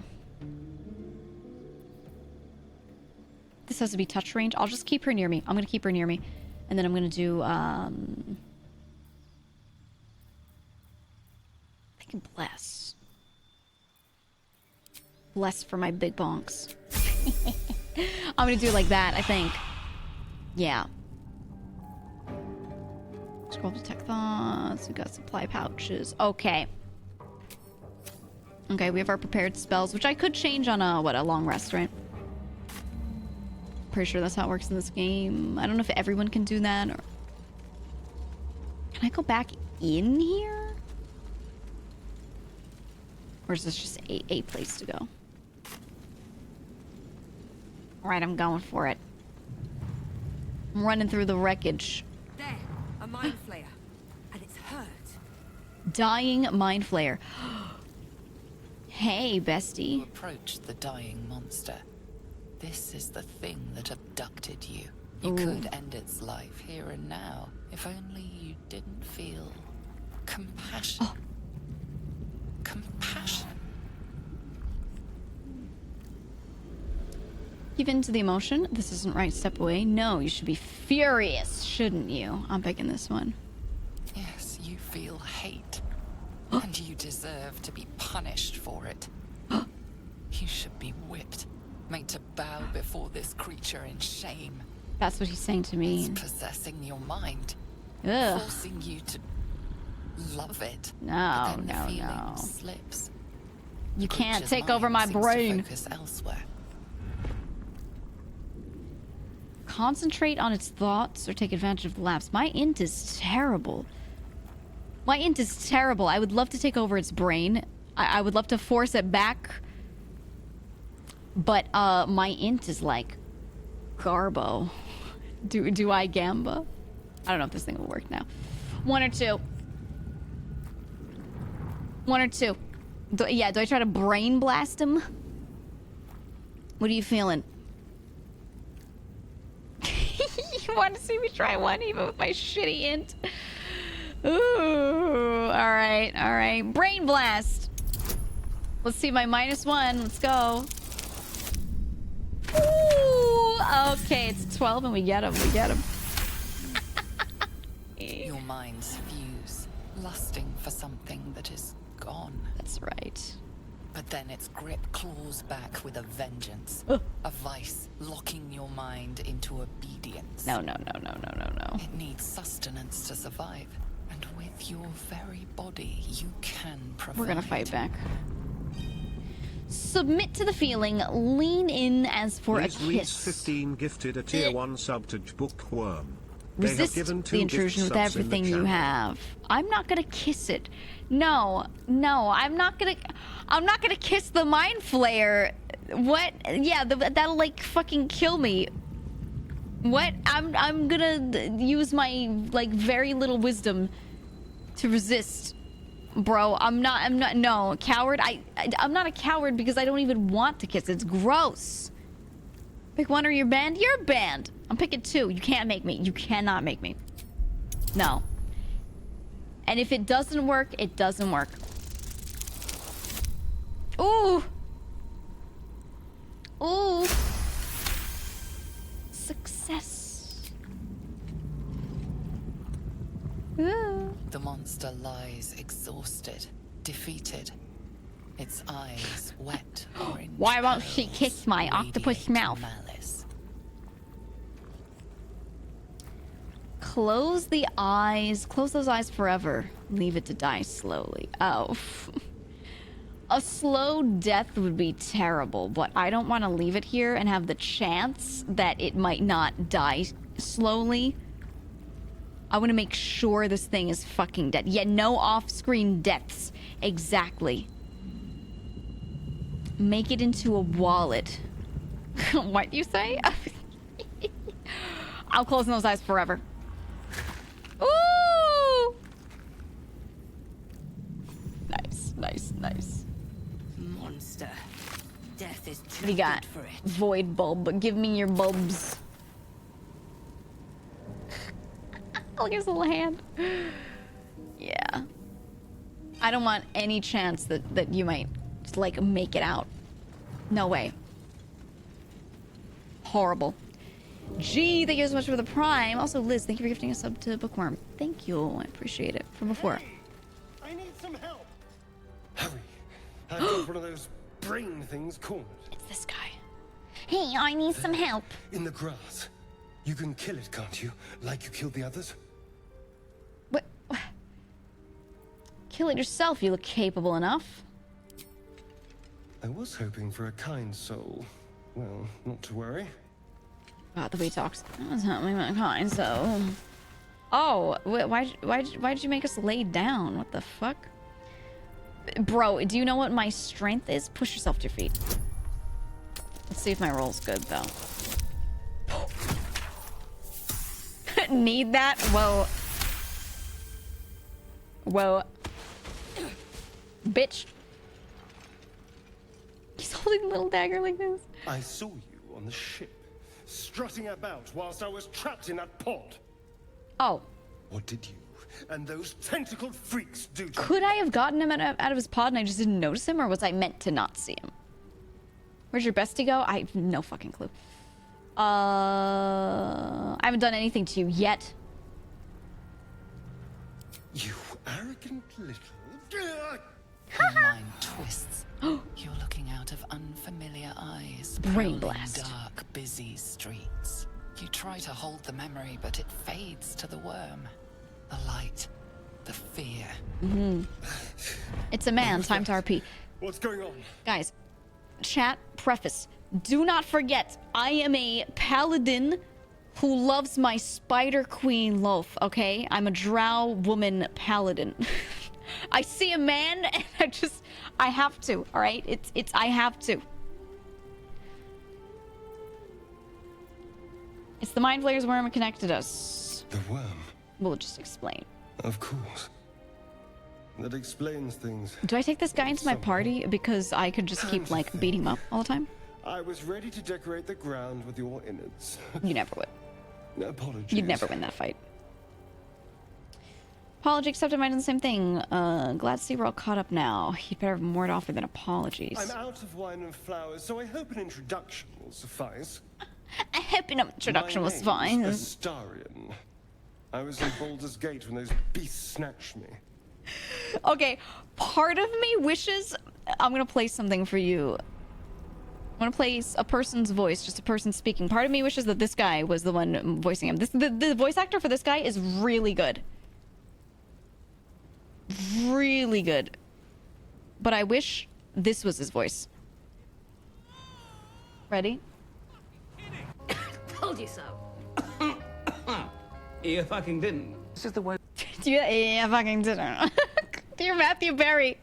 This has to be touch range. I'll just keep her near me. I'm going to keep her near me. And then I'm going to do, Bless. Bless for my big bonks. I'm gonna do it like that, I think. Yeah. Scroll Detect Thoughts. We got supply pouches. Okay. Okay, we have our prepared spells, which I could change on a long rest, right? Pretty sure that's how it works in this game. I don't know if everyone can do that, or... Can I go back in here? Or is this just a place to go? Alright, I'm going for it. I'm running through the wreckage. There, a mind flayer. And it's hurt. Dying mind flayer. Hey, bestie. You approach the dying monster. This is the thing that abducted you. You could end its life here and now, if only you didn't feel compassion. Compassion. Give in to the emotion. This isn't right. Step away. No, you should be furious, shouldn't you? I'm picking this one. Yes, you feel hate. And you deserve to be punished for it. You should be whipped, made to bow before this creature in shame. That's what he's saying to me. It's possessing your mind. Ugh. Forcing you to love it. No, but then no, the feeling no. slips. You can't Creature's take over my mind seems to brain. focus elsewhere. Concentrate on its thoughts or take advantage of the lapse. My int is terrible. My int is terrible. I would love to take over its brain. I would love to force it back. But my int is like garbo. Do I gamba? I don't know if this thing will work now. 1 or 2. 1 or 2. Do I try to brain blast him? What are you feeling? You want to see me try one even with my shitty int? Ooh, all right. Brain blast. Let's see my -1. Let's go. Ooh, okay, it's 12 and we get him. Your minds fuse, lusting for something that is gone. That's right. But then its grip claws back with a vengeance. A vice locking your mind into obedience. No. It needs sustenance to survive. And with your very body, you can provide. We're gonna fight back. Submit to the feeling, lean in as for a kiss. 15 gifted a tier 1 sub to Bookworm. They have Resist given 2 the intrusion gift with subs in the everything you channel. have. I'm not gonna kiss it. No, I'm not gonna kiss the mind flayer. What? Yeah, that'll like fucking kill me. What? I'm gonna use my like very little wisdom to resist. Bro, I'm not, no, coward. I'm not a coward because I don't even want to kiss. It's gross. Pick one or you're banned. You're banned. I'm picking 2. You can't make me. You cannot make me. No. And if it doesn't work, it doesn't work. Ooh. Ooh. Success. Ooh. The monster lies exhausted, defeated. Its eyes wet orange. Why won't she kiss my octopus mouth? Malice. Close the eyes. Close those eyes forever. Leave it to die slowly. Oh. A slow death would be terrible, but I don't want to leave it here and have the chance that it might not die slowly. I want to make sure this thing is fucking dead. Yeah, no off-screen deaths. Exactly. Make it into a wallet. What do you say? I'm closing those eyes forever. Ooh! Nice. Monster. Death is too What do you got? good for it. Void bulb. Give me your bulbs. Look at his little hand. Yeah. I don't want any chance that you might, like, make it out. No way. Horrible. Gee, thank you so much for the prime. Also, Liz, thank you for gifting a sub to Bookworm. Thank you. I appreciate it. From before. Hey, I need some help. Hurry. I've got one of those brain things cornered. It's this guy. Hey, I need some help. In the grass. You can kill it, can't you? Like you killed the others? What? Kill it yourself. You look capable enough. I was hoping for a kind soul. Well, not to worry. God, the way he talks. That's not my kind, so... Oh, why'd you make us lay down? What the fuck? Bro, do you know what my strength is? Push yourself to your feet. Let's see if my roll's good, though. Need that? Whoa. Whoa. Bitch. He's holding a little dagger like this. I saw you on the ship, strutting about whilst I was trapped in that pod. Oh. What did you and those tentacled freaks do to Could I have gotten him out of his pod and I just didn't notice him, or was I meant to not see him? Where's your bestie go? I have no fucking clue. I haven't done anything to you yet. You arrogant little... Your mind twists. You're looking out of unfamiliar eyes. Brain prowling blast. Dark, busy streets. You try to hold the memory, but it fades to the worm. The light. The fear. It's a man. Time to RP. What's going on? Guys, chat, preface. Do not forget, I am a paladin who loves my Spider Queen loaf, okay? I'm a drow woman paladin. I see a man and I have to, all right? I have to. It's the Mind Flayer's worm that connected us. The worm? We'll just explain. Of course. That explains things. Do I take this guy into my party because I could just keep, like, beating him up all the time? I was ready to decorate the ground with your innards. You never would. Apologies. You'd never win that fight. Apology accepted, might do the same thing. Glad to see we're all caught up now. You'd better have more to offer than apologies. I'm out of wine and flowers, so I hope an introduction will suffice. I hope an introduction was fine. Astarion. I was in Baldur's Gate when those beasts snatched me. Okay, part of me wishes... I'm gonna play something for you. I'm gonna play a person's voice, just a person speaking. Part of me wishes that this guy was the one voicing him. The voice actor for this guy is really good. Really good. But I wish this was his voice. Ready? Told you so. You fucking didn't. This is the way. Yeah, fucking didn't. Do you hear Matthew Berry?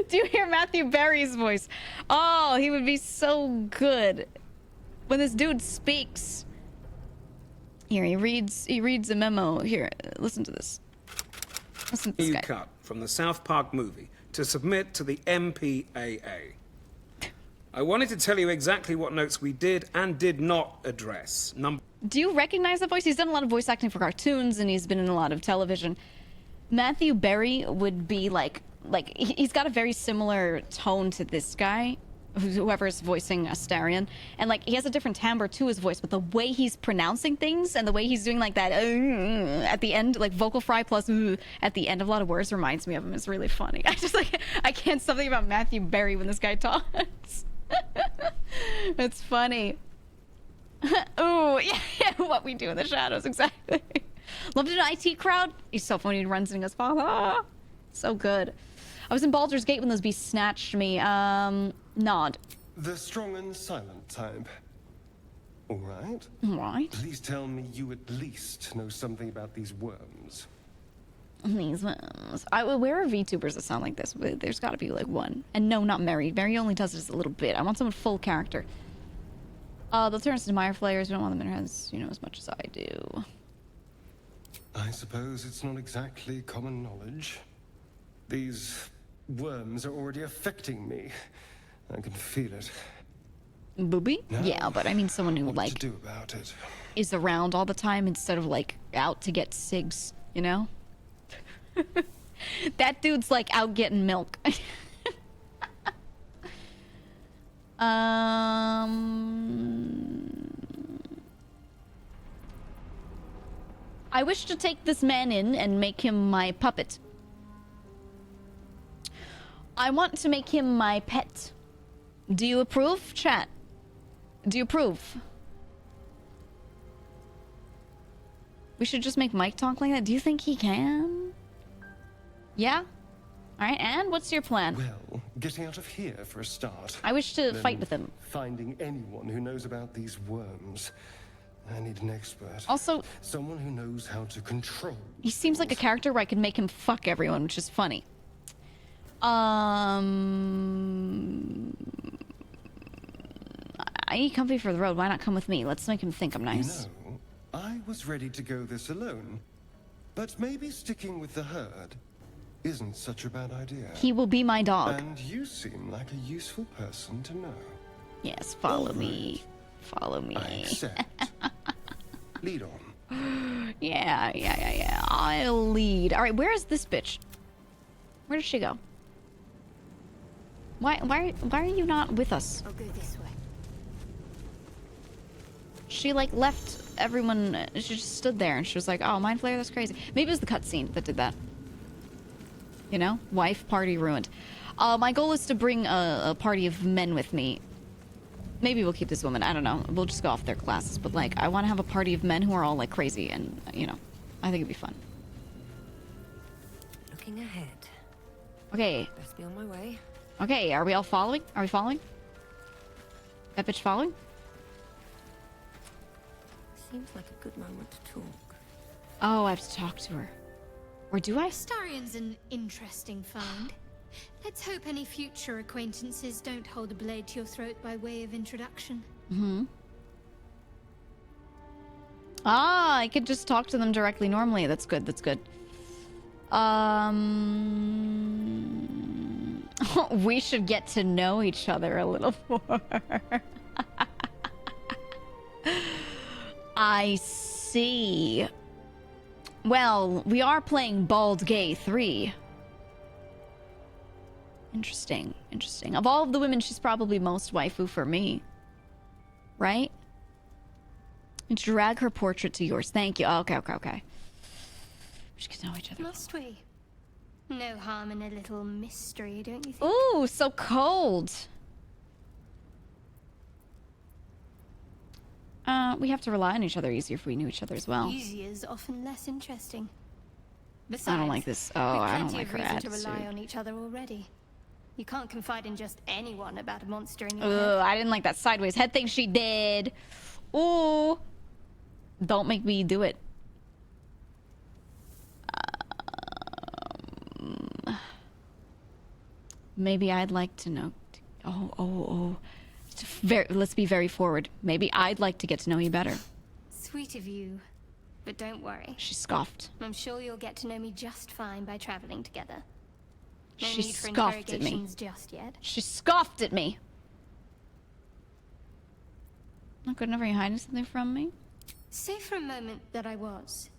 Do you hear Matthew Berry's voice? Oh, he would be so good when this dude speaks. Here, he reads a memo. Here, listen to this. Listen to this guy. Cut from the South Park movie to submit to the MPAA. I wanted to tell you exactly what notes we did and did not address. Do you recognize that voice? He's done a lot of voice acting for cartoons and he's been in a lot of television. Matthew Berry would be like he's got a very similar tone to this guy, whoever's voicing Astarion, and like he has a different timbre to his voice, but the way he's pronouncing things and the way he's doing like that at the end, like vocal fry plus at the end of a lot of words reminds me of him. It's really funny. I can't stop thinking about Matthew Berry when this guy talks. It's funny. Ooh, yeah, what we do in the shadows, exactly. Loved an IT crowd. He's so funny. He runs and he goes, ah, so good. I was in Baldur's Gate when those beasts snatched me. Nod. The strong and silent type. All right. All right. Please tell me you at least know something about these worms. These worms. Where are VTubers that sound like this? There's got to be like one. And no, not Mary. Mary only does this a little bit. I want someone full character. They'll turn us into Mire Flayers. We don't want them in as, as much as I do. I suppose it's not exactly common knowledge. These worms are already affecting me. I can feel it. Booby? Now, yeah, but I mean someone who, what to do about it? Is around all the time instead of, out to get cigs, you know? That dude's, out getting milk. I wish to take this man in and make him my puppet. I want to make him my pet. Do you approve, chat? Do you approve? We should just make Mike talk like that. Do you think he can? Yeah? Alright, and what's your plan? Well, getting out of here for a start. I wish to Then fight with him. Finding anyone who knows about these worms. I need an expert. Also, someone who knows how to control. He seems like a character where I could make him fuck everyone, which is funny. I need company for the road. Why not come with me? Let's make him think I'm nice. You know, I was ready to go this alone. But maybe sticking with the herd isn't such a bad idea. He will be my dog. And you seem like a useful person to know. Yes, follow me. Follow me. I accept. Lead on. Yeah. I'll lead. All right, where is this bitch? Where did she go? Why are you not with us? I'll go this way. She left everyone. She just stood there and she was like, "Oh, Mind Flayer, that's crazy." Maybe it was the cutscene that did that. You know, wife party ruined. My goal is to bring a party of men with me. Maybe we'll keep this woman. I don't know. We'll just go off their classes. But I want to have a party of men who are all crazy, and I think it'd be fun. Looking ahead. Okay. Best be on my way. Okay. Are we all following? Are we following? That bitch following? Seems like a good moment to talk. Oh, I have to talk to her. Or do I? Astarion's an interesting find. Let's hope any future acquaintances don't hold a blade to your throat by way of introduction. Mm-hmm. Ah, I could just talk to them directly normally. That's good, that's good. We should get to know each other a little more. I see. Well, we are playing Bald Gay 3. Interesting, interesting. Of all of the women, she's probably most waifu for me. Right? Drag her portrait to yours. Thank you. Okay. We should get to know each other. Must we? No harm in a little mystery, don't you think? Ooh, so cold. We have to rely on each other easier if we knew each other as well. Easier is often less interesting. Besides, I don't like this. Oh, I don't like her attitude. To rely on each other already. You can't confide in just anyone about a monster in your Ugh, head. I didn't like that sideways head thing she did. Ooh. Don't make me do it. Maybe I'd like to know. Let's be very forward. Maybe I'd like to get to know you better. Sweet of you, but don't worry. She scoffed. I'm sure you'll get to know me just fine by traveling together. No She need for scoffed at me. interrogations just yet. She scoffed at me. Not good enough. Are you hiding something from me? Say for a moment that I was.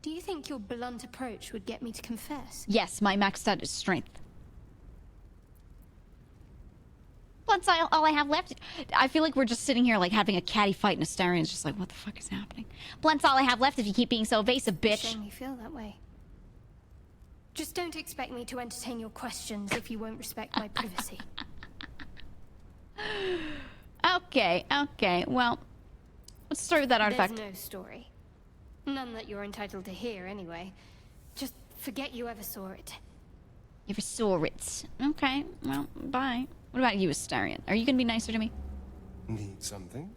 Do you think your blunt approach would get me to confess? Yes, my max stat is strength. Once all I have left. I feel like we're just sitting here like having a catty fight and Astarion's just like, what the fuck is happening? Blunt's all I have left if you keep being so evasive, bitch. Shame you feel that way. Just don't expect me to entertain your questions if you won't respect my privacy. Okay. Well, let's start with that artifact. There's no story. None that you're entitled to hear, anyway. Just forget you ever saw it. You ever saw it? Okay, well, bye. What about you, Astarion? Are you gonna be nicer to me? Need something?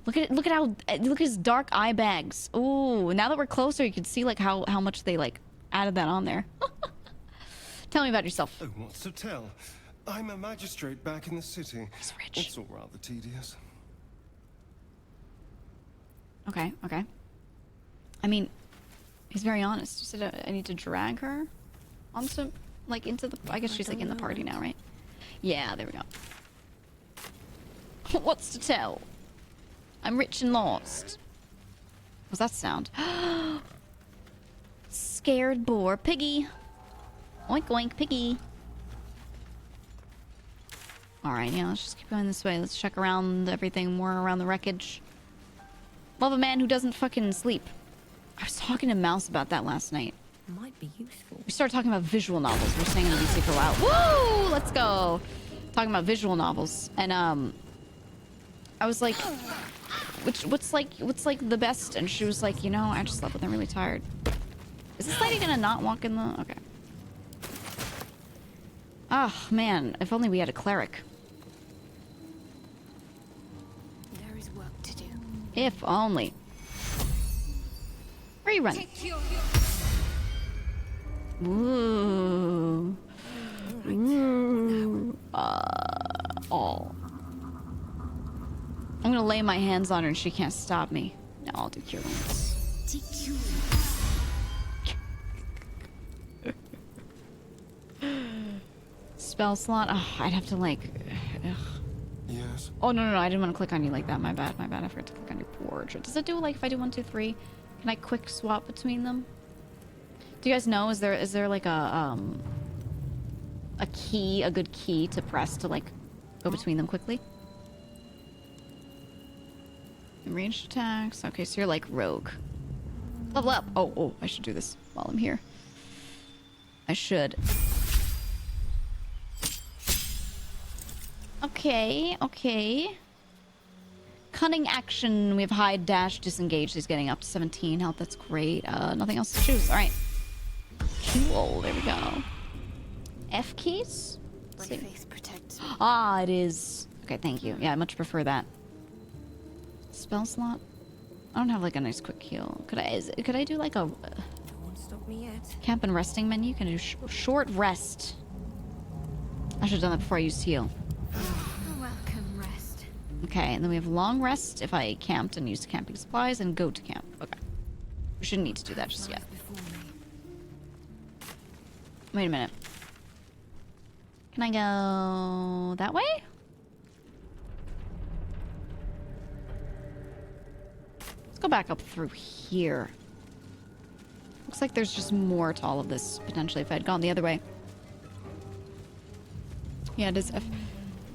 Look at his dark eye bags. Ooh, now that we're closer, you can see like how much they like added that on there. Tell me about yourself. Oh, what's to tell? I'm a magistrate back in the city. He's rich. It's all rather tedious. Okay. I mean, he's very honest. You said I need to drag her onto, like, into the... I guess she's, like, in the party now, right? Yeah, there we go. What's to tell? I'm rich and lost. What's that sound? Scared boar. Piggy. Oink, oink, piggy. Alright, yeah, let's just keep going this way. Let's check around everything more around the wreckage. Love a man who doesn't fucking sleep. I was talking to Mouse about that last night. Might be useful. We started talking about visual novels. We're staying in the DC for a while. Woo! Let's go! Talking about visual novels. And, I was like, what's like the best? And she was like, you know, I just slept with. I'm really tired. Is this lady gonna not walk in the... Okay. Oh, man. If only we had a cleric. There is work to do. If only. Where are you running? Ooh. Ooh. Oh. I'm gonna lay my hands on her and she can't stop me. No, I'll do cure wounds. Spell slot? Oh, I'd have to like... Ugh. Yes. Oh, no, I didn't want to click on you like that. My bad. I forgot to click on your portrait. Does it do like if I do 1, 2, 3? Can I quick swap between them? Do you guys know, is there like a good key to press to like go between them quickly? Ranged attacks. Okay, so you're like rogue. Level up. Oh, I should do this while I'm here. I should. Okay. Cunning action. We have hide, dash, disengage. He's getting up to 17 health. That's great. Nothing else to choose. All right. Cool. There we go. F keys? My faith protects me. Ah, it is. Okay, thank you. Yeah, I much prefer that. Spell slot? I don't have like a nice quick heal. Could I do like a Won't stop me yet. camp and resting menu? Can I do short rest? I should have done that before I used heal. Welcome, rest. Okay, and then we have long rest if I camped and used camping supplies, and go to camp. Okay. We shouldn't need to do that just yet. Wait a minute. Can I go that way? go back up through here. Looks like there's just more to all of this, potentially, if I'd gone the other way. Yeah, it is.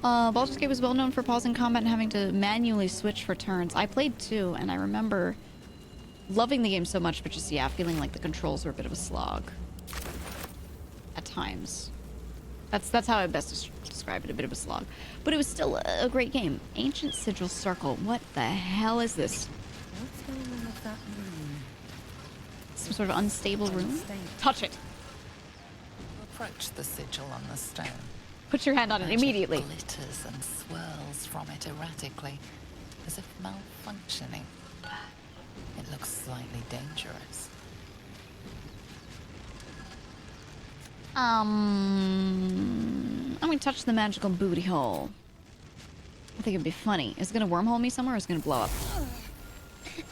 Baldur's Gate was well known for pausing combat and having to manually switch for turns. I played 2, and I remember loving the game so much, but just, yeah, feeling like the controls were a bit of a slog. At times. That's how I best describe it, a bit of a slog. But it was still a great game. Ancient Sigil Circle. What the hell is this? What's going on with that room? Some sort of unstable room? Touch it! Approach the sigil on the stone. Put your hand on it immediately. Glitters and swirls from it erratically, as if malfunctioning. It looks slightly dangerous. I'm gonna touch the magical booty hole. I think it'd be funny. Is it gonna wormhole me somewhere or is it gonna blow up?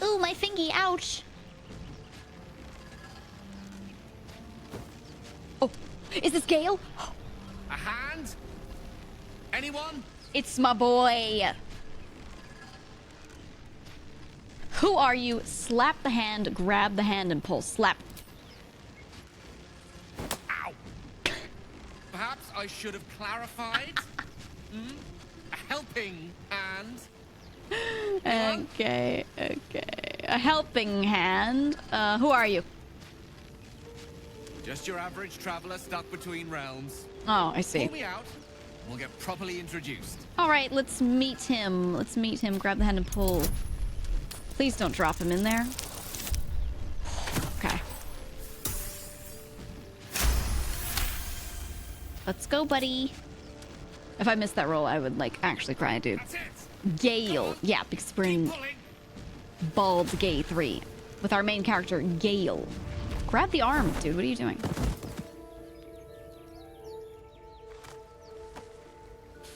Ooh, my fingy, ouch. Oh, is this Gale? A hand? Anyone? It's my boy. Who are you? Slap the hand, grab the hand, and pull. Slap. Ow! Perhaps I should have clarified. A helping hand. Okay, okay. A helping hand. Who are you? Just your average traveler stuck between realms. Oh, I see. Pull me out, and we'll get properly introduced. All right, let's meet him. Let's meet him. Grab the hand and pull. Please don't drop him in there. Okay. Let's go, buddy. If I missed that roll, I would, like, actually cry, dude. Gale. Yeah, because we're in Baldur's Gate 3 with our main character, Gale. Grab the arm, dude. What are you doing?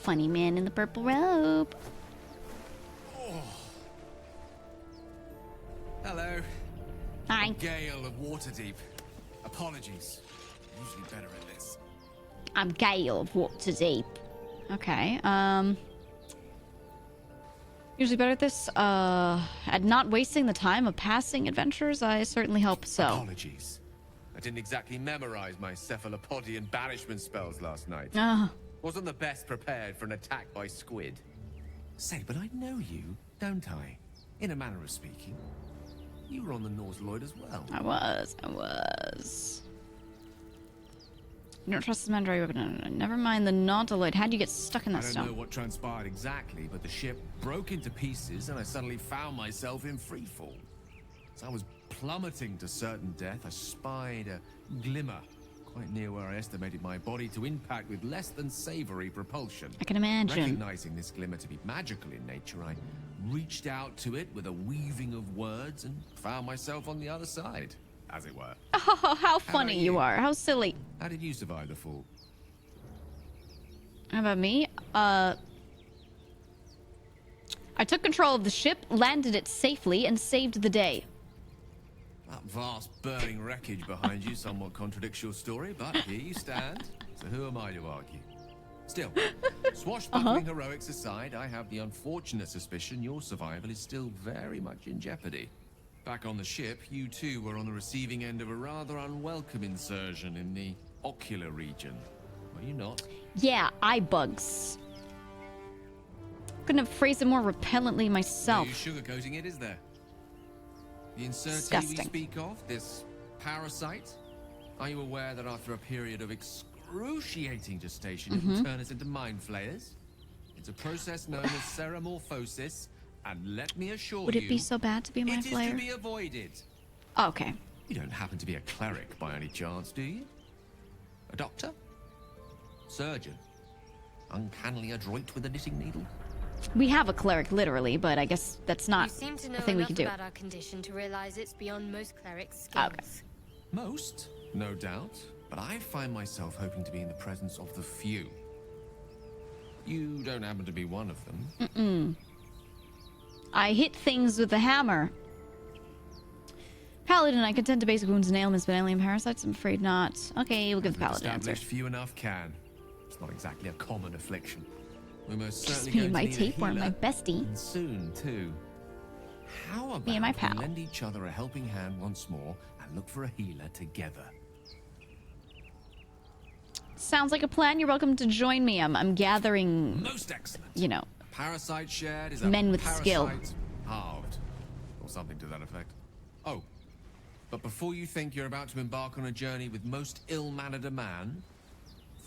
Funny man in the purple robe. Hello. Hi. Gale of Waterdeep. Apologies. Usually better at this. I'm Gale of Waterdeep. Okay, usually better at this. At not wasting the time of passing adventures, I certainly hope so. Apologies. I didn't exactly memorize my cephalopodian banishment spells last night. Wasn't the best prepared for an attack by squid. Say, but I know you, don't I? In a manner of speaking. You were on the Norse Lloyd as well. I was. You don't trust the man driver, no. Never mind the Nautiloid. How'd you get stuck in that stone? I don't know what transpired exactly, but the ship broke into pieces and I suddenly found myself in freefall. As I was plummeting to certain death, I spied a glimmer quite near where I estimated my body to impact with less than savory propulsion. I can imagine. Recognizing this glimmer to be magical in nature, I reached out to it with a weaving of words and found myself on the other side, as it were. Oh, how funny you are. How silly. How did you survive the fall? How about me? I took control of the ship, landed it safely, and saved the day. That vast burning wreckage behind you somewhat contradicts your story, but here you stand. So who am I to argue? Still, swashbuckling heroics aside, I have the unfortunate suspicion your survival is still very much in jeopardy. Back on the ship, you too were on the receiving end of a rather unwelcome insertion in the ocular region. Were you not? Yeah, eye bugs. Couldn't have phrased it more repellently myself. No sugarcoating it, is there? The insertee Disgusting. we speak of, this parasite, are you aware that after a period of excruciating gestation, it will turn us into mind flayers? It's a process known as ceramorphosis, and let me assure you... Would it be so bad to be a mind It flayer? is to be avoided. Oh, okay. You don't happen to be a cleric by any chance, do you? A doctor? Surgeon? Uncannily adroit with a knitting needle? We have a cleric, literally, but I guess that's not You seem to a know thing we enough can do. about our condition to realize it's beyond most clerics' skills. Okay. Most, no doubt, but I find myself hoping to be in the presence of the few. You don't happen to be one of them. I hit things with a hammer. Paladin, I can tend to basic wounds and ailments, but alien parasites, I'm afraid not. Okay, we'll give the paladin answer. Established few enough can. It's not exactly a common affliction. We're most Just certainly be going my to need a tapeworm, my healer, bestie. and soon too. How about Me and my we pal. lend each other a helping hand once more and look for a healer together? Sounds like a plan. You're welcome to join me. I'm gathering. Most excellent. You know. A parasite shared is Men a with skill. parasite halved, or something to that effect. Oh, but before you think you're about to embark on a journey with most ill-mannered a man,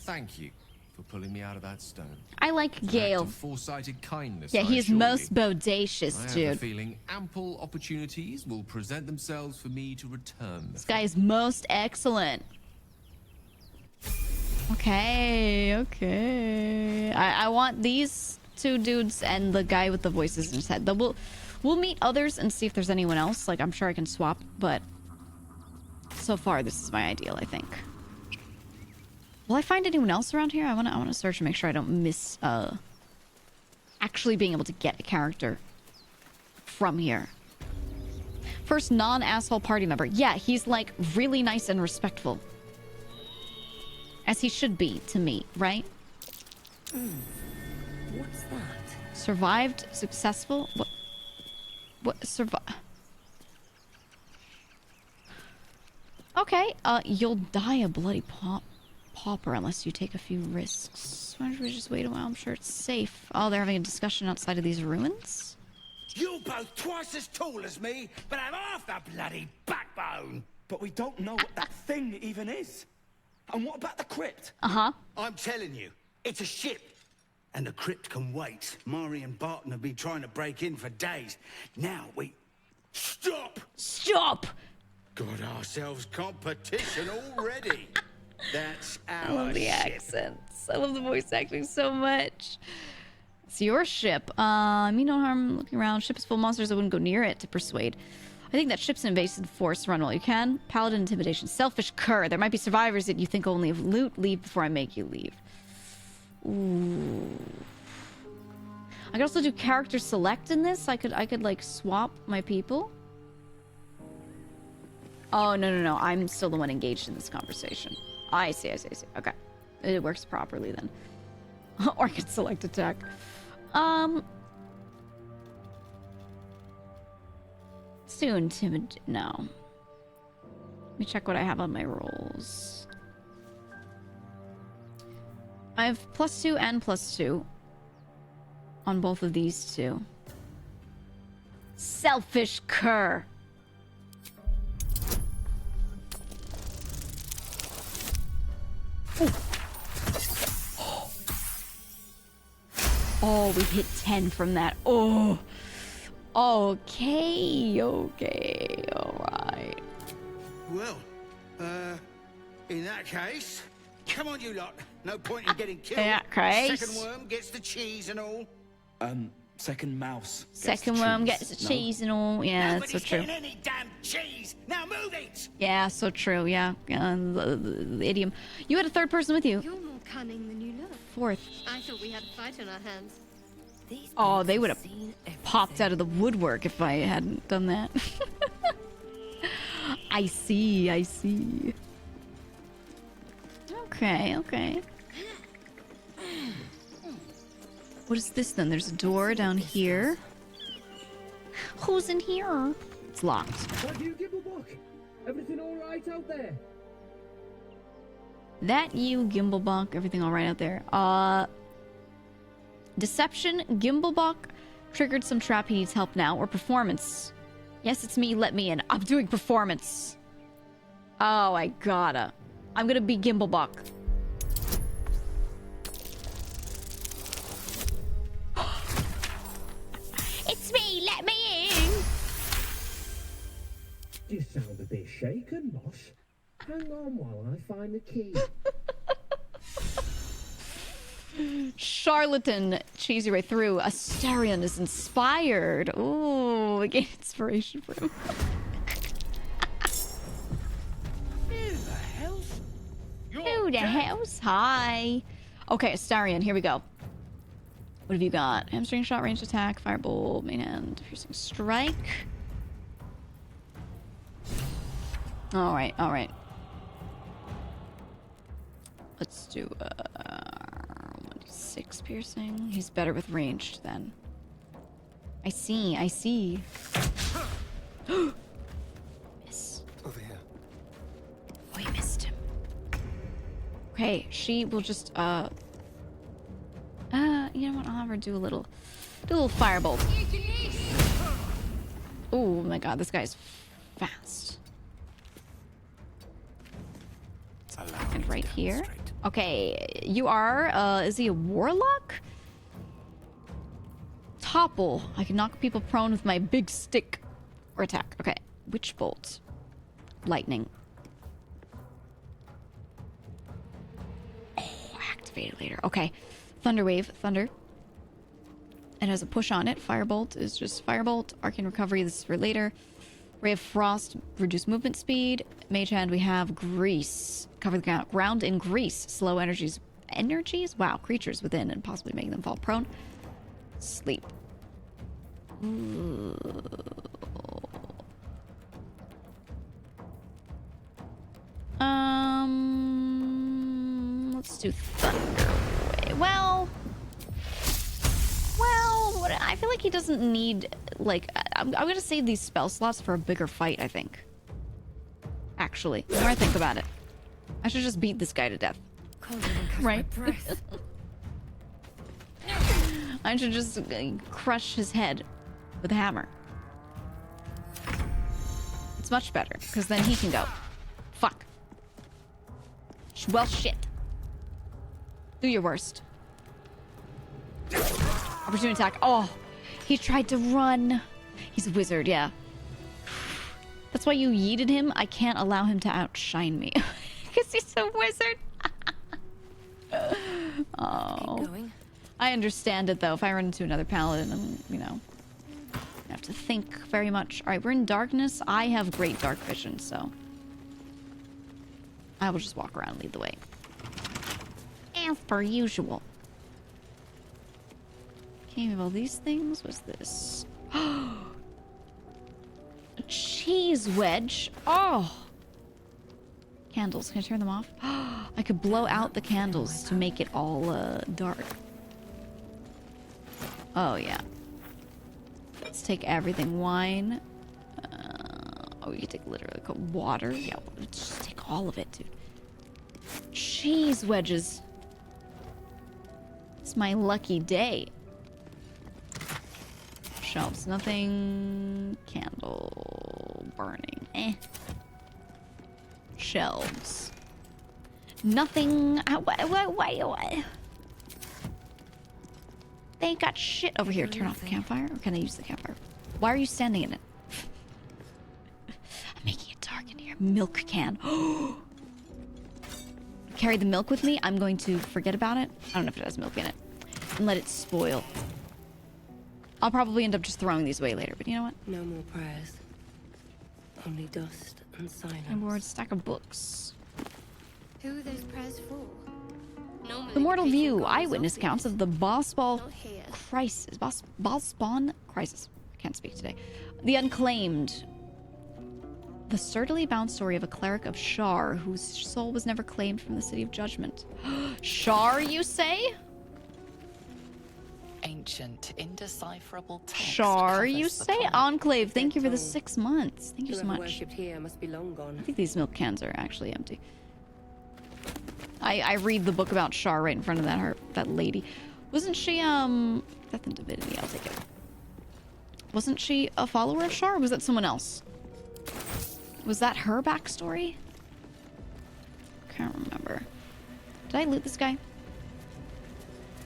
thank you for pulling me out of that stone. I like It's an act Gale. of foresighted kindness. Yeah, I he's assure most you. bodacious, I have dude. a feeling ample opportunities will present themselves for me to return. This guy is most excellent. Okay, okay. I want these two dudes and the guy with the voices in his head. We'll meet others and see if there's anyone else. Like, I'm sure I can swap, but so far this is my ideal, I think. Will I find anyone else around here? I wanna search and make sure I don't miss actually being able to get a character from here. First non-asshole party member. Yeah, he's like really nice and respectful. As he should be to me, right? What's that? Survived, successful. What survive? Okay, you'll die a bloody pauper unless you take a few risks. Why don't we just wait a while? I'm sure it's safe. Oh, they're having a discussion outside of these ruins? You're both twice as tall as me, but have half the bloody backbone. But we don't know what that thing even is. And what about the crypt? Uh-huh. I'm telling you, it's a ship. And the crypt can wait. Mari and Barton have been trying to break in for days. Now we... Stop! Stop! Got ourselves competition already. That's our I love the ship. accents. I love the voice acting so much. It's your ship. Me no harm looking around. Ship is full of monsters. I wouldn't go near it to persuade. I think that ship's an invasive force. Run while you can. Paladin intimidation. Selfish cur. There might be survivors that you think only of loot. Leave before I make you leave. Ooh. I could also do character select in this. I could like swap my people. Oh, no. I'm still the one engaged in this conversation. I see. Okay. It works properly then. Or I could select attack. Let's do intimidate. No. Let me check what I have on my rolls. I have +2 and +2 on both of these two. Selfish cur. Oh, we hit 10 from that. Oh. Okay. All right. Well, in that case, come on, you lot. No point in getting killed. In that case. Second worm gets the cheese and all. Second mouse. Second worm gets the cheese and all. Yeah, that's so Nobody's true. getting any damn cheese. Now move it. Yeah, so true. Yeah, the idiom. You had a third person with you. You're more cunning than you look. Fourth. I thought we had a fight on our hands. Oh, they would have popped out of the woodwork if I hadn't done that. I see. Okay. What is this then? There's a door down here. Who's in here? It's locked. Have you Gimblebuck? Everything all right out there? That you, Gimblebach. Everything all right out there. Deception. Gimblebach triggered some trap. He needs help now. Or performance. Yes, it's me. Let me in. I'm doing performance. Oh, I gotta. I'm gonna be Gimblebach. It's me, let me in! You sound a bit shaken, boss. Hang on while I find the key. Charlatan, cheesy right through. Astarion is inspired. Ooh, we gain inspiration from him. Who the hell's? Hi. Okay, Astarion, here we go. What have you got? Hamstring shot, ranged attack, firebolt, main hand, piercing strike. All right. Let's do 1d6 piercing. He's better with ranged then. I see, I see. Miss. Over here. Oh, you missed him. Okay, she will just, you know what? I'll have her do a little firebolt. Oh my god, this guy's fast. And right here. Okay, you are, is he a warlock? Topple. I can knock people prone with my big stick. Or attack. Okay, witch bolt. Lightning. Oh, activate it later. Okay, thunder wave. Thunder. It has a push on it. Firebolt is just firebolt. Arcane recovery, this is for later. Ray of frost, reduce movement speed. Mage hand, we have grease. Cover the ground in grease. Slow energies. Wow, creatures within and possibly making them fall prone. Sleep. Ooh. Let's do thunder. Well, I feel like he doesn't need, like, I'm gonna save these spell slots for a bigger fight, I think. Actually, the more I think about it, I should just beat this guy to death. Right? I should just crush his head with a hammer. It's much better, because then he can go. Fuck. Well, shit. Do your worst. Opportunity attack. Oh, he tried to run. He's a wizard, yeah. That's why you yeeted him. I can't allow him to outshine me. Because he's a wizard. Oh. Keep going. I understand it, though. If I run into another paladin, you know, I have to think very much. All right, we're in darkness. I have great dark vision, so I will just walk around and lead the way. As per usual. Okay, we have all these things. What's this? A cheese wedge. Oh! Candles. Can I turn them off? I could blow out the candles to make it all dark. Oh, yeah. Let's take everything. Wine. Oh, we could take literally water. Yeah, let's just take all of it, dude. Cheese wedges. It's my lucky day. Shelves. Nothing. Candle. Burning. Eh. Shelves. Nothing. Why? They ain't got shit over here. Turn off the campfire. Or can I use the campfire? Why are you standing in it? I'm making it dark in here. Milk can. Carry the milk with me. I'm going to forget about it. I don't know if it has milk in it. And let it spoil. I'll probably end up just throwing these away later, but you know what? No more prayers. Only dust and silence. And we're a stack of books. Who are those prayers for? The Mortal View. Eyewitness accounts of the Bosbal crisis. Bosbon crisis. I can't speak today. The Unclaimed. The sturdily bound story of a cleric of Shar whose soul was never claimed from the City of Judgment. Shar, you say? Ancient, indecipherable text. Shar, you say? Enclave, thank you for the 6 months. Thank you so much. Worshipped here must be long gone. I think these milk cans are actually empty. I read the book about Shar right in front of that lady. Wasn't she, Death and Divinity, I'll take it. Wasn't she a follower of Shar, or was that someone else? Was that her backstory? Can't remember. Did I loot this guy?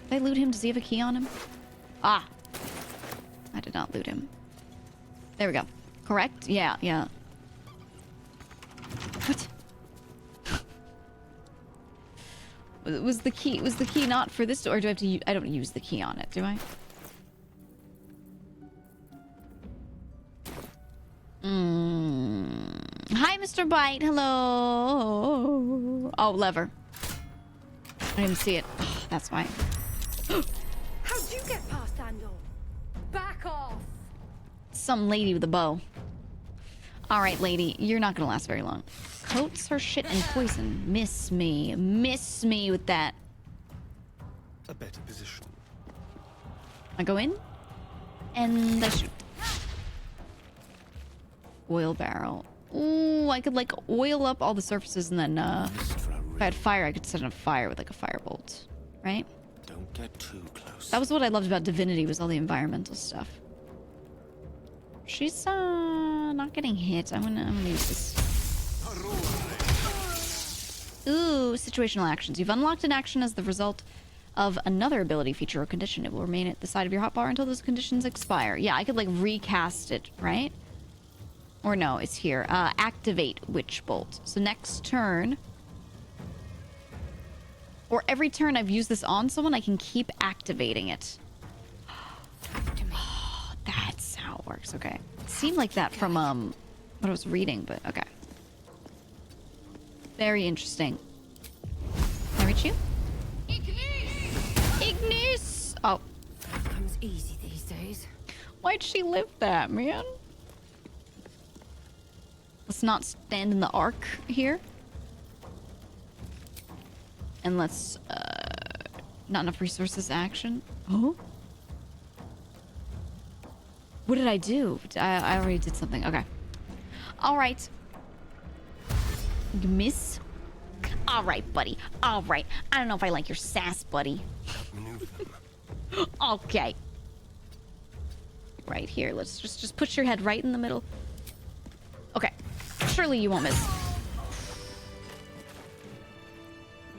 Did I loot him? Does he have a key on him? Ah. I did not loot him. There we go. Correct? Yeah. What? Was the key not for this door, or do I have to I don't use the key on it, do I? Hi, Mr. Bite. Hello. Oh, lever. I didn't see it. Oh, that's why. How'd you get past Andor? Back off! Some lady with a bow. Alright, lady. You're not gonna last very long. Coats her shit in poison. Miss me. Miss me with that. A better position. I go in. And I shoot. Oil barrel. Ooh, I could like oil up all the surfaces and then if I had fire, I could set on fire with like a firebolt, right? Don't get too close. That was what I loved about Divinity, was all the environmental stuff. She's not getting hit. I'm gonna use this. Ooh, situational actions. You've unlocked an action as the result of another ability, feature, or condition. It will remain at the side of your hotbar until those conditions expire. Yeah, I could like recast it, right? Or no, it's here. Activate Witch Bolt. So next turn, or every turn I've used this on someone, I can keep activating it. Oh, that's how it works. Okay. It seemed like that from what I was reading, but okay. Very interesting. Can I reach you? Ignis! Oh. Comes easy these days. Why'd she live that, man? Let's not stand in the arc here. And let's, not enough resources action. Oh? What did I do? I already did something. Okay. Alright. Miss? Alright, buddy. Alright. I don't know if I like your sass, buddy. Okay. Right here. Let's just put your head right in the middle. Okay. Surely you won't miss.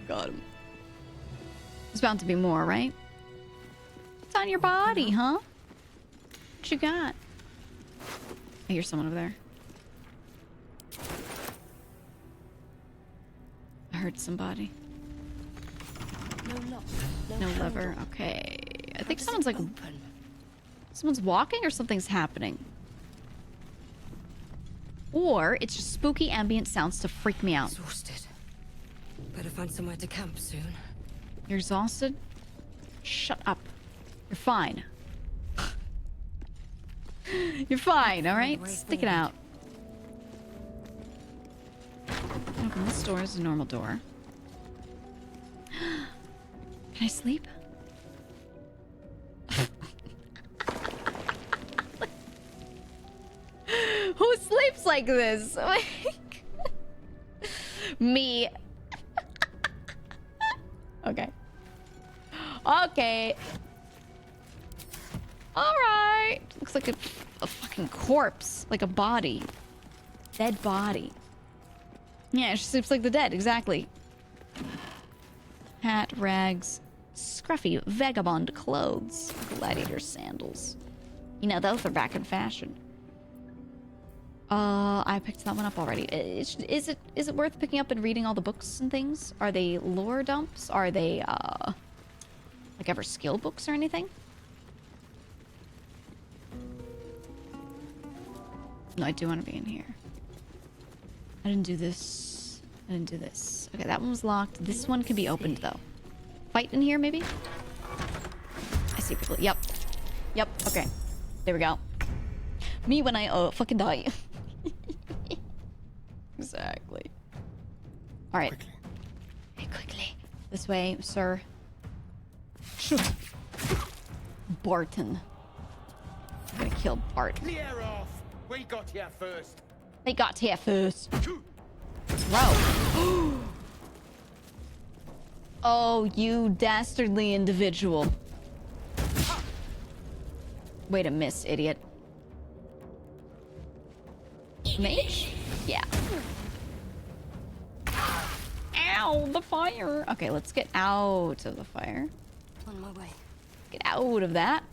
Got him. There's bound to be more, right? It's on your body, huh? What you got? I hear someone over there. I heard somebody. No lever. Okay. I think someone's like... Someone's walking or something's happening. Or it's just spooky ambient sounds to freak me out. Exhausted. Better find somewhere to camp soon. You're exhausted? Shut up. You're fine. You're fine, alright? Stick it out. Open this door is a normal door. Can I sleep? Who sleeps like this? Me. Okay. Okay. Alright. Looks like a fucking corpse. Like a body. Dead body. Yeah, she sleeps like the dead. Exactly. Hat, rags, scruffy vagabond clothes, gladiator sandals. You know, those are back in fashion. I picked that one up already. Is it worth picking up and reading all the books and things? Are they lore dumps? Are they, like ever skill books or anything? No, I do want to be in here. I didn't do this. I didn't do this. Okay, that one was locked. This one can be opened, though. Fight in here, maybe? I see people. Yep. Yep, okay. There we go. Me when I, fucking die. Exactly. Alright. Hey, quickly. This way, sir. Shoot. Barton. I'm gonna kill Bart. Clear off! We got here first. They got here first. Bro. Oh, you dastardly individual. Way to miss, idiot. Mage? Yeah. Ow, the fire. Okay, let's get out of the fire. On my way. Get out of that.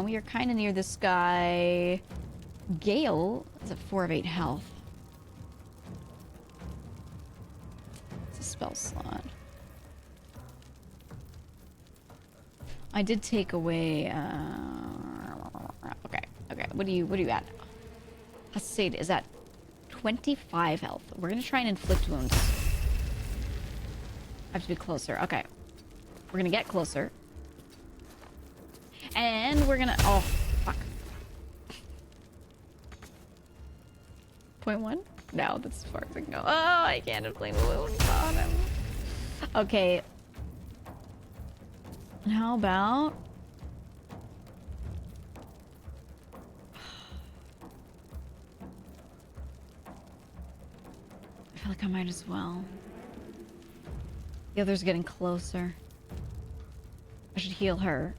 We are kind of near this guy. Gale is at 4 of 8 health. It's a spell slot. I did take away. Okay. What do you at? Hasid is at 25 health. We're gonna try and inflict wounds. I have to be closer. Okay. We're gonna get closer. And we're gonna... Oh, fuck. 0.1? No, that's as far as I can go. Oh, I can't inflict wounds on him. Okay. And how about... I might as well. The other's getting closer. I should heal her.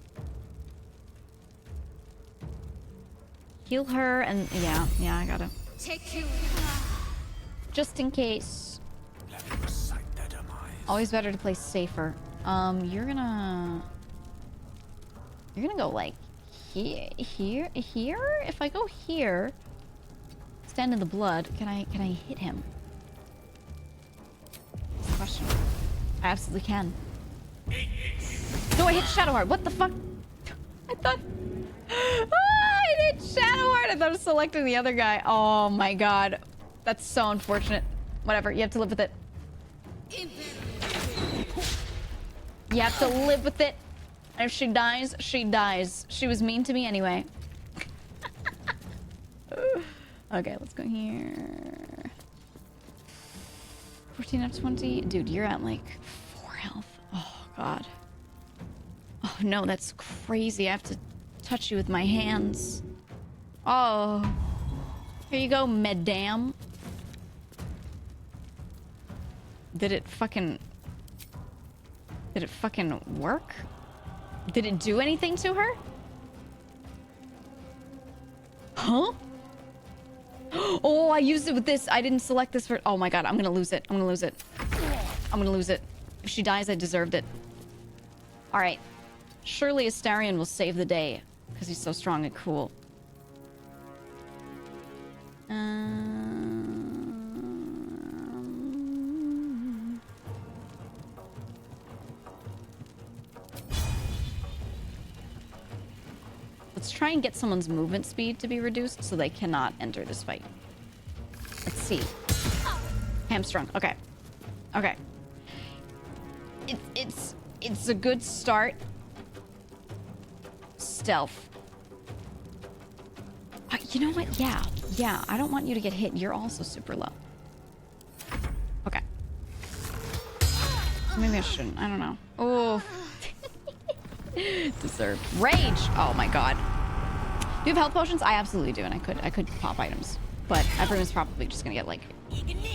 Heal her and yeah, I gotta. Take you. Just in case. Always better to play safer. You're gonna go like here. If I go here, stand in the blood, can I hit him? That's the question. I absolutely can. No, I hit Shadowheart. What the fuck? I thought I did Shadowheart. I thought I was selecting the other guy. Oh my god. That's so unfortunate. Whatever, you have to live with it. You have to live with it. And if she dies, she dies. She was mean to me anyway. Okay, let's go here. 14 out of 20. Dude, you're at like 4 health. Oh, God. Oh, no, that's crazy. I have to touch you with my hands. Oh. Here you go, madame. Did it fucking work? Did it do anything to her? Huh? Oh, I used it with this. I didn't select this for... Oh my god, I'm gonna lose it. I'm gonna lose it. I'm gonna lose it. If she dies, I deserved it. Alright. Surely Astarion will save the day. Because he's so strong and cool. Let's try and get someone's movement speed to be reduced so they cannot enter this fight. Let's see. Hamstrung. Okay. Okay. It's a good start. Stealth. You know what? Yeah. Yeah. I don't want you to get hit. You're also super low. Okay. Maybe I shouldn't. I don't know. Oh. Deserved. Rage! Oh my god. Do you have health potions? I absolutely do, and I could pop items. But everyone's probably just gonna get, like,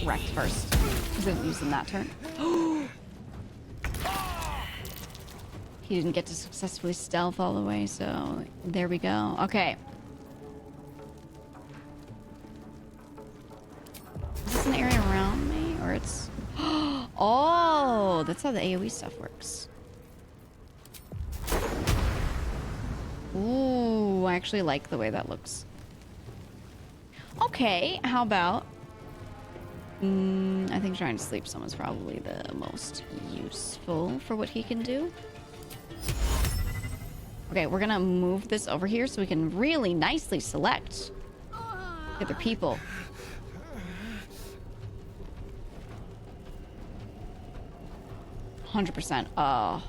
wrecked first. Because I didn't use them that turn. He didn't get to successfully stealth all the way, so there we go. Okay. Is this an area around me? Or it's... Oh! That's how the AoE stuff works. Ooh, I actually like the way that looks. Okay, how about... I think trying to sleep someone's probably the most useful for what he can do. Okay, we're gonna move this over here so we can really nicely select the other people. %.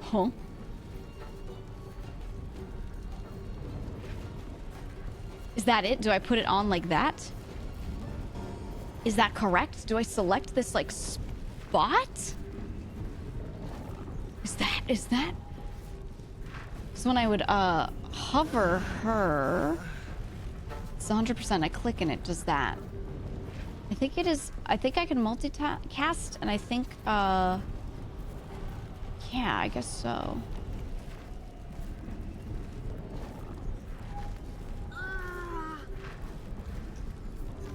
Huh? Is that it? Do I put it on like that? Is that correct? Do I select this, like, spot? Is that? So when I would, hover her... It's 100%. I click and it does that. I think it is... I think I can multicast, and I think, yeah, I guess so.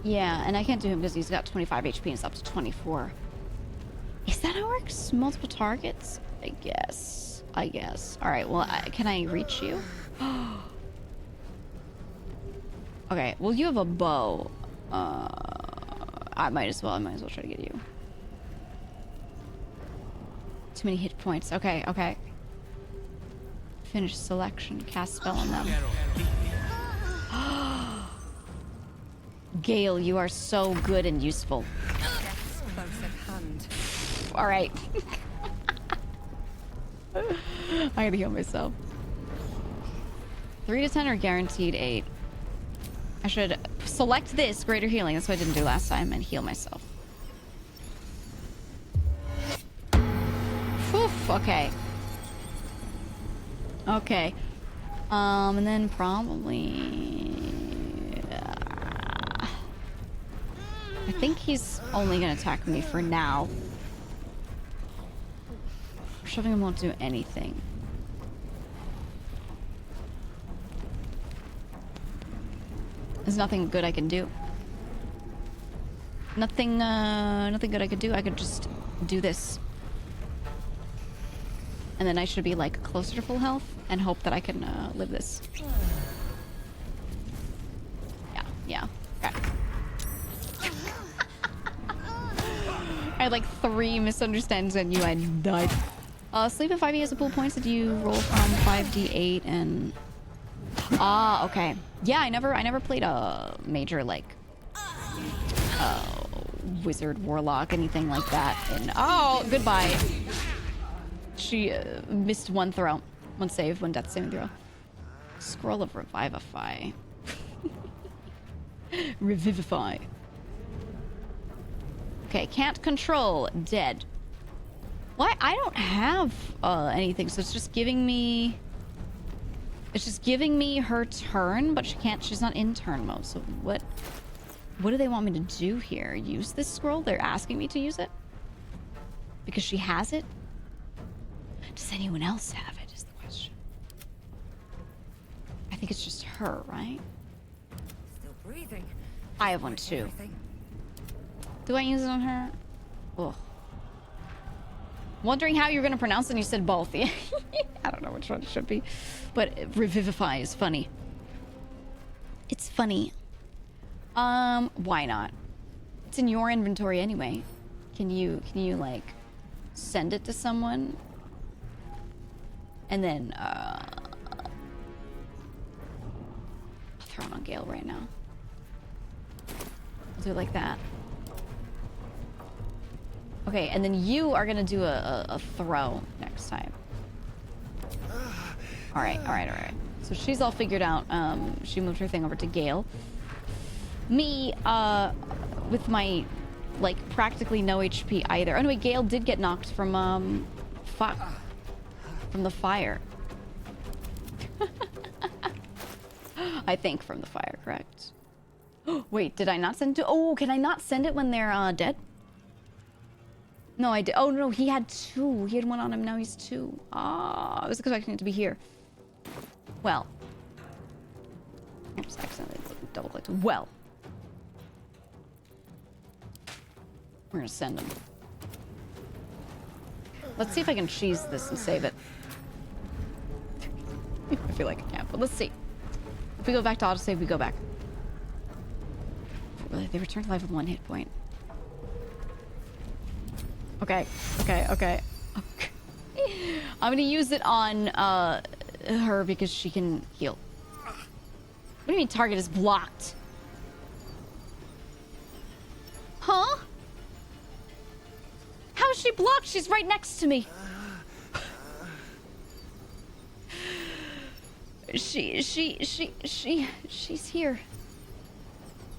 Yeah, and I can't do him because he's got 25 HP and it's up to 24. Is that how it works? Multiple targets? I guess. Alright, well, can I reach you? Okay, well, you have a bow. I might as well try to get you. Too many hit points. Okay. Finish selection. Cast spell on them. Gale, you are so good and useful. Alright. I gotta heal myself. 3 to 10 or guaranteed 8? I should select this, greater healing. That's what I didn't do last time, and heal myself. Oof, okay. Okay. And then probably... I think he's only gonna attack me for now. Shoving him won't do anything. There's nothing good I can do. Nothing good I could do. I could just do this. And then I should be, like, closer to full health and hope that I can, live this. Yeah. Okay. I had, like, 3 misunderstandings and I died. Sleep at 5e has a pool points that you roll from 5d8 and... Ah, okay. Yeah, I never played a major, like... wizard, warlock, anything like that. And oh, goodbye. She missed 1 throw. 1 save, 1 death saving throw. Scroll of Revivify. Revivify. Okay, can't control. Dead. Why? I don't have anything, so it's just giving me... It's just giving me her turn, but she's not in turn mode, so what do they want me to do here? Use this scroll? They're asking me to use it? Because she has it? Does anyone else have it, is the question. I think it's just her, right? Still breathing. I have one too. Do I use it on her? Ugh. Wondering how you're gonna pronounce it and you said both. I don't know which one it should be. But Revivify is funny. It's funny. Why not? It's in your inventory anyway. Can you like send it to someone? And then I'll throw it on Gale right now. I'll do it like that. Okay, and then you are gonna do a throw next time. Alright. So she's all figured out. She moved her thing over to Gale. Me, with my, like, practically no HP either. Anyway, Gale did get knocked from, from the fire. I think from the fire, correct? Wait, did I not send it to... Oh, can I not send it when they're, dead? No, I did. Oh, no, he had 2. He had 1 on him, now he's 2. Ah, I was expecting it to be here. Well. I just accidentally double-clicked. Well. We're gonna send him. Let's see if I can cheese this and save it. I feel like I can't, but let's see. If we go back to autosave, we go back. Really, they return to life with 1 hit point. Okay. I'm gonna use it on her because she can heal. What do you mean target is blocked? Huh? How is she blocked? She's right next to me. She's here.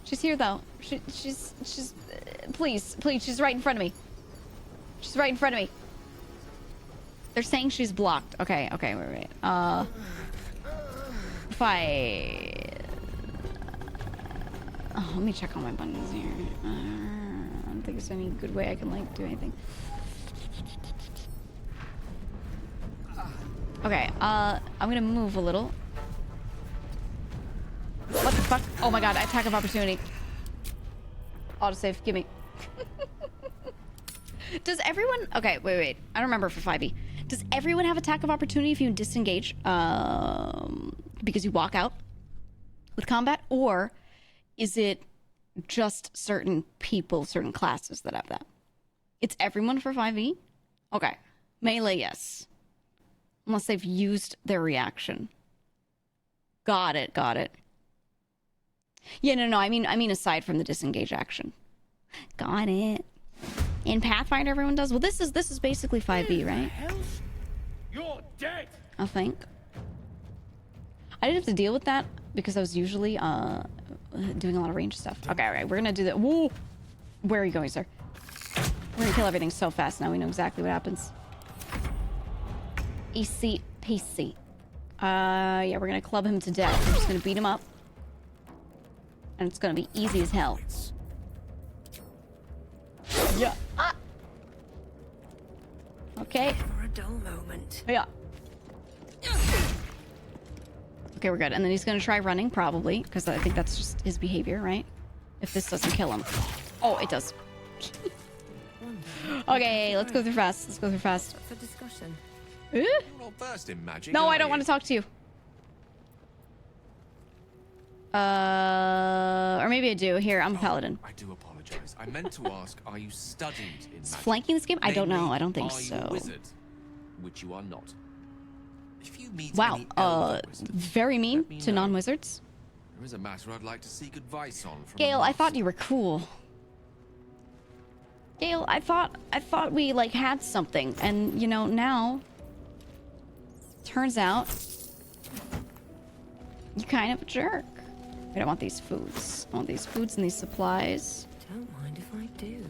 She's here though. She's please, she's right in front of me. She's right in front of me. They're saying she's blocked. Okay, wait. If I... Oh, let me check on my buttons here. I don't think there's any good way I can, like, do anything. Okay, I'm gonna move a little. What the fuck? Oh my god, attack of opportunity. Autosave, gimme. Does everyone... Okay, wait. I don't remember for 5e. Does everyone have attack of opportunity if you disengage? Because you walk out with combat? Or is it just certain people, certain classes that have that? It's everyone for 5e? Okay. Melee, yes. Unless they've used their reaction. Got it. Yeah, no, I mean aside from the disengage action. Got it. In Pathfinder, everyone does. Well, this is basically 5e, right? You're dead. I think. I didn't have to deal with that because I was usually doing a lot of range stuff. Okay, all right, we're gonna do that. Whoa! Where are you going, sir? We're gonna kill everything so fast now. We know exactly what happens. Easy peasy. Yeah, we're gonna club him to death. We're just gonna beat him up, and it's gonna be easy as hell. Yeah. Ah. Okay. For a dull moment. Yeah. Okay, we're good. And then he's gonna try running, probably, because I think that's just his behavior, right? If this doesn't kill him. Oh, it does. Okay, let's go through fast. Let's go through fast. For discussion. You're not versed in magic. No, are I don't you? want to talk to you. Or maybe I do. Here, I'm a paladin. I do apologize. I meant to ask, are you studied in Is magic? flanking this game? I don't know. Namely, I don't think are you so. a wizard? Which you are not. If you meet Wow. any elder wizards, Very mean let me to know. non-wizards. There is a matter I'd like to seek advice on from Gale, a I thought you were cool. Gale, I thought we like had something, and you know now. Turns out, you're kind of a jerk. I don't want these foods. I want these foods and these supplies. Don't mind if I do.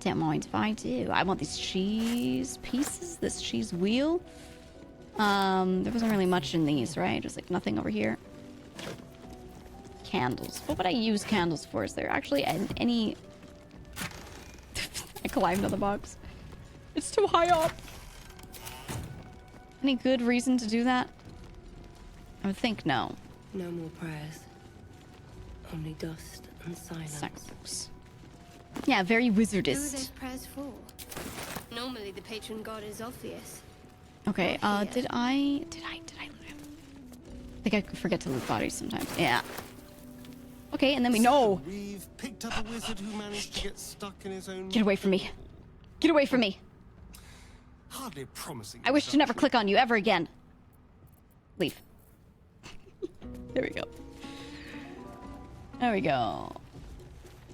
Don't mind if I do. I want these cheese pieces, this cheese wheel. There wasn't really much in these, right? Just like nothing over here. Candles. What would I use candles for? Is there actually any... I climbed on the box. It's too high up. Any good reason to do that? I would think no. No more prayers. Only dust and silence. Yeah, very Who are wizardist. those prayers for? Normally the patron god is obvious. Okay, did I loot him? I think I forget to loot bodies sometimes. Yeah. Okay, and then we know. We've picked up a wizard who managed to get stuck in his own... Get away from me. Get away from me. Hardly a promising... I wish to never click on you ever again. Leave. There we go. There we go.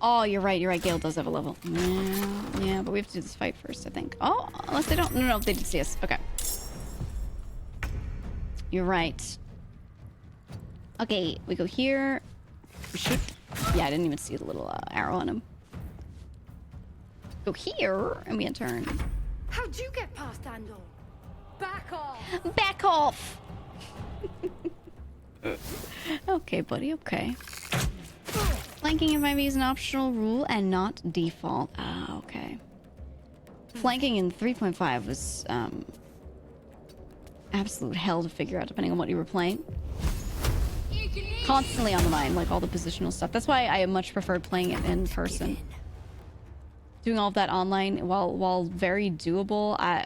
Oh, you're right. Gale does have a level. Yeah, but we have to do this fight first, I think. Oh, unless they don't... No, they did see us. Okay. You're right. Okay, we go here. We shoot. Yeah, I didn't even see the little arrow on him. Go here, and we turn. How'd you get past Andor? Back off! Back off! Okay, buddy, okay. Flanking in 5e is an optional rule and not default. Ah, okay. Flanking in 3.5 was, absolute hell to figure out depending on what you were playing. Constantly on the mind, like all the positional stuff. That's why I much preferred playing it in person. Doing all of that online, while very doable, I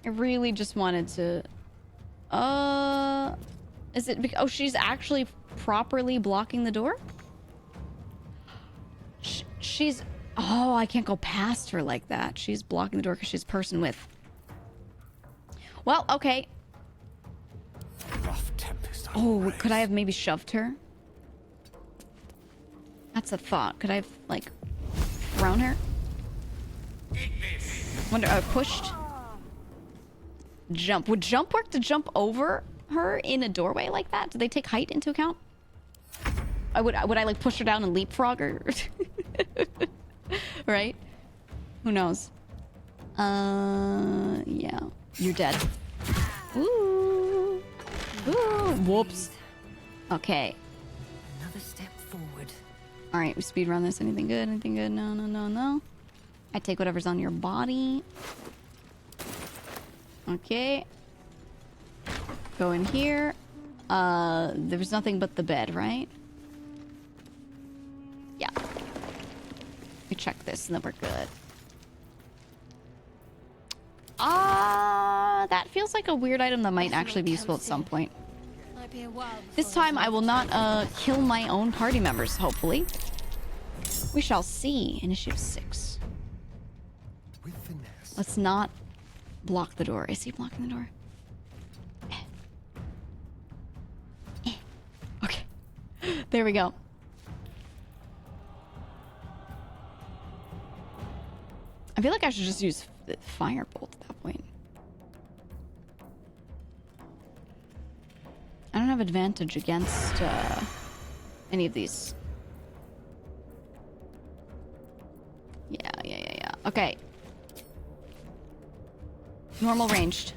really just wanted to... Is it... Oh, she's actually properly blocking the door? She's... Oh, I can't go past her like that. She's blocking the door because she's person with. Well, okay. Oh, could I have maybe shoved her? That's a thought. Could I have, like, thrown her? Wonder, pushed? Jump. Would jump work to jump over her in a doorway like that? Do they take height into account? Would I like push her down and leapfrog her? Right? Who knows? Yeah. You're dead. Ooh. Ooh. Whoops. Okay. Another step forward. Alright, we speed run this. Anything good? Anything good? No, no, no, no. I take whatever's on your body. Okay. Go in here. There was nothing but the bed, right? Yeah. We check this and then we're good. That feels like a weird item that might actually be useful at some point. Might be a while This time I will not kill my own party members, hopefully. We shall see. Initiative 6. With finesse. Let's not block the door. Is he blocking the door? Okay. There we go. I feel like I should just use firebolt at that point. I don't have advantage against any of these. Yeah. Okay. Normal ranged.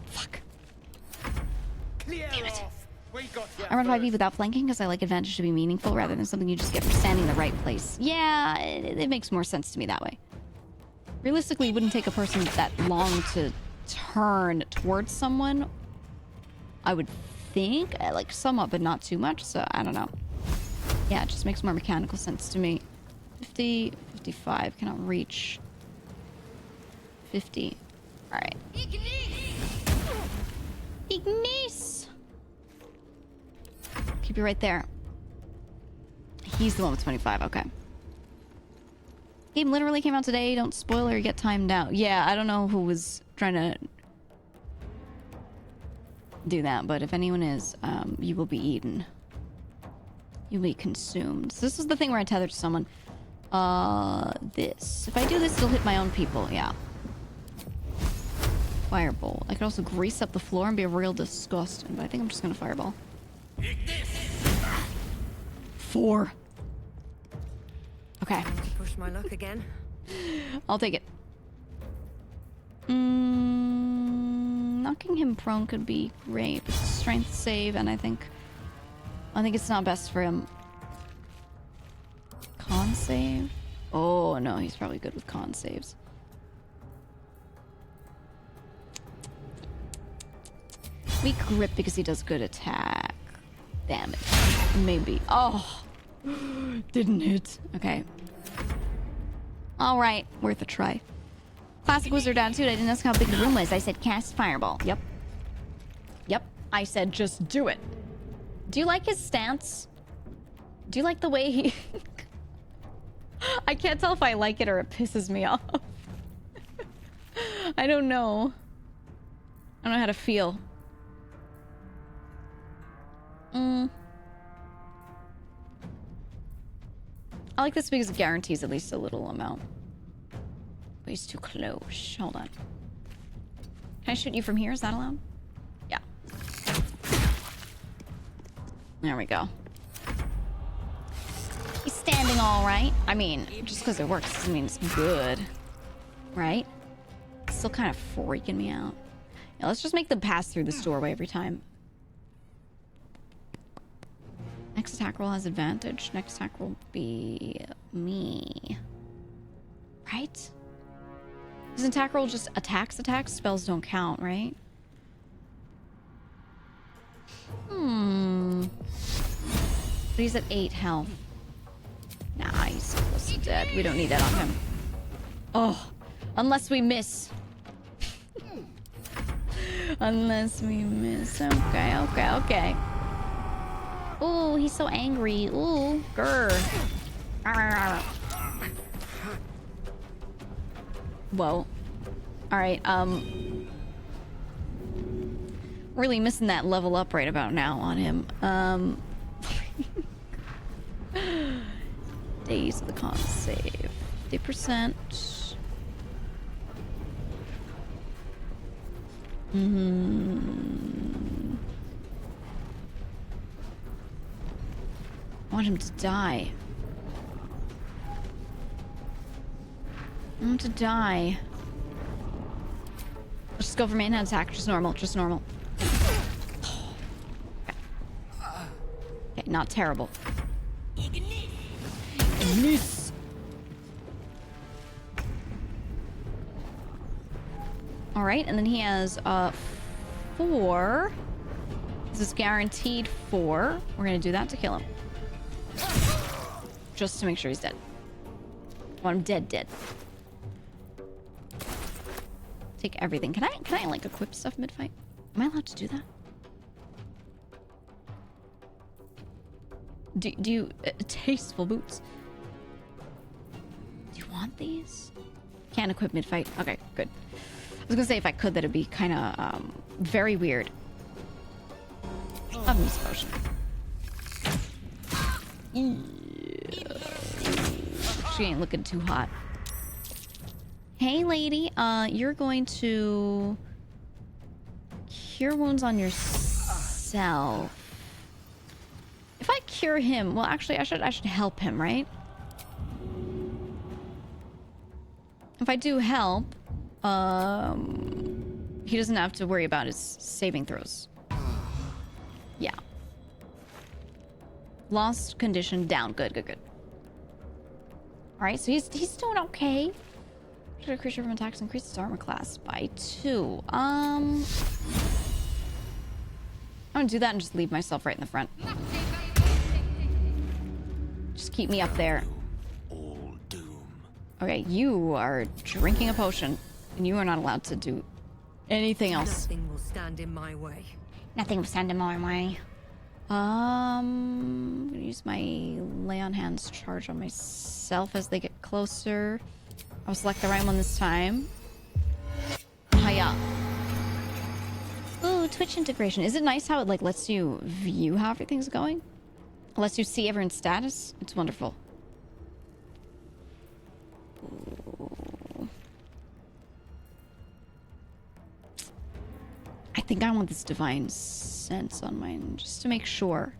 Fuck. Clear Damn it. off. I run 5e without flanking because I like advantage to be meaningful rather than something you just get for standing in the right place. Yeah, it makes more sense to me that way. Realistically, it wouldn't take a person that long to turn towards someone. I would think, like somewhat, but not too much, so I don't know. Yeah, it just makes more mechanical sense to me. 50, 55, cannot reach. 50. Alright. Ignis! Keep you right there. He's the one with 25, okay. Game literally came out today. Don't spoil or get timed out. Yeah, I don't know who was trying to do that, but if anyone is, you will be eaten. You'll be consumed. So this is the thing where I tether to someone. This. If I do this, it'll hit my own people, yeah. Fireball. I could also grease up the floor and be a real disgusting, but I think I'm just gonna fireball. 4. Okay. Push my luck again. I'll take it. Knocking him prone could be great. It's a strength save, and I think it's not best for him. Con save? Oh no, he's probably good with con saves. Weak grip because he does good attack damage. Maybe. Oh, didn't hit. Okay. All right, worth a try. Classic wizard attitude. I didn't ask how big the room was. I said cast fireball. Yep. Yep. I said just do it. Do you like his stance? Do you like the way he... I can't tell if I like it or it pisses me off. I don't know. I don't know how to feel. I like this because it guarantees at least a little amount. But he's too close. Hold on. Can I shoot you from here? Is that allowed? Yeah. There we go. He's standing all right. I mean, just because it works doesn't mean it's good. Right? It's still kind of freaking me out. Yeah, let's just make them pass through this doorway every time. Next attack roll has advantage. Next attack will be me. Right? Does attack roll just attacks? Spells don't count, right? But he's at 8 health. Nah, he's close to dead. We don't need that on him. Oh, unless we miss. Unless we miss. Okay. Ooh, he's so angry. Ooh, grr. Whoa. Alright, really missing that level up right about now on him. Days of the con save. 50%. I want him to die. I want him to die. Let's just go for main hand attack. Just normal. Okay, not terrible. Ignis. Alright, and then he has 4. This is guaranteed 4. We're gonna do that to kill him. Just to make sure he's dead. I want him dead. Take everything. Can I like equip stuff mid-fight? Am I allowed to do that? Do you tasteful boots? Do you want these? Can't equip mid-fight. Okay, good. I was gonna say if I could, that'd be kind of very weird. Love me some potion. She ain't looking too hot. Hey, lady. You're going to cure wounds on yourself. If I cure him, well, actually, I should help him, right? If I do help, he doesn't have to worry about his saving throws. Yeah. Lost condition down. Good, good, good. Alright, so he's doing okay. A creature from attacks increases armor class by 2. I'm gonna do that and just leave myself right in the front. Just keep me up there. Okay, you are drinking a potion, and you are not allowed to do anything else. Nothing will stand in my way. Nothing will stand in my way. I'm gonna use my lay on hands charge on myself as they get closer. I'll select the right one this time. Hiya. Ooh, Twitch integration. Is it nice how it like lets you view how everything's going? It lets you see everyone's status? It's wonderful. Ooh. I think I want this divine sense on mine just to make sure.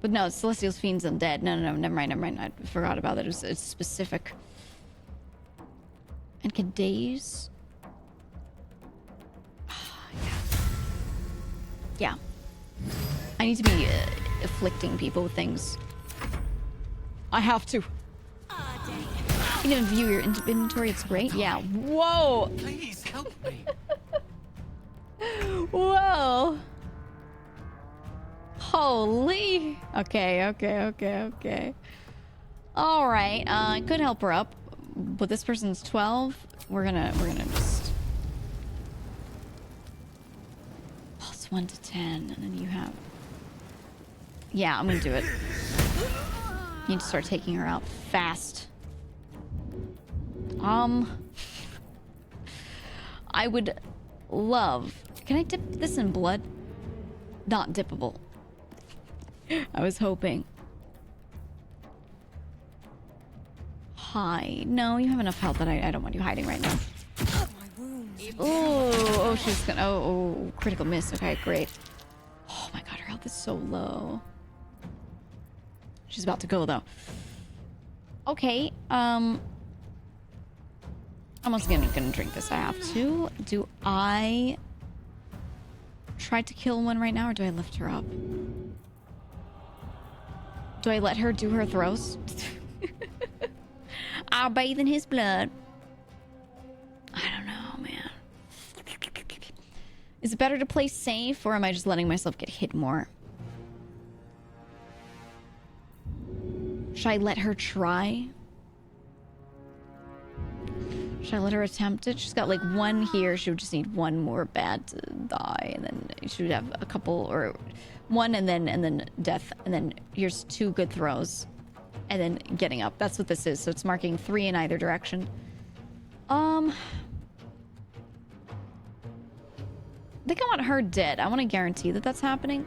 But no, it's Celestial's Fiends Undead. No, never mind. I forgot about it. It's specific. And can daze? Yeah. I need to be afflicting people with things. I have to. You can view your inventory. It's great. Yeah. Whoa. Please help me. Whoa. Holy. Okay. All right. I could help her up, but this person's 12. We're gonna just pulse 1 to 10, and then you have. Yeah, I'm gonna do it. Need to start taking her out fast. I would love. Can I dip this in blood? Not dippable. I was hoping. Hide. No, you have enough health that I don't want you hiding right now. Oh, she's gonna. Oh, critical miss. Okay, great. Oh my god, her health is so low. She's about to go though. Okay. I'm also gonna drink this. I have to. Do I try to kill one right now, or do I lift her up? Do I let her do her throws? I'll bathe in his blood. I don't know, man. Is it better to play safe, or am I just letting myself get hit more? Should I let her try? Should I let her attempt it? She's got like 1 here. She would just need 1 more bad to die, and then she would have a couple, or 1 and then death, and then here's 2 good throws, and then getting up. That's what this is. So it's marking 3 in either direction. I think I want her dead. I want to guarantee that that's happening.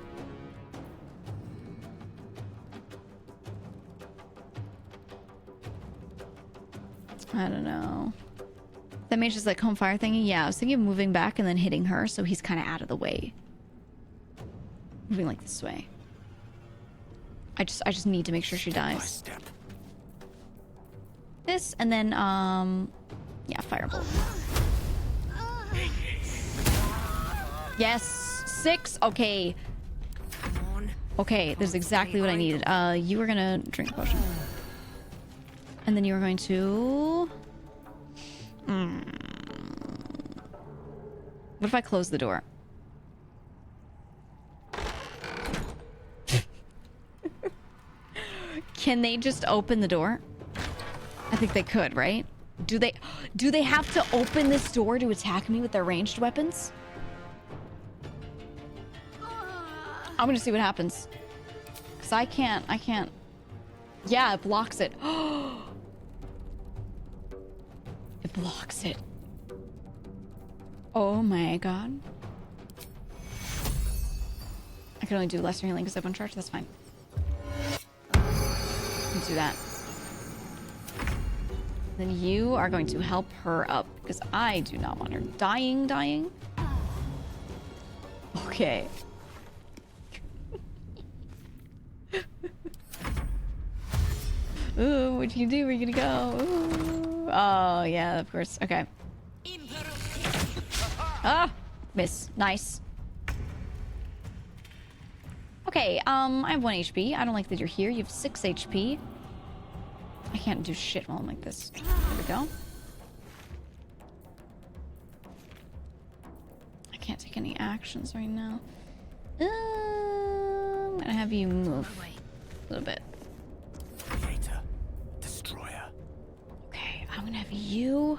I don't know. That mage is like home fire thingy. Yeah, I was thinking of moving back and then hitting her, so he's kind of out of the way. Moving like this way. I just need to make sure she dies. This and then yeah, firebolt. Yes, 6. Okay. Okay, this is exactly what I needed. You were gonna drink a potion. And then you were going to... What if I close the door? Can they just open the door? I think they could, right? Do they have to open this door to attack me with their ranged weapons? I'm gonna see what happens. Cause I can't. Yeah, it blocks it. It blocks it. Oh my god. I can only do lesser healing because I have 1 charge. That's fine. Let's do that. Then you are going to help her up because I do not want her dying. Okay. Ooh, what you do? Where you gonna go? Ooh. Oh, yeah, of course. Okay. Ah! Miss. Nice. Okay, I have 1 HP. I don't like that you're here. You have 6 HP. I can't do shit while I'm like this. There we go. I can't take any actions right now. I'm gonna have you move a little bit. Creator, destroyer. Okay, I'm gonna have you...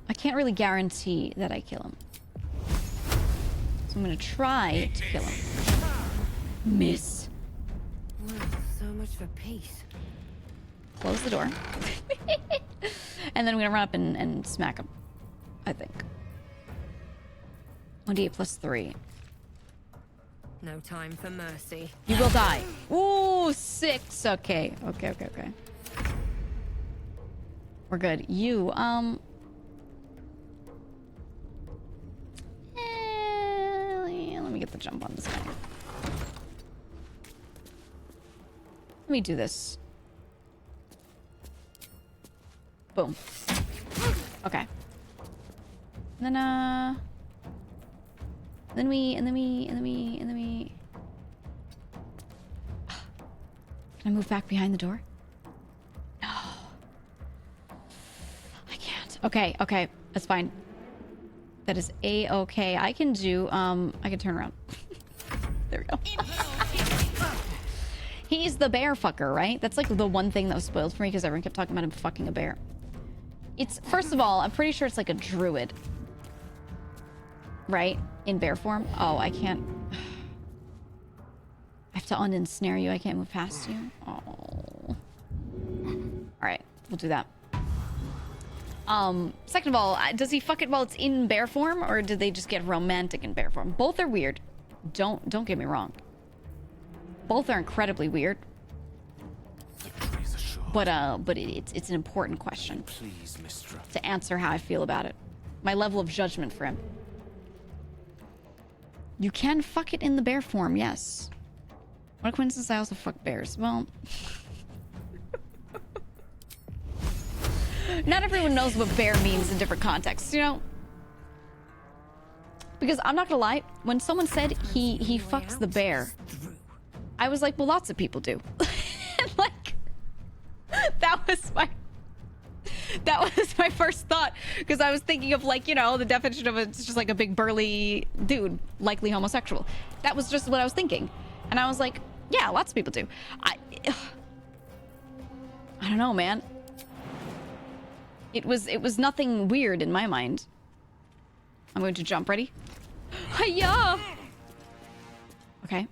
I can't really guarantee that I kill him. So I'm gonna try to kill him. Miss. Wow, so much for peace. Close the door. And then I'm gonna run up and smack him. I think. 1d8 plus 3. No time for mercy. You will die. Ooh, 6. Okay. Okay. We're good. You, let me get the jump on this guy. Let me do this. Boom. Okay. And then we... Can I move back behind the door? No. I can't. Okay. That's fine. That is A-okay. I can do, I can turn around. There we go. He's the bear fucker, right? That's like the one thing that was spoiled for me because everyone kept talking about him fucking a bear. It's, first of all, I'm pretty sure it's like a druid. Right? In bear form. Oh, I can't. I have to un-ensnare you. I can't move past you. Oh. Alright, we'll do that. Second of all, does he fuck it while it's in bear form, or did they just get romantic in bear form? Both are weird. Don't get me wrong. Both are incredibly weird. But it's an important question. Please, Mistra. To answer how I feel about it. My level of judgment for him. You can fuck it in the bear form, yes. What a coincidence, I also fuck bears. Well... Not everyone knows what bear means in different contexts, you know? Because I'm not gonna lie, when someone said he fucks the bear, I was like, well, lots of people do. And like, that was my first thought, because I was thinking of, like, you know, the definition of it's just like a big burly dude, likely homosexual. That was just what I was thinking. And I was like, yeah, lots of people do. I don't know, man. It was nothing weird in my mind. I'm going to jump. Ready? Hiya! Okay.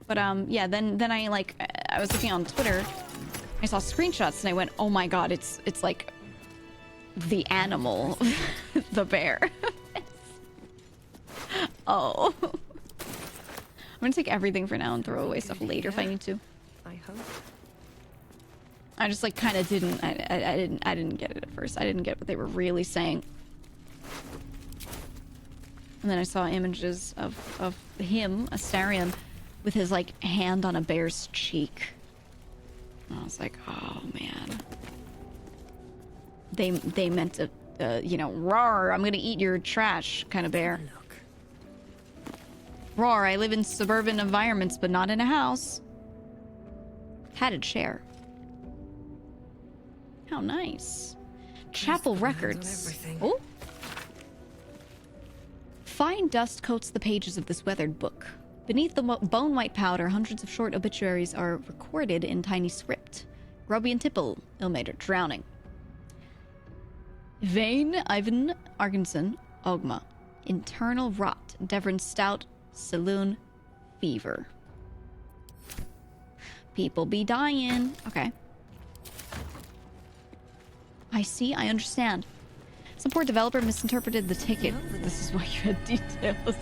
But yeah, then I was looking on Twitter. I saw screenshots and I went, oh my god, it's like the animal, the bear. Oh. I'm gonna take everything for now and throw away stuff later if I need to. I hope. I just like kind of didn't. I didn't get it at first. I didn't get what they were really saying. And then I saw images of him, Astarion, with his like hand on a bear's cheek. And I was like, oh man. They meant to, you know, roar, I'm gonna eat your trash kind of bear. Roar, I live in suburban environments, but not in a house. Padded chair. How nice. Chapel records. Oh. Fine dust coats the pages of this weathered book. Beneath the bone-white powder, hundreds of short obituaries are recorded in tiny script. Grubby and Tipple, Ilmater, drowning. Vane, Ivan, Argenson, Ogma. Internal rot, Devon Stout, Saloon, fever. People be dying. Okay. I see, I understand. Some poor developer misinterpreted the ticket. This is why you had details.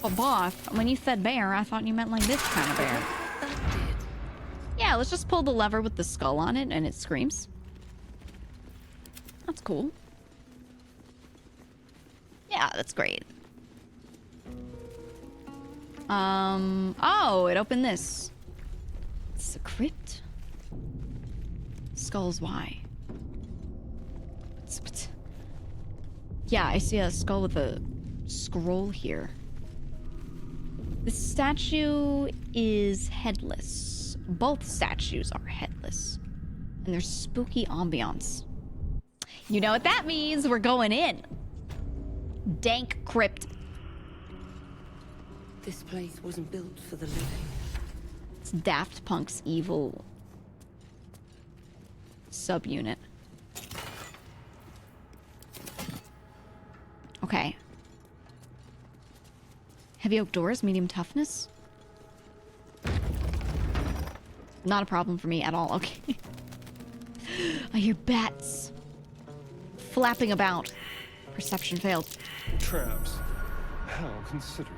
Oh, boss, when you said bear, I thought you meant like this kind of bear. Yeah, let's just pull the lever with the skull on it and it screams. That's cool. Yeah, that's great. Oh, it opened this. It's a crypt. Skulls, why? Yeah, I see a skull with a scroll here. The statue is headless. Both statues are headless. And there's spooky ambiance. You know what that means? We're going in. Dank crypt. This place wasn't built for the living. It's Daft Punk's evil subunit. Okay. Heavy oak doors, medium toughness. Not a problem for me at all. Okay. I hear bats flapping about. Perception failed. Traps. How considerate.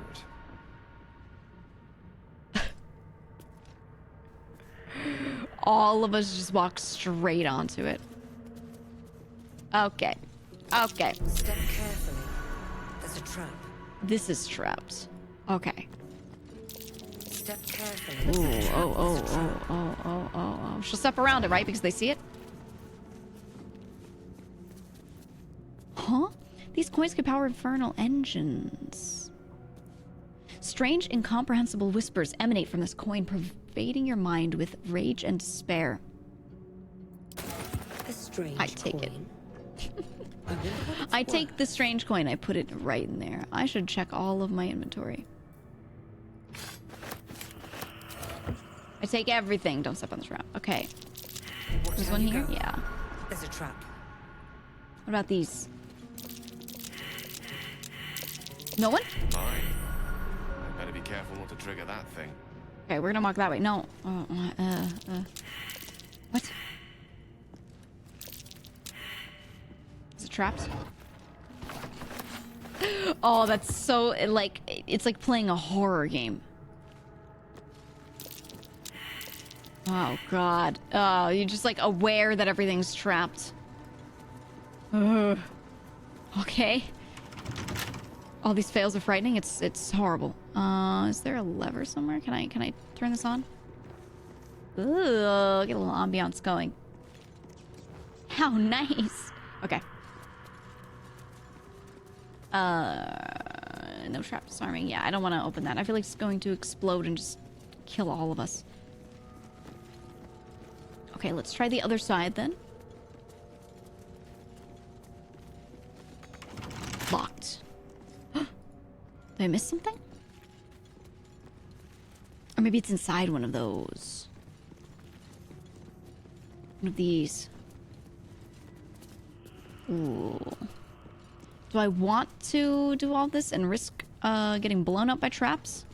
All of us just walk straight onto it. Okay. Okay. Step carefully. There's a trap. This is trapped. Okay. Step carefully. Ooh, oh. She'll step around it, right? Because they see it? Huh? These coins could power infernal engines. Strange, incomprehensible whispers emanate from this coin, pervading your mind with rage and despair. A strange I take coin. it. I take the strange coin. I put it right in there. I should check all of my inventory. I take everything. Don't step on the trap. Okay. There's one here? Yeah. There's a trap. What about these? No one? Mine. I better be careful not to trigger that thing. Okay, we're gonna walk that way. No. What? Is it trapped? Oh, that's so, like, it's like playing a horror game. Oh, God. Oh, you're just, like, aware that everything's trapped. Ugh. Okay. All these fails are frightening. It's horrible. Is there a lever somewhere? Can I turn this on? Ooh, get a little ambiance going. How nice. Okay. No trap disarming. Yeah, I don't want to open that. I feel like it's going to explode and just kill all of us. Okay, let's try the other side then. Locked. Did I miss something? Or maybe it's inside one of those. One of these. Ooh. Do I want to do all this and risk getting blown up by traps?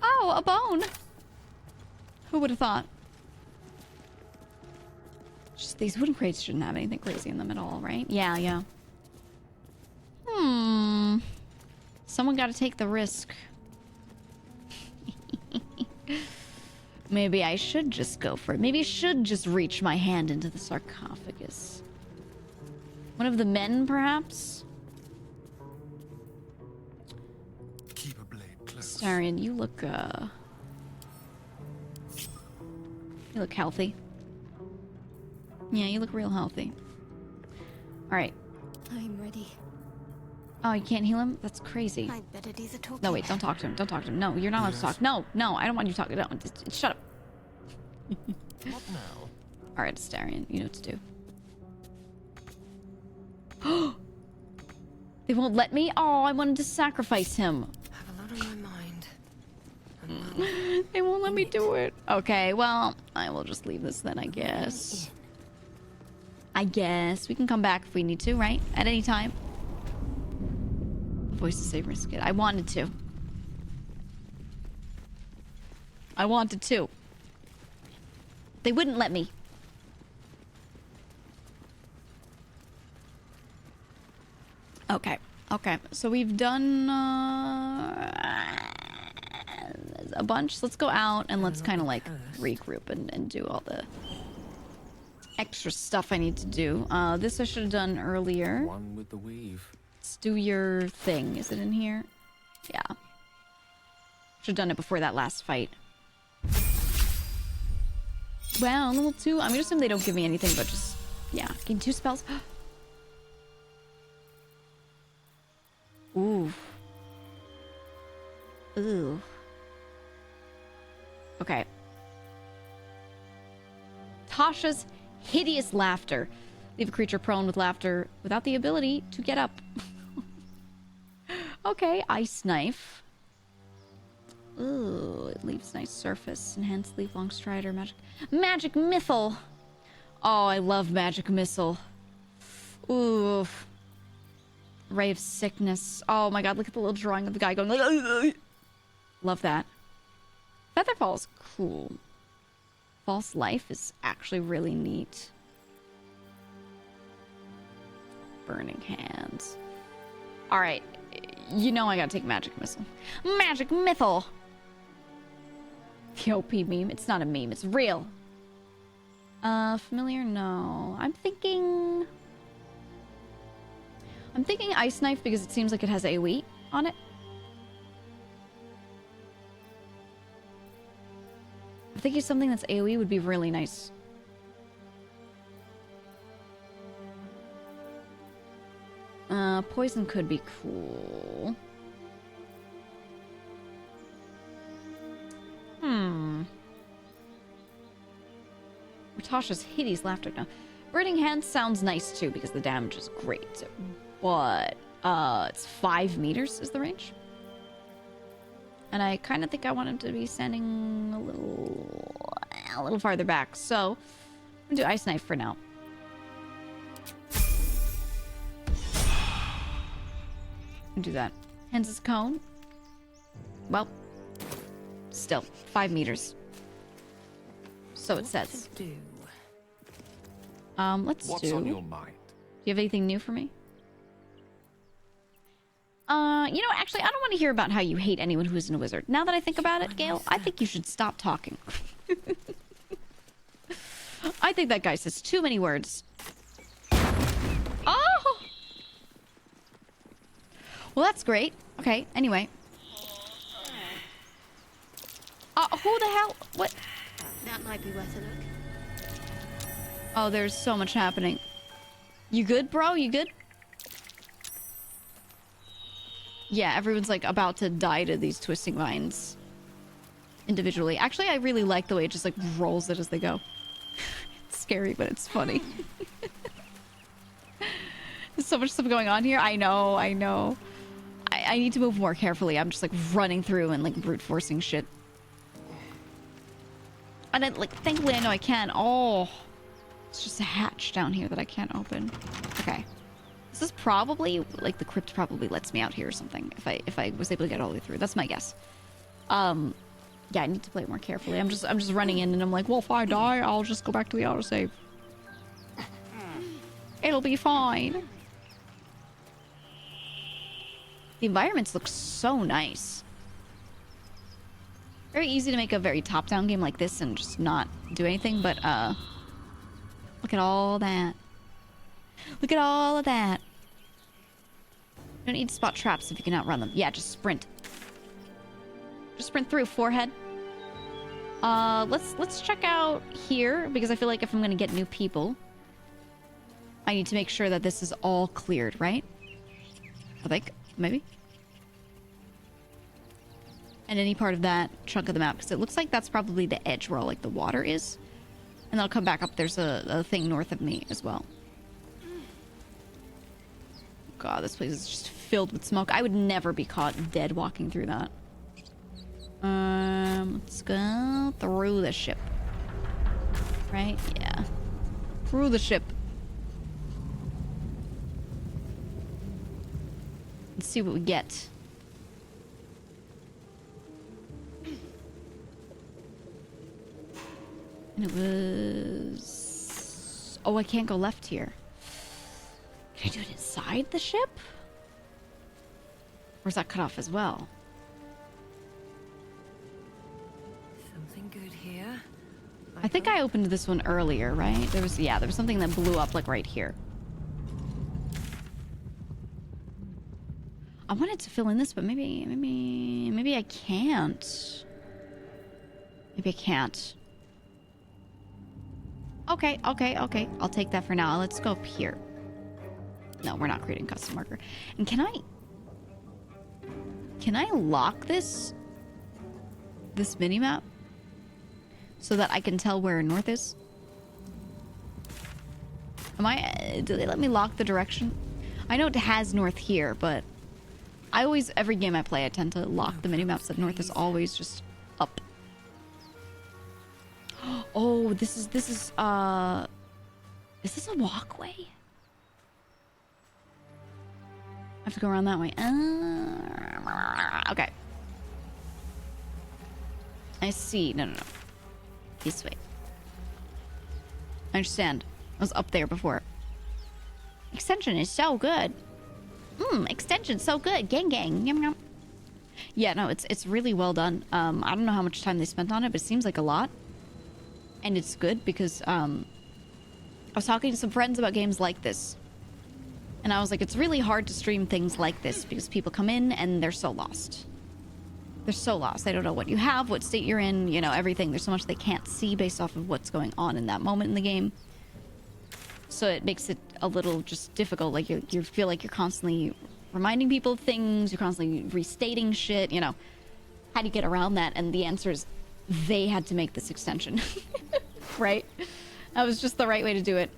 Oh, a bone! Who would have thought? Just these wooden crates shouldn't have anything crazy in them at all, right? Yeah, yeah. Someone got to take the risk. Maybe I should just go for it. Maybe I should just reach my hand into the sarcophagus. One of the men, perhaps? Keep a blade close. Starion, you look healthy. Yeah, you look real healthy. Alright. I'm ready. Oh, you can't heal him? That's crazy. I bet it is a talking. No, wait, don't talk to him. Don't talk to him. No, you're not allowed to talk. No, no, I don't want you to talk. No, shut up. What now? Alright, Starion, you know what to do. They won't let me? Oh, I wanted to sacrifice him. I have a lot on my mind. They won't let me do it. Okay, well, I will just leave this then, I guess. I guess. We can come back if we need to, right? At any time. Voice to save risk it. I wanted to. I wanted to. They wouldn't let me. Okay. Okay. So we've done a bunch. Let's go out and let's kind of like regroup and do all the extra stuff I need to do. This I should have done earlier. One with the weave. Let's do your thing. Is it in here? Yeah. Should have done it before that last fight. Well, level 2. I'm gonna assume they don't give me anything, but just, yeah. Gain 2 spells. Ooh. Ooh. Okay. Tasha's hideous laughter. Leave a creature prone with laughter without the ability to get up. Okay, ice knife. Ooh, it leaves nice surface. Enhanced leaf long strider. Magic missile. Oh, I love magic missile. Ooh. Ray of sickness. Oh my god, look at the little drawing of the guy going. Love that. Featherfall is cool. False life is actually really neat. Burning hands. Alright. You know I gotta take magic missile. Magic missile! The OP meme. It's not a meme, it's real. Familiar? No. I'm thinking ice knife because it seems like it has AoE on it. I'm thinking something that's AoE would be really nice. Poison could be cool. Tasha's hideous laughter now. Burning hands sounds nice too because the damage is great. But it's 5 meters is the range. And I kind of think I want him to be standing a little farther back. So I'm gonna do ice knife for now. Do that. Hands is cone. Well, still 5 meters. So it says. Let's do. What's on your mind? Do you have anything new for me? You know, actually, I don't want to hear about how you hate anyone who isn't a wizard. Now that I think about it, Gale, I think you should stop talking. I think that guy says too many words. Oh! Well, that's great. Okay, anyway. Who the hell? What? That might be worth a look. Oh, there's so much happening. You good, bro? You good? Yeah, everyone's like about to die to these twisting vines individually. Actually, I really like the way it just like rolls it as they go. It's scary, but it's funny. There's so much stuff going on here. I know. I need to move more carefully. I'm just like running through and like brute forcing shit. And I, like, thankfully I know I can. Oh, it's just a hatch down here that I can't open. Okay. This is probably, like, the crypt probably lets me out here or something. If I was able to get all the way through. That's my guess. Yeah, I need to play it more carefully. I'm just running in and I'm like, well, if I die, I'll just go back to the autosave. It'll be fine. The environments look so nice. Very easy to make a very top-down game like this and just not do anything, but, look at all that. Look at all of that. You don't need to spot traps if you can outrun them. Yeah, just sprint. Just sprint through, forehead. Let's check out here, because I feel like if I'm gonna get new people, I need to make sure that this is all cleared, right? I think, maybe. And any part of that chunk of the map, because it looks like that's probably the edge where all, like, the water is. And then I'll come back up. There's a thing north of me as well. God, this place is just filled with smoke. I would never be caught dead walking through that. Let's go through the ship. Right? Yeah. Through the ship. Let's see what we get. And it was... Oh, I can't go left here. Can I do it inside the ship? Or is that cut off as well? Something good here. I think I opened this one earlier, right? There was something that blew up like right here. I wanted to fill in this, but maybe I can't. Maybe I can't. Okay. I'll take that for now. Let's go up here. No, we're not creating custom marker. And can I... Can I lock this minimap so that I can tell where north is? Do they let me lock the direction? I know it has north here, but I always, every game I play, I tend to lock the minimap so that north is always just up. Oh, this is this a walkway? I have to go around that way. Okay. I see. No. This way. I understand. I was up there before. Extension is so good. Extension's so good. Gang. Yum, yum. Yeah, no, it's really well done. I don't know how much time they spent on it, but it seems like a lot. And it's good because I was talking to some friends about games like this. And I was like, it's really hard to stream things like this because people come in and they're so lost. They're so lost. They don't know what you have, what state you're in, you know, everything. There's so much they can't see based off of what's going on in that moment in the game. So it makes it a little just difficult. Like you feel like you're constantly reminding people of things. You're constantly restating shit, you know. How do you get around that? And the answer is they had to make this extension. Right? That was just the right way to do it.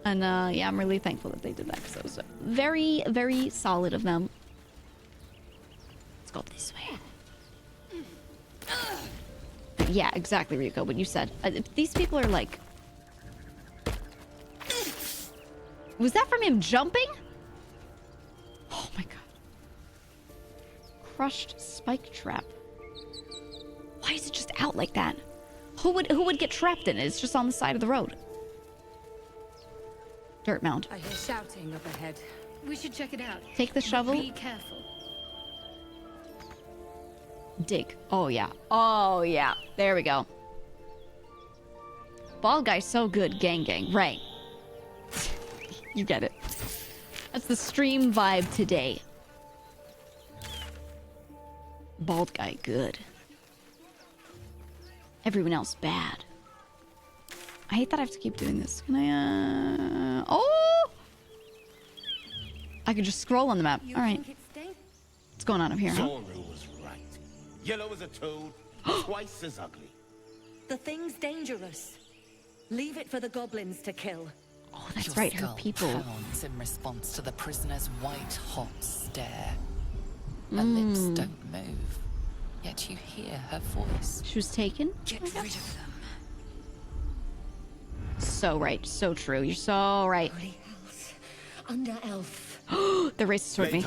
And yeah, I'm really thankful that they did that because it was very, very solid of them. Let's go this way. Yeah, exactly, Rico, what you said. These people are like... Was that from him jumping? Oh my god. Crushed spike trap. Why is it just out like that? Who would get trapped in it? It's just on the side of the road. Dirt mound. I hear shouting up ahead. We should check it out. Take the shovel. Be careful. Dig. Oh yeah. Oh yeah. There we go. Bald guy's so good. Gang. Right. You get it. That's the stream vibe today. Bald guy good. Everyone else bad. I hate that I have to keep doing this. Can I, oh! I could just scroll on the map. Alright. What's going on up here, huh? Zora was right. Yellow as a toad, twice as ugly. The thing's dangerous. Leave it for the goblins to kill. Oh, that's Your right, her skull people. pounds in response to the prisoner's white-hot stare. Her lips don't move, yet you hear her voice. She was taken? Get rid of them. So right, so true. You're so right. Holy house. Under elf. The racist toward me.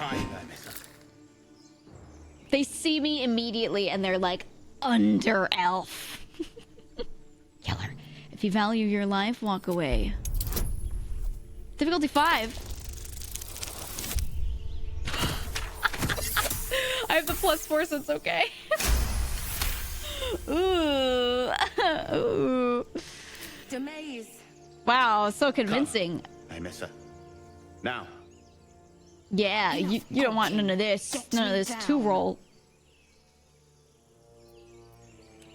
They see me immediately and they're like, under elf. Killer. If you value your life, walk away. Difficulty 5. I have the +4, so it's okay. Ooh. Demaze. Wow, so convincing. I miss her. Now. Yeah, you don't want none of this. None of this two-roll.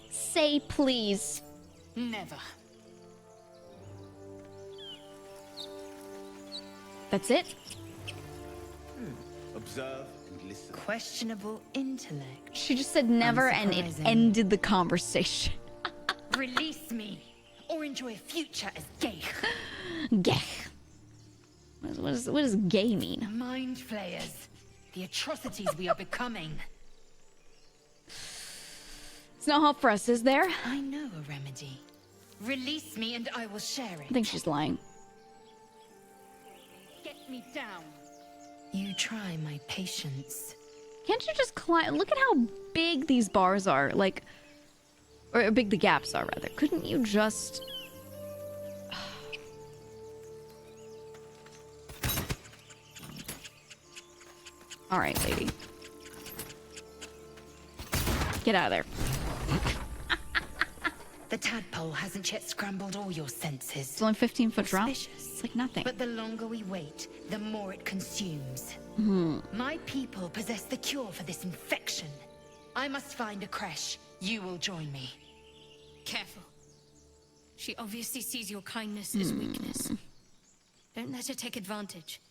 Say please. Never. That's it? Observe and listen. Questionable intellect. She just said never and it ended the conversation. Release me, or enjoy a future as gay. Gay. What does gay mean? Mind flayers. The atrocities we are becoming. It's no hope for us, is there? I know a remedy. Release me and I will share it. I think she's lying. Get me down. You try my patience. Can't you just climb? Look at how big these bars are. Like, or big the gaps are, rather. Couldn't you just... Alright, lady. Get out of there. The tadpole hasn't yet scrambled all your senses. It's only 15-foot drop. It's like nothing. But the longer we wait, the more it consumes. My people possess the cure for this infection. I must find a creche. You will join me. Careful. She obviously sees your kindness as weakness. Don't let her take advantage.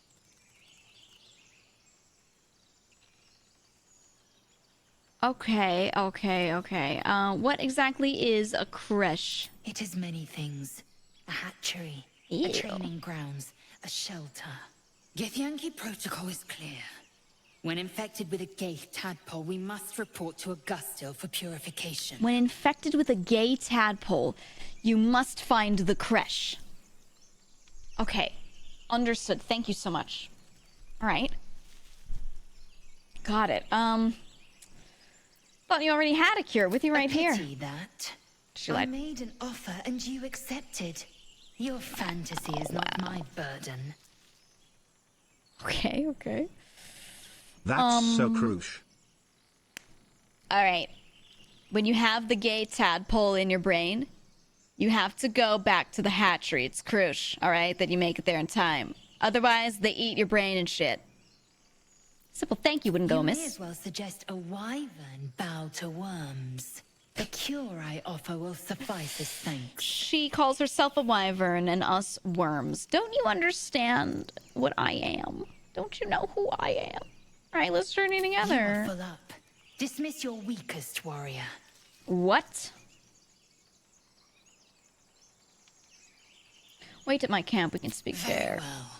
Okay. What exactly is a creche? It is many things. A hatchery, Ew. a training grounds, a shelter. Githyanki protocol is clear. When infected with a gay tadpole, we must report to Augustil for purification. When infected with a gay tadpole, you must find the creche. Okay. Understood. Thank you so much. Alright. Got it. Thought you already had a cure with you right here. That. She I lied. made an offer and you accepted. Your fantasy is not my burden. Okay. That's so crucial. Alright. When you have the gay tadpole in your brain, you have to go back to the hatchery. It's crucial, alright? That you make it there in time. Otherwise, they eat your brain and shit. Simple thank you wouldn't go, You may miss. as well suggest a wyvern bow to worms. The cure I offer will suffice as thanks. She calls herself a wyvern and us worms. Don't you understand what I am? Don't you know who I am? Alright, let's journey You together. are full up. Dismiss your weakest warrior. What? Wait at my camp, we can speak Very there. well,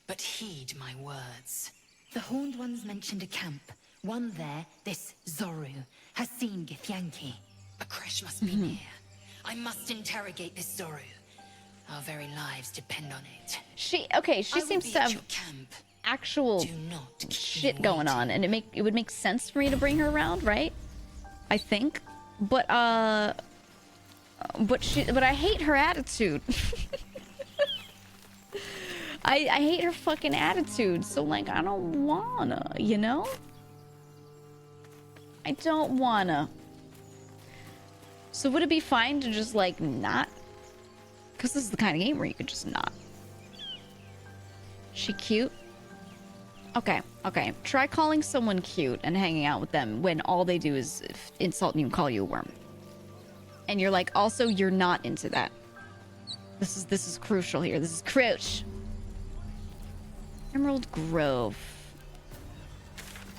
but heed my words. The Horned Ones mentioned a camp. One there, this Zoru, has seen Githyanki. A creche must be near. I must interrogate this Zoru. Our very lives depend on it. She I seems will to be at have your camp. actual shit going on, and it would make sense for me to bring her around, right? I think. But I hate her attitude. I hate her fucking attitude. So like I don't wanna, you know? I don't wanna. So would it be fine to just like not? Cause this is the kind of game where you could just not. She cute? Okay. Try calling someone cute and hanging out with them when all they do is insult you and call you a worm. And you're like, also, you're not into that. This is crucial here. This is crucial. Emerald Grove.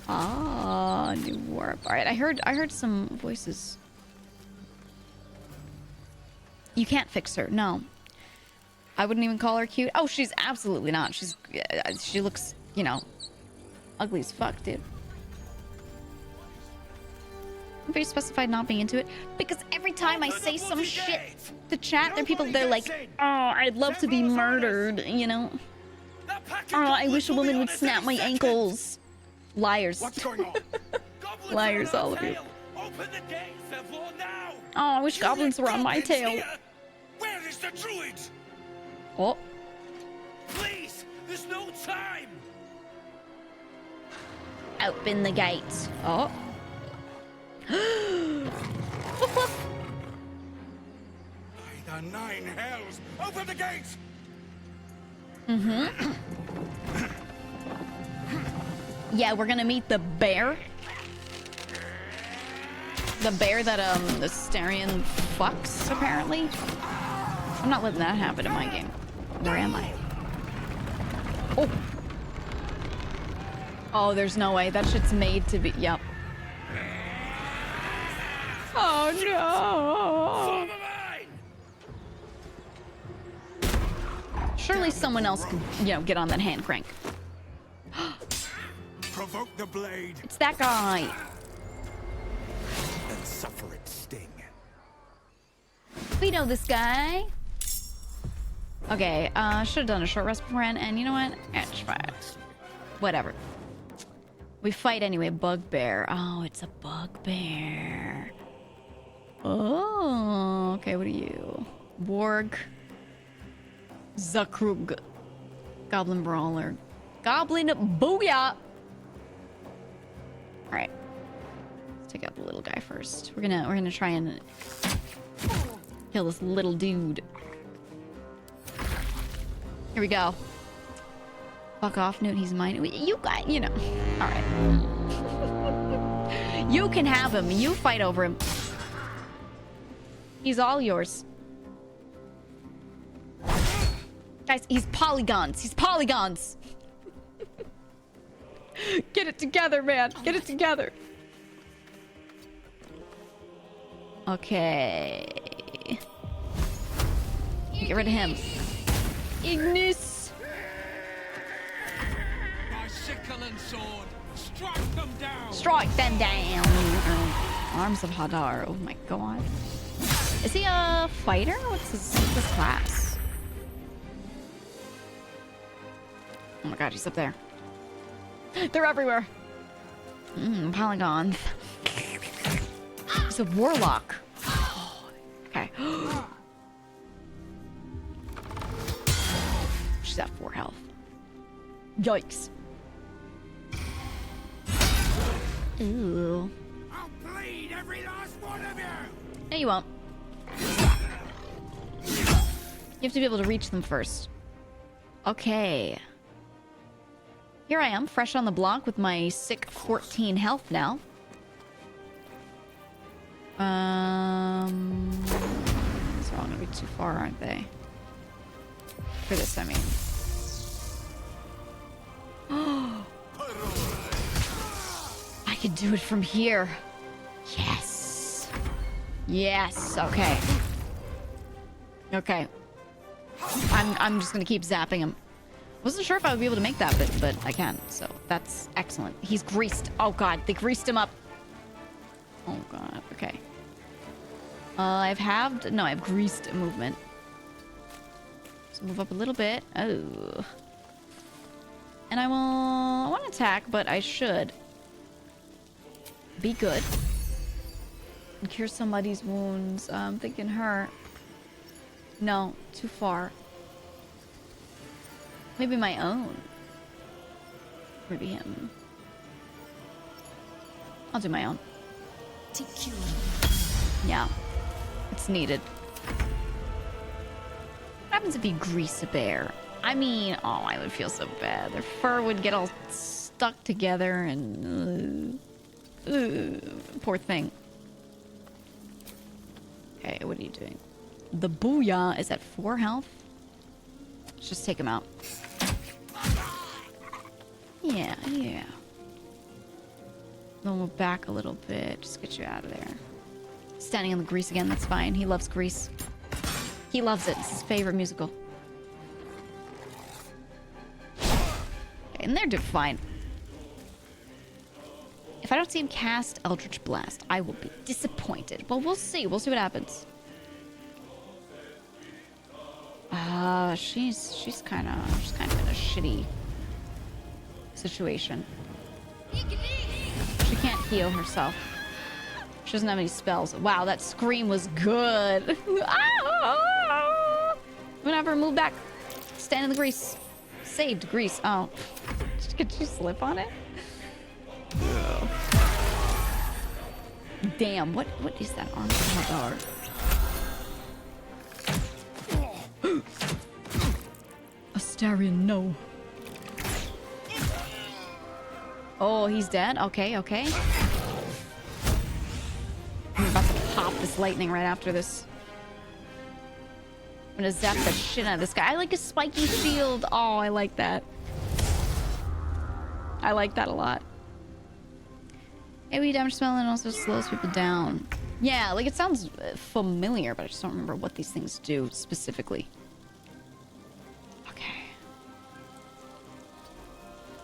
Ah, new warp. All right, I heard some voices. You can't fix her. No. I wouldn't even call her cute. Oh, she's absolutely not. She looks, you know, ugly as fuck, dude. I'm very specified not being into it because every time I say some shit to chat, they're like, oh, I'd love to be murdered, you know? Oh, I wish a woman would snap my ankles. Liars. What's going on? Liars, all of you. Open the gates, therefore, now! Oh, I wish goblins were on my tail. Where is the druid? Oh. Please, there's no time. Open the gates. Oh. By the nine hells, open the gates! Yeah, we're gonna meet the bear. The bear that, the Starion fucks, apparently. I'm not letting that happen in my game. Where am I? Oh. Oh, there's no way. That shit's made to be... Yep. Oh, no. Surely someone else could, you know, get on that hand crank. Provoke the blade. It's that guy. And suffer its sting. We know this guy. Okay, should have done a short rest beforehand, and you know what? It's fine. Whatever. We fight anyway. Bugbear. Oh, it's a bugbear. Oh, okay, what are you? Borg. Zakrug. Goblin Brawler. Goblin Booyah! Alright. Let's take out the little guy first. We're gonna try and kill this little dude. Here we go. Fuck off, Newt. He's mine. You got, you know. Alright. You can have him. You fight over him. He's all yours. Guys, he's polygons. He's polygons. Get it together, man. Get it together. Okay. Get rid of him. Ignis. My sickle and sword, strike them down. Strike them down. Arms of Hadar. Oh my god. Is he a fighter? What's his class? Oh my god, he's up there. They're everywhere. Polygons. He's a warlock. Okay. She's at 4 health. Yikes. Ooh. I'll bleed every last one of you. No, you won't. You have to be able to reach them first. Okay. Here I am, fresh on the block with my sick 14 health now. These are all gonna be too far, aren't they? For this, I mean. Oh, I could do it from here. Yes. Yes. Okay. Okay. I'm just gonna keep zapping him. Wasn't sure if I would be able to make that, but I can. So that's excellent. He's greased. Oh god, they greased him up. Oh god. Okay. I've halved. No, I've greased movement. So move up a little bit. Oh. And I want to attack, but I should be good and cure somebody's wounds. I'm thinking her. No, too far. Maybe my own. Maybe him. I'll do my own. Yeah. It's needed. What happens if you grease a bear? I mean, oh, I would feel so bad. Their fur would get all stuck together and... poor thing. Okay, what are you doing? The Booyah is at 4 health. Let's just take him out. Yeah, yeah. Then we'll back a little bit. Just get you out of there. Standing in the grease again, that's fine. He loves grease. He loves it. It's his favorite musical. Okay, and they're doing fine. If I don't see him cast Eldritch Blast, I will be disappointed. Well, we'll see. We'll see what happens. She's kind of in a shitty situation. She can't heal herself. She doesn't have any spells. Wow, that scream was good. I'm gonna have her move back. Stand in the grease. Saved grease. Oh. Could you slip on it? Damn, what is that arm of Hadar? Astarion, no. Oh, he's dead? Okay, okay. I'm about to pop this lightning right after this. I'm gonna zap the shit out of this guy. I like a spiky shield. Oh, I like that. I like that a lot. AoE damage spell and also slows people down. Yeah, like it sounds familiar, but I just don't remember what these things do specifically. Okay.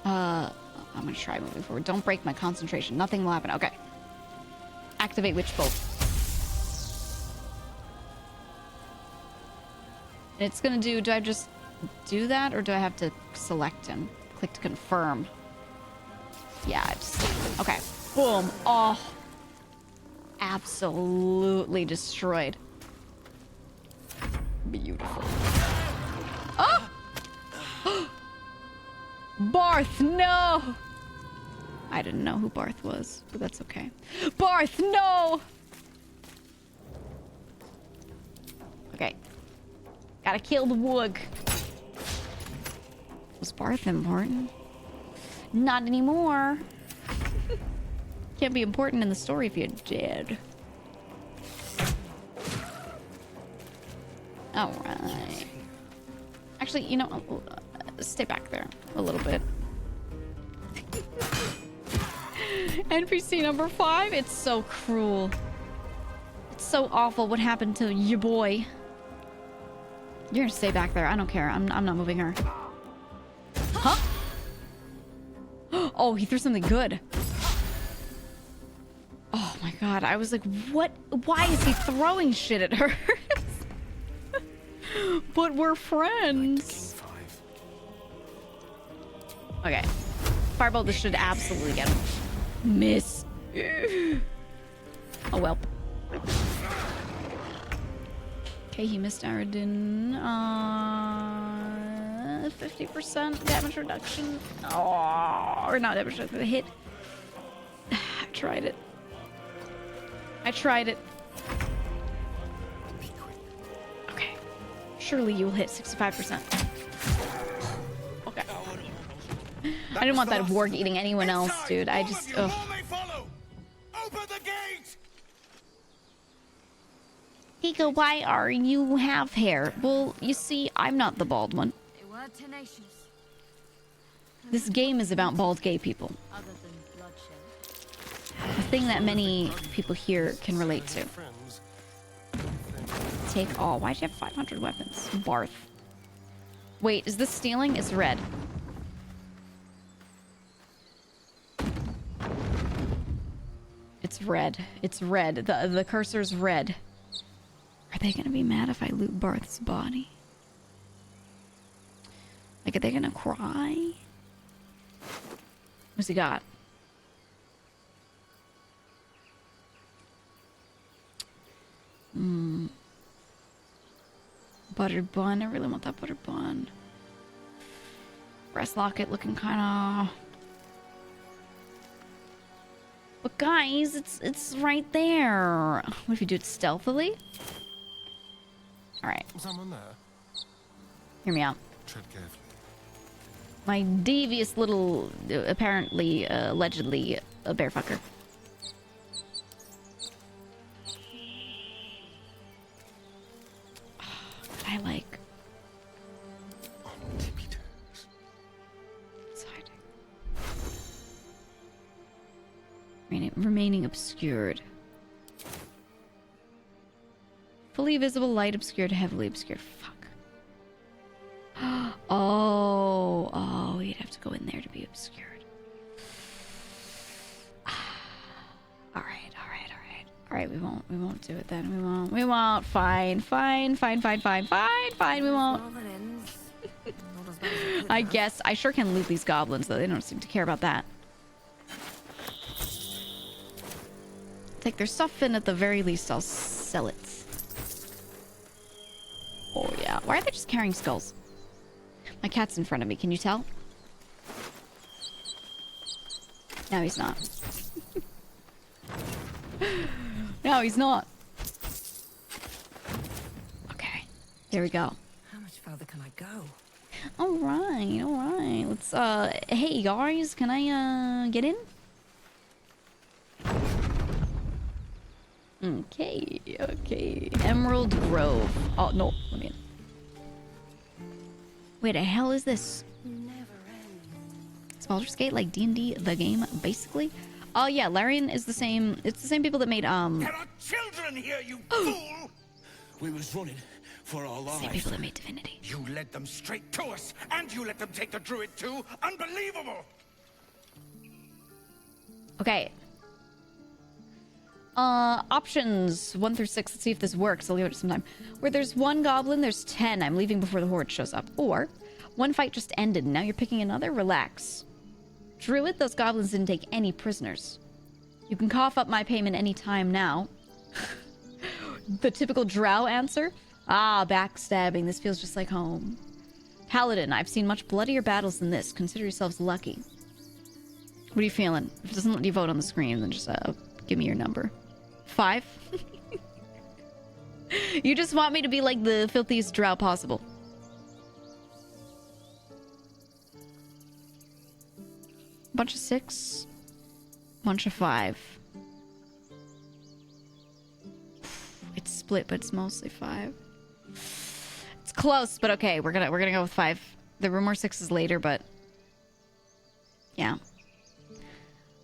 I'm gonna try moving forward. Don't break my concentration. Nothing will happen. Okay. Activate Witch Bolt. And it's gonna do I just do that or do I have to select him? Click to confirm. Yeah, I just okay. Boom. Oh. Absolutely destroyed. Beautiful. Oh! Barth, no! I didn't know who Barth was, but that's okay. Barth, no! Okay. Gotta kill the Woog. Was Barth important? Not anymore. Can't be important in the story if you're dead. Alright. Actually, you know, stay back there a little bit. NPC number 5? It's so cruel. It's That's so awful. What happened to your boy? You're gonna stay back there. I don't care. I'm not moving her. Huh? Oh, he threw something good. Oh my god. I was like, what? Why is he throwing shit at her? But we're friends. Okay. Fireball, this should absolutely get him. Miss. Oh well. Okay, he missed Aradin. 50% damage reduction. Oh, or not damage reduction, hit. I tried it. I tried it. Okay. Surely you will hit 65%. Okay. I didn't want that warg eating anyone else, dude. I just, ugh. Giga, why are you half hair? Well, you see, I'm not the bald one. They were tenacious. This game is about bald gay people. Other than bloodshed. A thing that many people here can relate to. Take all. Why'd you have 500 weapons? Barth. Wait, is this stealing? It's red. It's red. It's red. The cursor's red. Are they gonna be mad if I loot Barth's body? Like, are they gonna cry? What's he got? Buttered bun. I really want that buttered bun. Breast locket looking kind of... But guys, it's right there. What if you do it stealthily? Alright. Someone there. Hear me out. Tread carefully. My devious little, apparently, allegedly, a bear fucker. I like... On tippy toes. It's hiding. Remaining obscured. Fully visible, light obscured, heavily obscured. Fuck. Oh, you'd have to go in there to be obscured. Alright, we won't do it then. We won't. Fine, we won't. I guess, I sure can loot these goblins though, they don't seem to care about that. Take their stuff and at the very least I'll sell it. Oh yeah, why are they just carrying skulls? My cat's in front of me, can you tell? No, he's not. No, he's not. Okay, there we go. How much further can I go? Alright. Let's, hey guys, can I, get in? Okay. Emerald Grove. Oh, no, let me in. Wait, the hell is this? Is Baldur's Gate like D&D, the game, basically? Oh yeah, Larian is the same, it's the same people that made, There are children here, you fool! We was running for our lives. Same people that made Divinity. You led them straight to us, and you let them take the druid too? Unbelievable! Okay. Options 1 through 6. Let's see if this works. I'll leave it some time. Where there's one goblin, there's 10. I'm leaving before the horde shows up. Or, one fight just ended, and now you're picking another? Relax. Druid, those goblins didn't take any prisoners. You can cough up my payment any time now. The typical drow answer? Ah, backstabbing. This feels just like home. Paladin, I've seen much bloodier battles than this. Consider yourselves lucky. What are you feeling? If it doesn't let you vote on the screen, then just give me your number. 5? You just want me to be like the filthiest drow possible. Bunch of 6. Bunch of 5. It's split, but it's mostly 5. It's close, but okay. We're gonna go with 5. There were more 6s later, but yeah.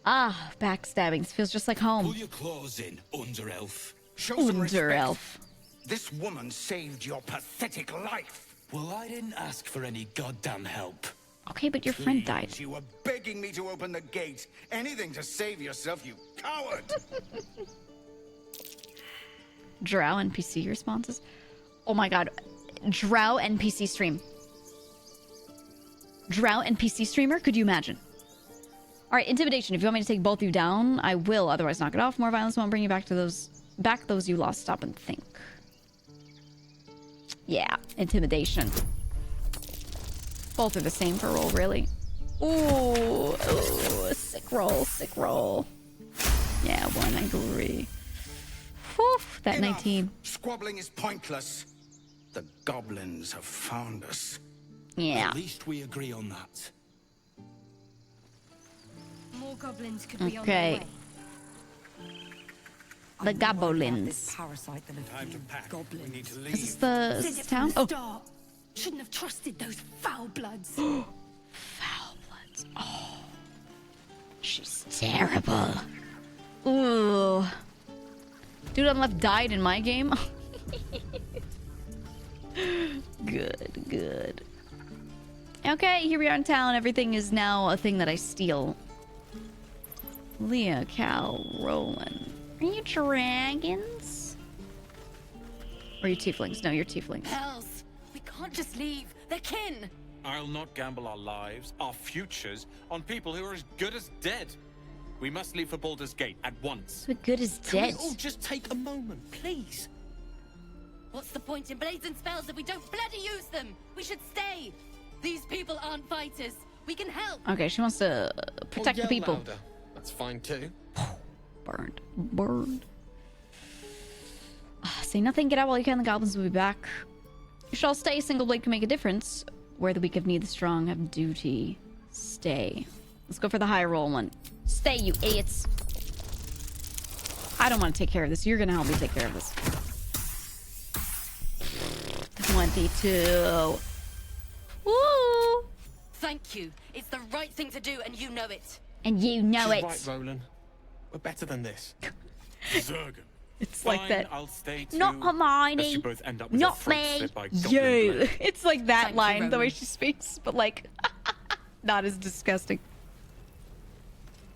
Ah, backstabbing. This feels just like home. Pull your claws in, under elf. Show some respect. Elf. This woman saved your pathetic life. Well, I didn't ask for any goddamn help. Okay, but your friend died. You were begging me to open the gate. Anything to save yourself, you coward. Drow NPC responses. Oh my god. Drow NPC stream. Drow NPC streamer? Could you imagine? Alright, intimidation. If you want me to take both of you down, I will. Otherwise, knock it off. More violence won't bring you back to those... Back those you lost. Stop and think. Yeah, intimidation. Both are the same for roll, really. Ooh, sick roll, sick roll. Yeah, one, I agree. Whew, that Enough. 19. Squabbling is pointless. The goblins have found us. Yeah. At least we agree on that. More goblins could be on Okay. their way. The goblins. Parasite than Time to pack. We need to leave. Is this Did the it town? from the Oh, start. Shouldn't have trusted those foul bloods. foul bloods. Oh, she's terrible. Ooh. Dude on left died in my game. Good, good. Okay, here we are in town. Everything is now a thing that I steal. Leah, Cal, Roland. Are you dragons? Or are you tieflings? No, you're tieflings. Hells, we can't just leave. They're kin. I'll not gamble our lives, our futures, on people who are as good as dead. We must leave for Baldur's Gate at once. So good as Can dead. we all just take a moment, please? What's the point in blazing spells if we don't bloody use them? We should stay. These people aren't fighters. We can help. Okay, she wants to protect the people. Louder. That's fine too. Burned. Burned. Say nothing, get out while you can. The goblins will be back. You shall stay. Single blade can make a difference. Where the weak have need, the strong have duty. Stay. Let's go for the high roll one. Stay, you idiots. I don't want to take care of this. You're gonna help me take care of this. 22. Woo! Thank you. It's the right thing to do, and you know it. And you know it. Right, Roland. We're better than this. Zergan. It's Fine, like that. I'll stay too. Not Hermione. Lest you both end up with Not your throats me. slit by goblin You. blade. It's like that Thank you, line, the way Rowan. she speaks, but like, not as disgusting.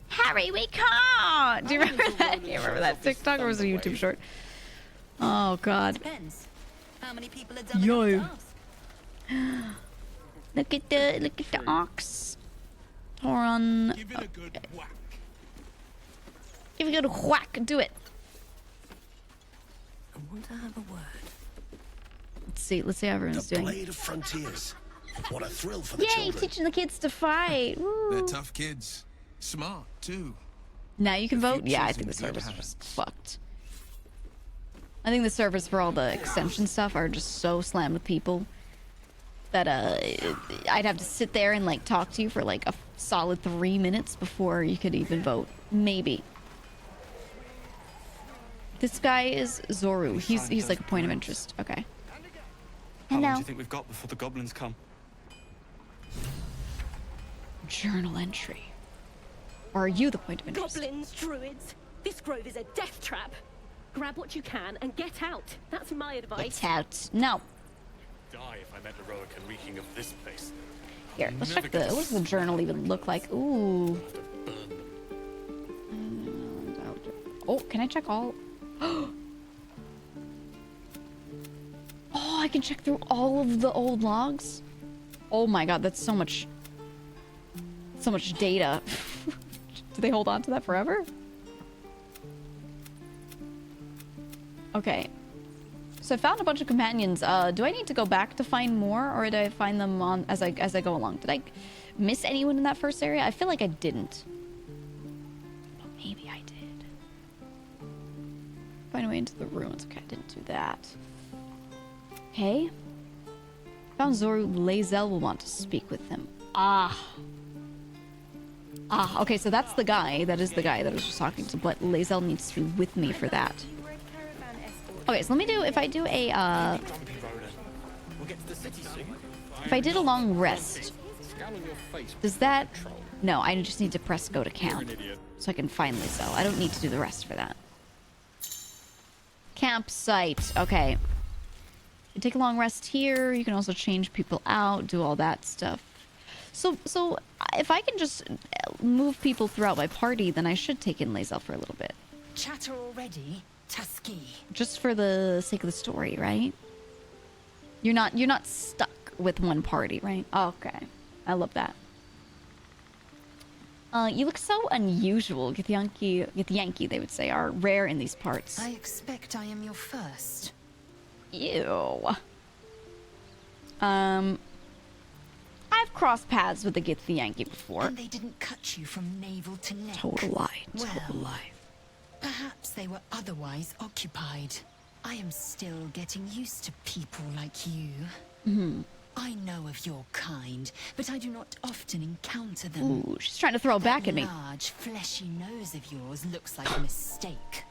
Harry, we can't. Do you remember that? Do you remember that TikTok, or was it a YouTube short? Oh God. Depends. How many people are dumb Yo. enough to ask? Look at the ox. Toron. Give it a good whack. Give it a good whack. Do it. I want to have a word. Let's see how everyone's The doing. Blade of Frontiers. What a thrill for the Yay, children. teaching the kids to fight. Woo. They're tough kids. Smart, too. Now you can vote? Yeah, I future's think the in good servers are just hands. fucked. I think the servers for all the extension stuff are just so slammed with people that I'd have to sit there and like talk to you for like a solid 3 minutes before you could even vote. Maybe. This guy is Zoru. He's like a point of interest. Okay. How long do Hello. you think we've got before the goblins come? Journal entry. Or are you the point of interest? Goblins, druids. This grove is a death trap. Grab what you can and get out. That's my advice. Get out. No. Die if I met heroic and reeking of this place. Here, let's check the. What does the journal even look like? Ooh. Oh, can I check all? Oh, I can check through all of the old logs. Oh my god, that's so much data. Do they hold on to that forever? Okay. So I found a bunch of companions. Do I need to go back to find more, or did I find them on as I go along? Did I miss anyone in that first area? I feel like I didn't. But maybe I did. Find a way into the ruins. Okay, I didn't do that. Okay. Found Zoru. Lae'zel will want to speak with him. Okay, so that's the guy. That is the guy that I was just talking to, but Lae'zel needs to be with me for that. Okay, so let me do, if I do a, We'll get to the city soon. if I did a long rest, does that, no, I just need to press go to camp, so I can find Lae'zel. I don't need to do the rest for that. Campsite. Okay. You take a long rest here. You can also change people out, do all that stuff. So if I can just move people throughout my party, then I should take in Lae'zel for a little bit. Chatter already, Tusky. Just for the sake of the story, right? You're not stuck with one party, right? Okay. I love that. You look so unusual. Githyanki, they would say, are rare in these parts. I expect I am your first. Ew. I've crossed paths with the Githyanki before. And they didn't cut you from navel to neck. Total lie. Well, Total lie. Perhaps they were otherwise occupied. I am still getting used to people like you. Mm-hmm. I know of your kind, but I do not often encounter them. Ooh, she's trying to throw back at me. That large, fleshy nose of yours looks like a mistake.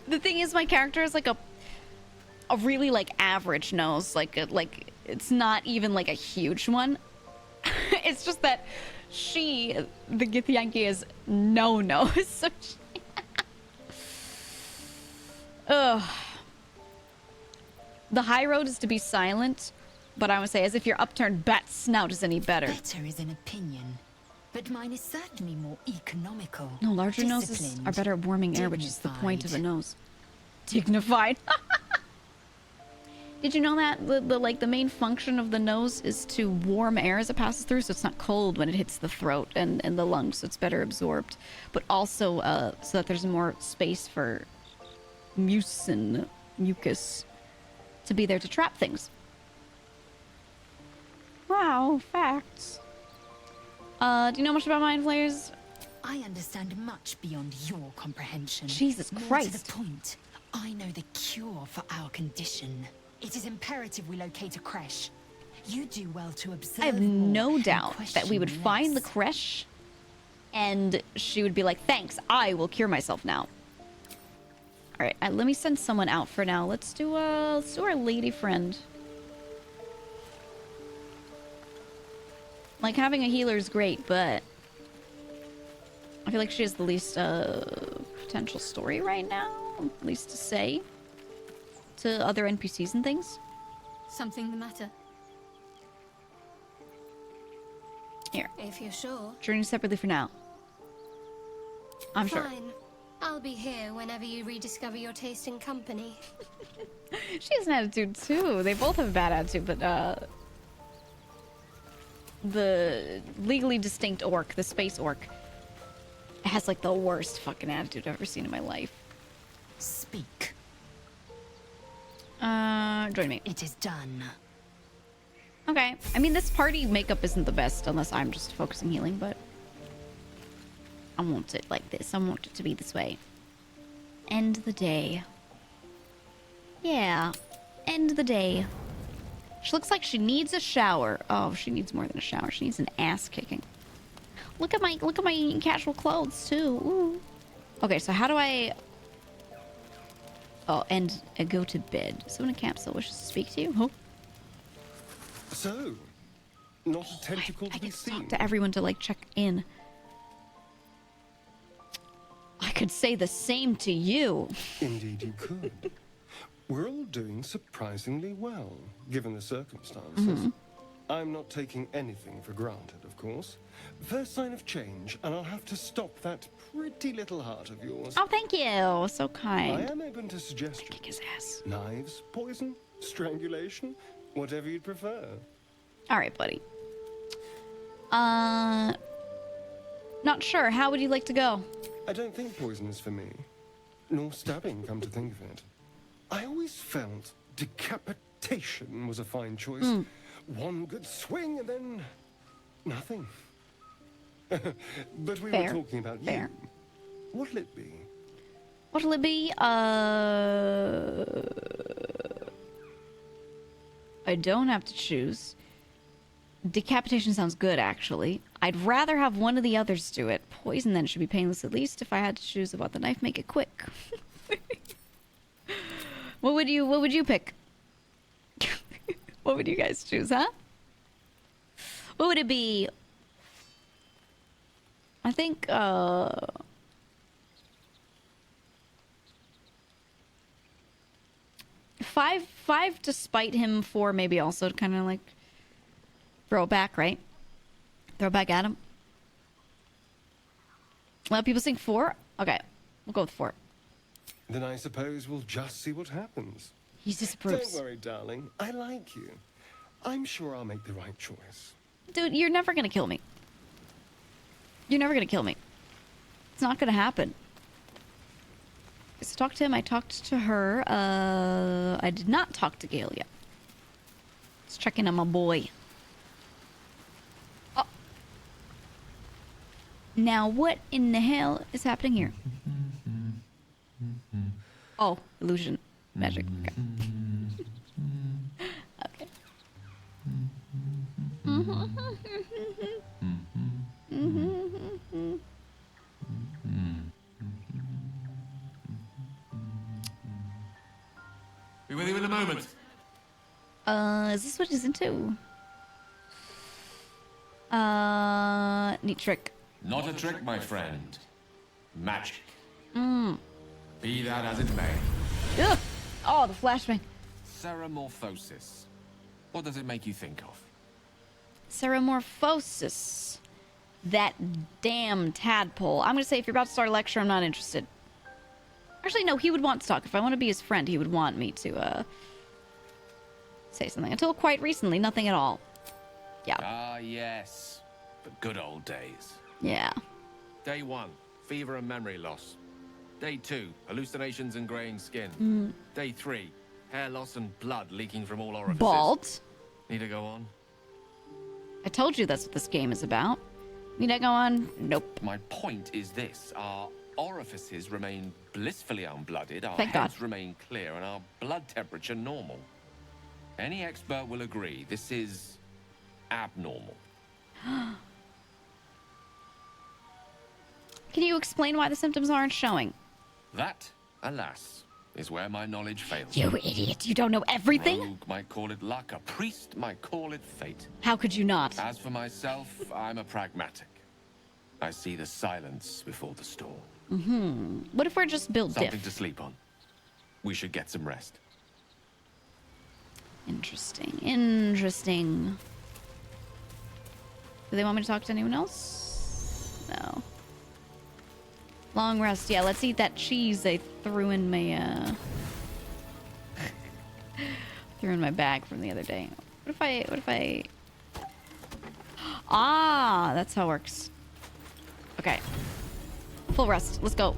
The thing is, my character is like a really like average nose. Like it's not even like a huge one. It's just that the Githyanki, is no nose. So ugh. The high road is to be silent, but I would say as if your upturned bat snout is any better. Better is an opinion, but mine is certainly more economical. No, larger noses are better at warming air, which is the point of a nose. Dignified. Did you know that the main function of the nose is to warm air as it passes through, so it's not cold when it hits the throat and the lungs, so it's better absorbed, but also so that there's more space for mucus to be there to trap things. Wow, facts. Do you know much about mind flayers? I understand much beyond your comprehension. Jesus More Christ. to the point, I know the cure for our condition. It is imperative we locate a creche. You do well to observe. I have no doubt that we would question find the less. creche and she would be like, thanks, I will cure myself now. Alright, let me send someone out for now. Let's do our lady friend. Like, having a healer is great, but I feel like she has the least potential story right now. Least to say to other NPCs and things. Something the matter? Here. If you're sure. Journey separately for now. I'm sure. Fine. I'll be here whenever you rediscover your taste in company. She has an attitude too. They both have a bad attitude, but the legally distinct orc, the space orc, has like the worst fucking attitude I've ever seen in my life. Speak. Join me. It is done. Okay. I mean, this party makeup isn't the best unless I'm just focusing healing, but I want it like this. I want it to be this way. End the day. Yeah. End the day. She looks like she needs a shower. Oh, she needs more than a shower. She needs an ass kicking. Look at my casual clothes too. Ooh. Okay, so how do I... Oh, and go to bed. Someone in capsule wishes to speak to you. Oh. So, not a tentacle to be seen. Talk to everyone to like check in. I could say the same to you. Indeed you could. We're all doing surprisingly well, given the circumstances. I'm not taking anything for granted, of course. First sign of change, and I'll have to stop that pretty little heart of yours. Oh, thank you. So kind. I am open to suggestions. Kick his ass. Knives, poison, strangulation, whatever you'd prefer. All right, buddy. Not sure. How would you like to go? I don't think poison is for me. Nor stabbing, come to think of it. I always felt decapitation was a fine choice. One good swing and then nothing. But we were talking about you. What'll it be? What'll it be? I don't have to choose. Decapitation sounds good, actually. I'd rather have one of the others do it. Poison then should be painless, at least. If I had to choose about the knife, make it quick. What would you pick? What would you guys choose, huh? What would it be? I think, five to spite him, 4 maybe also to kind of like throw it back, right? Throw it back at him. A lot of people think 4. Okay, we'll go with 4. Then I suppose we'll just see what happens. He disapproves. Don't worry, darling. I like you. I'm sure I'll make the right choice. Dude, you're never gonna kill me. You're never gonna kill me. It's not gonna happen. So talk to him. I talked to her. I did not talk to Gale yet. Let's check in on my boy. Oh. Now, what in the hell is happening here? Oh, illusion. Magic. Okay. Okay. Be with you in a moment. Is this what he's into? Neat trick. Not a trick, my friend. Magic. Mm. Be that as it may. Ugh. Oh, the flashbang. Ceramorphosis. What does it make you think of? Ceramorphosis. That damn tadpole. I'm gonna say if you're about to start a lecture, I'm not interested. Actually, no, he would want to talk. If I want to be his friend, he would want me to, say something. Until quite recently, nothing at all. Yeah. Ah, yes. The good old days. Yeah. Day 1, fever and memory loss. Day 2, hallucinations and graying skin. Mm. Day 3, hair loss and blood leaking from all orifices. Bald. Need to go on? I told you that's what this game is about. Need I go on? Nope. My point is this. Our orifices remain blissfully unblooded, our Thank heads God. remain clear, and our blood temperature normal. Any expert will agree this is abnormal. Can you explain why the symptoms aren't showing? That, alas, is where my knowledge fails. You idiot. You don't know everything? Rogue might call it luck, a priest might call it fate. How could you not? As for myself, I'm a pragmatic. I see the silence before the storm. Mm-hmm. What if we're just built Something diff? to sleep on. We should get some rest. Interesting. Interesting. Do they want me to talk to anyone else? No. Long rest. Yeah, let's eat that cheese they threw in my, threw in my bag from the other day. What if I... Ah, that's how it works. Okay. Full rest. Let's go.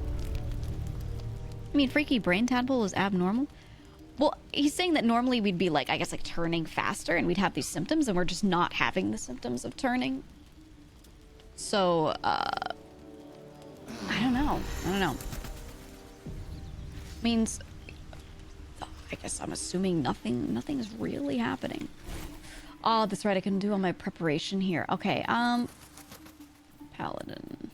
I mean, freaky brain tadpole is abnormal. Well, he's saying that normally we'd be like, I guess, like turning faster and we'd have these symptoms and we're just not having the symptoms of turning. So, I don't know. I don't know. Means, I guess I'm assuming nothing is really happening. Oh, that's right. I can do all my preparation here. Okay, Paladin.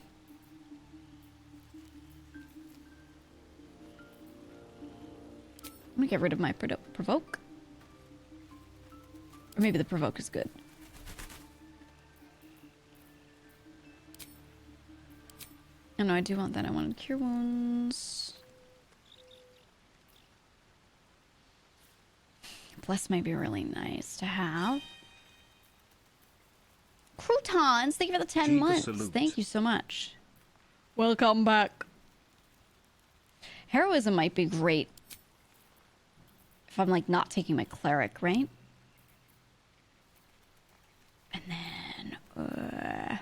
I'm gonna get rid of my provoke. Or maybe the provoke is good. Oh no, I do want that. I wanted cure wounds. Bless might be really nice to have. Croutons, thank you for the 10 months. Salute. Thank you so much. Welcome back. Heroism might be great. If I'm like not taking my cleric, right? And then I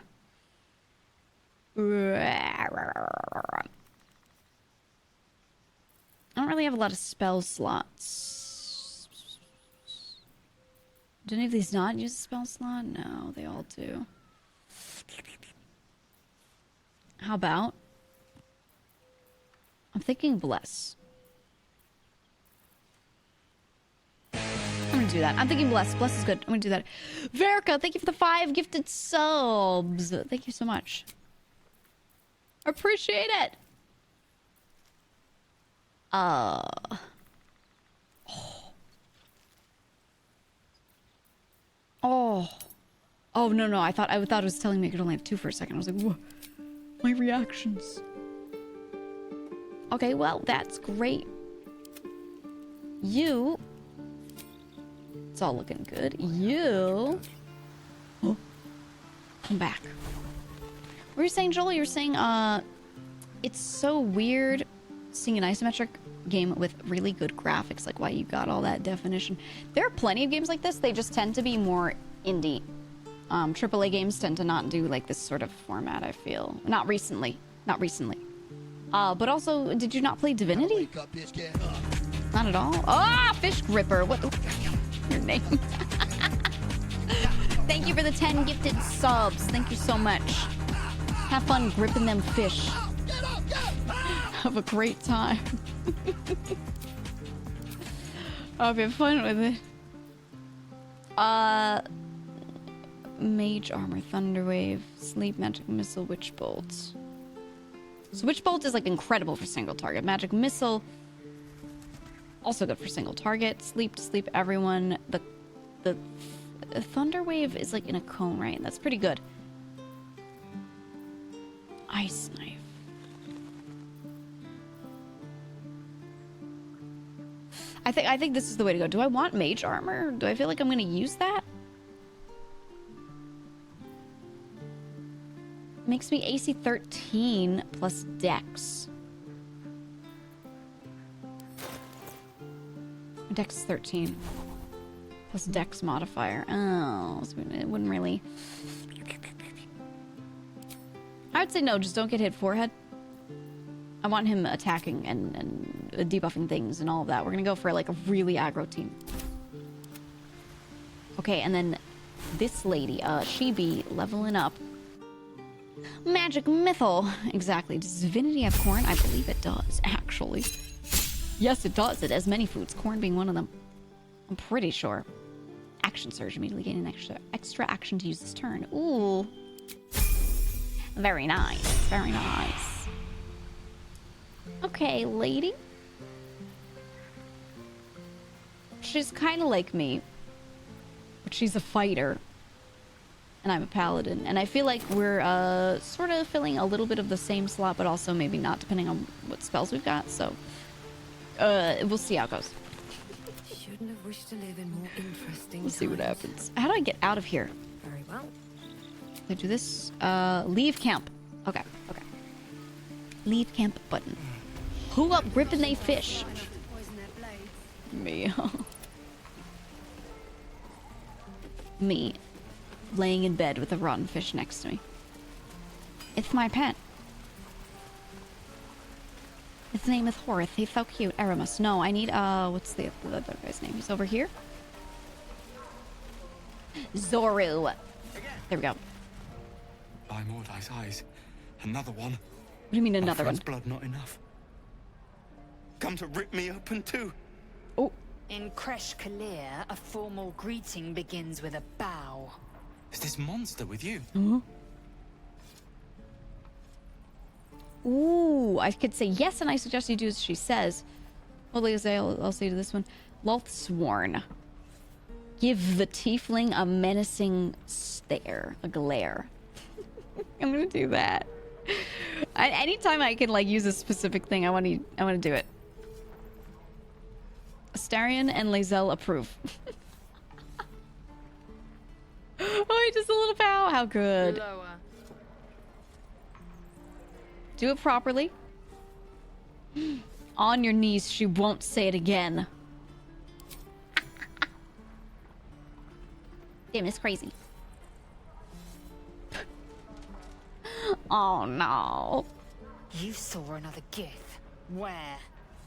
don't really have a lot of spell slots. Do any of these not use a spell slot? No, they all do. How about? I'm thinking bless. I'm gonna do that. I'm thinking bless. Bless is good. I'm gonna do that. Verica, thank you for the 5 gifted subs. Thank you so much. Appreciate it. Oh. Oh no. I thought it was telling me I could only have 2 for a second. I was like, whoa. My reactions. Okay, well, that's great. You It's all looking good. You. Oh. Come back. What were you saying, Joel? You were saying, it's so weird seeing an isometric game with really good graphics. Like, why you got all that definition. There are plenty of games like this. They just tend to be more indie. AAA games tend to not do, like, this sort of format, I feel. Not recently. Not recently. But also, did you not play Divinity? Not at all? Ah, Fish Gripper. What the... Your name. Thank you for the 10 gifted subs. Thank you so much. Have fun gripping them fish. Have a great time. I'll have fun with it. Mage Armor, Thunderwave, Sleep, Magic Missile, Witch Bolt. So Witch Bolt is like incredible for single target. Magic Missile, also good for single target. Sleep to sleep everyone. The Thunderwave is like in a cone, right? That's pretty good. Ice Knife. I think this is the way to go. Do I want Mage Armor? Do I feel like I'm gonna use that? Makes me AC 13 plus Dex. Dex 13 plus Dex modifier. Oh, so it wouldn't really. I would say no. Just don't get hit forehead. I want him attacking and debuffing things and all of that. We're gonna go for like a really aggro team. Okay, and then this lady, she be leveling up. Magic Missile. Exactly. Does Divinity have corn? I believe it does, actually. Yes, it does. It has many foods, corn being one of them. I'm pretty sure. Action Surge. Immediately gain an extra action to use this turn. Ooh. Very nice. Very nice. Okay, lady. She's kind of like me. But she's a fighter. And I'm a paladin. And I feel like we're sort of filling a little bit of the same slot, but also maybe not, depending on what spells we've got. So, we'll see how it goes. Shouldn't have wished to live in more interesting We'll see what happens. How do I get out of here? Very well. I do this. Leave camp. Okay, okay. Leave camp button. Who up ripping they fish? Me. Me. Laying in bed with a rotten fish next to me. It's my pet. His name is Horace. He's so cute. Aramis. No, I need, what's the other guy's name? He's over here. Zoru. There we go. By Mordai's eyes. Another one. What do you mean another one? Blood not enough. Come to rip me open too. Oh. In Kresh Kalir, a formal greeting begins with a bow. Is this monster with you? Mm-hmm. Ooh, I could say yes, and I suggest you do as she says. Well, I'll say to this one. Lothsworn. Give the tiefling a menacing stare, a glare. I'm gonna do that. Anytime I can like use a specific thing, I want to do it. Astarion and Lae'zel approve. Oh, just a little bow. How good. Lower. Do it properly. On your knees. She won't say it again. Damn, it's crazy. Oh, no. You saw another Gith. Where?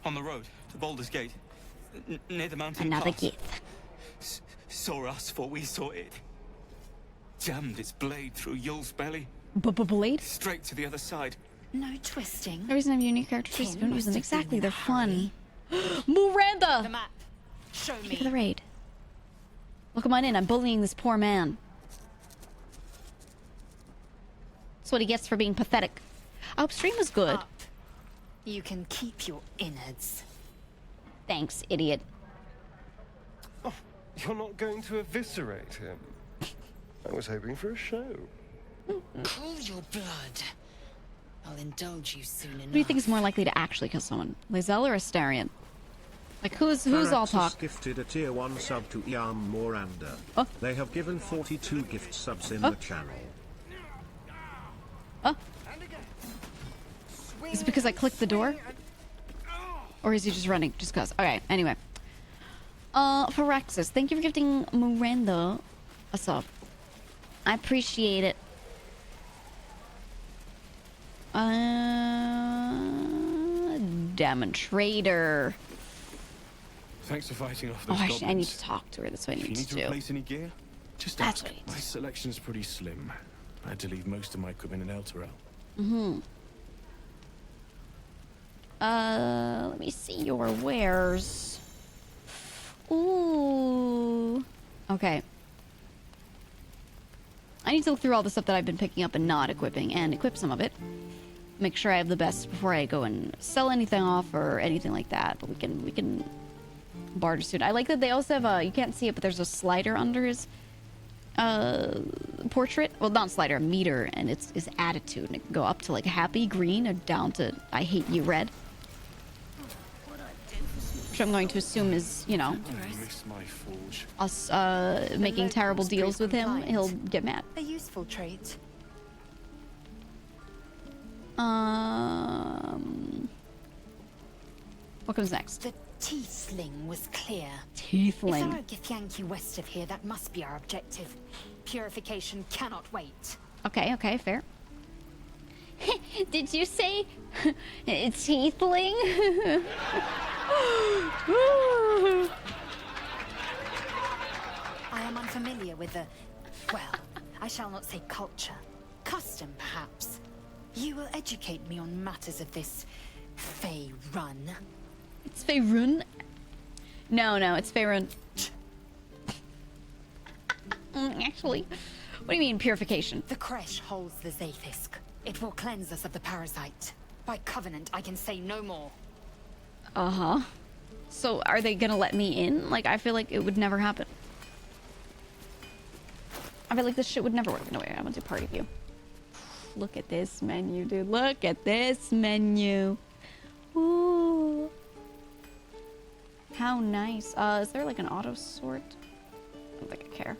On the road to Baldur's Gate. Near the mountain Another pass. Gith. Saw us, for we saw it. Jammed its blade through Yul's belly. Blade? Straight to the other side. No twisting. The reason I have unique characters, don't use them. must have Exactly, been they're in a fun. Miranda! The map. Show Thank me. you for the raid. Well, come on in. I'm bullying this poor man. That's what he gets for being pathetic. I hope stream was good. Up. You can keep your innards. Thanks, idiot. Oh, you're not going to eviscerate him? I was hoping for a show. Cool your blood. I'll indulge you soon enough. Who do you think is more likely to actually kill someone? Lae'zel or Astarion? Like, who's all Faraxis talk? gifted a tier 1 sub to Iam Moranda. Oh. They have given 42 gift subs in the channel. Oh. Is it because I clicked the door? Or is he just running? Just cause. Okay, anyway. Faraxis, thank you for gifting Miranda a sub. I appreciate it. Demonstrator. Thanks for fighting off Oh, those actually, I need goblins. to talk to her. That's what I If need you need to to do. replace any gear, just That's ask. what I need to My selection's pretty slim. I had to leave most of my equipment in El Terrell. Let me see your wares. Ooh. Okay. I need to look through all the stuff that I've been picking up and not equipping and equip some of it. Make sure I have the best before I go and sell anything off or anything like that. But we can barter soon. I like that they also have a, you can't see it, but there's a slider under his portrait. Well, not slider, a meter, and it's his attitude. And it can go up to like happy green or down to I hate you red. Which I'm going to assume is, you know, us making terrible deals with him. He'll get mad. A useful trait. What comes next? The Tiefling was clear. Tiefling. If our Githyanki west of here, that must be our objective. Purification cannot wait. Okay, okay, fair. Did you say tiefling? I am unfamiliar with the, well, I shall not say culture. Custom, perhaps. You will educate me on matters of this Fey Run. It's Fey Run? No, it's Fey Run. Actually, what do you mean purification? The Kresh holds the Zaithisk. It will cleanse us of the parasite. By covenant, I can say no more. Uh-huh. So are they gonna let me in? Like, I feel like it would never happen. I feel like this shit would never work. No way, I want to party view. Look at this menu, dude. Look at this menu. Ooh. How nice. Is there like an auto sort? I don't think I care.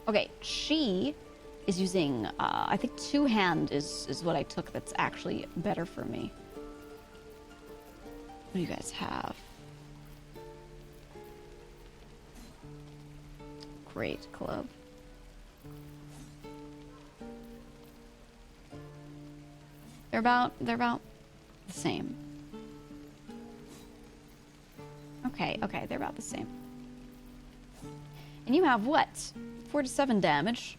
Okay, she is using, I think two-hand is what I took that's actually better for me. What do you guys have? Great club. They're about the same. Okay, they're about the same. And you have what? 4 to 7 damage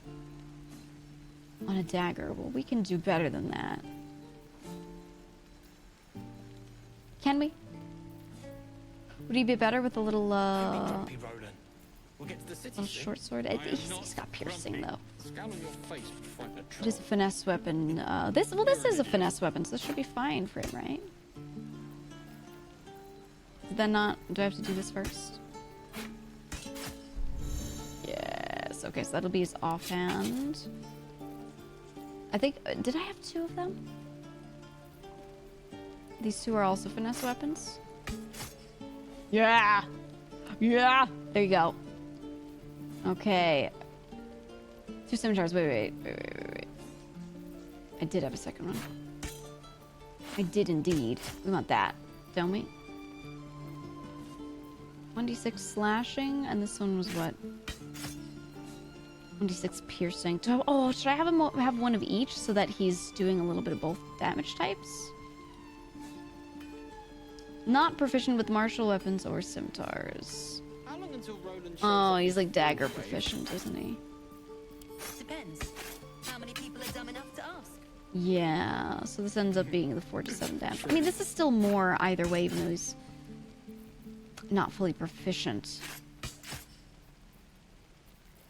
on a dagger. Well, we can do better than that. Can we? Would he be better with a little, little short sword? He's got piercing, though. It is a finesse weapon. This is a finesse weapon, so this should be fine for him, right? Then not... Do I have to do this first? Yes. Okay, so that'll be his offhand. I think... did I have 2 of them? These 2 are also finesse weapons? Yeah! Yeah! There you go. Okay. 2 scimitars. Wait. I did have a second one. I did indeed. We want that, don't we? 1d6 slashing, and this one was what? 1d6 piercing. Oh, should I have him have one of each so that he's doing a little bit of both damage types? Not proficient with martial weapons or scimitars. Oh, he's like dagger proficient, isn't he? Depends. How many people are dumb enough to ask? Yeah, so this ends up being the 4 to 7 damage. I mean, this is still more either way, even though he's not fully proficient.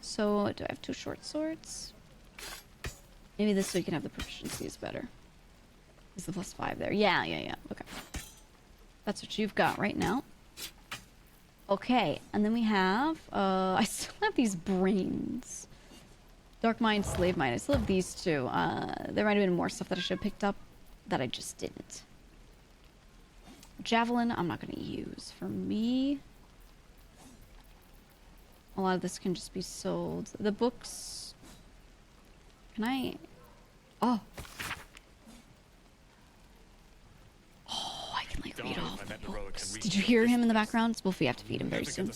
So, do I have 2 short swords? Maybe this so we can have the proficiency is better. Is the +5 there? Yeah. Okay. That's what you've got right now. Okay, and then we have, I still have these brains. Dark Mind, Slave Mind. I still have these 2. There might have been more stuff that I should have picked up that I just didn't. Javelin, I'm not going to use. For me, a lot of this can just be sold. The books... Can I... Oh. Oh, I can like read all the books. Did you hear him in the background? Wolfie, you have to feed him very soon.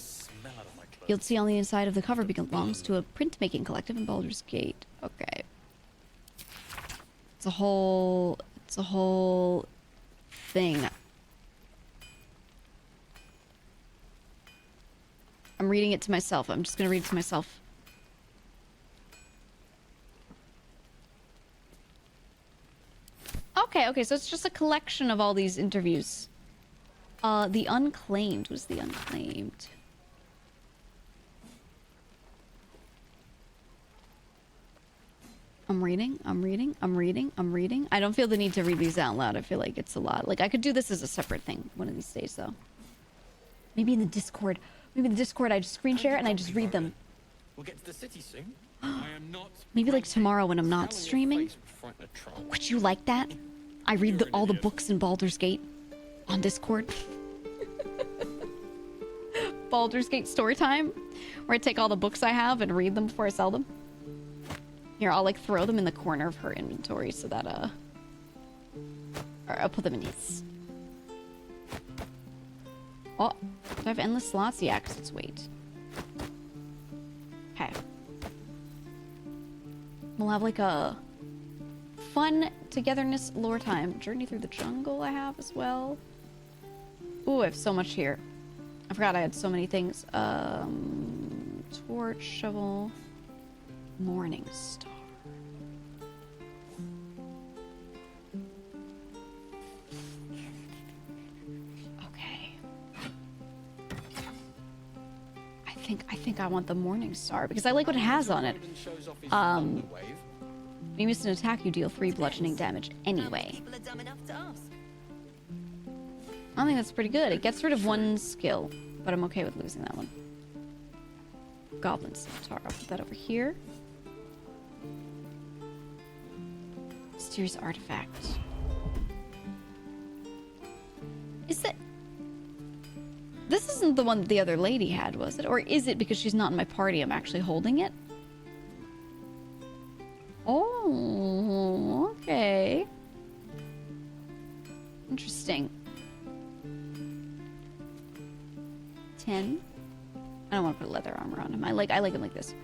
You'll see on the inside of the cover belongs to a printmaking collective in Baldur's Gate. Okay. It's a whole thing. I'm reading it to myself. I'm just gonna read it to myself. Okay, so it's just a collection of all these interviews. The Unclaimed was the Unclaimed. I'm reading. I don't feel the need to read these out loud. I feel like it's a lot. Like, I could do this as a separate thing one of these days, though. Maybe in the Discord. Maybe in the Discord I just screen share and I just read them. We'll get to the city soon. Maybe like tomorrow when I'm not streaming. Would you like that? I read all the books in Baldur's Gate on Discord. Baldur's Gate story time, where I take all the books I have and read them before I sell them. Here, I'll like throw them in the corner of her inventory so that or I'll put them in his. Oh, do I have endless slots? Yeah, because it's weight. Okay. We'll have like a fun togetherness lore time. Journey through the jungle I have as well. Ooh, I have so much here. I forgot I had so many things. Torch, shovel, morning star. Okay. I think I want the morning star because I like what it has on it. You miss an attack, you deal 3 bludgeoning damage anyway. I think that's pretty good. It gets rid of 1 skill, but I'm okay with losing that one. Goblin Scimitar. I'll put that over here. Mysterious artifact. Is that... This isn't the one that the other lady had, was it? Or is it because she's not in my party I'm actually holding it? Oh, okay. Interesting. 10. I don't want to put leather armor on him. I like him like this.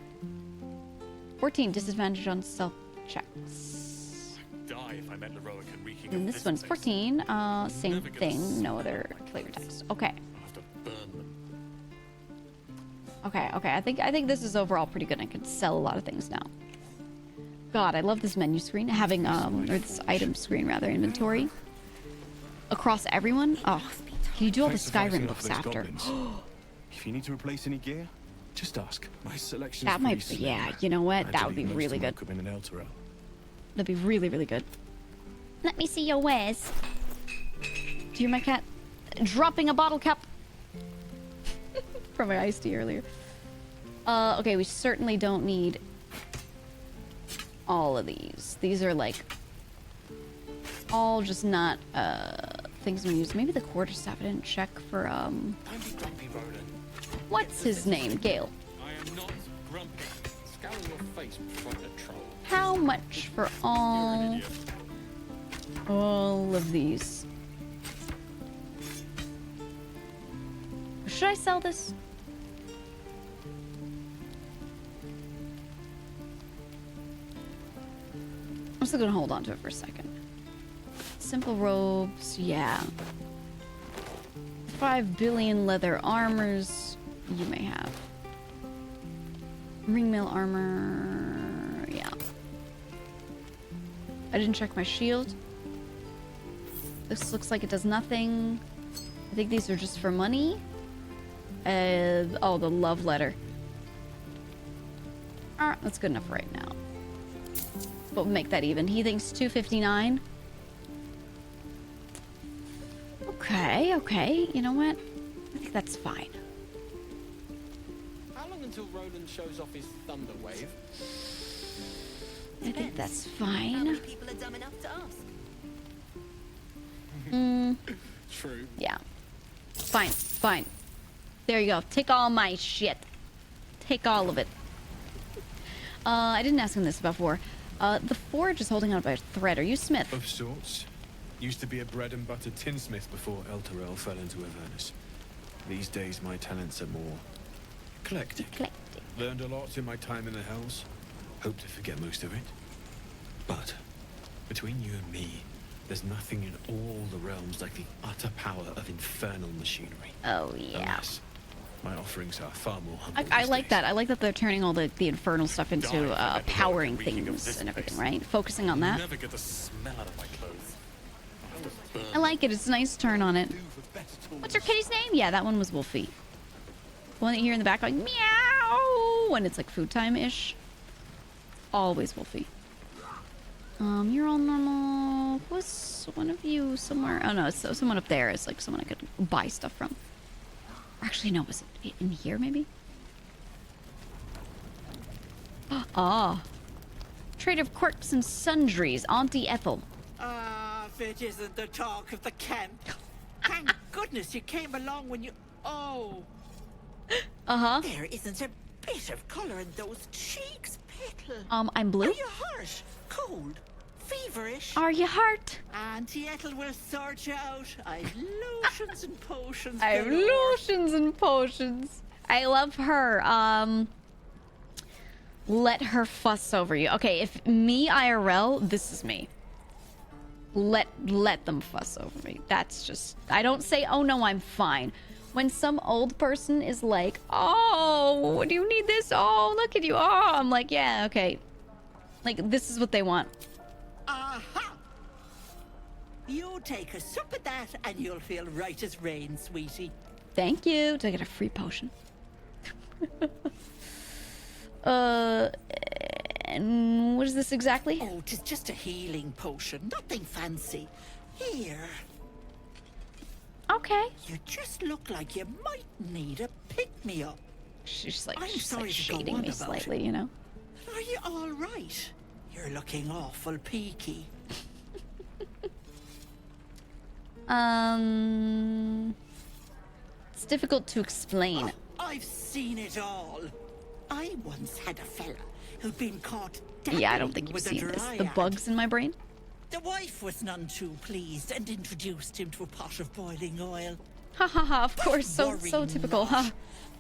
14, disadvantage on stealth checks. Die if I met Leroic and reeking And this one's 14. Same thing. No other flavor text. Okay. Okay. I think this is overall pretty good. I can sell a lot of things now. God, I love this menu screen. Having or this item screen rather, inventory. Across everyone. Oh, can you do all the Skyrim books after? If you need to replace any gear, just ask. My selection. That might be, yeah, you know what? That would be really good. That'd be really, really good. Let me see your wares. Do you hear my cat dropping a bottle cap from my iced tea earlier? Okay, we certainly don't need all of these. These are like all just not things we use. Maybe the quarterstaff. I didn't check for what's his name? Gale. I am not grumpy. Scour your face before the troll. How much for all of these? Should I sell this? I'm still gonna hold on to it for a second. Simple robes, yeah. 5 billion leather armors, you may have. Ringmail armor, yeah. I didn't check my shield. This looks like it does nothing. I think these are just for money. Oh, the love letter. Alright, that's good enough right now. But we'll make that even. He thinks 259. Okay. You know what? I think that's fine. How long until Roland shows off his thunder wave? I think that's fine. How many people are dumb enough to ask? True. Yeah. Fine, fine. There you go. Take all my shit. Take all of it. I didn't ask him this before. The forge is holding out by a thread. Are you Smith? Of sorts. Used to be a bread and butter tinsmith before El Terrell fell into Avernus. These days my talents are more eclectic. Learned a lot in my time in the Hells. Hope to forget most of it. But between you and me, there's nothing in all the realms like the utter power of infernal machinery. Oh, yeah. Alas, my offerings are far more humble. I like that. I like that they're turning all the infernal stuff into powering things and everything, right? Focusing on that. Never get the smell out of my clothes. I like it. It's a nice turn on it. What's your kitty's name? Yeah, that one was Wolfie. The one that you hear in the back going meow when it's like food time-ish. Always Wolfie. You're all normal. Was one of you somewhere? Oh no, it's someone up there. It's like someone I could buy stuff from. Actually, no, was it in here maybe? Ah. Trade of quirks and sundries. Auntie Ethel. If it isn't the talk of the camp. Thank goodness you came along when you... Oh. Uh-huh. There isn't a bit of colour in those cheeks, Petal. I'm blue. Are you hurt? Cold? Feverish? Are you hurt? Auntie Ethel will sort you out. I've lotions and potions. I have lotions and potions. I love her. Let her fuss over you. Okay, if me IRL, this is me. Let them fuss over me. That's just... I don't say, oh no, I'm fine. When some old person is like, oh, do you need this? Oh, look at you. Oh, I'm like, yeah, okay. Like, this is what they want. Aha! You take a sup at that and you'll feel right as rain, sweetie. Thank you. Do I get a free potion? And what is this exactly? Oh, 'tis just a healing potion. Nothing fancy. Here. Okay. You just look like you might need a pick-me-up. She's like, shading me slightly, you know? Are you all right? You're looking awful peaky. It's difficult to explain. I've seen it all. I once had a fella who'd been caught Yeah, I don't think you've seen this. The bugs in my brain? The wife was none too pleased and introduced him to a pot of boiling oil. Ha ha ha, of course, so typical, huh?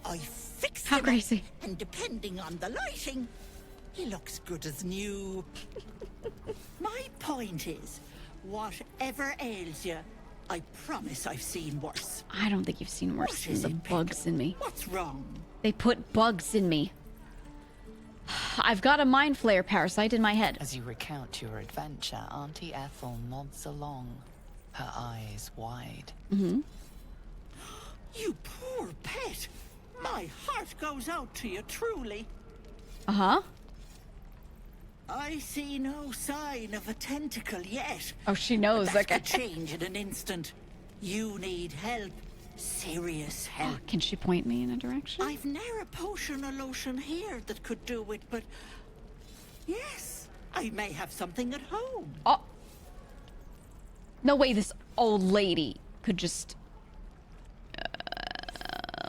I fixed How him crazy. up, and depending on the lighting, he looks good as new. My point is, whatever ails you, I promise I've seen worse. I don't think you've seen worse than the bugs in me. What's wrong? They put bugs in me. I've got a mind flare parasite in my head. As you recount your adventure, Auntie Ethel nods along, her eyes wide. Mm-hmm. You poor pet. My heart goes out to you, truly. Uh-huh. I see no sign of a tentacle yet. Oh, she knows. But that Okay. could change in an instant. You need help. Serious help. Can she point me in a direction? I've ne'er a potion or lotion here that could do it, but... Yes, I may have something at home. Oh. No way this old lady could just...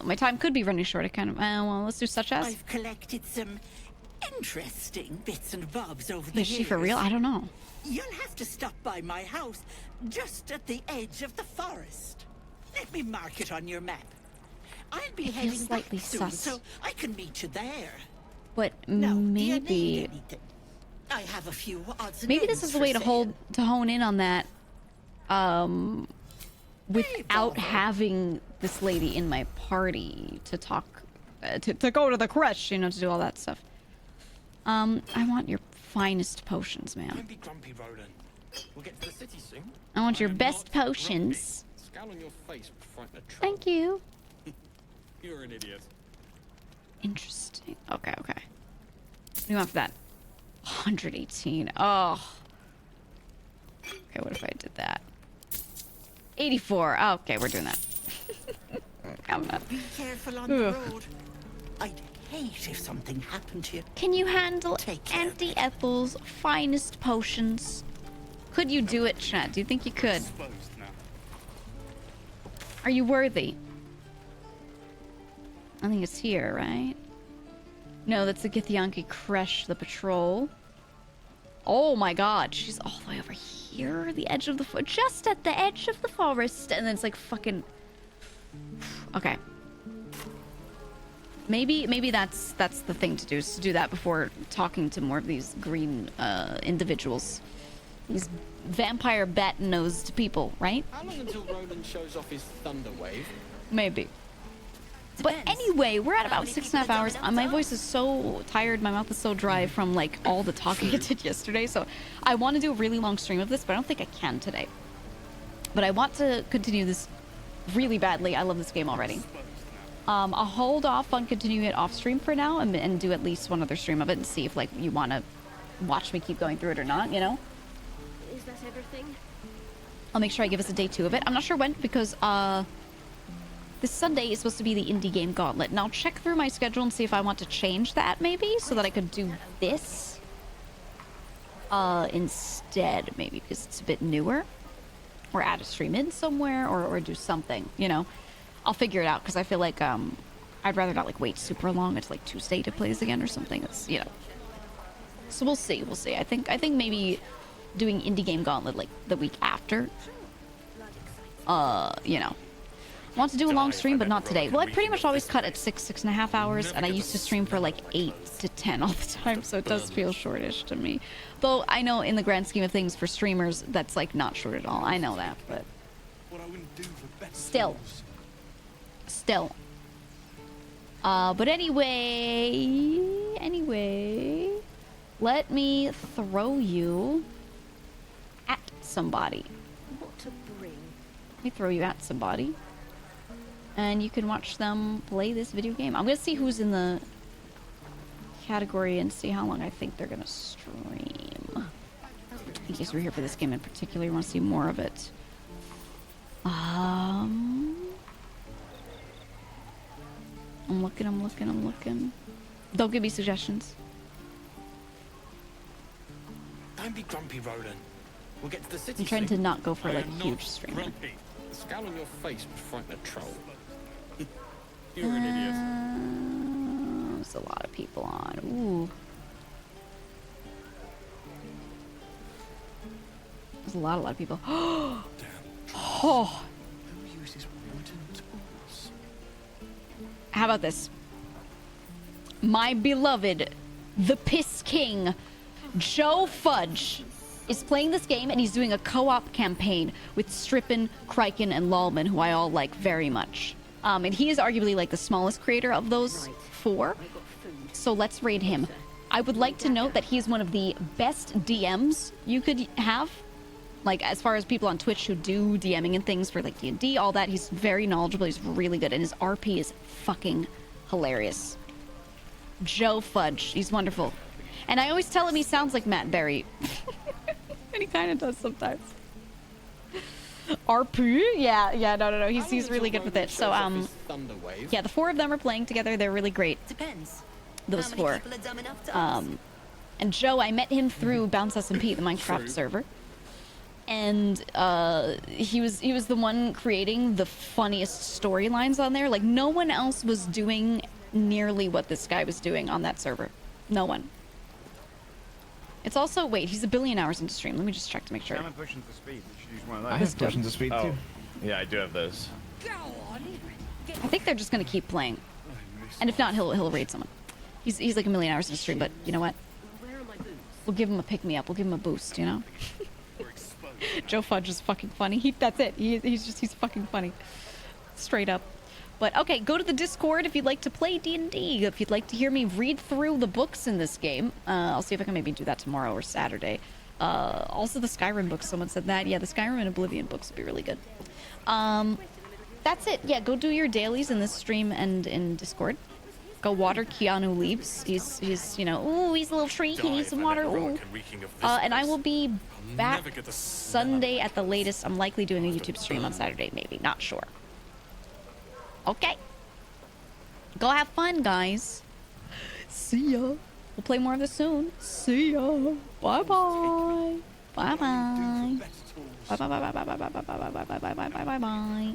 my time could be running short. I kind of... well, let's do such as... I've collected some interesting bits and bobs over the years. Is she for real? I don't know. You'll have to stop by my house, just at the edge of the forest. Let me mark it on your map. I'll be It feels heading slightly back soon, sus. so I can meet you there. But Now, do you need maybe... anything? I have a few odds and Maybe this ends is the for way to sale. hone in on that, without having this lady in my party to talk, to go to the crush, you know, to do all that stuff. I want your finest potions, ma'am. Don't be grumpy, Roland. We'll get to the city soon. I want your am best not potions. grumpy. Scowl on your face would frighten a troll. Thank you. You're an idiot. Interesting. Okay, okay. What do you want for that? 118. Oh. Okay, what if I did that? 84. Oh, okay, we're doing that. I'm not. Be careful on the road. I'd hate if something happened to you. Can you handle Auntie Ethel's finest potions? Could you do it, Chat? Do you think you could? Are you worthy? I think it's here, right? No, that's the Githyanki Kresh, the patrol. Oh my god, she's all the way over here, the edge of the just at the edge of the forest, and then it's like fucking. Okay. Maybe that's the thing to do, is to do that before talking to more of these green individuals, these vampire bat-nosed people, right? How long until Roland shows off his thunder wave? Maybe. But anyway, we're at about 6.5 hours. My voice is so tired. My mouth is so dry from like all the talking I did yesterday. So I want to do a really long stream of this, but I don't think I can today. But I want to continue this really badly. I love this game already. I'll hold off on continuing it off stream for now and do at least one other stream of it and see if like you want to watch me keep going through it or not, you know? Is that everything? I'll make sure I give us a day 2 of it. I'm not sure when because this Sunday is supposed to be the indie game gauntlet, and I'll check through my schedule and see if I want to change that maybe so that I could do this instead, maybe because it's a bit newer, or add a stream in somewhere, or do something, you know. I'll figure it out because I feel like I'd rather not like wait super long. It's like Tuesday to play this again or something. It's, you know. So we'll see. I think maybe doing indie game gauntlet like the week after. You know. I want to do a long stream, but not today. Well, I pretty much always cut at 6.5 hours, and I used to stream for like 8 to 10 all the time, so it does feel shortish to me. Though I know in the grand scheme of things for streamers, that's like not short at all. I know that, but still. But anyway, let me throw you at somebody. What to bring? Let me throw you at somebody. And you can watch them play this video game. I'm gonna see who's in the category and see how long I think they're gonna stream. In case we're here for this game in particular, you want to see more of it. I'm looking. Don't give me suggestions. Don't be grumpy, Roland. We'll get to the city. I'm trying to soon. not go for I like am huge not stream. grumpy. The scowl on your face would frighten a troll. You're an idiot. There's a lot of people on. Ooh. There's a lot of people. Oh. Who uses wooden tools? How about this? My beloved, the Piss King, Joe Fudge, is playing this game, and he's doing a co-op campaign with Strippin, Kryken, and Lallman, who I all like very much. And he is arguably like the smallest creator of those 4. So let's raid him. I would like to note that he's one of the best DMs you could have. Like, as far as people on Twitch who do DMing and things for, like, D&D, all that, he's very knowledgeable, he's really good, and his RP is fucking hilarious. Joe Fudge, he's wonderful. And I always tell him he sounds like Matt Berry. And he kind of does sometimes. RP? Yeah, no, he's really good with it. So, yeah, the 4 of them are playing together, they're really great. Depends. Those 4. And Joe, I met him through Bounce SMP, the Minecraft server. And he was the one creating the funniest storylines on there. Like, no one else was doing nearly what this guy was doing on that server. No one. It's also, wait, he's 1 billion hours into stream. Let me just check to make sure. I'm pushing to speed. You should use one of those. I have pushing to speed too. Yeah, I do have those. I think they're just gonna keep playing. And if not, he'll raid someone. He's like 1 million hours into stream, but you know what? We'll give him a pick-me-up. We'll give him a boost, you know? Joe Fudge is fucking funny. That's it. He's fucking funny. Straight up. But okay, go to the Discord if you'd like to play D&D. If you'd like to hear me read through the books in this game. I'll see if I can maybe do that tomorrow or Saturday. Also the Skyrim books, someone said that. Yeah, the Skyrim and Oblivion books would be really good. That's it. Yeah, go do your dailies in this stream and in Discord. Go water Keanu Leaves. He's you know, ooh, he's a little tree. He needs some water. Ooh. And I will be back Sunday at the latest. I'm likely doing a YouTube stream on Saturday, maybe. Not sure. Okay. Go have fun, guys. See ya. We'll play more of this soon. See ya. Bye-bye. Bye-bye. Bye-bye. Bye-bye. Bye-bye. Bye-bye. Bye-bye. Bye-bye. Bye-bye.